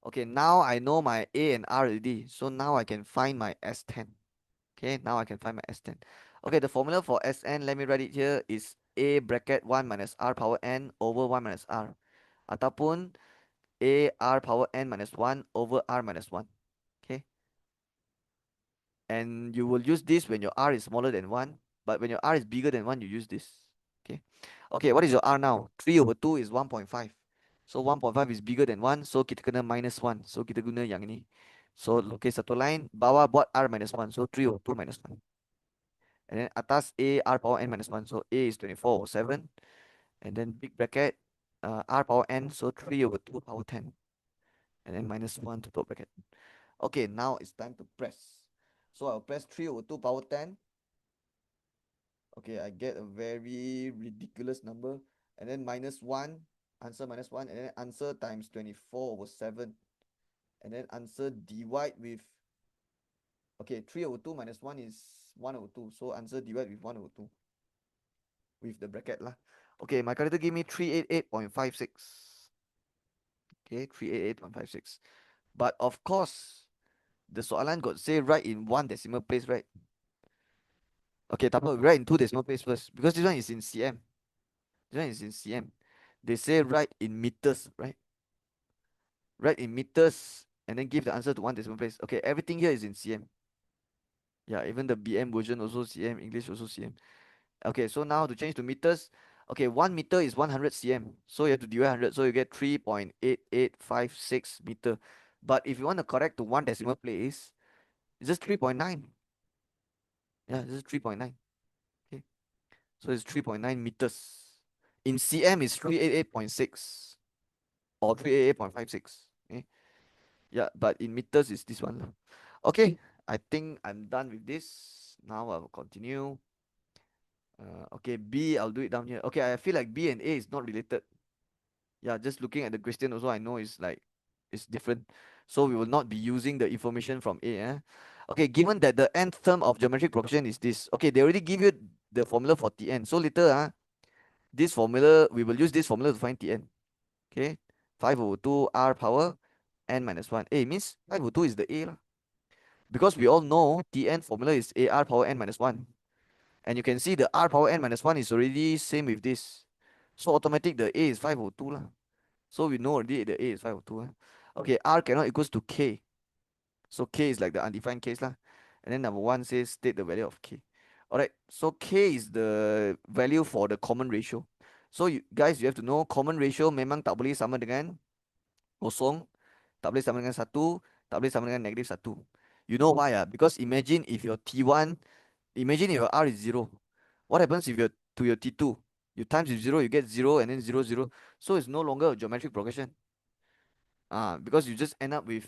Okay, now I know my A and R already. So now I can find my S10. Okay, now I can find my S10. Okay, the formula for Sn, let me write it here, is A bracket 1 minus R power n over 1 minus R. Ataupun A R power n minus 1 over R minus 1. Okay. And you will use this when your R is smaller than 1. But when your R is bigger than 1, you use this. Okay. Okay, what is your R now? 3/2 is 1.5. So 1.5 is bigger than 1. So kita kena minus 1. So kita guna yang ini. So okay, satu line. Bawah buat R minus 1. So 3/2 minus 1. And then atas A R power n minus 1. So A is 24/7. And then big bracket R power n. So 3/2 power 10. And then minus 1 to top bracket. Okay, now it's time to press. So I'll press 3/2 power 10. Okay, I get a very ridiculous number. And then minus 1, answer minus 1, and then answer times 24/7. And then answer divide with, okay, 3/2 minus 1 is 1/2. So answer divide with 1/2. With the bracket lah. Okay, my calculator give me 388.56. Okay, 388.56. But of course, the soalan got say right in one decimal place, right? Okay, tak apa, write in two decimal place first because this one is in cm. This one is in cm. They say write in meters, right? Write in meters and then give the answer to one decimal place. Okay, everything here is in cm. Yeah, even the BM version also cm, English also cm. Okay, so now to change to meters. Okay, 1 meter is 100 cm. So you have to divide 100. So you get 3.8856 meter. But if you want to correct to one decimal place, it's just 3.9. Yeah, this is 3.9. Okay. So it's 3.9 meters. In cm is 388.6 or 388.56. Okay. Yeah, but in meters is this one lah. Okay, I think I'm done with this. Now I will continue. Okay, B, I'll do it down here. Okay, I feel like B and A is not related. Yeah, just looking at the question also, I know it's like it's different. So we will not be using the information from A. Okay, given that the nth term of geometric progression is this. Okay, they already give you the formula for Tn. So later, this formula, we will use this formula to find Tn. Okay, 5/2 r power n minus 1. A means 5/2 is the A lah. Because we all know Tn formula is ar power n minus 1. And you can see the r power n minus 1 is already same with this. So automatic the A is 5/2 lah. So we know already the A is 5/2. Okay, R cannot equals to K. So K is like the undefined case lah. And then number 1 says state the value of K. Alright, so K is the value for the common ratio. So you guys, you have to know common ratio memang tak boleh sama dengan kosong, tak boleh sama dengan 1, tak boleh sama dengan negative 1. You know why? Because imagine if your T1, imagine if your R is 0. What happens if you're to your T2? You times with 0, you get 0 and then 0, 0. So it's no longer a geometric progression. Because you just end up with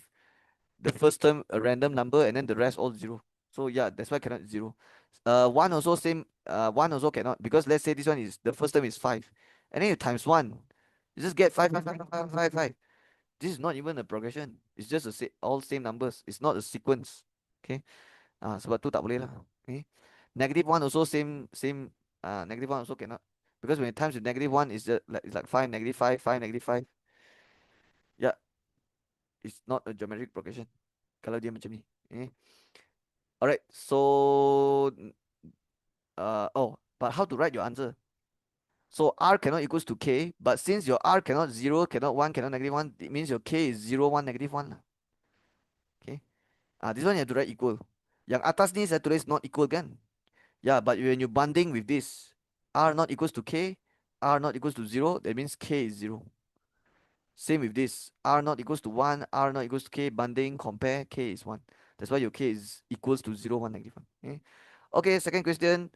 the first term a random number and then the rest all 0. So yeah, that's why cannot 0. One also same. One also cannot, because let's say this one is the first term is 5, and then you times 1, you just get 5, 5, 5, 5, 5, 5. This is not even a progression. It's just all same numbers. It's not a sequence. Okay. Sebab tu tak boleh lah. Okay. Negative 1 also same. Negative 1 also cannot, because when it times with negative 1 it's just like it's like 5, negative 5, 5, negative 5. Yeah, it's not a geometric progression kalau dia macam ni. Okay. Alright, so but how to write your answer? So R cannot equals to K, but since your R cannot 0, cannot 1, cannot negative 1, it means your K is 0, 1, negative 1 lah. Okay. This one you have to write equal. Yang atas ni saya tulis not equal kan? Yeah, but when you bunding with this, R not equals to K, R not equals to 0, that means K is 0. Same with this, R not equals to 1, R not equals to K, bunding, compare, K is 1. That's why your K is equals to 0, 1, negative 1. Okay, okay, second question.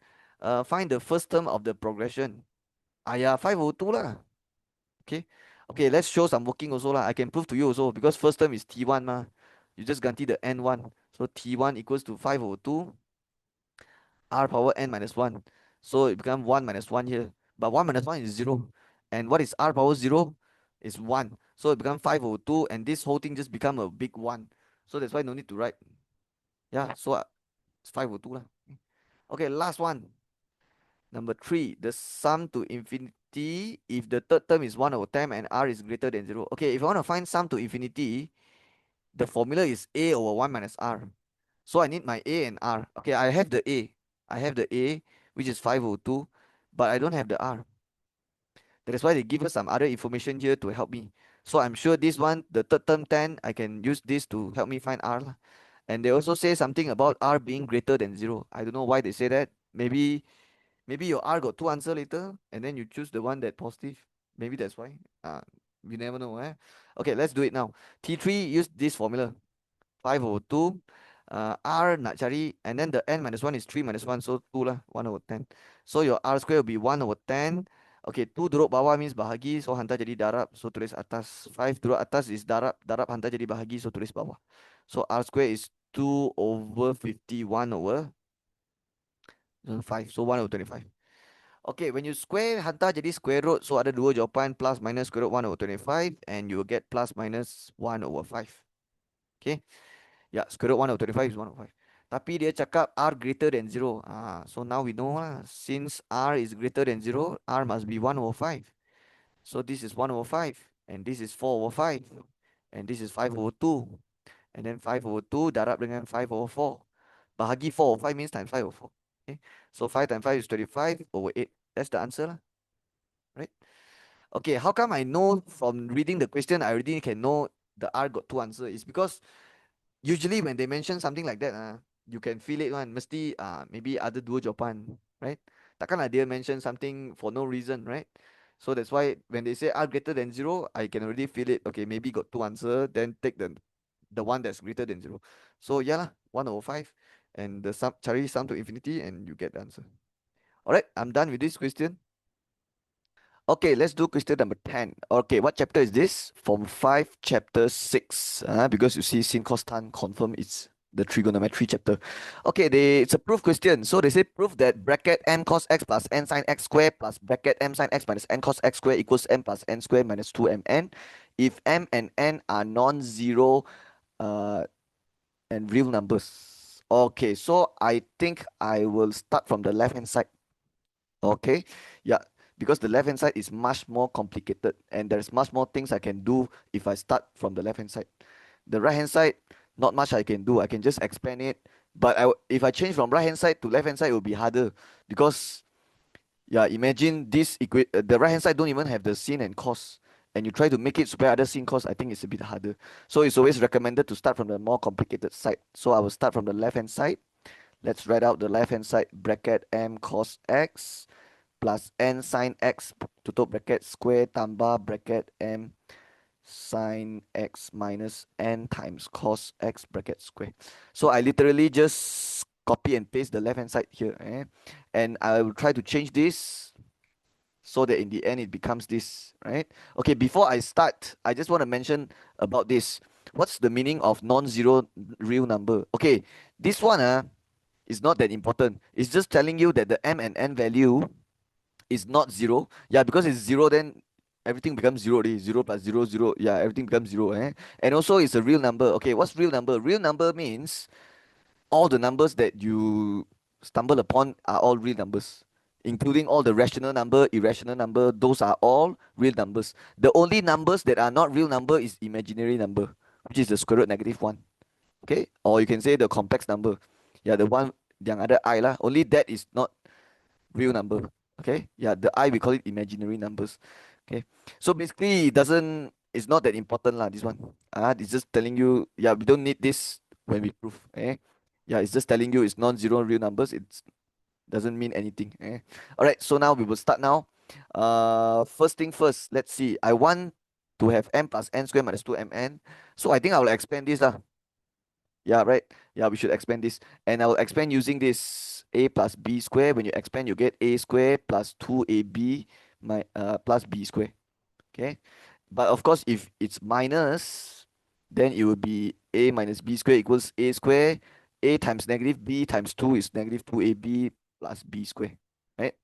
Find the first term of the progression. Yeah, 5/2 lah. Okay, okay, let's show some working also lah. I can prove to you also, because first term is T1 mah. You just ganti the N1. So T1 equals to 5/2 R power n minus 1. So it becomes 1 minus 1 here. But 1 minus 1 is 0. And what is R power 0? Is 1. So it becomes 5/2, and this whole thing just become a big 1. So that's why no need to write. Yeah, so it's 5/2 lah. Okay, last one. Number 3, the sum to infinity if the third term is 1/10 and R is greater than 0. Okay, if I want to find sum to infinity, the formula is A over 1 minus R. So I need my A and R. Okay, I have the A. I have the A, which is 5/2, but I don't have the R. That is why they give us some other information here to help me. So I'm sure this one, the third term 10, I can use this to help me find R lah. And they also say something about R being greater than 0. I don't know why they say that. Maybe your R got 2 answer later, and then you choose the one that positive. Maybe that's why. You never know. Okay, let's do it now. T3, use this formula. 5/2. R nak cari, and then the n minus 1 is 3 minus 1, so 2 lah, 1/10. So your R square will be 1/10. Okay, 2 duduk bawah means bahagi, so hantar jadi darab, so tulis atas. 5 duduk atas is darab, darab hantar jadi bahagi, so tulis bawah. So R square is 2/51/5, so 1/25. Okay, when you square, hantar jadi square root, so ada dua jawapan, plus minus square root 1/25, and you will get plus minus 1/5. Okay. Yeah, square root 1/25 is 1/5. Tapi dia cakap R greater than 0. So now we know lah. Since R is greater than 0, R must be 1/5. So this is 1/5. And this is 4/5. And this is 5/2. And then 5/2 darab dengan 5/4. Bahagi 4/5 means times 5/4. Okay. So 5 times 5 is 25/8. That's the answer lah. Right? Okay, how come I know from reading the question, I already can know the R got 2 answers? It's because usually when they mention something like that, you can feel it one. Mesti maybe ada dua jawapan, right? Takkanlah dia mention something for no reason, right? So that's why when they say R greater than 0, I can already feel it. Okay, maybe got 2 answer, then take the one that's greater than 0. So yeah lah, 1/5, and the sum, cari sum to infinity, and you get the answer. Alright, I'm done with this question. Okay, let's do question number 10. Okay, what chapter is this? Form 5, chapter 6. Because you see, sin cos tan confirm it's the trigonometry chapter. Okay, it's a proof question. So they say prove that bracket m cos x plus n sin x square plus bracket m sin x minus n cos x square equals m plus n square minus 2mn if m and n are non-zero uh, and real numbers. Okay, so I think I will start from the left hand side. Okay, yeah, because the left hand side is much more complicated and there's much more things I can do if I start from the left hand side. The right hand side, not much I can do. I can just expand it. But if I change from right hand side to left hand side, it will be harder because, yeah, imagine the right hand side don't even have the sin and cos. And you try to make it square other sin cos, I think it's a bit harder. So it's always recommended to start from the more complicated side. So I will start from the left hand side. Let's write out the left hand side bracket m cos x plus n sin x tutup bracket square tambah bracket m sin x minus n times cos x bracket square. So I literally just copy and paste the left hand side here. And I will try to change this so that in the end it becomes this, right? Okay, before I start, I just want to mention about this. What's the meaning of non-zero real number? Okay, this one is not that important. It's just telling you that the m and n value is not zero. Yeah, because it's zero, then everything becomes zero already. Zero plus zero, zero. Yeah, everything becomes zero. And also it's a real number. Okay, what's real number? Real number means all the numbers that you stumble upon are all real numbers, including all the rational number, irrational number. Those are all real numbers. The only numbers that are not real number is imaginary number, which is the square root negative one. Okay, or you can say the complex number. Yeah, the one yang ada I lah. Only that is not real number. Okay, yeah, the I we call it imaginary numbers. Okay, so basically it's not that important lah, this one. It's just telling you, yeah, we don't need this when we prove. Yeah, it's just telling you it's non-zero real numbers. It doesn't mean anything. All right, so now we will start now. First thing first, let's see. I want to have m plus n square minus 2mn. So I think I will expand this lah. Yeah, right. Yeah, we should expand this. And I will expand using this a plus b square. When you expand, you get a square plus 2ab plus b square. Okay. But of course, if it's minus, then it will be a minus b square equals a square. A times negative b times 2 is negative 2ab plus b square. Right?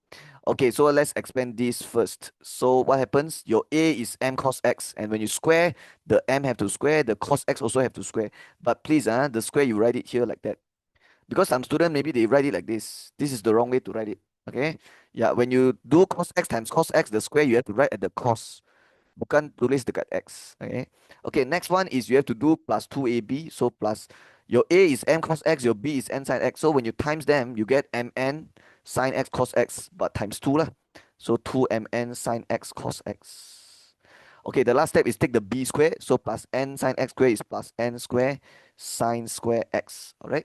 Okay, so let's expand this first. So what happens? Your a is m cos x, and when you square, the m have to square, the cos x also have to square. But please, the square you write it here like that. Because some student maybe they write it like this. This is the wrong way to write it. Okay? Yeah, when you do cos x times cos x, the square you have to write at the cos. Bukan tulis dekat x. Okay. Okay, next one is you have to do plus 2ab. So plus your a is m cos x, your b is n sin x. So when you times them, you get mn sin x cos x, but times 2 lah. So 2mn sin x cos x. Okay, the last step is take the b square. So plus n sin x square is plus n square sin square x. Alright.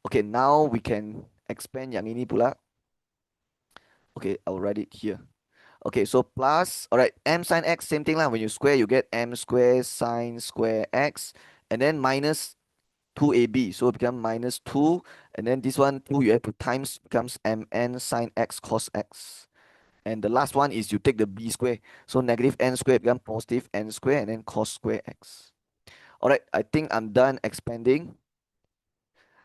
Okay, now we can expand yang ini pula. Okay, I'll write it here. Okay, so plus, all right, m sine x, same thing lah. When you square, you get m square sine square x, and then minus 2ab. So it becomes minus 2, and then this one, 2, you have to times, becomes mn sine x cos x. And the last one is you take the b square. So negative n square becomes positive n square, and then cos square x. All right, I think I'm done expanding.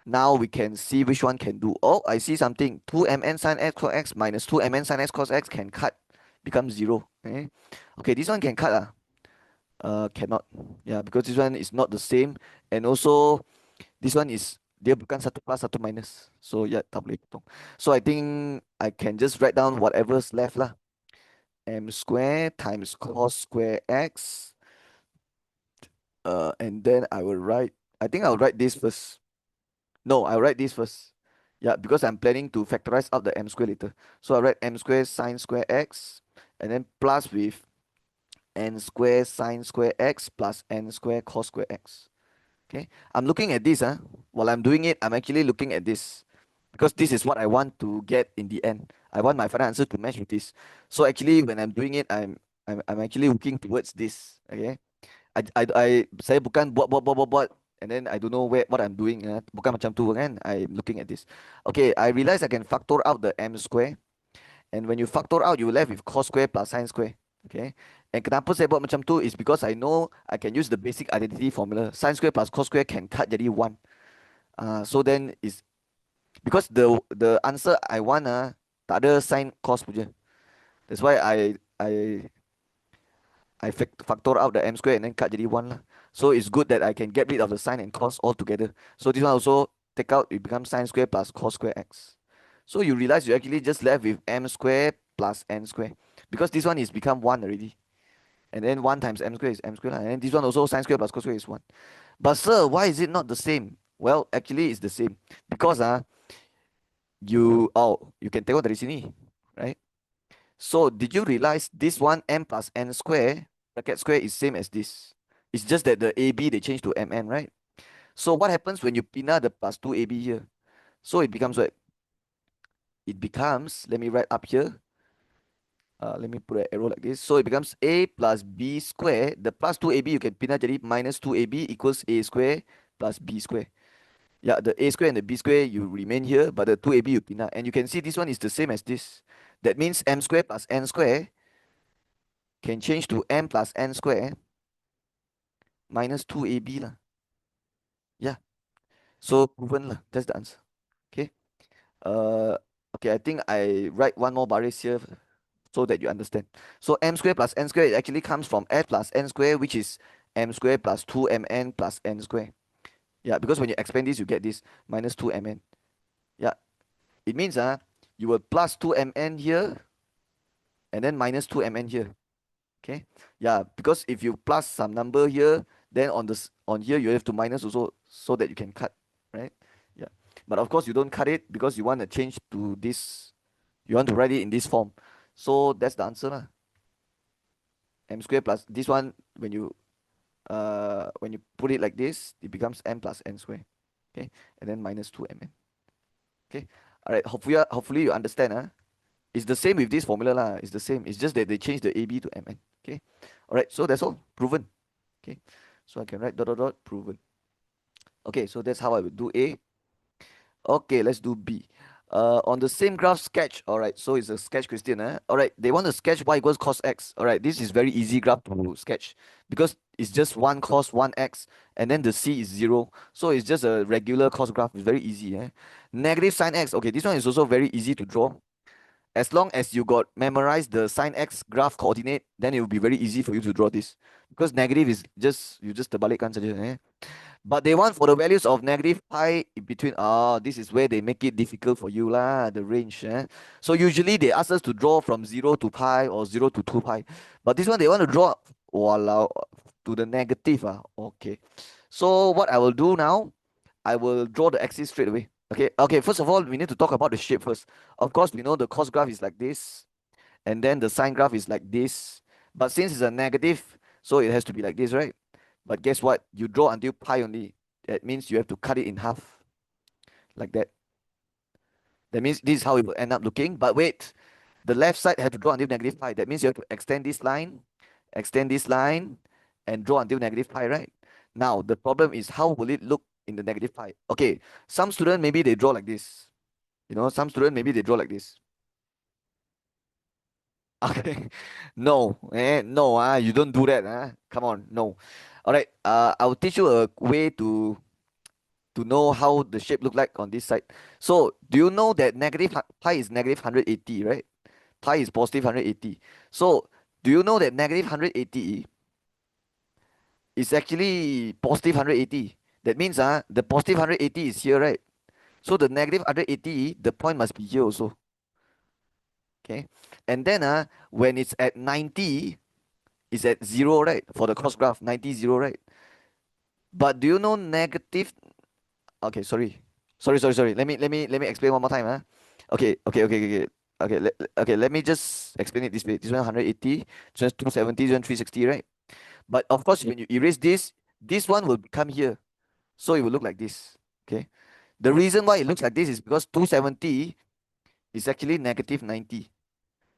Now we can see which one can do. Oh, I see something. 2mn sin x cos x minus 2mn sin x cos x can cut, become 0. Okay, this one can cut. Cannot. Yeah, because this one is not the same. And also, this one is, dia bukan satu plus, satu minus. So, yeah, tak boleh potong. So, I think I can just write down whatever's left lah. M square times cos square x. And then I think I'll write this first. No, I'll write this first. Yeah, because I'm planning to factorize out the m square later. So I write m square sine square x, and then plus with n square sine square x plus n square cos square x. Okay, I'm looking at this. While I'm doing it, I'm actually looking at this because this is what I want to get in the end. I want my final answer to match with this. So actually, when I'm doing it, I'm actually looking towards this. Okay, saya bukan buat, and then I don't know what I'm doing. Bukan macam tu kan? I'm looking at this. Okay, I realize I can factor out the m square, And when you factor out, you're left with cos square plus sine square. Okay. And kenapa saya buat macam tu is because I know I can use the basic identity formula. Sine square plus cos square can cut jadi 1. So then is because the answer I want tak ada sine cos punya. That's why I factor out the m square and then cut jadi 1 lah. So it's good that I can get rid of the sine and cos altogether. So this one also take out, it becomes sine square plus cos square x. So you realize you actually just left with m square plus n square. Because this one is become 1 already. And then 1 times m square is m square lah. And then this one also sine square plus cos square is 1. But sir, why is it not the same? Well, actually it's the same. Because you can take out dari sini, right? So did you realize this one m plus n square bracket square is same as this? It's just that the AB they change to mn, right? So what happens when you pinna the plus 2AB here? So it becomes what? It becomes, let me write up here. Let me put an arrow like this. So it becomes a plus b square. The plus 2ab you can pinna jadi minus 2ab equals a square plus b square. Yeah, the a square and the b square you remain here, but the 2ab you pinna. And you can see this one is the same as this. That means m square plus n square can change to m plus n square minus 2ab lah. Yeah. So proven lah. That's the answer. Okay. Okay, I think I write one more baris here so that you understand. So m square plus n square, it actually comes from f plus n square, which is m square plus 2mn plus n square. Yeah, because when you expand this, you get this minus 2mn. Yeah, it means you will plus 2mn here and then minus 2mn here. Okay, yeah, because if you plus some number here, then on here you have to minus also so that you can cut, right? Yeah, but of course you don't cut it because you want to change to this, you want to write it in this form. So that's the answer lah. M square plus this one when you put it like this, it becomes m plus n square. Okay, and then minus 2mn. Okay, all right. Hopefully you understand. It's the same with this formula lah. It's the same. It's just that they change the AB to mn. Okay, all right. So that's all proven. Okay, so I can write dot dot dot proven. Okay, so that's how I would do A. Okay, let's do B. On the same graph sketch, all right, so it's a sketch question. All right, they want to sketch y equals cos x. All right, this is very easy graph to sketch because it's just 1 cos 1 x and then the c is 0. So it's just a regular cos graph. It's very easy. Negative sine x. Okay, this one is also very easy to draw. As long as you got memorized the sine x graph coordinate, then it will be very easy for you to draw this. Because negative is just, you just terbalikkan saja. But they want for the values of negative pi in between. This is where they make it difficult for you lah, the range. So usually they ask us to draw from 0 to pi or 0 to 2 pi. But this one they want to draw to the negative. Okay. So what I will do now, I will draw the axis straight away. Okay, first of all, we need to talk about the shape first. Of course, we know the cos graph is like this, and then the sine graph is like this. But since it's a negative, so it has to be like this, right? But guess what? You draw until pi only. That means you have to cut it in half. Like that. That means this is how it will end up looking. But wait, the left side have to draw until negative pi. That means you have to extend this line, and draw until negative pi, right? Now, the problem is how will it look in the negative pi? Okay, some student maybe they draw like this. Some student maybe they draw like this. Okay, no, no, you don't do that, come on, no. All right, I will teach you a way to know how the shape look like on this side. So do you know that pi is negative 180, right? Pi is positive 180. So do you know that negative 180 is actually positive 180? That means the positive 180 is here, right? So the negative 180, the point must be here also. Okay, and then when it's at 90, it's at 0, right? For the cross graph, 90, 0, right? But do you know negative? Okay, sorry. Let me explain one more time. Okay. Okay, let me just explain it this way. This one 180, this one 270, this one 360, right? But of course, when you erase this one will come here. So it will look like this. Okay. The reason why it looks like this is because 270 is actually negative 90.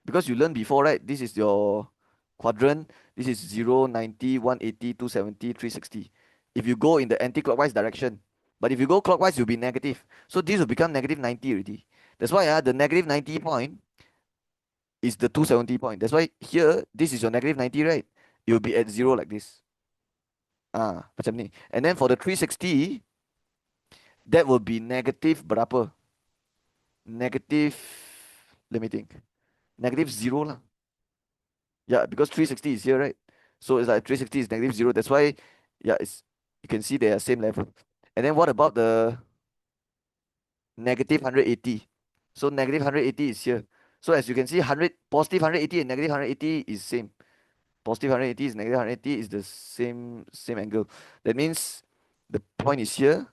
Because you learned before, right? This is your quadrant. This is 0, 90, 180, 270, 360. If you go in the anti-clockwise direction. But if you go clockwise, you'll be negative. So this will become negative 90 already. That's why the negative 90 point is the 270 point. That's why here, this is your negative 90, right? It will be at 0 like this. Macam ni. And then for the 360, that will be negative berapa? Negative, let me think. Negative 0 lah. Yeah, because 360 is here, right? So it's like 360 is negative 0. That's why, yeah, you can see they are same level. And then what about the negative 180? So negative 180 is here. So as you can see, 100 positive 180 and negative 180 is same. Positive 180 is negative 180 is the same angle. That means the point is here,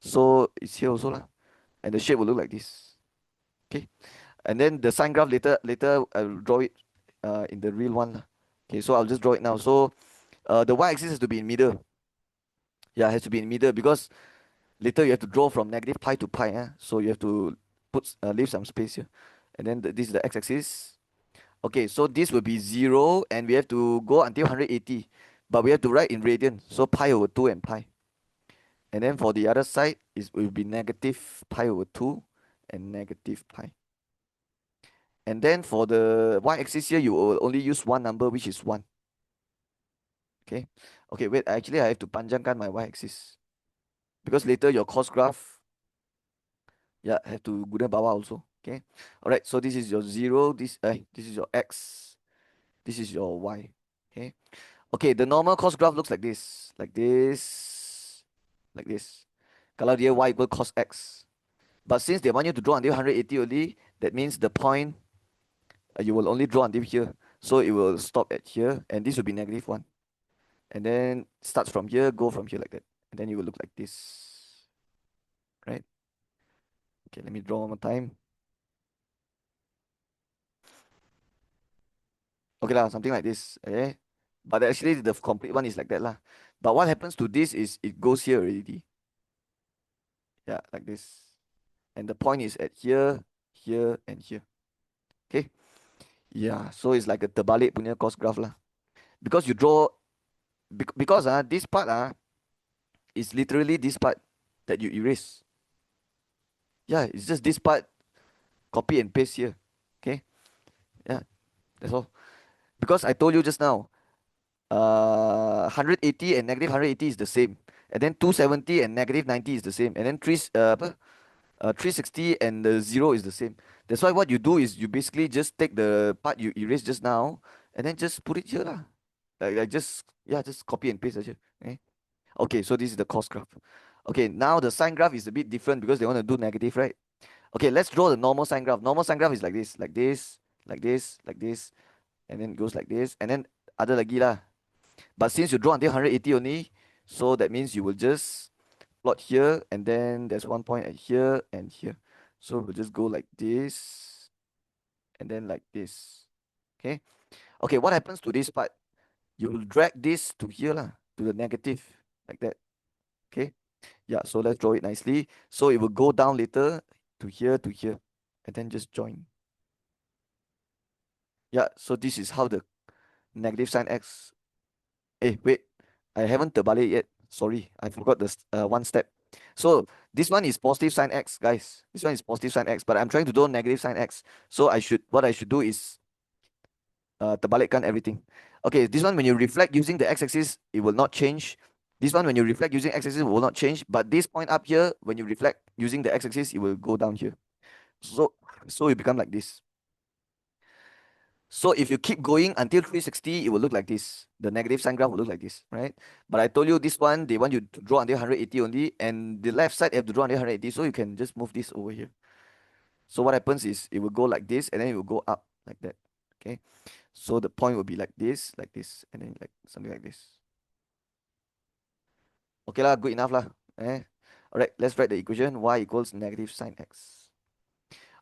so it's here also lah. And the shape will look like this. Okay. And then the sine graph later I'll draw it in the real one lah. Okay, so I'll just draw it now. So the y-axis has to be in middle. Yeah, it has to be in middle because later you have to draw from negative pi to pi. So you have to leave some space here. And then this is the x-axis. Okay, so this will be 0 and we have to go until 180. But we have to write in radian. So pi over 2 and pi. And then for the other side, it will be negative pi over 2 and negative pi. And then for the y-axis here, you will only use one number, which is 1. Okay. Okay, wait, actually I have to panjangkan my y-axis. Because later your cos graph, yeah, have to guna bawah also. Okay. Alright, so this is your 0, this is your x, this is your y. Okay. Okay, the normal cos graph looks like this. Like this. Like this. Kalau dia y equal cos x. But since they want you to draw until 180 only, that means the point you will only draw until here. So it will stop at here, and this will be negative 1. And then starts from here, go from here like that. And then it will look like this. Right? Okay, let me draw one more time. Okay lah, something like this. Okay. But actually the complete one is like that lah. But what happens to this is it goes here already. Yeah, like this. And the point is at here, here, and here. Okay. Yeah, so it's like a terbalik punya cos graph lah. Because you draw, because this part is literally this part that you erase. Yeah, it's just this part, copy and paste here. Okay. Yeah, that's all. Because I told you just now, 180 and negative 180 is the same. And then 270 and negative 90 is the same. And then 360 and the 0 is the same. That's why what you do is you basically just take the part you erased just now and then just put it here lah. Like just copy and paste it here. Okay? Okay, so this is the cos graph. Okay, now the sine graph is a bit different because they want to do negative, right? Okay, let's draw the normal sine graph. Normal sine graph is like this, like this, like this, like this, and then it goes like this, and then ada lagi lah. But since you draw until 180 only, so that means you will just plot here, and then there's one point at here and here. So we'll just go like this, and then like this. Okay. Okay, what happens to this part? You will drag this to here lah, to the negative, like that. Okay. Yeah, so let's draw it nicely. So it will go down later to here, and then just join. Yeah, so this is how the negative sine x. Hey, wait, I haven't terbalik yet. Sorry, I forgot the one step. So this one is positive sine x, guys. This one is positive sine x, but I'm trying to do negative sine x. So what I should do is terbalikkan everything. Okay, this one when you reflect using the x-axis, it will not change. This one when you reflect using x-axis, it will not change. But this point up here, when you reflect using the x-axis, it will go down here. So it become like this. So if you keep going until 360, it will look like this. The negative sine graph will look like this, right? But I told you this one, they want you to draw until 180 only, and the left side have to draw until 180, so you can just move this over here. So what happens is it will go like this, and then it will go up like that, okay? So the point will be like this, and then like something like this. Okay lah, good enough lah. Alright, let's write the equation. Y equals negative sine x.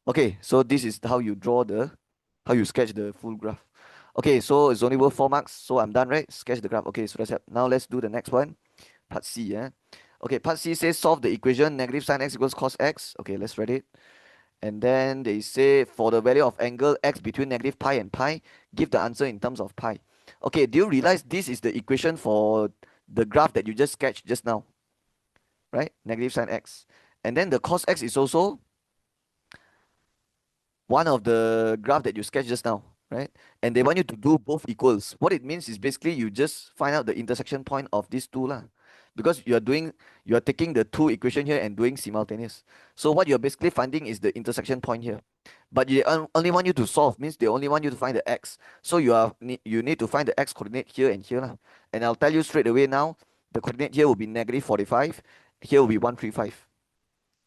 Okay, so this is how you how you sketch the full graph. Okay, so it's only worth 4 marks, so I'm done, right? Sketch the graph. Okay, so that's it. Now let's do the next one. Part C, Okay, part C says solve the equation negative sine x equals cos x. Okay, let's write it. And then they say for the value of angle x between negative pi and pi, give the answer in terms of pi. Okay, do you realize this is the equation for the graph that you just sketched just now? Right? Negative sine x. And then the cos x is also one of the graph that you sketched just now. right? And they want you to do both equals. What it means is basically you just find out the intersection point of these two lah, because you are taking the two equation here and doing simultaneous. So what you're basically finding is the intersection point here. But only want you to solve, means they only want you to find the x. So you need to find the x coordinate here and here lah. And I'll tell you straight away now, the coordinate here will be -45, here will be 135.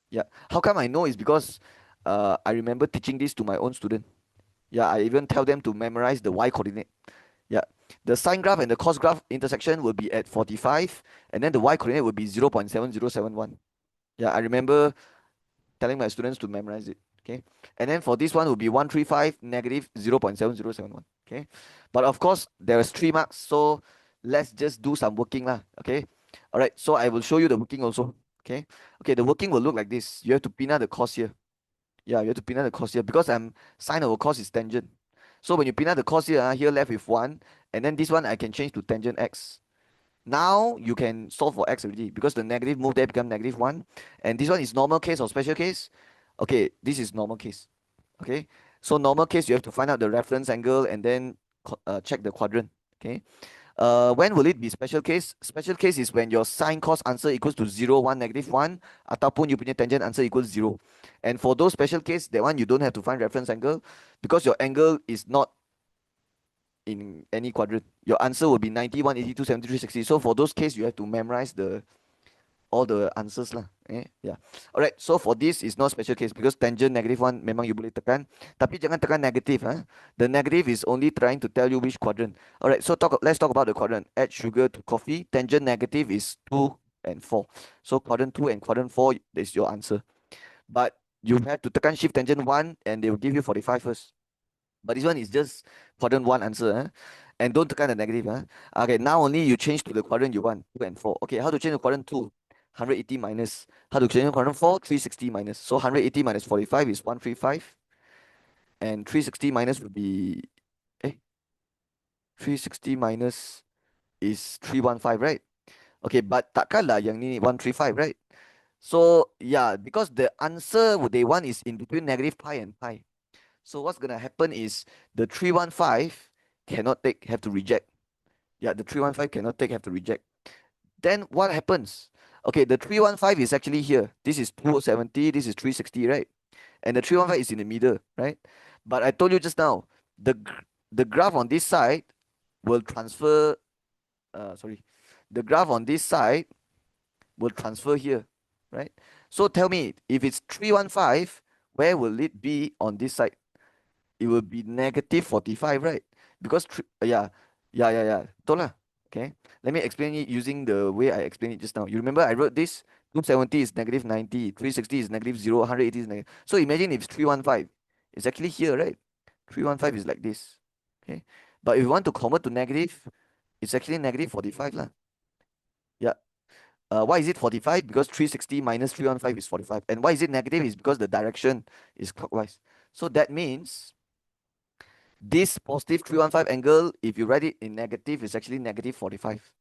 Yeah. How come I know is because I remember teaching this to my own student. Yeah, I even tell them to memorize the y coordinate. Yeah. The sine graph and the cos graph intersection will be at 45, and then the y coordinate will be 0.7071. Yeah, I remember telling my students to memorize it. Okay. And then for this one will be 135 -0.7071. Okay. But of course, there is 3 marks, so let's just do some working lah. Okay. All right. So I will show you the working also. Okay. Okay. The working will look like this. You have to pin out the cos here. Yeah, you have to pin out the cos here because sine over cos is tangent. So when you pin out the cos here, here left with 1, and then this one I can change to tangent x. Now you can solve for x already because the negative move there become -1. And this one is normal case or special case. Okay, this is normal case. Okay, so normal case you have to find out the reference angle and then check the quadrant. Okay, when will it be special case? Special case is when your sine cos answer equals to 0, 1, -1, ataupun you punya tangent answer equals 0. And for those special case, that one you don't have to find reference angle because your angle is not in any quadrant. Your answer will be 90, 182, 73, 60. So for those case, you have to memorize all the answers lah. Yeah. Alright, so for this is not special case because tangent -1 memang you boleh tekan. Tapi jangan tekan negative. The negative is only trying to tell you which quadrant. Alright, so let's talk about the quadrant. Add sugar to coffee. Tangent negative is 2 and 4. So quadrant 2 and quadrant 4 is your answer. But you have to tekan shift tangent 1 and they will give you 45 first. But this one is just quadrant 1 answer. And don't tekan the negative. Okay, now only you change to the quadrant you want, 2 and 4. Okay, how to change to quadrant 2? 180 minus. How to change to quadrant 4? 360 minus. So 180 minus 45 is 135. And 360 minus will be 360 minus is 315, right? Okay, but takkanlah yang ni 135, right? So yeah, because the answer they want is in between -pi and pi. So what's gonna happen is the 315 have to reject. Yeah, the 315 cannot take, have to reject. Then what happens? Okay, the 315 is actually here. This is 270, this is 360, right? And the 315 is in the middle, right? But I told you just now, the graph on this side will transfer, the graph on this side will transfer here, right? So tell me, if it's 315, where will it be on this side? It will be -45, right? Because, yeah. Betul lah. Okay. Let me explain it using the way I explained it just now. You remember I wrote this? 270 is -90, 360 is -0, 180 is negative. So imagine if it's 315. It's actually here, right? 315 is like this. Okay. But if you want to convert to negative, it's actually -45 lah. Yeah. Why is it 45? Because 360 minus 315 is 45. And why is it negative? Is because the direction is clockwise. So that means this positive 315 angle, if you write it in negative, is actually -45.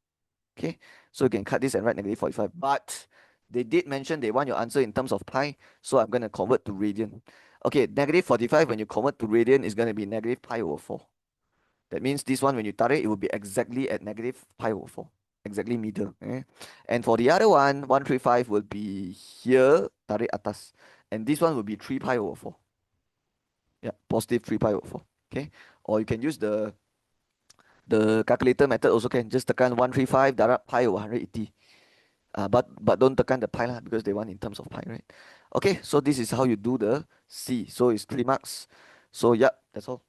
Okay, so you can cut this and write -45. But they did mention they want your answer in terms of pi, so I'm going to convert to radian. Okay, -45 when you convert to radian is going to be -pi/4. That means this one, when you tarik, it will be exactly at -pi/4. Exactly middle. And for the other one, 135 will be here, tarik atas. And this one will be 3pi/4. Yeah, positive 3pi/4. Okay, or you can use the calculator method also can. Just tekan 135 darat pi/180. But don't tekan the pi lah, because they want in terms of pi, right? Okay, so this is how you do the C. So it's 3 marks. So yeah, that's all.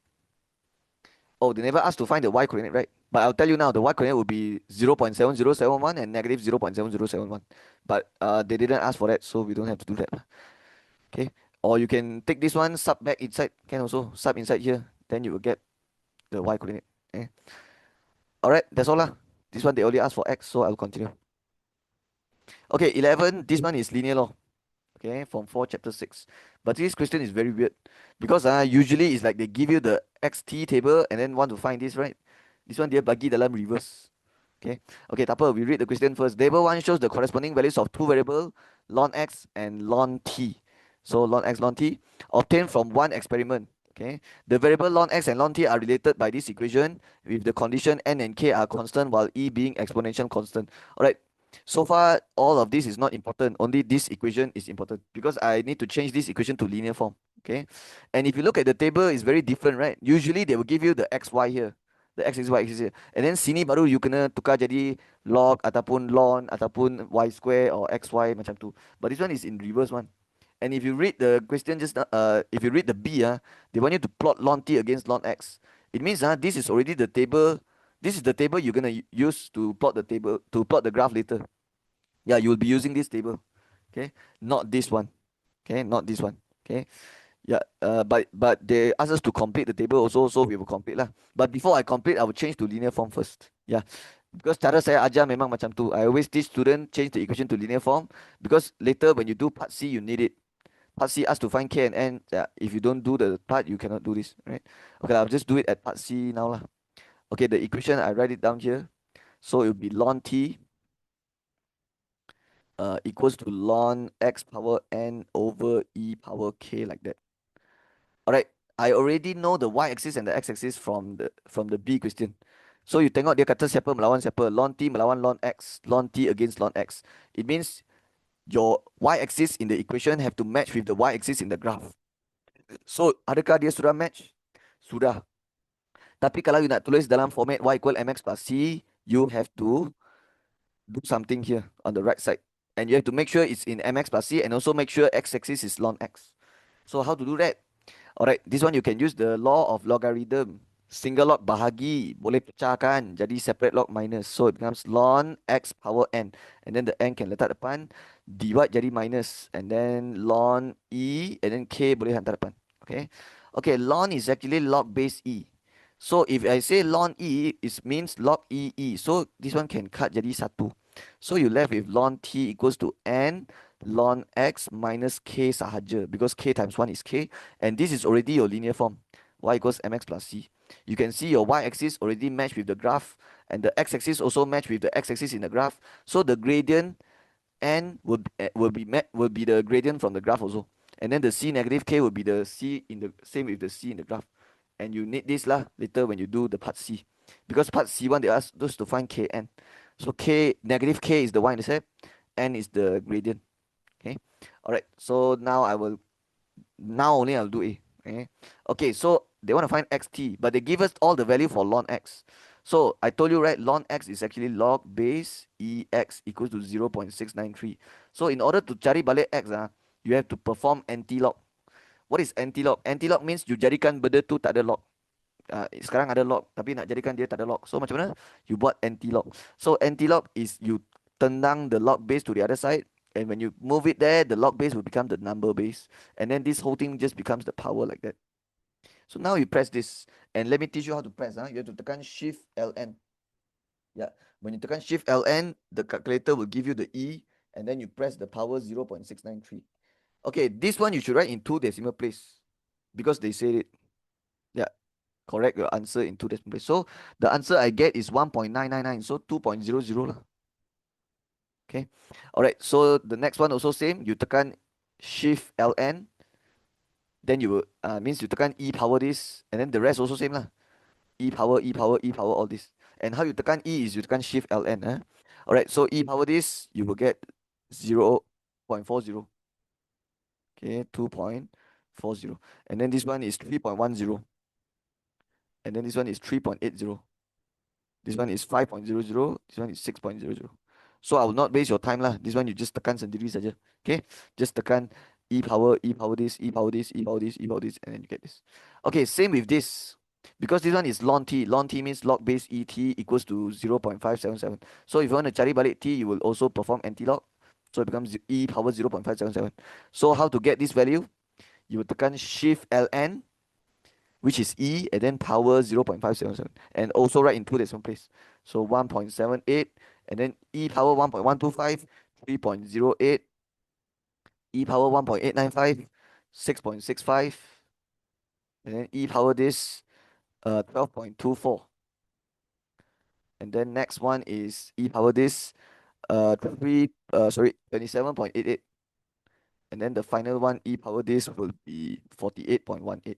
Oh, they never asked to find the y coordinate, right? But I'll tell you now, the y coordinate will be 0.7071 and -0.7071. But they didn't ask for that, so we don't have to do that. Okay, or you can take this one, sub back inside, can also sub inside here, then you will get the y coordinate. Alright, that's all lah. This one they only ask for x, so I'll continue. Okay, 11, this one is linear law. Okay, from 4 chapter 6. But this question is very weird because usually it's like they give you the xt table and then want to find this, right? This one dia bagi dalam reverse. Okay, tak apa, we read the question first. Table 1 shows the corresponding values of two variables, ln x and ln t. So ln x, ln t, obtained from one experiment. Okay, the variable ln x and ln t are related by this equation with the condition n and k are constant while e being exponential constant. All right. So far, all of this is not important. Only this equation is important because I need to change this equation to linear form. Okay, and if you look at the table, it's very different, right? Usually they will give you the x y here, the x is y axis here, and then sini baru you kena tukar jadi log ataupun ln ataupun y square or xy macam tu. But this one is in reverse one. And if you read the question just if you read the B, they want you to plot ln t against ln x. It means this is already the table. This is the table you're gonna use to plot the table to plot the graph later. Yeah, you will be using this table. Okay, not this one. Okay, not this one. Okay. Yeah, but they ask us to complete the table also, so we will complete lah. But before I complete, I will change to linear form first. Yeah, because cara saya ajar memang macam tu. I always teach student change the equation to linear form because later when you do part C, you need it. Part C asks to find K and N. Yeah, if you don't do the part, you cannot do this, right? Okay, I'll just do it at part C now lah. Okay, the equation I write it down here. So it will be ln T equals to ln x power n over e power k like that. Alright, I already know the y-axis and the x-axis from the B question. So you tengok dia kata siapa melawan siapa. Ln T melawan ln x, ln T against ln x. It means your y-axis in the equation have to match with the y-axis in the graph. So adakah dia sudah match? Sudah. Tapi kalau you nak tulis dalam format y equal mx plus c, you have to do something here on the right side. And you have to make sure it's in mx plus c and also make sure x-axis is ln x. So how to do that? Alright, this one you can use the law of logarithm. Single log bahagi boleh pecahkan jadi separate log minus. So it becomes ln x power n. And then the n can letak depan. Divide jadi minus. And then ln e. And then k boleh hantar depan. Okay. Okay, ln is actually log base e. So if I say ln e, it means log e. So this one can cut jadi satu. So you left with ln t equals to n ln x minus k sahaja. Because k times 1 is k. And this is already your linear form. Y equals mx plus c. You can see your y-axis already matched with the graph. And the x-axis also matched with the x-axis in the graph. So the gradient n will be the gradient from the graph also. And then the c negative k will be the c in the same with the c in the graph. And you need this lah later when you do the part C. Because part C1 they ask us to find kn. So k negative k is the y-intercept, n is the gradient. Okay. Alright. So now only I'll do A. Okay, so they want to find xt, but they give us all the value for ln x. So I told you, right, ln x is actually log base ex equals to 0.693. So in order to cari balik x, you have to perform anti-log. What is anti-log? Anti-log means you jadikan benda tu tak ada log. Sekarang ada log, tapi nak jadikan dia tak ada log. So macam mana? You buat anti-log. So anti-log is you tendang the log base to the other side. And when you move it there, the log base will become the number base. And then this whole thing just becomes the power like that. So now you press this. And let me teach you how to press. You have to tekan Shift LN. Yeah. When you tekan Shift LN, the calculator will give you the E. And then you press the power 0.693. Okay, this one you should write in 2 decimal place. Because they said it. Yeah. Correct your answer in 2 decimal place. So the answer I get is 1.999. So 2.00 lah. Okay. Alright. So the next one also same. You tekan Shift LN. Then you will means you tekan E power this. And then the rest also same lah. E power, E power, E power, all this. And how you tekan E is you tekan Shift LN. Alright. So E power this, you will get 0.40. Okay. 2.40. And then this one is 3.10. And then this one is 3.80. This one is 5.00. This one is 6.00. So I will not waste your time lah. This one you just tekan sendiri saja. Okay. Just tekan E power this, E power this, E power this, E power this, and then you get this. Okay, same with this. Because this one is ln t. Ln t means log base ET equals to 0.577. So if you want to cari balik t, you will also perform anti-log. So it becomes E power 0.577. So how to get this value? You will tekan Shift LN, which is E, and then power 0.577. And also write in 2 decimal place. So 1.78, and then E power 1.125, 3.08, E power 1.895, 6.65, and then E power this 12.24. And then next one is E power this 27.88. And then the final one, E power this will be 48.18.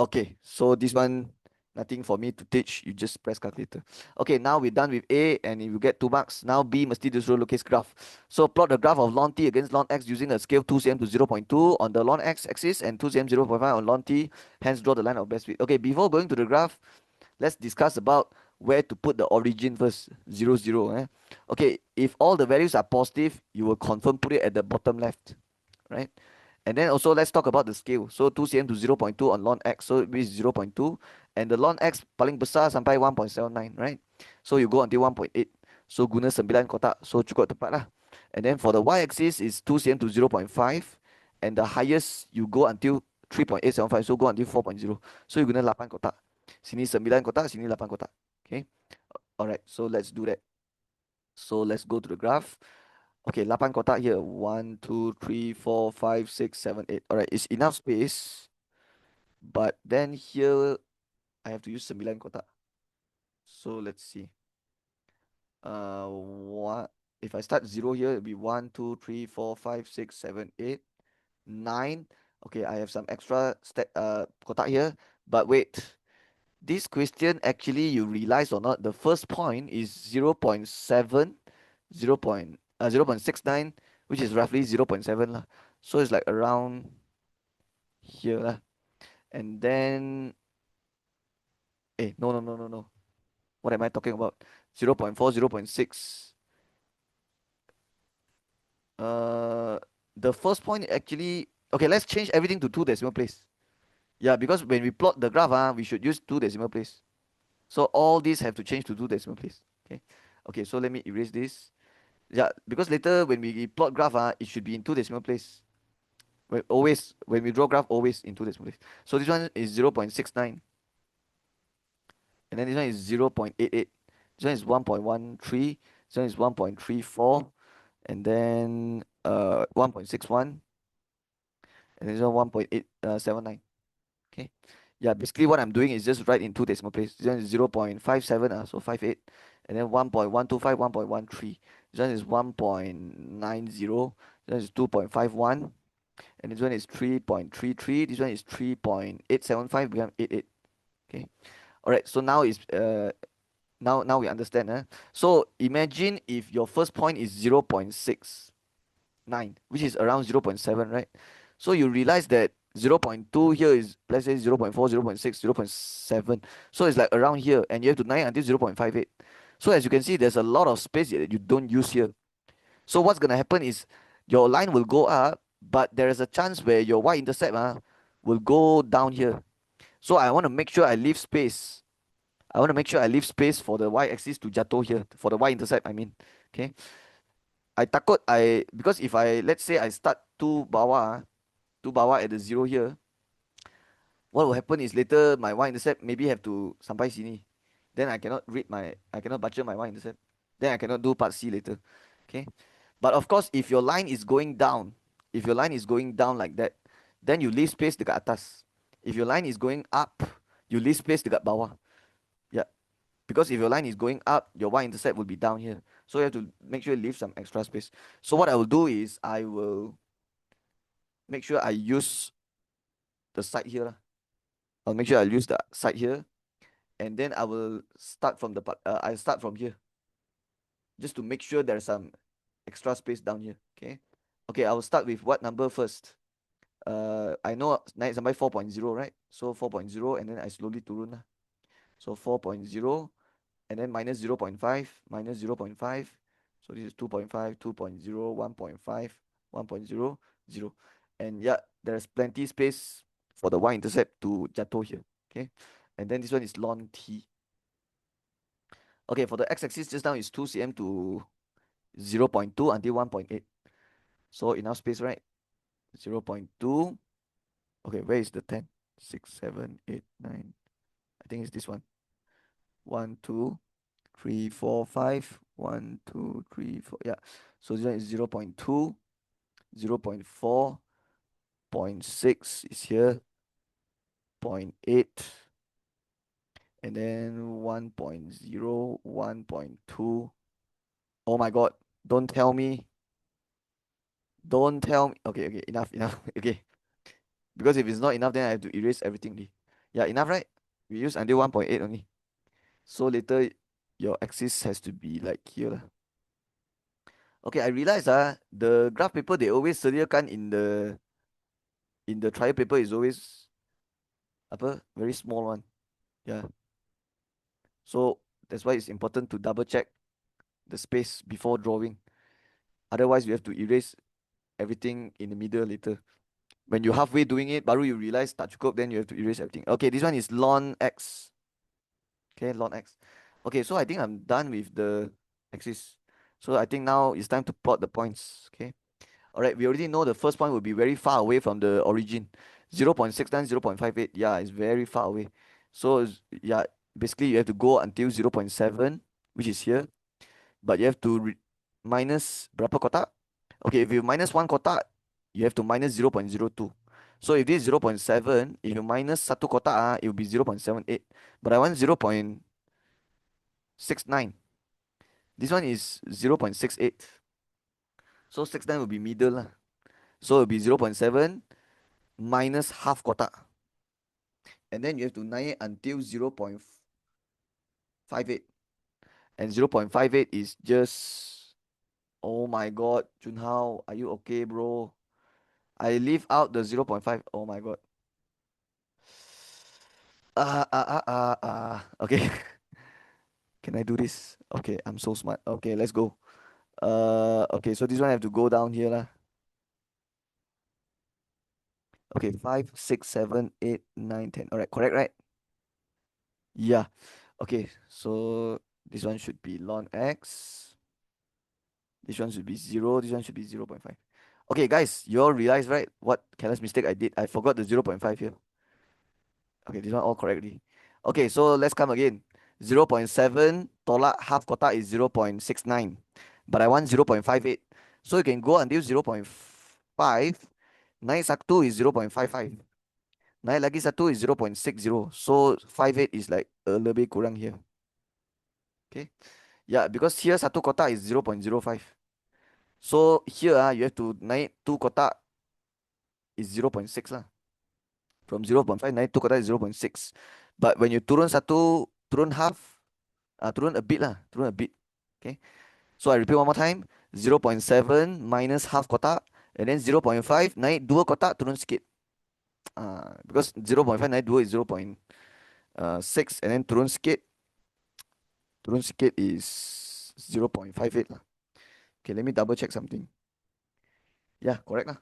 Okay, so this one, nothing for me to teach. You just press calculator. Okay, now we're done with A, and you get 2 marks. Now B, mesti disuruh lukis graph. So plot the graph of ln t against ln x using a scale 2 cm to 0.2 on the ln x axis and 2 cm 0.5 on ln t. Hence, draw the line of best fit. Okay, before going to the graph, let's discuss about where to put the origin first. 0, 0. Okay, if all the values are positive, you will confirm put it at the bottom left, right? And then also let's talk about the scale. So 2 cm to 0.2 on ln x, so it means 0.2. And the ln x paling besar sampai 1.79, right? So you go until 1.8. So guna 9 kotak, so cukup tepat lah. And then for the y-axis is 2 cm to 0.5. And the highest you go until 3.875, so go until 4.0. So you guna 8 kotak. Sini 9 kotak, sini 8 kotak. Okay. Alright, so let's do that. So let's go to the graph. Okay, 8 kotak here. 1, 2, 3, 4, 5, 6, 7, 8. Alright, it's enough space. But then here, I have to use 9 kotak. So let's see. What if I start 0 here? It'll be 1, 2, 3, 4, 5, 6, 7, 8, 9. Okay, I have some extra kotak here. But wait, this question actually, you realize or not, the first point is 0.7, 0.69, which is roughly 0.7 lah. So it's like around here lah. And then, no, no, no, no, no. What am I talking about? 0.4, 0.6. Uh, the first point actually, okay, let's change everything to 2 decimal place. Yeah, because when we plot the graph, we should use 2 decimal place. So all these have to change to 2 decimal place. Okay, okay. So let me erase this. Yeah, because later when we plot graph, it should be in 2 decimal place. Always when we draw graph, always in 2 decimal place. So this one is 0.69, and then this one is 0.88. This one is 1.13. This one is 1.34, and then 1.61, and this one 1.879. Okay. Yeah, basically what I'm doing is just write in 2 decimal place. This one is 0.57, so 58. And then 1.125, 1.13. This one is 1.90. This one is 2.51. And this one is 3.33. This one is 3.875, become 88. Okay. Alright, so now is now we understand. So imagine if your first point is 0.69, which is around 0.7, right? So you realize that 0.2 here is, let's say, 0.4, 0.6, 0.7. So it's like around here, and you have to 9 until 0.58. So as you can see, there's a lot of space that you don't use here. So what's going to happen is your line will go up, but there is a chance where your y-intercept will go down here. So I want to make sure I leave space. I want to make sure I leave space for the y-axis to jatuh here, for the y-intercept, I mean. Okay. Because if let's say I start 2 bawah, 2 bawah at the 0 here, what will happen is later my y-intercept maybe have to sampai sini. Then I cannot baca my y-intercept. Then I cannot do part C later. Okay. But of course, if your line is going down, like that, then you leave space dekat atas. If your line is going up, you leave space dekat bawah. Yeah. Because if your line is going up, your y-intercept will be down here. So you have to make sure you leave some extra space. So what I will do is I will make sure I use the side here lah. I'll make sure I use the side here, and then I will start from the I start from here, just to make sure there's some extra space down here. Okay. Okay, I will start with what number first? I know naik sampai 4.0, right? So 4.0, and then I slowly turun lah. So 4.0, and then minus 0.5, minus 0.5. So this is 2.5, 2.0, 1.5, 1.0, 0. And yeah, there's plenty space for the y-intercept to jatuh here. Okay. And then this one is ln t. Okay, for the x-axis just now is 2 cm to 0.2 until 1.8. So enough space, right? 0.2. Okay, where is the 10? 6, 7, 8, 9. I think it's this one. 1, 2, 3, 4, 5. 1, 2, 3, 4. Yeah. So this one is 0.2, 0.4, 0.6 is here, 0.8, and then 1.0, 1.2. Oh my god, don't tell me. Don't tell me. Okay, okay, enough, enough. Okay. Because if it's not enough, then I have to erase everything. Yeah, enough, right? We use until 1.8 only. So later your axis has to be like here lah. Okay, I realize the graph paper they always sediakan in the trial paper is always apa very small one. Yeah. So that's why it's important to double check the space before drawing. Otherwise you have to erase everything in the middle later. When you're halfway doing it, baru you realize tak cukup, then you have to erase everything. Okay, this one is ln x. Okay, ln x. Okay, so I think I'm done with the axis. So I think now it's time to plot the points. Okay. All right, we already know the first point will be very far away from the origin. 0.69, 0.58. Yeah, it's very far away. So, yeah, basically you have to go until 0.7, which is here. But you have to minus berapa kotak? Okay, if you minus 1 kotak, you have to minus 0.02. So if this is 0.7, if you minus satu kotak, it will be 0.78. But I want 0.69. This one is 0.68. So 69 will be middle lah. So it will be 0.7 minus half kotak. And then you have to naik until 0.58. And 0.58 is just, oh my god, Junhao, are you okay, bro? I leave out the 0.5. Oh my god. Okay. Can I do this? Okay, I'm so smart. Okay, let's go. Okay, so this one I have to go down here lah. Okay, 5, 6, 7, 8, 9, 10. All right, correct, right? Yeah. Okay, so this one should be ln x. This one should be 0. This one should be 0.5. Okay, guys, you all realize, right, what careless mistake I did? I forgot the 0.5 here. Okay, this one all correctly. Okay, so let's come again. 0.7 tolak half kotak is 0.69. But I want 0.58. So you can go until 0.5. Naik satu is 0.55. Naik lagi satu is 0.60. So 58 is like lebih kurang here. Okay. Yeah, because here satu kotak is 0.05. So here you have to naik 2 kotak is 0.6 lah. From 0.5 naik 2 kotak is 0.6. But when you turun satu, turun half, turun a bit lah, turun a bit. Okay. So I repeat one more time. 0.7 minus half kotak, and then 0.5 naik 2 kotak, turun sikit. Because 0.5 naik 2 is 0.6, and then turun sikit is 0.58 lah. Okay, let me double check something. Yeah, correct lah.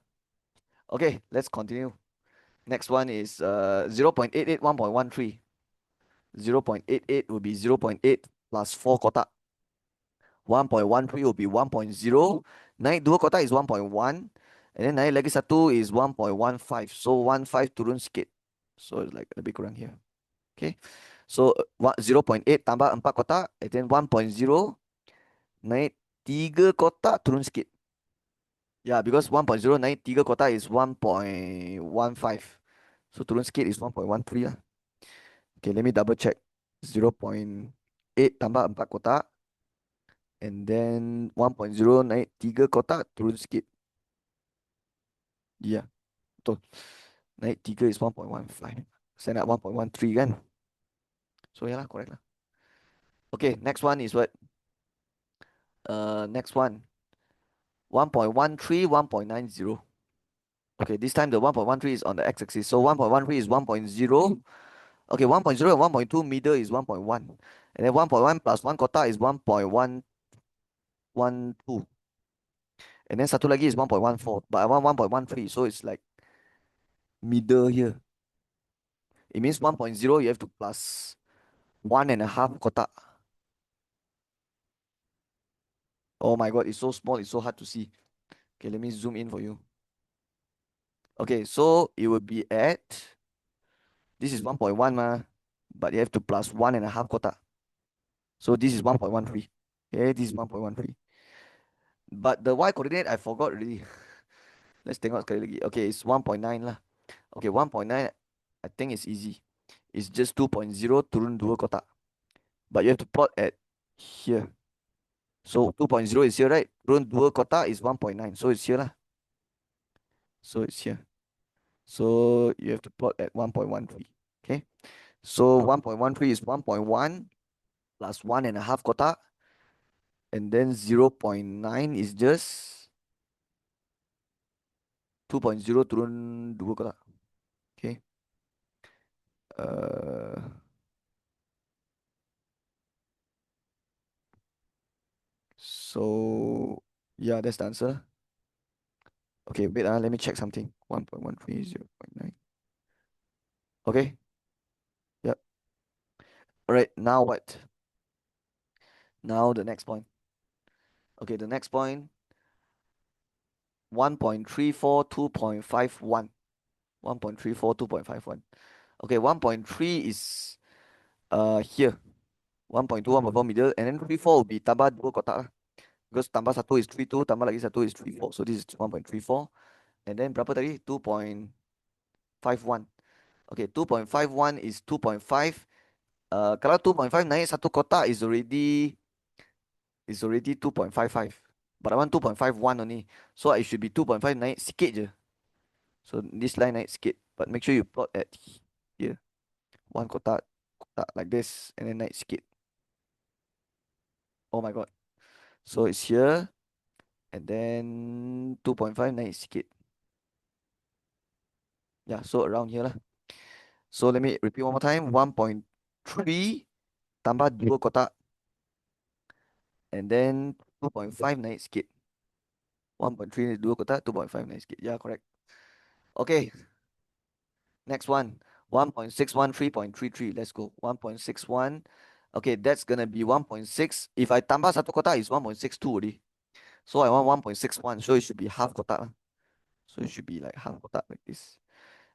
Okay, let's continue. Next one is 0.88, 1.13. 0.88 will be 0.8 plus 4 kotak. 1.13 will be 1.0. Naik 2 kotak is 1.1. And then naik lagi satu is 1.15. So 15 turun sikit. So it's like lebih kurang here. Okay. So 0.8 tambah 4 kotak. And then 1.0 naik 3 kotak turun sikit. Yeah, because 1.0 naik 3 kotak is 1.15. So turun sikit is 1.13 lah. Okay, let me double check. 0.8 tambah 4 kotak. And then 1.0 naik 3 kotak, turun sikit. Yeah, betul. Naik 3 is 1.15. Saya nak 1.13 kan? So yeah lah, correct lah. Okay, next one is what? Next one. 1.13, 1.90. Okay, this time the 1.13 is on the x-axis. So 1.13 is 1.0. Okay, 1.0 and 1.2 middle is 1.1. And then 1.1 plus 1 kotak is 1.112. And then satu lagi is 1.14. But I want 1.13, so it's like middle here. It means 1.0 you have to plus 1.5 kotak. Oh my god, it's so small, it's so hard to see. Okay, let me zoom in for you. Okay, so it will be at, this is 1.1 ma, but you have to plus 1.5 kotak. So this is 1.13. Okay, this is 1.13. But the y coordinate I forgot already. Let's tengok sekali lagi. Okay, it's 1.9 lah. Okay, 1.9 I think it's easy. It's just 2.0 turun 2 kotak. But you have to plot at here. So 2.0 is here, right? Turun 2 kotak is 1.9. So it's here lah. So it's here. So you have to plot at 1.13. Okay. So 1.13 is 1.1 plus 1.5 kotak. And then 0.9 is just 2.0 turun 2 kotak. Okay. Uh, so yeah, that's the answer. Okay, wait, let me check something. 1.13, 0.9. Okay. Yep. All right. Now what? Now the next point. Okay, the next point, 1.34, 2.51. 1.34, 2.51. Okay, 1.3 is here. 1.2, 1.4 middle, and then 34 will be tambah 2 kotak lah. Because tambah 1 is 32, tambah lagi 1 is 34. So this is 1.34. And then berapa tadi? 2.51. Okay, 2.51 is 2.5. Kalau 2.5 naik 1 kotak is already 2.55. But I want 2.51 only. So it should be 2.5 naik sikit je. So this line naik sikit. But make sure you plot at here. One kotak, kotak like this, and then naik sikit. Oh my god. So it's here, and then 2.5 naik sikit. Yeah, so around here lah. So let me repeat one more time. 1.3 tambah 2 kotak, and then 2.5 naik sikit. 1.3 2 kotak, 2.5 naik sikit. Yeah, correct. Okay, next one. 1.61, 3.33. Let's go. 1.61. Okay, that's gonna be 1.6. If I tambah 1 kotak, it's 1.62 already. So I want 1.61. So it should be half kotak lah. So it should be like half kotak like this.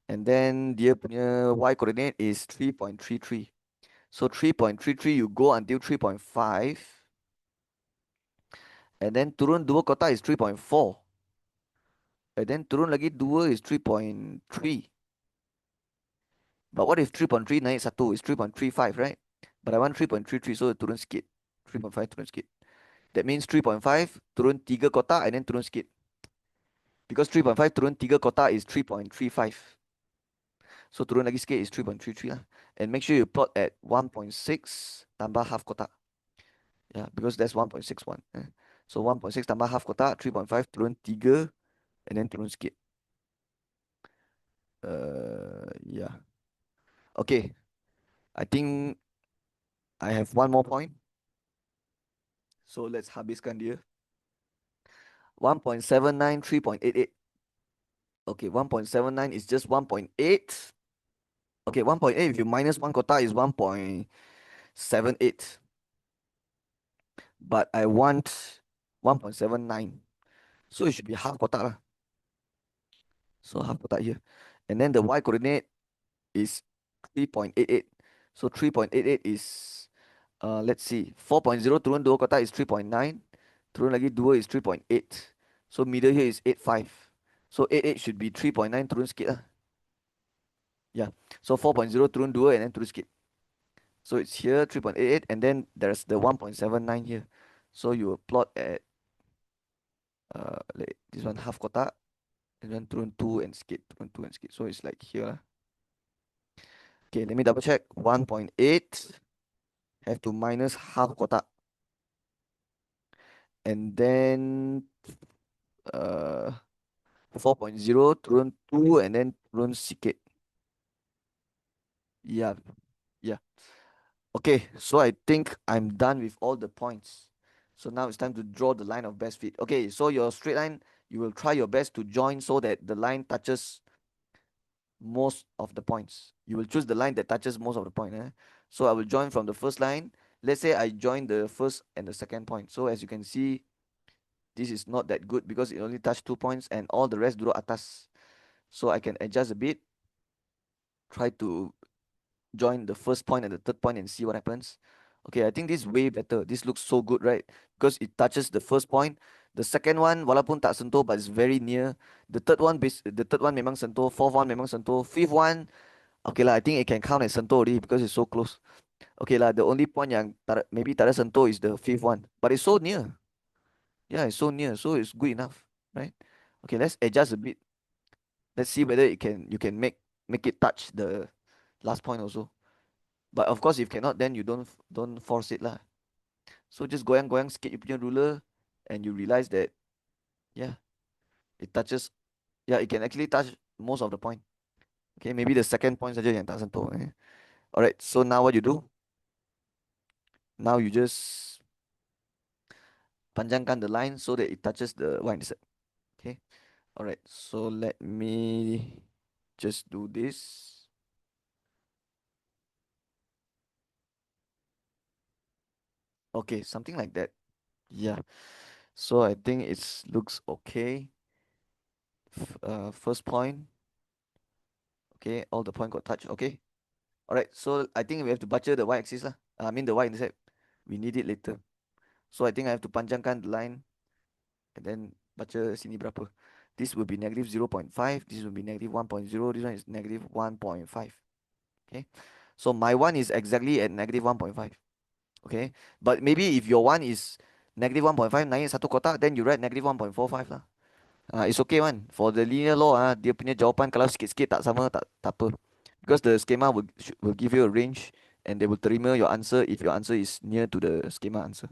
And then dia punya y coordinate is 3.33. So 3.33 you go until 3.5. And then turun 2 kotak is 3.4. And then turun lagi 2 is 3.3. But what if 3.3 naik 1 is 3.35, right? But I want 3.33, so turun sikit. 3.5 turun sikit. That means 3.5 turun 3 kotak and then turun sikit. Because 3.5 turun 3 kotak is 3.35. So turun lagi sikit is 3.33 lah. And make sure you plot at 1.6 tambah half kotak. Yeah, because that's 1.61. So 1.6 tambah half kotak, 3.5 turun 3 and then turun sikit. Yeah. Okay. I think I have one more point. So let's habiskan dia. 1.79, 3.88. Okay, 1.79 is just 1.8. Okay, 1.8 if you minus 1 kotak is 1.78. But I want 1.79. So it should be half kotak lah. So half kotak here. And then the y coordinate is 3.88. So 3.88 is, let's see, 4.0 turun 2 kotak is 3.9. Turun lagi 2 is 3.8. So middle here is 8.5. So 8.8 should be 3.9 turun sikit lah. Yeah. So 4.0 turun 2 and then turun sikit. So it's here 3.88 and then there's the 1.79 here. So you will plot at like this one half kotak and then turun 2 and skip, turun 2 and skip. So it's like here lah. Okay, let me double check. 1.8 have to minus half kotak. And then uh 4.0 turun 2 and then turun sikit. Yeah, yeah. Okay, so I think I'm done with all the points. So now it's time to draw the line of best fit. Okay, so your straight line, you will try your best to join so that the line touches most of the points. You will choose the line that touches most of the point. So I will join from the first line. Let's say I join the first and the second point. So as you can see, this is not that good because it only touched 2 points and all the rest duduk atas. So I can adjust a bit, try to join the first point and the third point and see what happens. Okay, I think this is way better. This looks so good, right? Because it touches the first point. The second one, walaupun tak sentuh, but it's very near. The third one memang sentuh. Fourth one memang sentuh. Fifth one, okay lah, I think it can count as sentuh already because it's so close. Okay lah, the only point yang maybe tak ada sentuh is the fifth one. But it's so near. Yeah, it's so near. So it's good enough, right? Okay, let's adjust a bit. Let's see whether you can make it touch the last point also. But of course, if cannot, then you don't force it lah. So just goyang sikit you punya ruler, and you realize that yeah, it touches. Yeah, it can actually touch most of the point. Okay, maybe the second point saja yang tak sentuh. Alright, so now what you do? Now you just panjangkan the line so that it touches the y-intercept. Okay. Alright, so let me just do this. Okay, something like that. Yeah. So I think it looks okay. First point. Okay, all the point got touched. Okay. Alright, so I think we have to butcher the y-axis lah. I mean the y-intercept. We need it later. So I think I have to panjangkan the line and then baca sini berapa. This will be negative 0.5. This will be negative 1.0. This one is negative 1.5. Okay. So my one is exactly at negative 1.5. Okay. But maybe if your one is negative 1.5 naik satu kotak, then you write negative 1.45 lah. It's okay one. For the linear law, dia punya jawapan kalau sikit-sikit tak sama, tak apa. Because the schema will give you a range and they will terima your answer if your answer is near to the schema answer.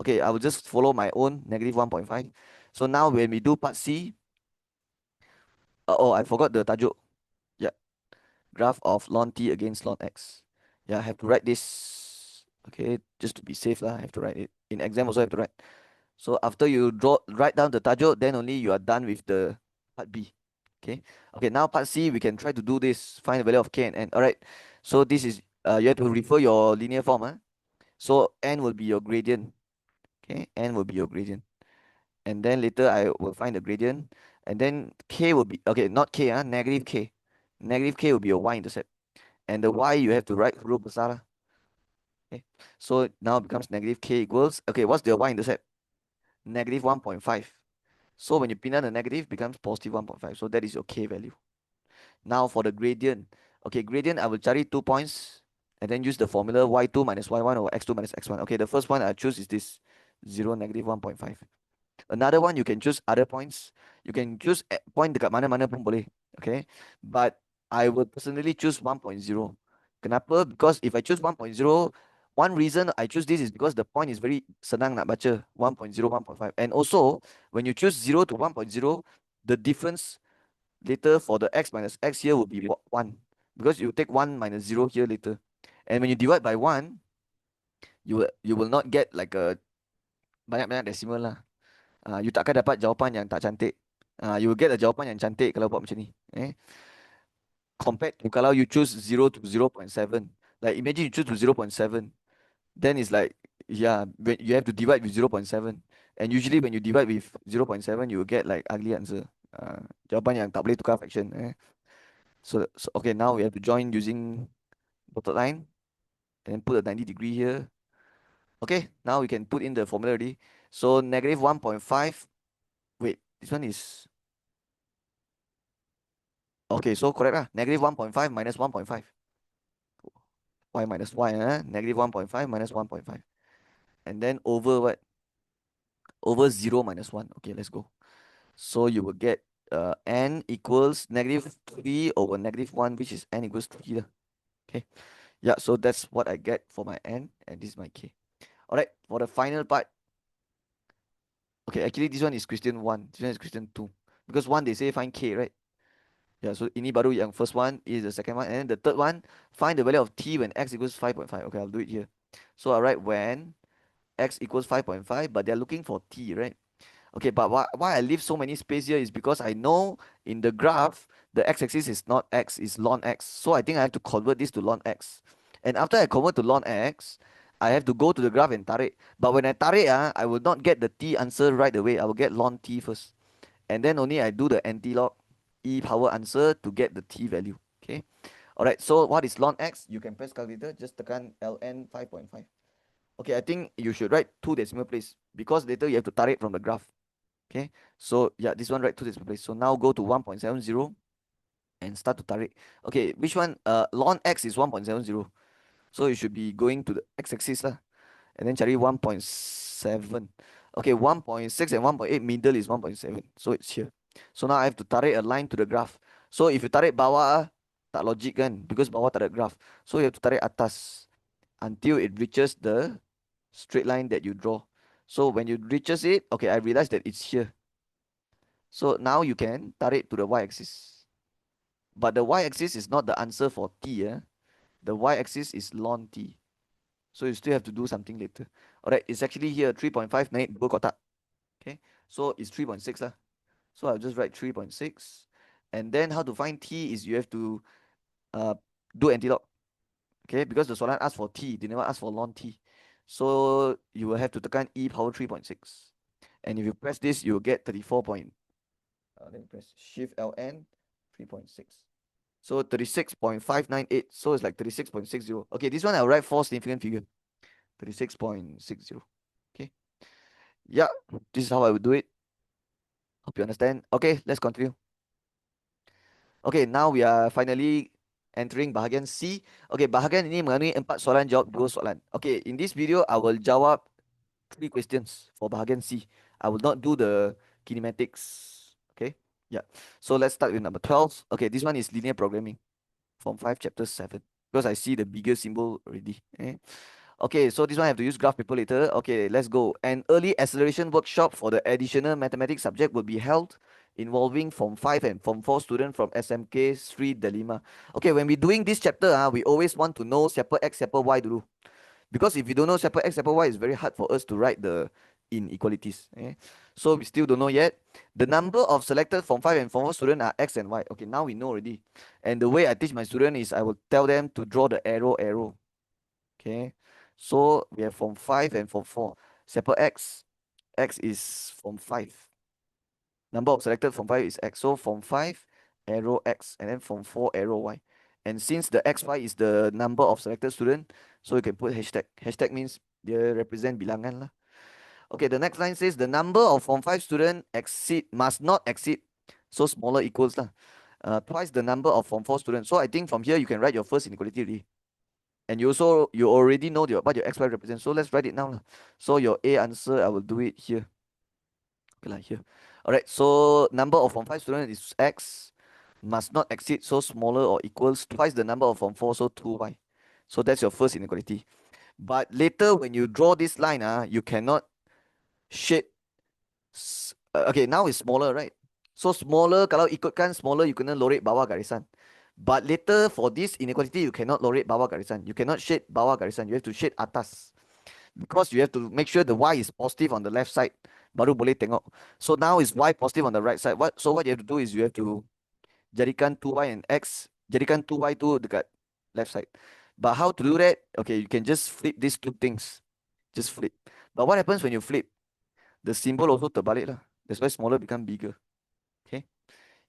Okay, I will just follow my own negative 1.5. So now when we do part C, oh, I forgot the tajuk. Yeah, graph of ln t against ln x. Yeah, I have to write this. Okay, just to be safe lah, I have to write it. In exam also have to write. So after you write down the tajuk, then only you are done with the part B. Okay. Okay. Now part C, we can try to do this. Find the value of k and n. All right. So this is you have to refer your linear form. So n will be your gradient. Okay. N will be your gradient. And then later I will find the gradient. And then k will be okay. Not k. Negative k. Negative k will be your y-intercept. And the y you have to write huruf besar lah. Okay. So now it becomes negative k equals. Okay. What's the y-intercept? Negative 1.5. So when you pin down the negative, becomes positive 1.5. So that is your k value. Now for the gradient. Okay, gradient, I will cari 2 points and then use the formula y2 minus y1 over x2 minus x1. Okay, the first one I choose is this 0, negative 1.5. Another one, you can choose other points. You can choose point dekat mana-mana pun boleh. Okay, but I would personally choose 1.0. Kenapa? Because if I choose 1.0, one reason I choose this is because the point is very senang nak baca, 1.0, 1.5. And also, when you choose 0 to 1.0, the difference later for the x minus x here will be 1. Because you take 1 minus 0 here later. And when you divide by 1, you will not get like a banyak-banyak decimal lah. You takkan dapat jawapan yang tak cantik. You will get a jawapan yang cantik kalau buat macam ni. Compared to kalau you choose 0 to 0.7. Like imagine you choose to 0.7. Then it's like, yeah, when you have to divide with 0.7. And usually when you divide with 0.7, you will get like ugly answer. Jawapan yang tak boleh tukar fraction. So okay, now we have to join using dotted line. And then put a 90-degree here. Okay, now we can put in the formula already. So negative 1.5. Wait, this one is... Okay, so correct lah. Negative 1.5 minus 1.5. Y minus y, negative 1.5 minus 1.5. And then over what? Over 0 minus 1. Okay, let's go. So you will get n equals negative 3 over negative 1, which is n equals 3. Okay. Yeah, so that's what I get for my n, and this is my k. Alright, for the final part. Okay, actually this one is question 1. This one is question 2. Because 1 they say find k, right? Yeah, so ini baru yang first one is the second one. And then the third one, find the value of t when x equals 5.5. Okay, I'll do it here. So I write when x equals 5.5, but they're looking for t, right? Okay, but why I leave so many space here is because I know in the graph, the x-axis is not x, it's ln x. So I think I have to convert this to ln x. And after I convert to ln x, I have to go to the graph and tarik. But when I tarik, I will not get the t answer right away. I will get ln t first. And then only I do the anti-log e power answer to get the t value. Okay. Alright, so what is ln x? You can press calculator, just tekan ln 5.5. Okay, I think you should write 2 decimal place because later you have to tarik from the graph. Okay, so yeah, this one write 2 decimal place. So now go to 1.70 and start to tarik. Okay, which one? Ln x is 1.70. So you should be going to the x-axis lah. And then cari 1.7. Okay, 1.6 and 1.8 middle is 1.7. So it's here. So now I have to tarik a line to the graph. So if you tarik bawah, tak logik kan, because bawah tak ada graph. So you have to tarik atas until it reaches the straight line that you draw. So when you reaches it, okay, I realized that it's here. So now you can tarik to the y-axis. But the y-axis is not the answer for t. The y-axis is ln t. So you still have to do something later. Alright, it's actually here 3.5 naik 2 kotak. Okay, so it's 3.6 lah. So I'll just write 3.6. And then how to find t is you have to do anti-log. Okay, because the soalan asked for t, they never ask for ln t. So you will have to tekan e power 3.6. And if you press this, you'll get 34 point. Let me press shift ln 3.6. So 36.598. So it's like 36.60. Okay, this one I'll write 4 significant figure. 36.60. Okay. Yeah, this is how I would do it. Hope you understand. Okay, let's continue. Okay, now we are finally entering bahagian C. Okay, bahagian ini mengandungi 4 soalan jawab 2 soalan. Okay, in this video I will jawab 3 questions for bahagian C. I will not do the kinematics. Okay, yeah. So let's start with number 12. Okay, this one is linear programming from 5 chapter 7 because I see the bigger symbol already. Okay, so this one I have to use graph paper later. Okay, let's go. An early acceleration workshop for the additional mathematics subject will be held involving Form 5 and Form 4 students from SMK Sri Delima. Okay, when we're doing this chapter, we always want to know siapa X, siapa Y dulu. Because if you don't know siapa X, siapa Y, it's very hard for us to write the inequalities. So we still don't know yet. The number of selected Form 5 and Form 4 students are X and Y. Okay, now we know already. And the way I teach my students is I will tell them to draw the arrow. Okay, so we have Form 5 and Form 4. Separate X. X is Form 5. Number of selected Form 5 is X. So Form 5, arrow X, and then Form 4, arrow Y. And since the XY is the number of selected student, so you can put hashtag. Hashtag means they represent bilangan lah. Okay, the next line says the number of Form 5 student must not exceed, so smaller equals lah, twice the number of Form 4 students. So I think from here you can write your first inequality already. And you already know what your XY represents. So let's write it now. So your A answer, I will do it here. Okay, like here. Alright, so number of Form 5 students is X, must not exceed, so smaller or equals twice the number of Form 4, so 2Y. So that's your first inequality. But later when you draw this line, you cannot shade. Okay, now it's smaller, right? So smaller, kalau ikutkan smaller, you kena lorek bawah garisan. But later for this inequality, you cannot lorek bawah garisan. You cannot shade bawah garisan. You have to shade atas. Because you have to make sure the Y is positive on the left side. Baru boleh tengok. So now is Y positive on the right side. So what you have to do is you have to jadikan 2Y and X. Jadikan 2Y tu dekat left side. But how to do that? Okay, you can just flip these two things. Just flip. But what happens when you flip? The symbol also terbalik lah. That's why smaller become bigger. Okay.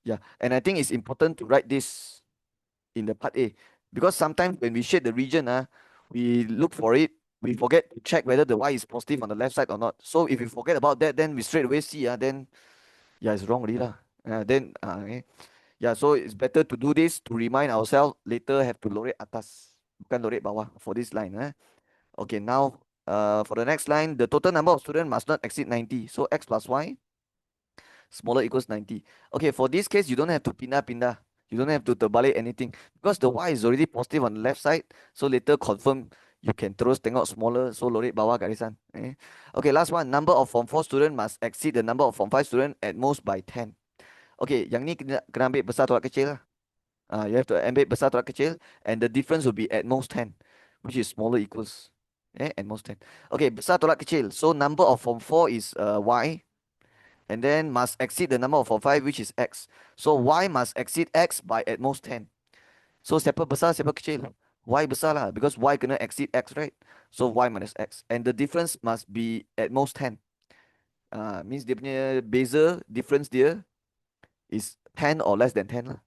Yeah. And I think it's important to write this in the part A, because sometimes when we shade the region, we look for it, we forget to check whether the Y is positive on the left side or not. So if we forget about that, then we straight away see, then yeah, it's wrong already lah. Okay. Yeah, so it's better to do this to remind ourselves later have to lorek atas, bukan lorek bawah for this line. Okay, now for the next line, the total number of students must not exceed 90. So X plus Y smaller equals 90. Okay, for this case, you don't have to pindah. You don't have to terbalik anything because the Y is already positive on the left side. So later confirm you can terus tengok smaller. So lorek bawah garisan. Okay, last one. Number of Form 4 student must exceed the number of Form 5 student at most by 10. Okay, yang ni kena ambil besar tolak kecil lah. You have to ambil besar tolak kecil, and the difference will be at most 10, which is smaller equals. At most 10. Okay, besar tolak kecil. So number of Form 4 is Y. And then must exceed the number of Form 5, which is X. So Y must exceed X by at most 10. So siapa besar, siapa kecil? Y besar lah, because Y kena exceed X, right? So Y minus X. And the difference must be at most 10. Means dia punya beza, difference dia is 10 or less than 10 lah.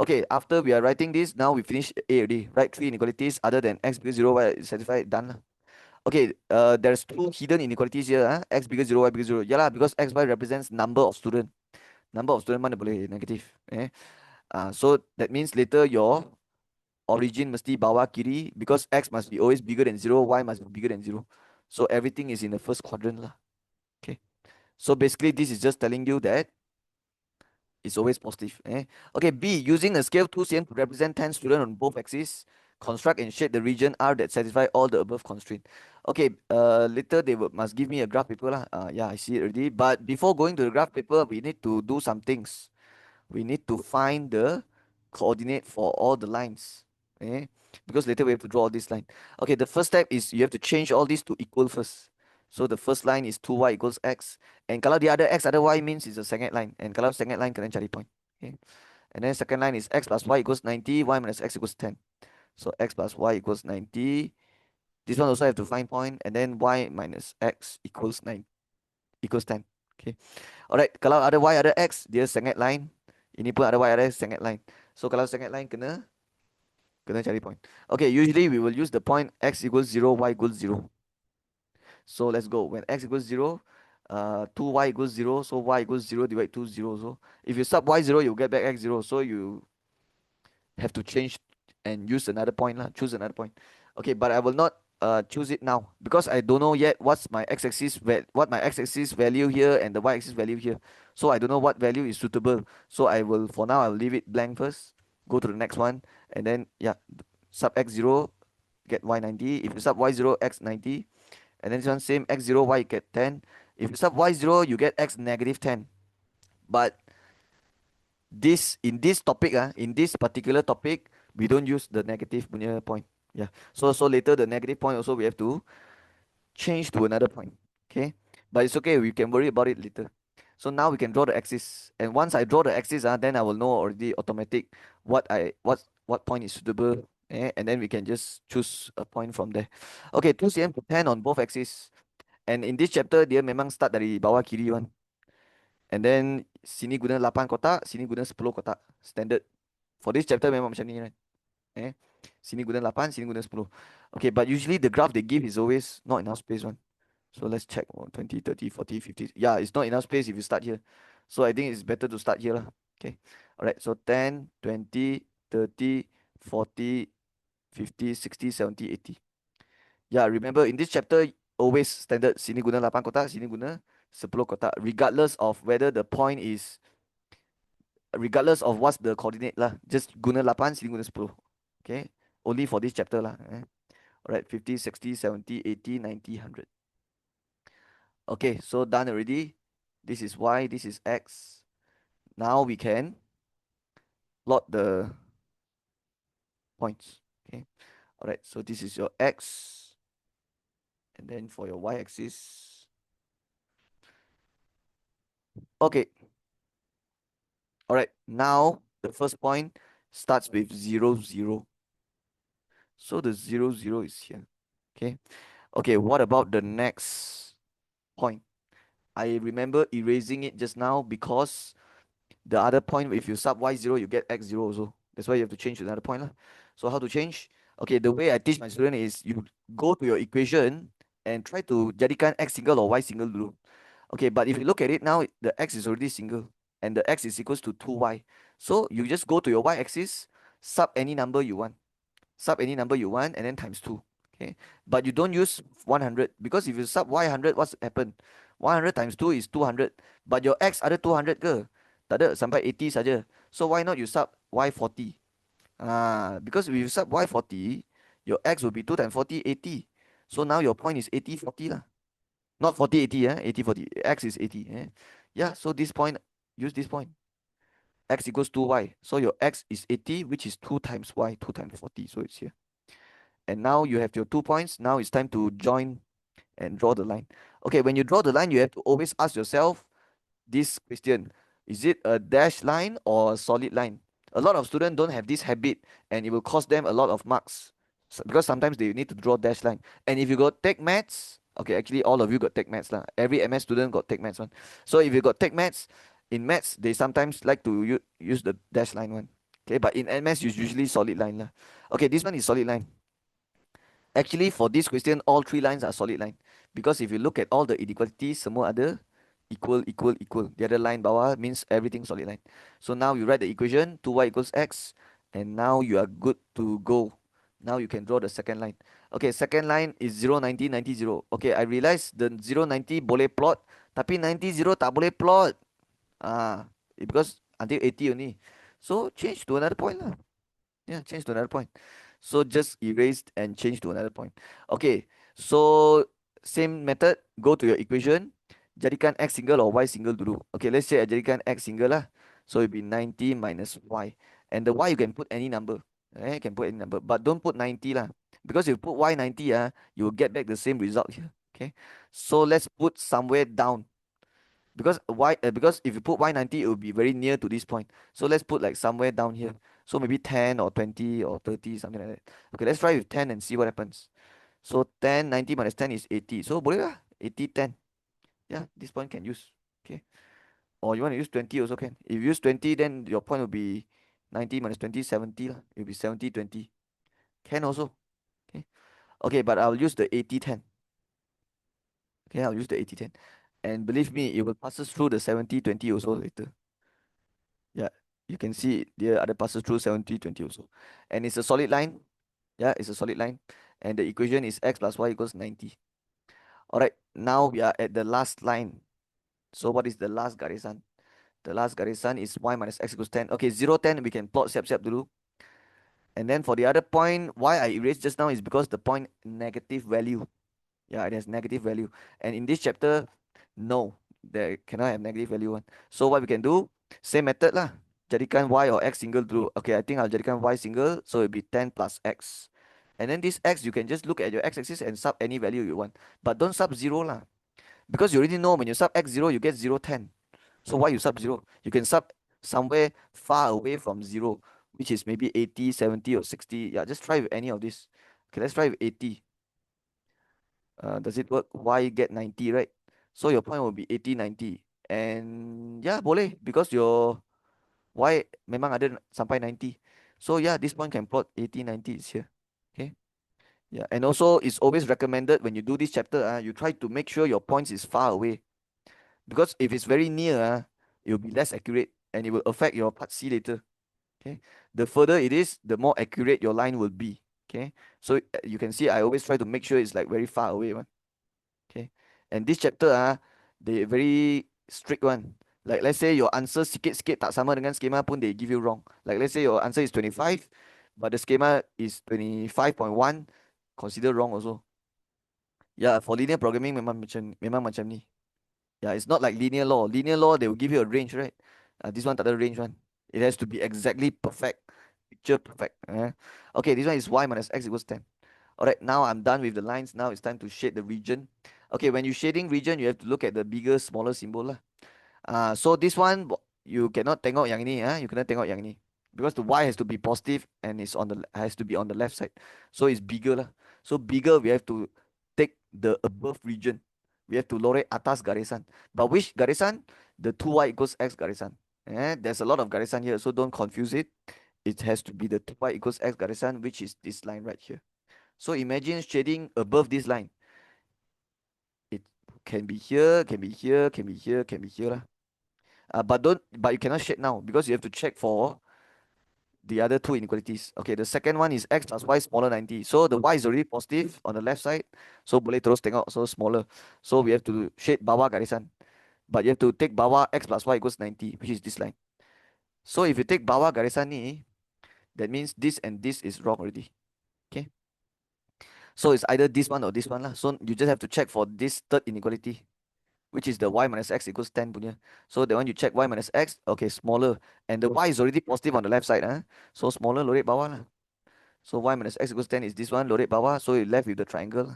Okay, after we are writing this, now we finish A already. Write 3 inequalities other than X bigger 0, Y is satisfied, done lah. Okay, there's 2 hidden inequalities here. X bigger 0, Y bigger 0. Yeah lah, because X, Y represents number of student. Number of student mana boleh negative. So that means later your origin mesti bawah kiri, because X must be always bigger than 0, Y must be bigger than 0. So everything is in the first quadrant lah. Okay. So basically this is just telling you that It's always positive. Okay, B, using a scale 2 cm to represent 10 students on both axes, construct and shade the region R that satisfy all the above constraint. Okay, later they must give me a graph paper lah. Yeah, I see it already. But before going to the graph paper, we need to do some things. We need to find the coordinate for all the lines. Okay, because later we have to draw all this line. Okay, the first step is you have to change all these to equal first. So the first line is 2y equals x. And kalau the other x other y means it's a second line. And kalau second line kena cari point. Okay. And then second line is x plus y equals 90, y minus x equals 10. So x plus y equals 90. This one also have to find point. And then y minus x equals 9 equals 10. Okay. Alright, kalau ada y ada x, dia second line. Ini pun ada y ada second line. So kalau second line kena cari point. Okay, usually we will use the point x equals 0, y equals 0. So let's go. When x equals 0, 2y equals 0. So y equals 0 divided 2 0. So if you sub y 0, you get back x 0. So you have to change and use another point lah. Choose another point. Okay, but I will not choose it now because I don't know yet what my x-axis value here and the y-axis value here. So I don't know what value is suitable. So I will, for now, I'll leave it blank first. Go to the next one, and then yeah, sub x 0 get y 90. If you sub y 0 x 90, and then this one same x 0 y get 10. If you sub y 0, you get x negative 10. But this in this topic in this particular topic, we don't use the negative punya point. Yeah. So later the negative point also we have to change to another point. Okay. But it's okay. We can worry about it later. So now we can draw the axis. And once I draw the axis, then I will know already automatic what point is suitable. And then we can just choose a point from there. Okay, 2 cm to 10 on both axes. And in this chapter, dia memang start dari bawah kiri one. And then sini guna 8 kotak, sini guna 10 kotak. Standard. For this chapter memang macam ni kan. Sini guna 8, sini guna 10. Okay, but usually the graph they give is always not enough space one. So let's check 20, 30, 40, 50. Yeah, it's not enough space if you start here. So I think it's better to start here lah. Okay. Alright, so 10, 20, 30, 40, 50, 60, 70, 80. Yeah, remember in this chapter, always standard sini guna 8 kotak, sini guna 10 kotak, regardless of whether the point is, regardless of what's the coordinate lah. Just guna 8, sini guna 10. Okay, only for this chapter lah. Alright, 50, 60, 70, 80, 90, 100. Okay, so done already. This is y, this is x. Now we can plot the points. Okay, alright, so this is your x, and then for your y-axis. Okay. Alright, now the first point starts with 0, 0. So the 0, 0 is here. Okay. Okay, what about the next point? I remember erasing it just now because the other point, if you sub y 0, you get x 0 also. That's why you have to change to another point lah. So how to change? Okay, the way I teach my student is you go to your equation and try to jadikan x single or y single dulu. Okay, but if you look at it now, the x is already single and the x is equals to 2y. So you just go to your y-axis, sub any number you want. Sub any number you want and then times 2. Okay, but you don't use 100 because if you sub y 100, what's happened? 100 times 2 is 200. But your x ada 200 ke? Tak ada, sampai 80 saja. So why not you sub y 40? Because if you sub y 40, your x will be 2 times 40, 80. So now your point is 80, 40 lah. Not 40, 80, 80, 40. X is 80. Yeah, so this point, use this point. X equals 2y. So your x is 80, which is 2 times y, 2 times 40. So it's here. And now you have your 2 points. Now it's time to join and draw the line. Okay, when you draw the line, you have to always ask yourself this question. Is it a dashed line or a solid line? A lot of students don't have this habit and it will cost them a lot of marks because sometimes they need to draw dash line. And if you got take maths, okay, actually all of you got take maths lah. Every MS student got take maths one. So if you got take maths, in maths they sometimes like to use the dash line one. Okay, but in MS it's usually solid line lah. Okay, this one is solid line. Actually for this question, all 3 lines are solid line because if you look at all the inequalities, semua ada equal, equal, equal. The other line bawah means everything solid line. So now you write the equation 2y equals x, and now you are good to go. Now you can draw the second line. Okay, second line is 0, 90, 90, 0. Okay, I realize the 0, 90 boleh plot, tapi 90, 0 tak boleh plot. Because until 80 only. So change to another point lah. Yeah, change to another point. So just erase and change to another point. Okay, so same method, go to your equation, jadikan x single or y single dulu. Okay, let's say I jadikan x single lah. So it'll be 90 minus y. And the y you can put any number. You can put any number, but don't put 90 lah. Because if you put y 90, you will get back the same result here. Okay, so let's put somewhere down. Because if you put y90, it will be very near to this point. So let's put like somewhere down here. So maybe 10 or 20 or 30, something like that. Okay, let's try with 10 and see what happens. So 10, 90 minus 10 is 80. So boleh lah, 80, 10. Yeah, this point can use. Okay. Or you want to use 20 also can. If you use 20, then your point will be 90 minus 20, 70 lah. It will be 70, 20. Can also. Okay. Okay, but I'll use the 80, 10. Okay, I'll use the 80, 10. And believe me, it will pass us through the 70, 20 also later. Yeah, you can see the other passes through 70, 20 also. And it's a solid line. Yeah, it's a solid line. And the equation is x plus y equals 90. All right, now we are at the last line. So what is the last garisan? The last garisan is y minus x equals 10. Okay, 0, 10, we can plot siap-siap dulu. And then for the other point, why I erased just now is because the point negative value. Yeah, it has negative value. And in this chapter, no, there cannot have negative value one. So what we can do, same method lah. Jadikan y or x single dulu. Okay, I think I'll jadikan y single, so it'll be 10 plus x. And then this x, you can just look at your x-axis and sub any value you want. But don't sub 0 lah. Because you already know when you sub x 0, you get 0, 10. So why you sub 0? You can sub somewhere far away from 0, which is maybe 80, 70 or 60. Yeah, just try with any of this. Okay, let's try with 80. Does it work? Y get 90, right? So your point will be 80, 90. And yeah, boleh. Because your Y memang ada sampai 90. So yeah, this point can plot 80, 90 is here. Okay. Yeah, and also it's always recommended when you do this chapter, you try to make sure your points is far away. Because if it's very near, it will be less accurate and it will affect your part C later. Okay. The further it is, the more accurate your line will be. Okay. So you can see I always try to make sure it's like very far away one. Okay. And this chapter, they very strict one. Like let's say your answer sikit-sikit tak sama dengan skema pun they give you wrong. Like let's say your answer is 25, but the schema is 25.1, consider wrong also. Yeah, for linear programming memang macam ni. Yeah, it's not like linear law. Linear law, they will give you a range, right? This one tak ada range one. It has to be exactly perfect. Picture perfect. Okay, this one is y minus x equals 10. All right, now I'm done with the lines. Now it's time to shade the region. Okay, when you shading region, you have to look at the bigger, smaller symbol lah. So this one, you cannot tengok yang ini, you cannot tengok yang ini. Because the y has to be positive and it's has to be on the left side. So it's bigger lah. So bigger, we have to take the above region. We have to lorek atas garisan. But which garisan? The 2y equals x garisan. There's a lot of garisan here, so don't confuse it. It has to be the 2y equals x garisan, which is this line right here. So imagine shading above this line. It can be here, can be here, can be here, can be here lah. But you cannot shade now because you have to check for the other two inequalities. Okay, the second one is x plus y smaller 90. So the y is already positive on the left side. So boleh terus tengok, so smaller. So we have to shade bawah garisan. But you have to take bawah x plus y equals 90, which is this line. So if you take bawah garisan ni, that means this and this is wrong already. Okay. So it's either this one or this one lah. So you just have to check for this third inequality, which is the y minus x equals 10 punya. So the one you check y minus x, okay, smaller. And the y is already positive on the left side. So smaller, lorek bawah lah. So y minus x equals 10 is this one, lorek bawah. So you're left with the triangle.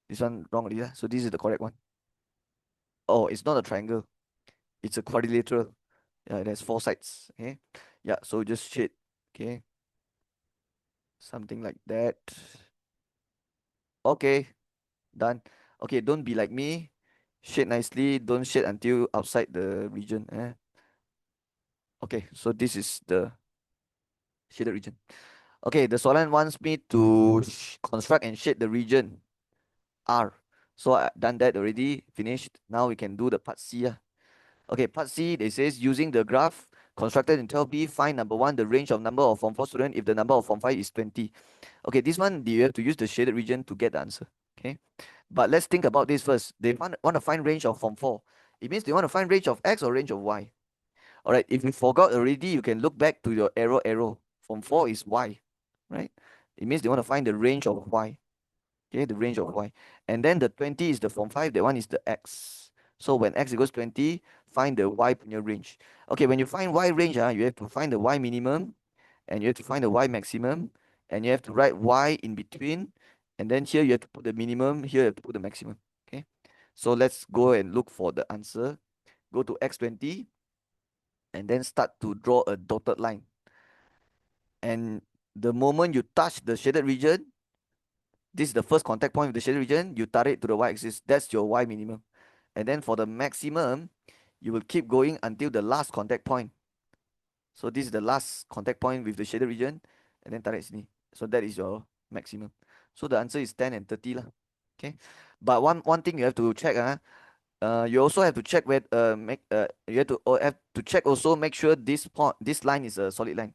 This one wrong already lah. So this is the correct one. Oh, it's not a triangle. It's a quadrilateral. Yeah, it has 4 sides. Okay. Yeah, so just shade. Okay. Something like that. Okay. Done. Okay, don't be like me. Shade nicely. Don't shade until outside the region. Okay, so this is the shaded region. Okay, the Solan wants me to construct and shade the region R. So I've done that already. Finished. Now we can do the part C. Okay, part C, they says using the graph constructed in 12B, find number 1, the range of number of Form 4 student if the number of Form 5 is 20. Okay, this one, you have to use the shaded region to get the answer. Okay, but let's think about this first. They want to find range of Form 4. It means they want to find range of X or range of Y. All right, if you forgot already, you can look back to your arrow. From 4 is y, right? It means they want to find the range of y. Okay, the range of y. And then the 20 is the form 5, that one is the x. So when x equals 20, find the y punya range. Okay, when you find y range, you have to find the y minimum, and you have to find the y maximum, and you have to write y in between, and then here you have to put the minimum, here you have to put the maximum. Okay, so let's go and look for the answer. Go to x20, and then start to draw a dotted line. And the moment you touch the shaded region, this is the first contact point with the shaded region, you tarik to the y-axis. That's your y minimum. And then for the maximum, you will keep going until the last contact point. So this is the last contact point with the shaded region, and then tarik sini. So that is your maximum. So the answer is 10 and 30 lah. Okay. But one thing you have to check, you also have to check where you have to check also, make sure this line is a solid line.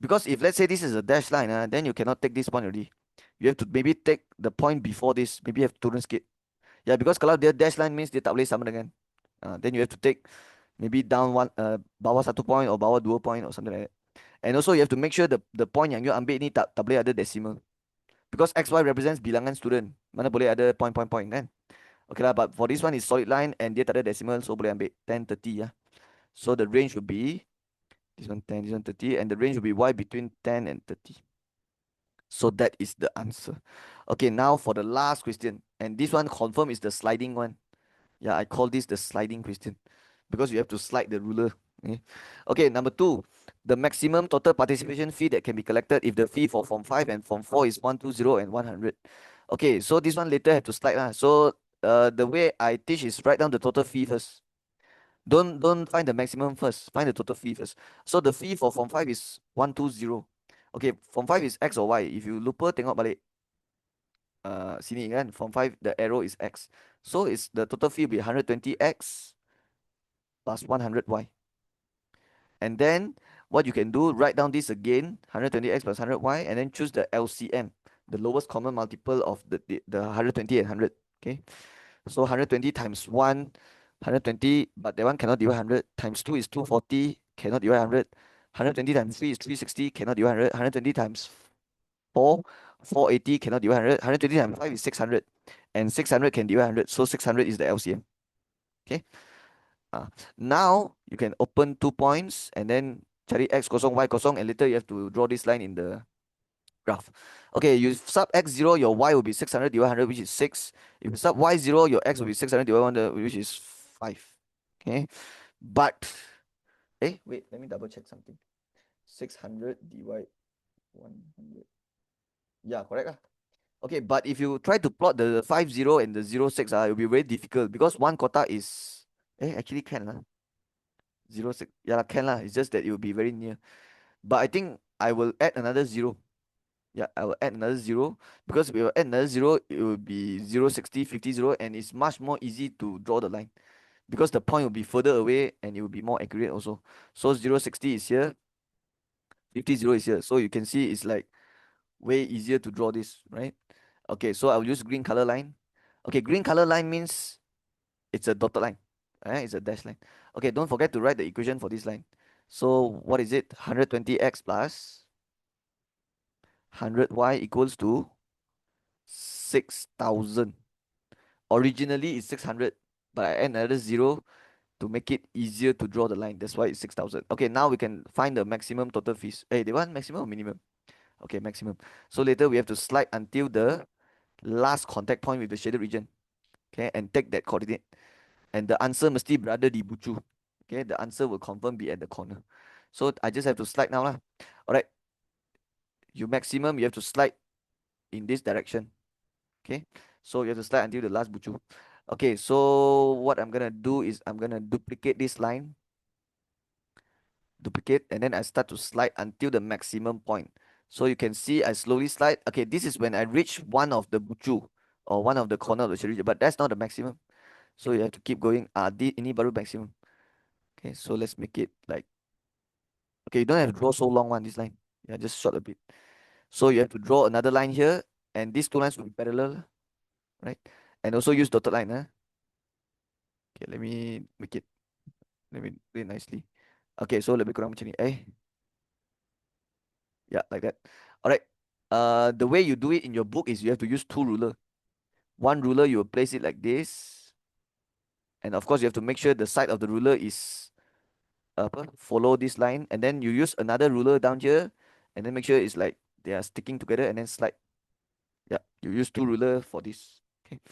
Because if let's say this is a dash line, then you cannot take this point already. You have to maybe take the point before this. Maybe you have to turun sikit. Yeah, because kalau dia dash line means dia tak boleh sama dengan. Then you have to take maybe down bawah 1 point or bawah 2 point or something like that. And also you have to make sure the point yang you ambil ni tak boleh ada decimal. Because XY represents bilangan student. Mana boleh ada point kan? Okay lah, but for this one is solid line and dia tak ada decimal, so boleh ambil 10, 30 ya. So the range will be this one 10, this one 30, and the range will be y between 10 and 30. So that is the answer. Okay, now for the last question, and this one confirm is the sliding one. Yeah, I call this the sliding question because you have to slide the ruler. Okay, number 2, the maximum total participation fee that can be collected if the fee for Form 5 and Form 4 is 120 and 100. Okay, so this one later have to slide lah. So the way I teach is write down the total fee first. Don't find the maximum first. Find the total fee first. So the fee for Form 5 is 120. Okay, Form 5 is X or Y. If you lupa tengok balik sini kan, Form 5 the arrow is X. So it's the total fee will be 120X plus 100Y. And then what you can do, write down this again, 120X plus 100Y, and then choose the LCM, the lowest common multiple of the 120 and 100. Okay, so 120 times 1, 120, but that one cannot divide 100, times 2 is 240, cannot divide 100, 120 times 3 is 360, cannot divide 100, 120 times 4, 480, cannot divide 100, 120 times 5 is 600, and 600 can divide 100, so 600 is the LCM. Okay, now you can open 2 points and then cari x kosong, y kosong, and later you have to draw this line in the graph. Okay, you sub x0, your y will be 600 divided 100, which is 6. If you sub y0, your x will be 600 divided 100, which is 5. Okay, but, wait, let me double check something. 600 divide 100. Yeah, correct. Okay, but if you try to plot the 50 and the 06, it will be very difficult because one quota is, actually can lah. 06, yeah, can lah. It's just that it will be very near. But I think I will add another 0. Yeah, I will add another 0 because we will add another 0, it will be 0, 60, 50, 0, and it's much more easy to draw the line because the point will be further away and it will be more accurate also. So 0, 60 is here, 50, 0 is here. So you can see it's like way easier to draw this, right? Okay, so I'll use green color line. Okay, green color line means it's a dotted line, right? It's a dash line. Okay, don't forget to write the equation for this line. So what is it? 120x plus 100y equals to 6,000. Originally it's 600, but I add another 0 to make it easier to draw the line. That's why it's 6,000. Okay, now we can find the maximum total fees. Hey, they want maximum or minimum? Okay, maximum. So later we have to slide until the last contact point with the shaded region. Okay, and take that coordinate. And the answer mesti berada di bucu. Okay, the answer will confirm be at the corner. So I just have to slide now lah. Alright. You maximum, you have to slide in this direction. Okay, so you have to slide until the last bucu. Okay, so what I'm gonna do is I'm gonna duplicate this line. Duplicate, and then I start to slide until the maximum point. So you can see I slowly slide. Okay, this is when I reach one of the bucu or one of the corner of the shaded region, but that's not the maximum. So you have to keep going. Ini baru maximum. Okay, so let's make it like, okay, you don't have to draw so long one, this line. Yeah, just short a bit. So you have to draw another line here, and these two lines will be parallel, right? And also use dotted line. Okay, let me make it, let me do it nicely. Okay, so lebih kurang macam ni. Yeah, like that. All right. The way you do it in your book is you have to use two ruler. One ruler you will place it like this, and of course you have to make sure the side of the ruler is follow this line, and then you use another ruler down here, and then make sure it's like they are sticking together, and then slide. Yeah, you use two ruler for this. Okay,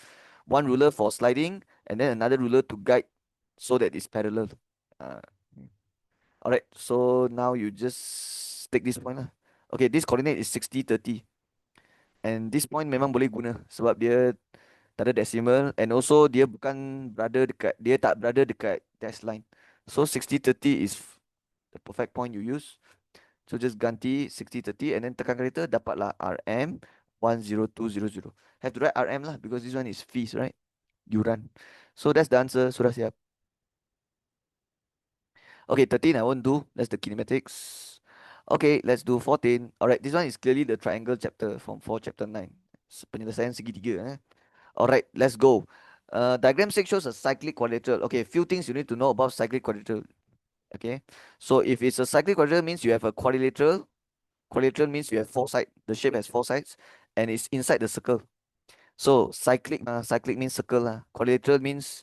one ruler for sliding, and then another ruler to guide, so that it's parallel. Uh, all right. So now you just take this point lah. Okay, this coordinate is 60 30. And this point memang boleh guna sebab dia tak ada decimal, and also dia bukan berada dekat, dia tak berada dekat dash line. So 60 30 is the perfect point you use. So just ganti 60 30 and then tekan kereta, dapatlah RM 10200. Have to write RM lah because this one is fees, right? You run. So that's the answer. Sudah siap. Okay, 13 I won't do. That's the kinematics. Okay, let's do 14. Alright, this one is clearly the triangle chapter from 4 chapter 9. Penyelesaian segitiga. Alright, let's go. Diagram 6 shows a cyclic quadrilateral. Okay, few things you need to know about cyclic quadrilateral. Okay, so if it's a cyclic quadrilateral, means you have a quadrilateral. Quadrilateral means you have four sides. The shape has four sides, and it's inside the circle. So cyclic, cyclic means circle lah. Quadrilateral means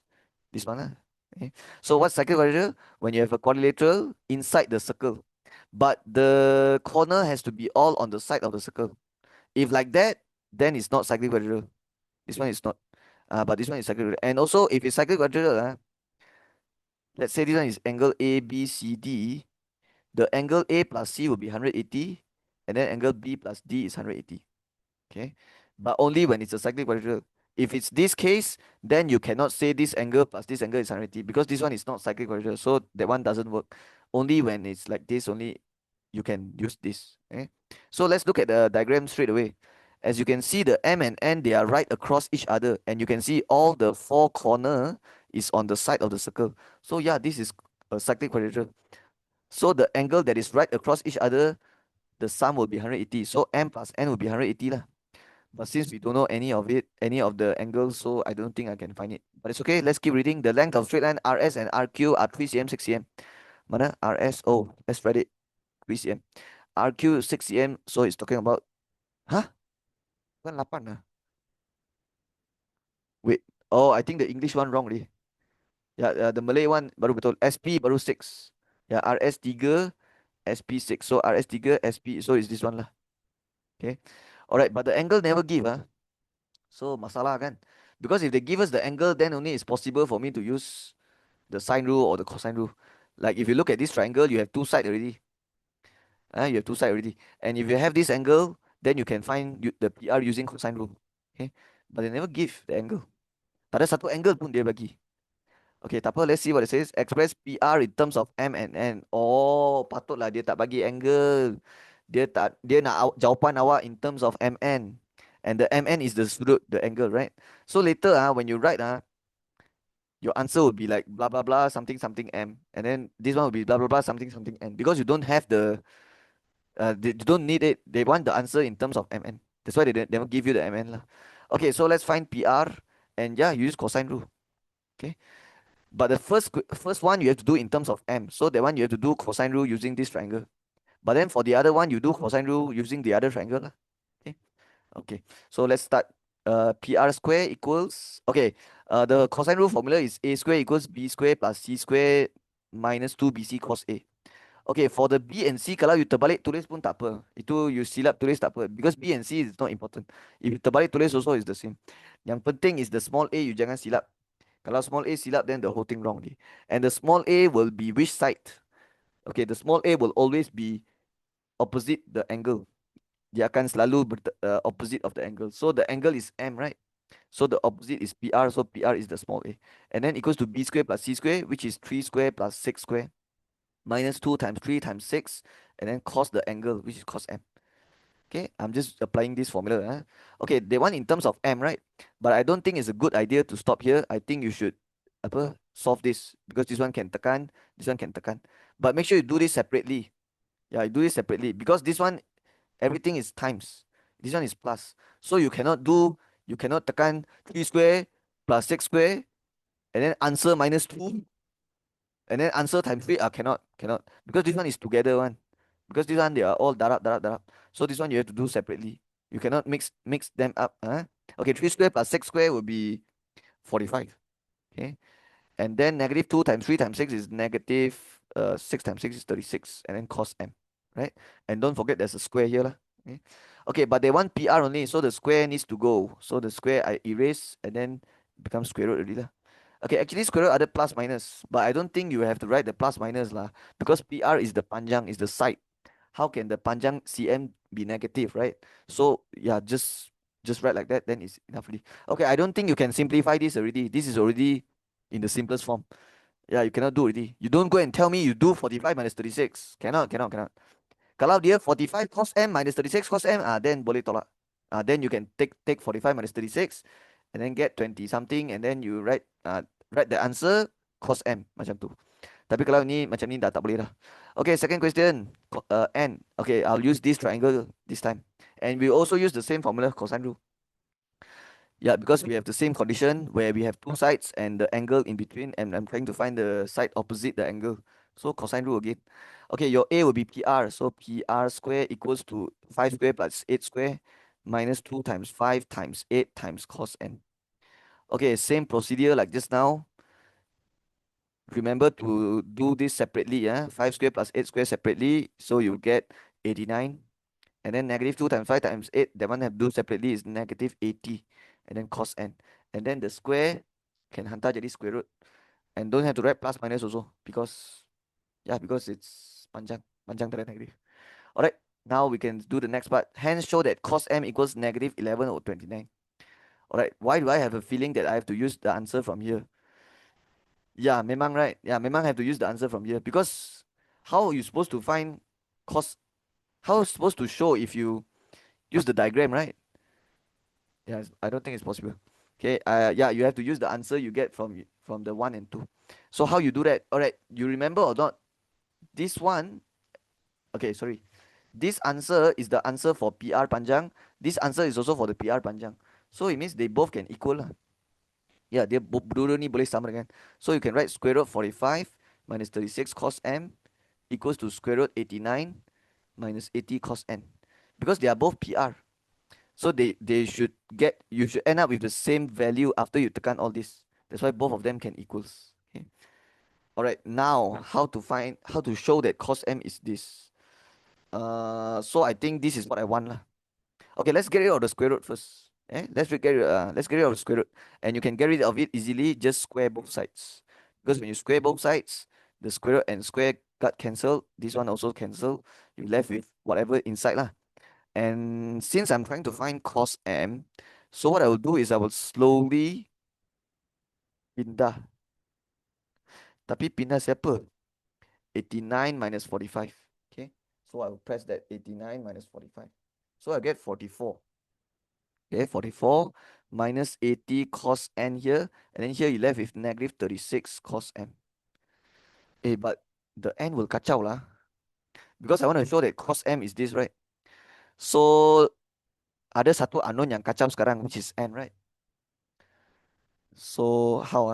this one lah. Okay. So what's cyclic quadrilateral? When you have a quadrilateral inside the circle, but the corner has to be all on the side of the circle. If like that, then it's not cyclic quadrilateral. This one is not. But this one is cyclic quadrilateral. And also, if it's cyclic quadrilateral, let's say this one is angle A, B, C, D. The angle A plus C will be 180, and then angle B plus D is 180. Okay, but only when it's a cyclic quadrilateral. If it's this case, then you cannot say this angle plus this angle is 180 because this one is not cyclic quadrilateral, so that one doesn't work. Only when it's like this, only you can use this. Okay, so let's look at the diagram straight away. As you can see, the M and N, they are right across each other, and you can see all the four corner is on the side of the circle. So yeah, this is a cyclic quadrilateral. So the angle that is right across each other, the sum will be 180. So M plus N will be 180 lah. But since we don't know any of it, any of the angles, so I don't think I can find it. But it's okay. Let's keep reading. The length of straight line RS and RQ are 3 cm, 6 cm. Mana RS? Oh, let's write it. 3 cm. RQ 6 cm. So it's talking about, huh? Bukan 8 lah. Wait. Oh, I think the English one wrong already. Yeah, the Malay one baru betul. SP baru 6. Yeah, RS 3, SP 6. So RS 3, SP. So it's this one lah. Okay. Alright, but the angle never give. So masalah kan. Because if they give us the angle, then only it's possible for me to use the sine rule or the cosine rule. Like if you look at this triangle, you have two sides already. You have two sides already. And if you have this angle, then you can find the PR using cosine rule. Okay. But they never give the angle. Tak ada satu angle pun dia bagi. Okay, tak apa, let's see what it says. Express PR in terms of M and N. Oh, patutlah dia tak bagi angle. Dia nak jawapan awak in terms of MN. And the MN is the sudut, the angle, right? So later, when you write, your answer will be like blah blah blah something something M, and then this one will be blah blah blah something something N, because you don't have they don't need it. They want the answer in terms of MN. That's why they won't give you the MN lah. Okay, so let's find PR, and yeah, you use cosine rule. Okay, but the first one you have to do in terms of M. So that one you have to do cosine rule using this triangle. But then for the other one, you do cosine rule using the other triangle lah. Okay. Okay. So let's start. PR square equals, okay. The cosine rule formula is A square equals B square plus C square minus 2BC cos A. Okay, for the B and C, kalau you terbalik tulis pun tak apa. Itu you silap tulis tak apa. Because B and C is not important. If you terbalik tulis also is the same. Yang penting is the small a you jangan silap. Kalau small a silap, then the whole thing wrong. And the small a will be which side? Okay, the small a will always be opposite the angle. Dia akan selalu opposite of the angle. So the angle is M, right? So the opposite is PR. So PR is the small a. And then equals to B square plus C square, which is 3 square plus 6 square minus 2 times 3 times 6. And then cos the angle, which is cos M. Okay, I'm just applying this formula. Okay, they want in terms of M, right? But I don't think it's a good idea to stop here. I think you should solve this, because this one can tekan, this one can tekan. But make sure you do this separately. Yeah, you do this separately, because this one, everything is times. This one is plus. So you cannot tekan 3 square plus 6 square and then answer minus 2. And then answer times 3, cannot. Because this one is together one. Because this one, they are all darab, darab, darab. So this one you have to do separately. You cannot mix them up. Huh? Okay, 3 square plus 6 square will be 45. Okay. And then negative 2 times 3 times 6 is negative 6 times 6 is 36. And then cos m. Right? And don't forget there's a square here. Lah. Okay. Okay, but they want PR only. So the square needs to go. So the square I erase and then becomes square root already. Lah. Okay, actually square root are the plus minus. But I don't think you have to write the plus minus lah. Because PR is the panjang, is the side. How can the panjang CM be negative, right? So yeah, just write like that, then it's enough already. Okay, I don't think you can simplify this already. This is already in the simplest form. Yeah, you cannot do already. You don't go and tell me you do 45 minus 36. Cannot. Kalau dia 45 cos M minus 36 cos M, then boleh tolak. Then you can take 45 minus 36 and then get 20 something and then you write the answer cos M macam tu. Tapi kalau ni macam ni dah tak boleh dah. Okay, second question. N. Okay, I'll use this triangle this time. And we also use the same formula, cosine rule. Yeah, because we have the same condition where we have two sides and the angle in between, and I'm trying to find the side opposite the angle. So cosine rule again. Okay, your A will be PR. So PR square equals to 5 square plus 8 square minus 2 times 5 times 8 times cos n. Okay, same procedure like just now. Remember to do this separately, 5 square plus 8 square separately, so you get 89. And then negative 2 times 5 times 8, that one have to do separately is negative 80. And then cos n. And then the square can hantar jadi square root. And don't have to write plus minus also, because it's panjang terhadap negative. Alright, now we can do the next part. Hence show that cos m equals negative 11 or 29. Alright, why do I have a feeling that I have to use the answer from here? Yeah, memang right. Yeah, memang have to use the answer from here, because how are you supposed to find cos? How are you supposed to show if you use the diagram, right? Yeah, I don't think it's possible. Okay, yeah, you have to use the answer you get from the 1 and 2. So how you do that? Alright, you remember or not? This one, okay, sorry. This answer is the answer for PR panjang. This answer is also for the PR panjang. So it means they both can equal lah. Yeah, dia dua ni boleh sama dengan. So you can write square root 45 minus 36 cos m equals to square root 89 minus 80 cos n. Because they are both PR. So they should you should end up with the same value after you tekan all this. That's why both of them can equals. Okay. Alright, now how to show that cos m is this. So I think this is what I want lah. Okay, let's get rid of the square root first. Let's get rid of the square root. And you can get rid of it easily, just square both sides. Because when you square both sides, the square root and square got cancelled. This one also cancel. You left with whatever inside lah. And since I'm trying to find cos m, so what I will do is I will slowly pindah. Tapi pindah siapa? 89 minus 45. Okay, so I will press that 89 minus 45. So I get 44. Okay, 44 minus 80 cos n here. And then here you left with negative 36 cos m. But the n will kacau lah. Because I want to show that cos m is this, right? So ada satu unknown yang kacau sekarang, which is n, right? So how?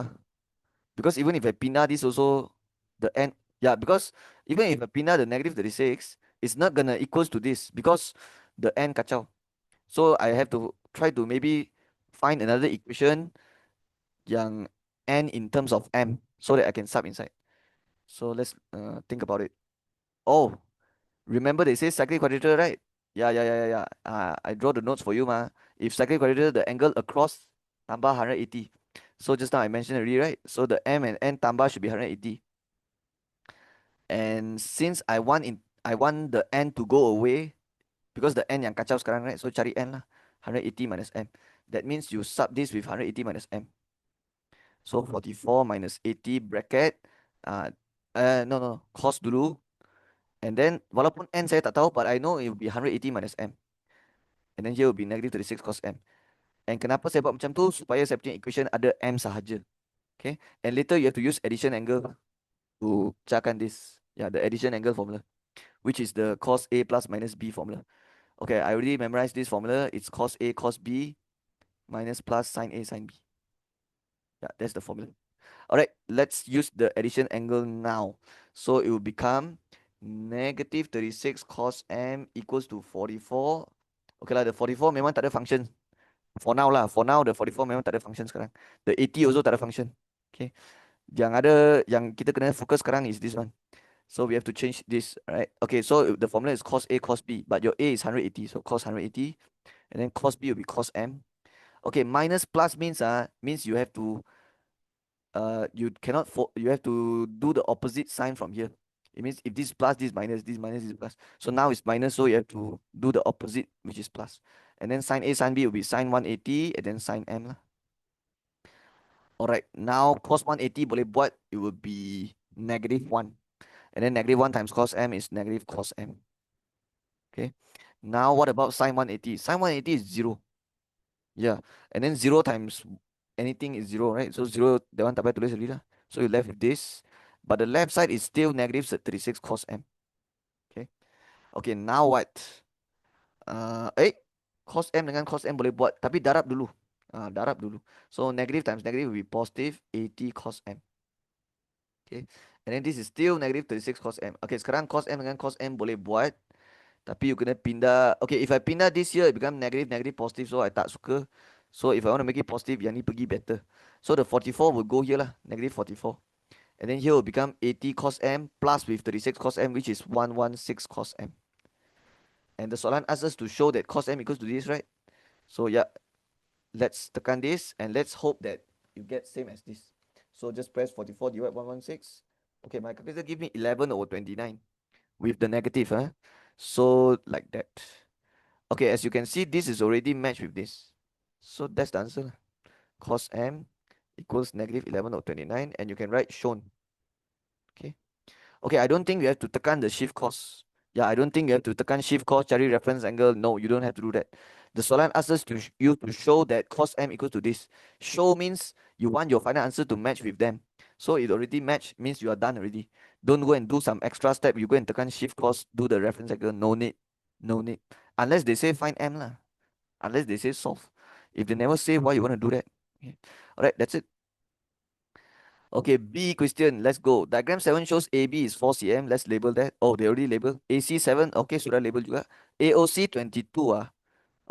Because even if I pindah this also, the n, yeah, because even if I pindah the negative 36, it's not gonna equals to this because the n kacau. So I have to try to maybe find another equation yang n in terms of m so that I can sub inside. So let's think about it. Oh, remember they say cyclic quadrature, right? Yeah. I draw the notes for you, ma. If cyclic quadrature, the angle across tambah 180. So just now I mentioned already, right? So the m and n tambah should be 180. And since I want the n to go away, because the n yang kacau sekarang, right? So cari n lah. 180 minus m. That means you sub this with 180 minus m. So 44 minus 80 bracket. No. Cos dulu. And then walaupun n saya tak tahu, but I know it will be 180 minus m. And then here will be negative 36 cos m. And kenapa saya buat macam tu? Supaya saya punya equation ada m sahaja. Okay. And later you have to use addition angle to pecahkan this. Yeah, the addition angle formula, which is the cos A plus minus B formula. Okay, I already memorized this formula. It's cos A cos B minus plus sin A sin B. Yeah, that's the formula. Alright, let's use the addition angle now. So it will become negative 36 cos m equals to 44. Okay lah, the 44 memang tak ada function. For now lah, for now the 44 memang tak ada function sekarang. The 80 also tak ada function. Okay. Yang kita kena fokus sekarang is this one. So we have to change this, right? Okay, so the formula is cos A cos B, but your A is 180, so cos 180, and then cos B will be cos M. Okay, minus plus means you have to you have to do the opposite sign from here. It means if this is plus, this is minus, this is minus, this is plus. So now it's minus, so you have to do the opposite, which is plus. And then sine A, sine B will be sine 180, and then sine M lah. Alright, now cos 180 boleh buat, it will be negative 1. And then negative 1 times cos M is negative cos M. Okay. Now what about sine 180? Sine 180 is 0. Yeah. And then 0 times anything is 0, right? So 0, that one tak payah tulis already lah. So you left with this. But the left side is still negative 36 cos M. Okay. Okay, now what? Cos M dengan cos M boleh buat. Tapi darab dulu. Darab dulu. So negative times negative will be positive 80 cos M. Okay. And then this is still negative 36 cos M. Okay, sekarang cos M dengan cos M boleh buat. Tapi you kena pindah. Okay, if I pindah this here, it become negative, negative, positive. So I tak suka. So if I want to make it positive, yang ni pergi better. So the 44 will go here lah, negative 44. And then here will become 80 cos M plus with 36 cos M, which is 116 cos M. And the soalan asks us to show that cos M equals to this, right? So yeah, let's tekan this and let's hope that you get same as this. So just press 44 divided 116. Okay, my calculator give me 11 over 29 with the negative, huh? So like that. Okay, as you can see, this is already matched with this. So that's the answer. Cos M equals negative 11 over 29, and you can write shown. Okay. Okay, I don't think you have to tekan the shift cos. Yeah, I don't think you have to tekan shift cos, cari reference angle. No, you don't have to do that. The soalan asks us to you to show that cos M equals to this. Show means you want your final answer to match with them. So it already matched, means you are done already. Don't go and do some extra step. You go and tekan shift cos, do the reference angle. No need. No need. Unless they say find M lah. Unless they say solve. If they never say why you want to do that. Okay. Alright, that's it. Okay, B question, let's go. Diagram 7 shows AB is 4 cm. Let's label that. Oh, they already label. AC 7, okay, sudah label juga. AOC 22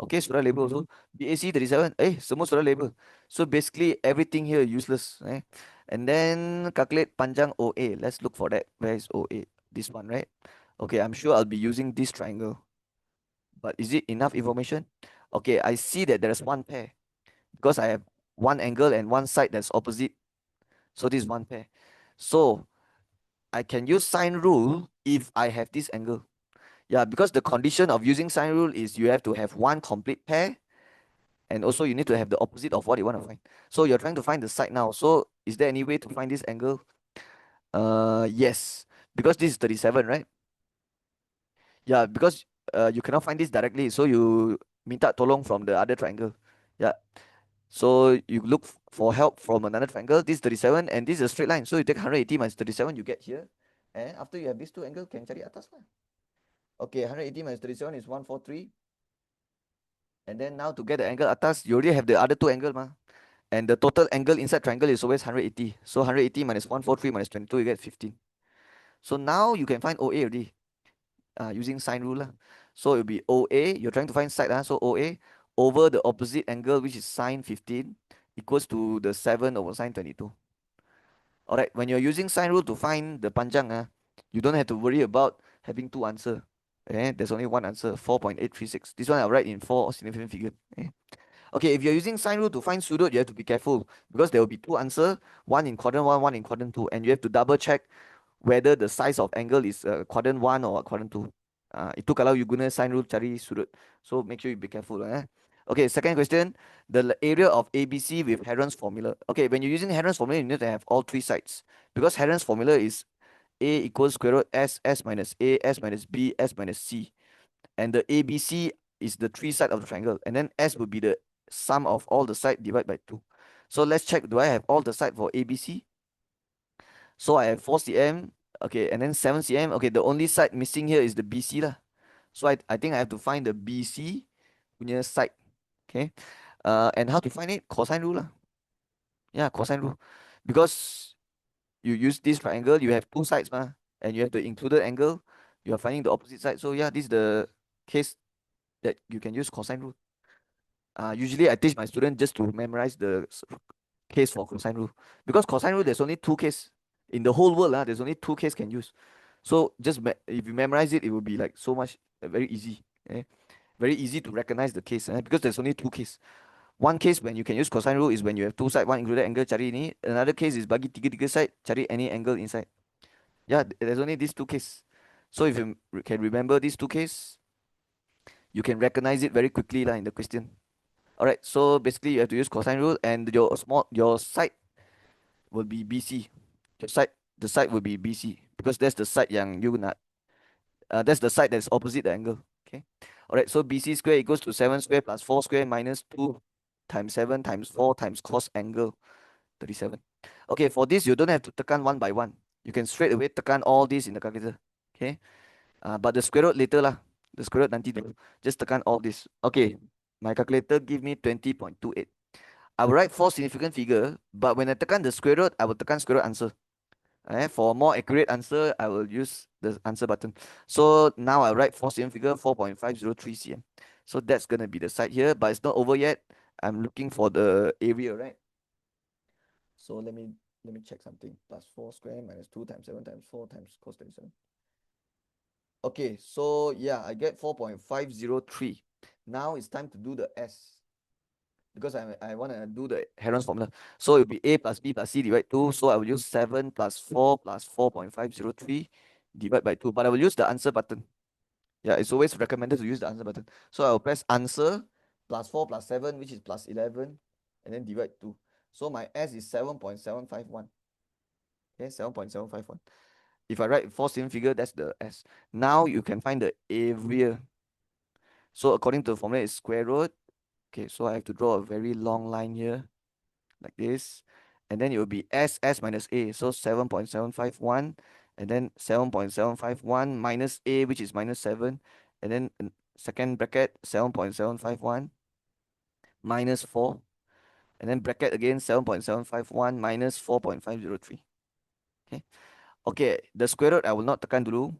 Okay, sudah label also. BAC 37, semua sudah label. So basically everything here useless. And then calculate panjang OA. Let's look for that. Where is OA? This one, right? Okay, I'm sure I'll be using this triangle. But is it enough information? Okay, I see that there's one pair. Because I have one angle and one side that's opposite. So this is one pair. So I can use sine rule if I have this angle. Yeah, because the condition of using sine rule is you have to have one complete pair, and also you need to have the opposite of what you want to find. So you're trying to find the side now. So is there any way to find this angle? Yes, because this is 37, right? Yeah, because you cannot find this directly, so you minta tolong from the other triangle. Yeah. So you look for help from another triangle. This is 37 and this is a straight line. So you take 180 minus 37, you get here. And after you have these two angles, can cari atas lah. Okay, 180 minus 37 is 143. And then now to get the angle atas, you already have the other two angles ma. And the total angle inside triangle is always 180. So 180 minus 143 minus 22, you get 15. So now you can find OA already. Using sine rule lah. So it will be OA, you're trying to find side, so OA over the opposite angle, which is sine 15, equals to the 7 over sine 22. Alright, when you're using sine rule to find the panjang, you don't have to worry about having two answers. There's only one answer, 4.836. This one I'll write in 4 significant figure. Okay, if you're using sine rule to find sudut, you have to be careful because there will be two answers, one in quadrant 1, one in quadrant 2, and you have to double check whether the size of angle is quadrant 1 or quadrant 2. Itu kalau you guna sine rule cari sudut. So make sure you be careful. Okay, second question. The area of ABC with Heron's formula. Okay, when you're using Heron's formula, you need to have all three sides. Because Heron's formula is A equals square root S minus A, S minus B, S minus C. And the ABC is the three sides of the triangle. And then S would be the sum of all the sides divided by 2. So let's check, do I have all the sides for ABC? So I have 4 cm, okay, and then 7 cm. Okay, the only side missing here is the BC lah. So I think I have to find the BC punya side. Okay. And how to find it? Cosine rule lah. Yeah, cosine rule. Because you use this triangle, you have two sides, and you have the included angle, you are finding the opposite side. So yeah, this is the case that you can use cosine rule. Usually I teach my students just to memorize the case for cosine rule, because cosine rule there's only two case in the whole world. There's only two case can use. So just if you memorize it, it will be like so much very easy. eh? Very easy to recognize the case, because there's only two case. One case when you can use cosine rule is when you have two side, one included angle, cari ini. Another case is bagi tiga side, cari any angle inside. Yeah, there's only these two case. So if you can remember these two case, you can recognize it very quickly in the question. All right, so basically you have to use cosine rule, and your side will be BC. The side will be BC, because that's the side yang you nak. That's the side that's opposite the angle. Okay. All right. So BC square equals to 7 square plus 4 square minus 2 times 7 times 4 times cos angle 37. Okay. For this, you don't have to tekan one by one. You can straight away tekan all this in the calculator. Okay. But the square root later lah. The square root nanti dulu. Just tekan all this. Okay. My calculator give me 20.28. I will write four significant figure, but when I tekan the square root, I will tekan square root answer. For more accurate answer, I will use the answer button. So now I write four cm figure 4.503 cm. So that's gonna be the side here, but it's not over yet. I'm looking for the area, right? So let me check something. Plus 4 square minus 2 times 7 times 4 times cos 37. Okay, so yeah, I get 4.503. Now it's time to do the S, because I want to do the Heron's formula. So it will be A plus B plus C divided 2. So I will use 7 plus 4 plus 4.503 divided by 2. But I will use the answer button. Yeah, it's always recommended to use the answer button. So I will press answer plus 4 plus 7, which is plus 11, and then divide 2. So my S is 7.751. Okay, 7.751. If I write four significant figure, that's the S. Now you can find the area. So according to the formula, it's square root. Okay, so I have to draw a very long line here, like this. And then it will be S minus A. So 7.751. And then 7.751 minus A, which is minus 7. And then second bracket, 7.751 minus 4. And then bracket again, 7.751 minus 4.503. Okay. Okay, the square root I will not tekan dulu.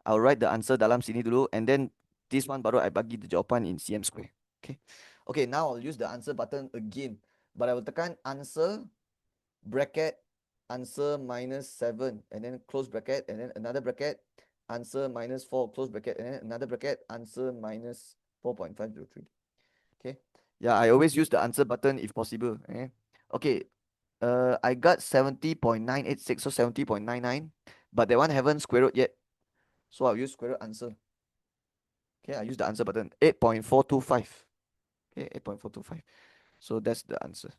I'll write the answer dalam sini dulu. And then this one baru I bagi the jawapan in cm square. Okay. Okay, now I'll use the answer button again. But I will tekan answer bracket answer minus 7, and then close bracket, and then another bracket answer minus 4 close bracket, and then another bracket answer minus 4.503. Okay, yeah, I always use the answer button if possible. Okay, I got 70.986, so 70.99, but that one haven't square root yet, so I'll use square root answer. Okay, I use the answer button. 8.425. Okay, 8.425. So that's the answer.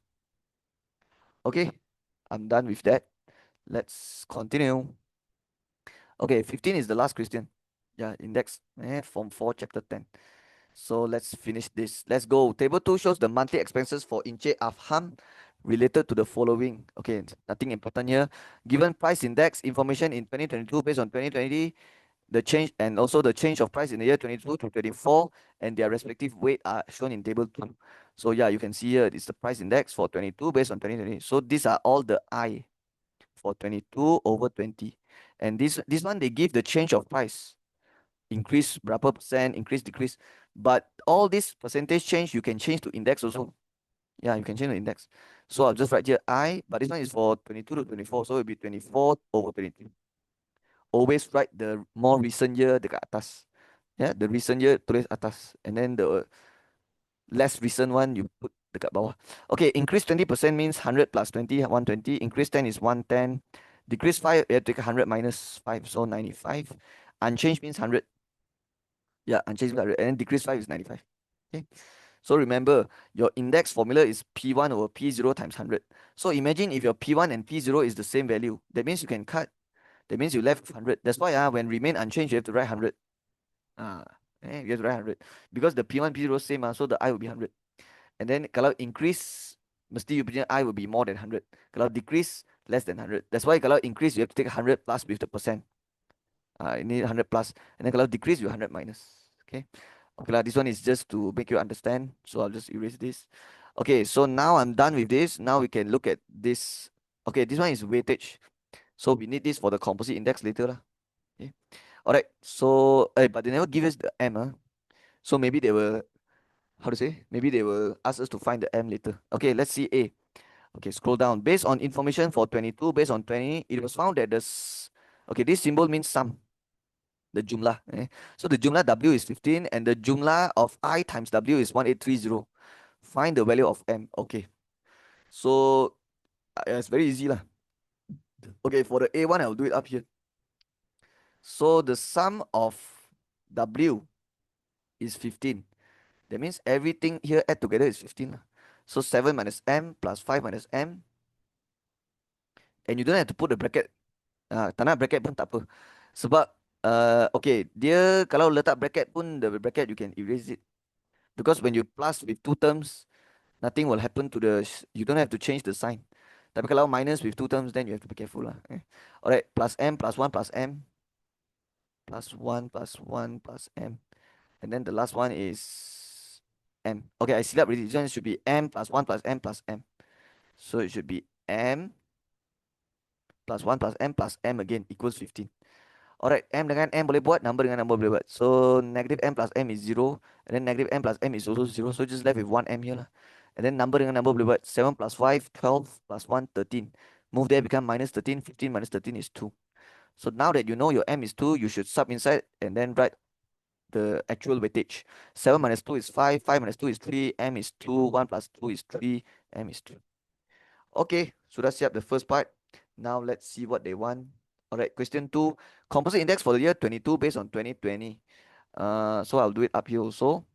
Okay, I'm done with that. Let's continue. Okay, 15 is the last question. Yeah, index form 4, chapter 10. So let's finish this. Let's go. Table 2 shows the monthly expenses for Encik Afham related to the following. Okay, nothing important here. Given price index information in 2022 based on 2020, the change and also the change of price in the year 22 to 24 and their respective weight are shown in table 2. So yeah, you can see here it's the price index for 22 based on 2020. So these are all the I for 22 over 20. And this one they give the change of price. Increase berapa percent, increase, decrease. But all this percentage change, you can change to index also. Yeah, you can change the index. So I'll just write here I, but this one is for 22 to 24. So it'll be 24 over 22. Always write the more recent year dekat atas. Yeah, the recent year tulis atas. And then the less recent one you put dekat bawah. Okay, increase 20% means 100 plus 20, 120. Increase 10 is 110. Decrease 5, you have to take 100 minus 5, so 95. Unchanged means 100. Yeah, unchanged means 100. And then decrease 5 is 95. Okay. So remember, your index formula is P1 over P0 times 100. So imagine if your P1 and P0 is the same value. That means you can cut. That means you left 100. That's why when remain unchanged, you have to write 100. You have to write 100. Because the P1, P0 same, so the I will be 100. And then kalau increase, mesti you punya I will be more than 100. Kalau decrease, less than 100. That's why kalau increase, you have to take 100 plus with the percent. You need 100 plus. And then kalau decrease, you 100 minus. Okay. Okay lah, this one is just to make you understand. So I'll just erase this. Okay, so now I'm done with this. Now we can look at this Okay, this one is weightage. So we need this for the composite index later lah. Okay. Alright. So but they never give us the M, so maybe they will, how to say? Maybe they will ask us to find the M later. Okay, let's see A. Okay, scroll down. Based on information for 22, based on 20, it was found that okay, this symbol means sum, the jumlah. So the jumlah W is 15 and the jumlah of I times W is 1830. Find the value of M. Okay, so it's very easy lah. Okay, for the A1, I'll do it up here. So the sum of W is 15. That means everything here add together is 15 lah. So 7 minus M plus 5 minus M. And you don't have to put the bracket. Tak nak bracket pun tak apa. Sebab, okay, dia kalau letak bracket pun, the bracket you can erase it. Because when you plus with two terms, nothing will happen to you don't have to change the sign. Tapi kalau minus with two terms, then you have to be careful lah. Alright, plus M plus 1 plus M. Plus 1 plus 1 plus M. And then the last one is M. Okay, I see that already. This one should be M plus 1 plus M plus M. So it should be M plus 1 plus M again equals 15. Alright, M dengan M boleh buat, number dengan number boleh buat. So negative M plus M is 0. And then negative M plus M is also 0. So just left with 1 M here lah. And then number dengan number boleh buat. 7 plus 5, 12 plus 1, 13. Move there, become minus 13. 15 minus 13 is 2. So now that you know your M is 2, you should sub inside and then write the actual weightage. 7 minus 2 is 5. 5 minus 2 is 3. M is 2. 1 plus 2 is 3. M is 2. Okay, sudah siap the first part. Now let's see what they want. Alright, question 2. Composite index for the year 22 based on 2020. So I'll do it up here also.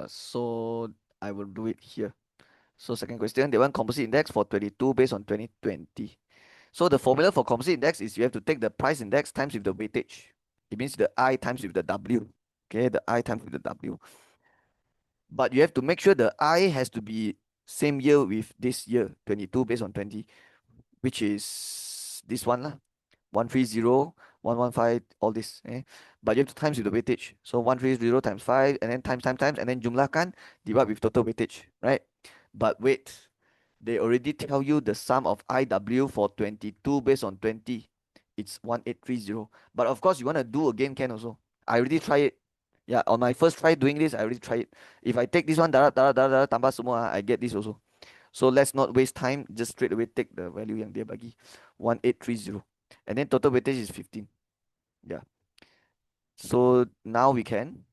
So I will do it here. So second question, they want composite index for 22 based on 2020. So the formula for composite index is you have to take the price index times with the weightage. It means the I times with the W. Okay, the I times with the W. But you have to make sure the I has to be same year with this year, 22 based on 20, which is this one lah. 130, 115, all this. But you have to times with the weightage. So 130 times 5, and then times, and then jumlahkan, divide with total weightage, right? But wait, they already tell you the sum of IW for 22 based on 20. It's 1830. But of course, you want to do again, can also. I already try it. Yeah, on my first try doing this, I already tried it. If I take this one, tambah semua, I get this also. So let's not waste time. Just straight away take the value yang dia bagi. 1830. And then total weightage is 15. Yeah. So now we can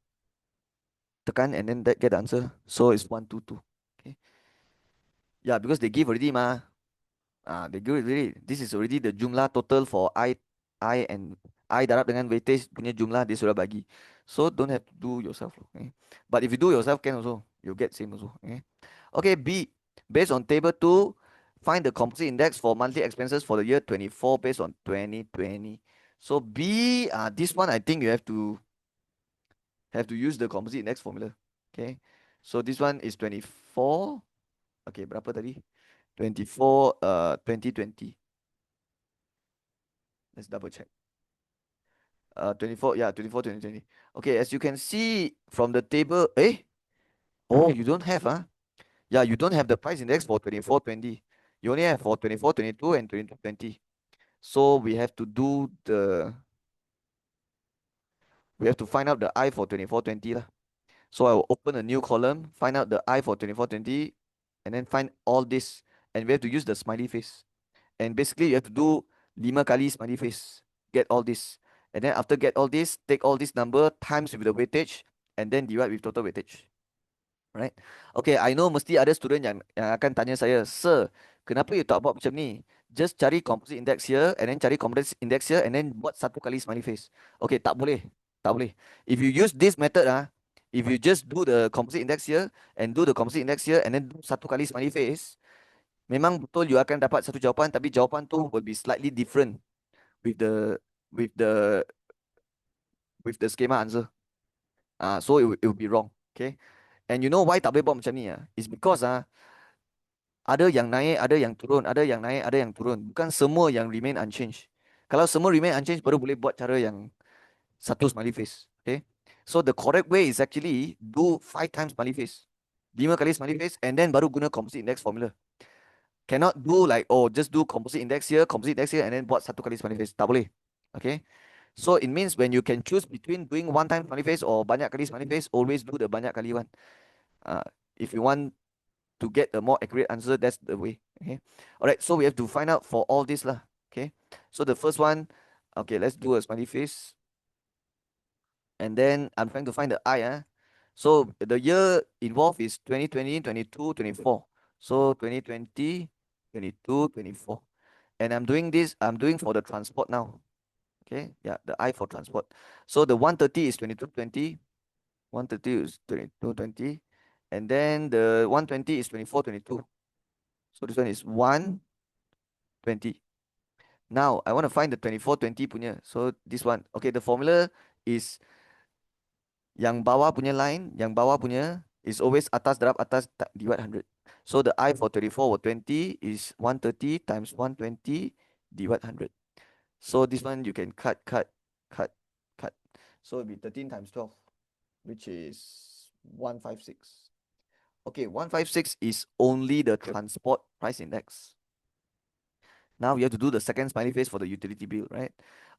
tekan and then get the answer. So it's 122. Okay. Yeah, because they give already ma. They give already. This is already the jumlah total for I and I darab dengan weightage punya jumlah dia sudah bagi. So don't have to do yourself. Okay. But if you do yourself can also. You'll get same also. Okay. Okay, B. Based on table 2, find the composite index for monthly expenses for the year 24 based on 2020. So B, this one I think you have to use the composite index formula. Okay. So this one is 24. Okay, berapa tadi? 24 2020. Let's double check. 24, yeah, 24 2020. Okay, as you can see from the table, oh, you don't have, yeah, you don't have the price index for 24 20. You only have for 24 22 and 22 20. So we have to find out the I for 24 20 lah. So I will open a new column, find out the I for 24 20, and then find all this, and we have to use the smiley face. And basically you have to do 5 kali smiley face, get all this. And then after get all this, take all this number times with the weightage, and then divide with total weightage. Right? Okay, I know mesti ada student yang akan tanya saya, Sir, kenapa you tak buat macam ni? Just cari composite index here, and then cari composite index here, and then buat satu kali smiley face. Okay, tak boleh. Tak boleh. If you use this method, if you just do the composite index here, and do the composite index here, and then do satu kali smiley face, memang betul you akan dapat satu jawapan, tapi jawapan tu will be slightly different with the with the schema answer. So it will be wrong. Okay. And you know why tak boleh buat macam ni? It's because ada yang naik, ada yang turun, ada yang naik, ada yang turun. Bukan semua yang remain unchanged. Kalau semua remain unchanged, baru boleh buat cara yang satu smiley face. Okay. So the correct way is actually do 5 times smiley face. 5 kali smiley face and then baru guna composite index formula. Cannot do like, oh, just do composite index here, and then buat satu kali smiley face. Tak boleh. Okay. So it means when you can choose between doing one time smiley face or banyak kali smiley face, always do the banyak kali one. Uh, if you want to get a more accurate answer, that's the way. Okay. All right. So we have to find out for all this lah. Okay. So the first one, okay, let's do a smiley face. And then I'm trying to find the I. So the year involved is 2020, 22, 24. So 2020, 22, 24. And I'm doing for the transport now. Okay, yeah, the I for transport. So the 130 is 2220, 130 is 2220, and then the 120 is 2422. So this one is 120. Now I want to find the 2420 punya. So this one, okay, the formula is yang bawah punya line, yang bawah punya is always atas darab atas divide 100. So the I for 24 or 20 is 130 times 120 divide 100. So this one you can cut, cut. So it'll be 13 times 12, which is 156. Okay, 156 is only the transport price index. Now you have to do the second smiley face for the utility bill, right?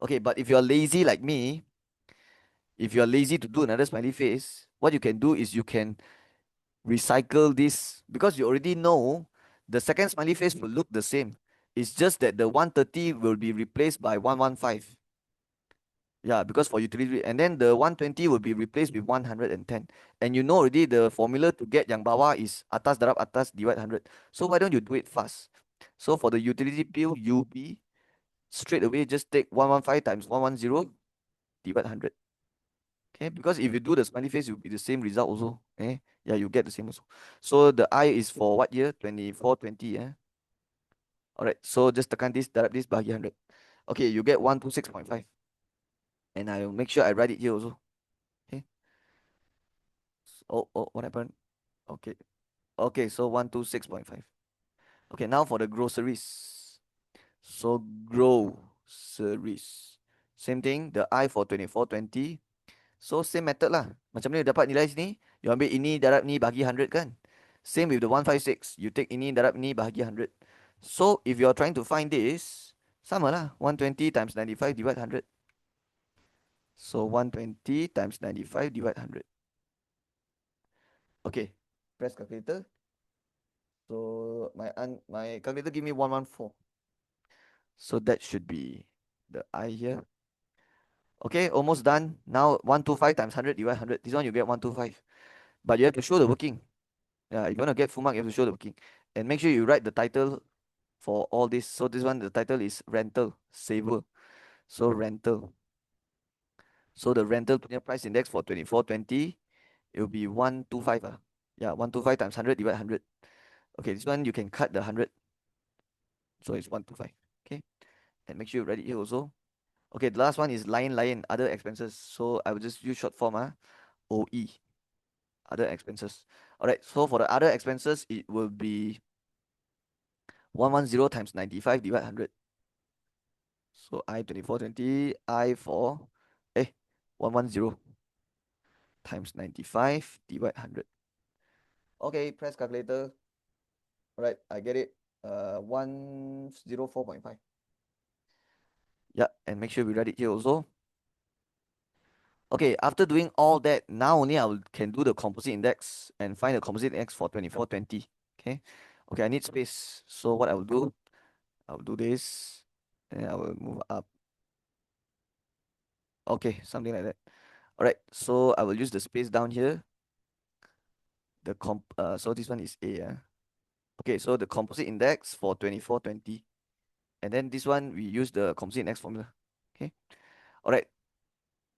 Okay, but if you're lazy like me, if you're lazy to do another smiley face, what you can do is you can recycle this because you already know the second smiley face will look the same. It's just that the 130 will be replaced by 115. Yeah, because for utility, and then the 120 will be replaced with 110. And you know already the formula to get yang bawah is atas darab atas divide 100. So why don't you do it fast? So for the utility bill, UB, straight away just take 115 times 110 divide 100. Okay, because if you do the smiley face, it will be the same result also. Okay, yeah, you get the same also. So the I is for what year? 24, 20. Yeah. All right, so just tekan this, darab this, bagi 100. Okay, you get 126.5. And I'll make sure I write it here also. Okay. Oh, what happened? Okay. Okay, so 126.5. Okay, now for the groceries. So groceries. Same thing, the I for 2420. So same method lah. Macam mana dapat nilai sini? You ambil ini darab ni bagi 100 kan? Same with the 156. You take ini darab ni bagi 100. So if you're trying to find this, sama lah. 120 times 95 divide 100. So 120 times 95 divide 100. Okay, press calculator. So my calculator give me 114. So that should be the I here. Okay, almost done. Now 125 times 100 divide 100. This one you get 125. But you have to show the working. Yeah, if you want to get full mark, you have to show the working. And make sure you write the title for all this. So this one, the title is rental saver. So rental. So the rental price index for 2420, it will be 125. Yeah, 125 times 100 divide 100. Okay, this one you can cut the 100. So it's 125. Okay, and make sure you write it here also. Okay, the last one is lion, other expenses. So I will just use short form, OE, other expenses. All right, so for the other expenses, it will be 110 times 95 divide 100. So I 2420, I for 110 times 95 divide 100. Okay, press calculator. All right, I get it. 104.5. Yeah, and make sure we write it here also. Okay, after doing all that, now only can do the composite index and find the composite index for 2420. Okay. Okay, I need space. So what I will do, this, and I will move up. Okay, something like that. All right, so I will use the space down here. So this one is A. Okay, so the composite index for 2420. And then this one, we use the composite index formula. Okay. All right.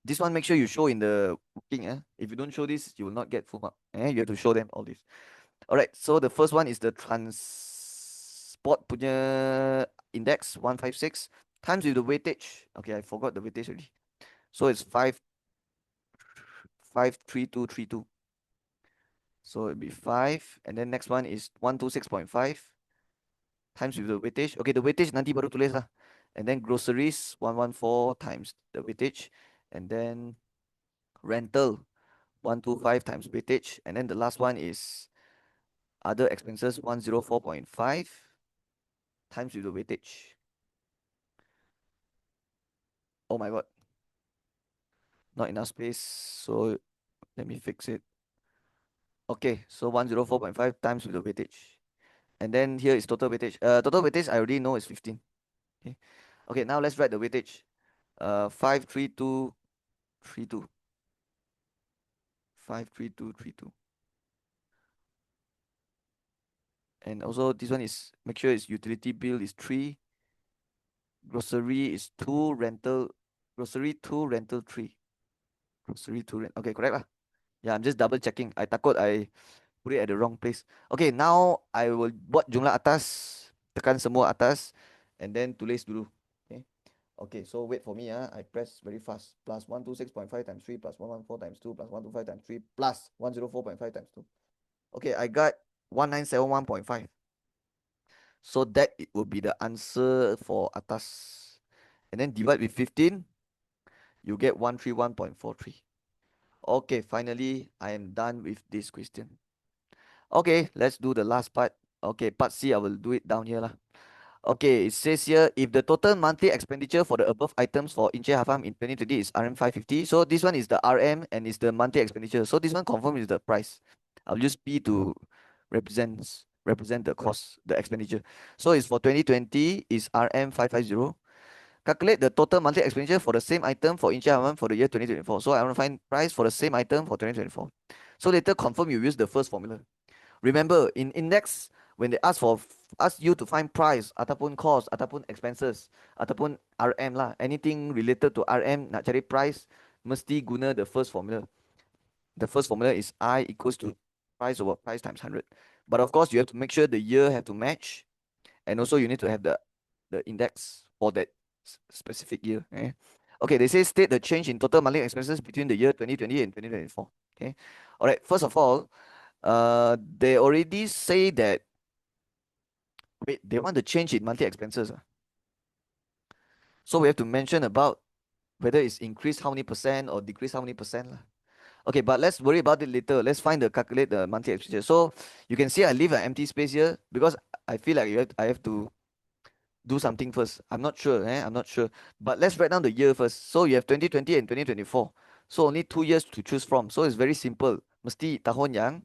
This one, make sure you show in the booking. If you don't show this, you will not get full mark. You have to show them all this. All right. So the first one is the transport punya index 156 times with the weightage. Okay, I forgot the weightage already. So it's 53232. So it'll be 5. And then next one is 126.5 times with the weightage. Okay, the weightage nanti baru tulis lah. And then groceries 114 times the weightage. And then rental 125 times weightage. And then the last one is other expenses 104.5 times with the weightage. Oh my god, not enough space. So let me fix it. Okay, so 104.5 times with the weightage. And then here is total weightage. Total weightage I already know is 15. Okay. Okay, now let's write the weightage. 53232. 53232. And also this one is make sure its utility bill is 3, grocery is 2, grocery 2, rental 3. Grocery 2 rent. Okay, correct lah. Yeah, I'm just double checking. I takut I put it at the wrong place. Okay, now I will buat jumlah atas, tekan semua atas, and then tulis dulu. Okay. Okay, so wait for me. I press very fast. Plus 126.5 times 3 plus 114 times 2 plus 125 times 3 plus 104.5 times 2. Okay, I got 1971.5. So that it will be the answer for atas. And then divide with 15, you get 131.43. Okay, finally, I am done with this question. Okay, let's do the last part. Okay, part C, I will do it down here lah. Okay, it says here if the total monthly expenditure for the above items for Inche Hafam in 2020 is RM 550. So this one is the RM and is the monthly expenditure. So this one confirm is the price. I'll use P to represent the cost, the expenditure. So it's for 2020 is RM 550. Calculate the total monthly expenditure for the same item for Inche Hafam for the year 2024. So I want to find price for the same item for 2024. So later confirm you use the first formula. Remember, in index, when they ask you to find price ataupun cost ataupun expenses ataupun RM lah, anything related to RM nak cari price mesti guna the first formula. The first formula is I equals to price over price times 100. But of course, you have to make sure the year have to match, and also you need to have the index for that specific year. Okay, they say state the change in total monthly expenses between the year 2020 and 2024. Okay, all right. First of all, they already say that wait, they want to change in monthly expenses. So we have to mention about whether it's increased how many percent or decreased how many percent lah. Okay, but let's worry about it later. Let's calculate the monthly expenditure. So you can see I leave an empty space here because I feel like I have to do something first. I'm not sure. I'm not sure. But let's write down the year first. So you have 2020 and 2024. So only 2 years to choose from. So it's very simple. Mesti tahun yang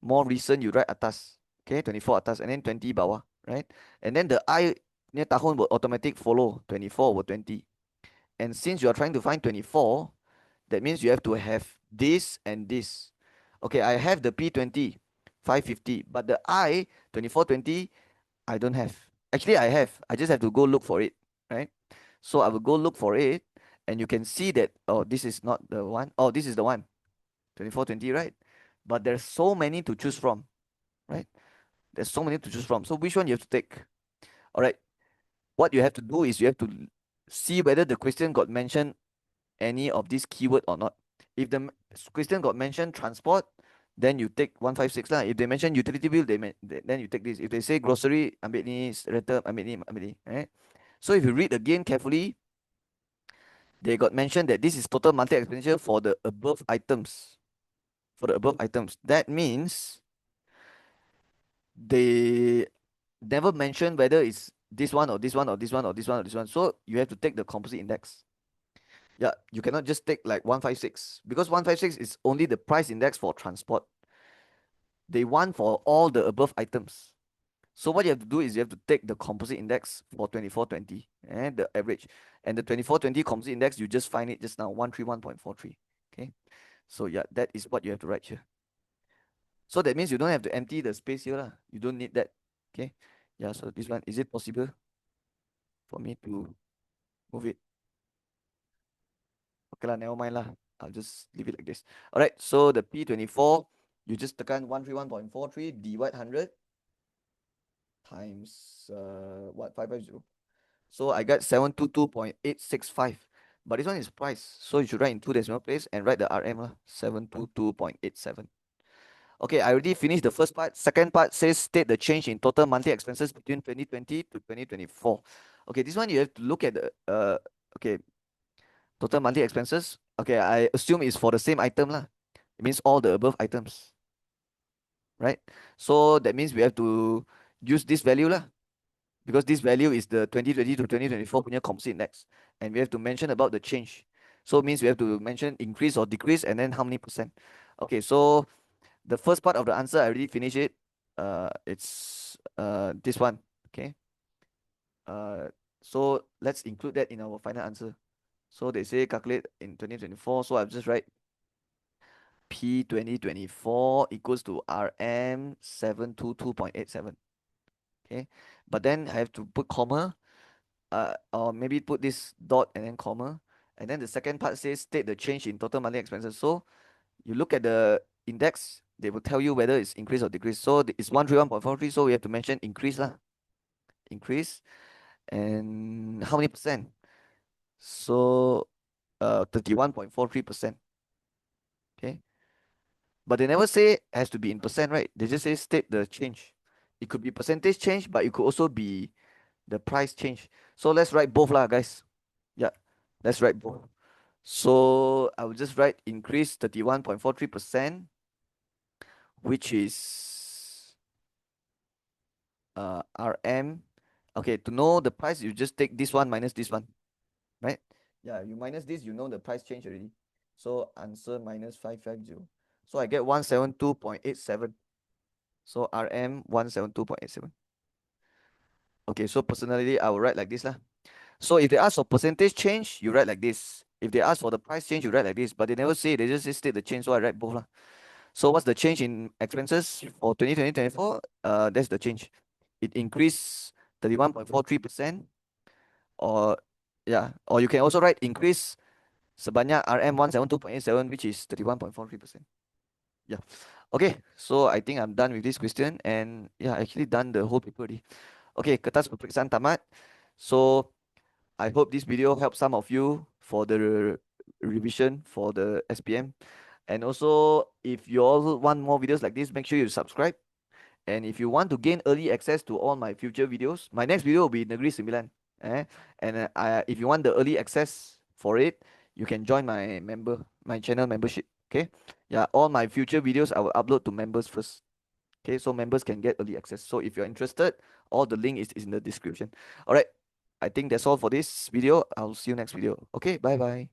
more recent you write atas. Okay, 24 atas and then 20 bawah, right? And then the I near tahun will automatic follow 24 over 20. And since you are trying to find 24, that means you have to have this and this. Okay, I have the P20, 550, but the I, 2420, I don't have. Actually, I have. I just have to go look for it, right? So I will go look for it, and you can see that, oh, this is not the one. Oh, this is the one, 2420, right? But there's so many to choose from, right? There's so many to choose from. So which one you have to take? All right. What you have to do is you have to see whether the question got mentioned any of this keyword or not. If the question got mentioned transport, then you take 156 lah. If they mention utility bill, then you take this. If they say grocery, ambil ni, rental, ambil ni. Right? So if you read again carefully, they got mentioned that this is total monthly expenditure for the above items. For the above items. That means they never mention whether it's this one or this one or this one or this one or this one. So you have to take the composite index. Yeah, you cannot just take like 156 because 156 is only the price index for transport. They want for all the above items. So what you have to do is you have to take the composite index for 2420 and the average. And the 2420 composite index, you just find it just now, 131.43. Okay. So yeah, that is what you have to write here. So that means you don't have to empty the space here. Lah. You don't need that. Okay. Yeah, so this one, is it possible for me to move it? Okay lah, never mind lah. I'll just leave it like this. All right, so the P24, you just tekan 131.43 divide 100 times what 550. So I got 722.865. But this one is price, so you should write in two decimal place and write the RM lah, 722.87. Okay, I already finished the first part. Second part says state the change in total monthly expenses between 2020 to 2024. Okay, this one you have to look at the okay, total monthly expenses. Okay, I assume it's for the same item lah. It means all the above items, right? So that means we have to use this value lah, because this value is the 2020 to 2024 punya composite index, and we have to mention about the change. So means we have to mention increase or decrease, and then how many percent. Okay, so the first part of the answer I already finished it. It's this one. Okay. Uh, so let's include that in our final answer. So they say calculate in 2024. So I'll just write P 2024 equals to RM 722.87. Okay. But then I have to put comma, or maybe put this dot and then comma. And then the second part says state the change in total monthly expenses. So you look at the index, they will tell you whether it's increase or decrease. So it's 131.43. So we have to mention increase lah. Increase. And how many percent? So 31.43%. Okay. But they never say has to be in percent, right? They just say state the change. It could be percentage change, but it could also be the price change. So let's write both lah, guys. Yeah, let's write both. So I will just write increase 31.43%, which is RM. Okay, to know the price, you just take this one minus this one, right? Yeah, you minus this, you know the price change already. So answer minus 550. So I get 172.87. So RM 172.87. Okay, so personally, I will write like this lah. So if they ask for percentage change, you write like this. If they ask for the price change, you write like this. But they never say, they just say state the change, so I write both lah. So what's the change in expenses for 2020-24? That's the change. It increased 31.43%, or yeah, or you can also write increase sebanyak RM 172.87, which is 31.43%. Yeah. Okay, so I think I'm done with this question, and yeah, I actually done the whole paper already. Okay, kertas peperiksaan tamat. So I hope this video helps some of you for the revision for the SPM. And also, if you all want more videos like this, make sure you subscribe. And if you want to gain early access to all my future videos, my next video will be Negeri Sembilan. And if you want the early access for it, you can join my channel membership. Okay. Yeah, all my future videos I will upload to members first. Okay, so members can get early access. So if you're interested, all the link is in the description. All right. I think that's all for this video. I'll see you next video. Okay, bye bye.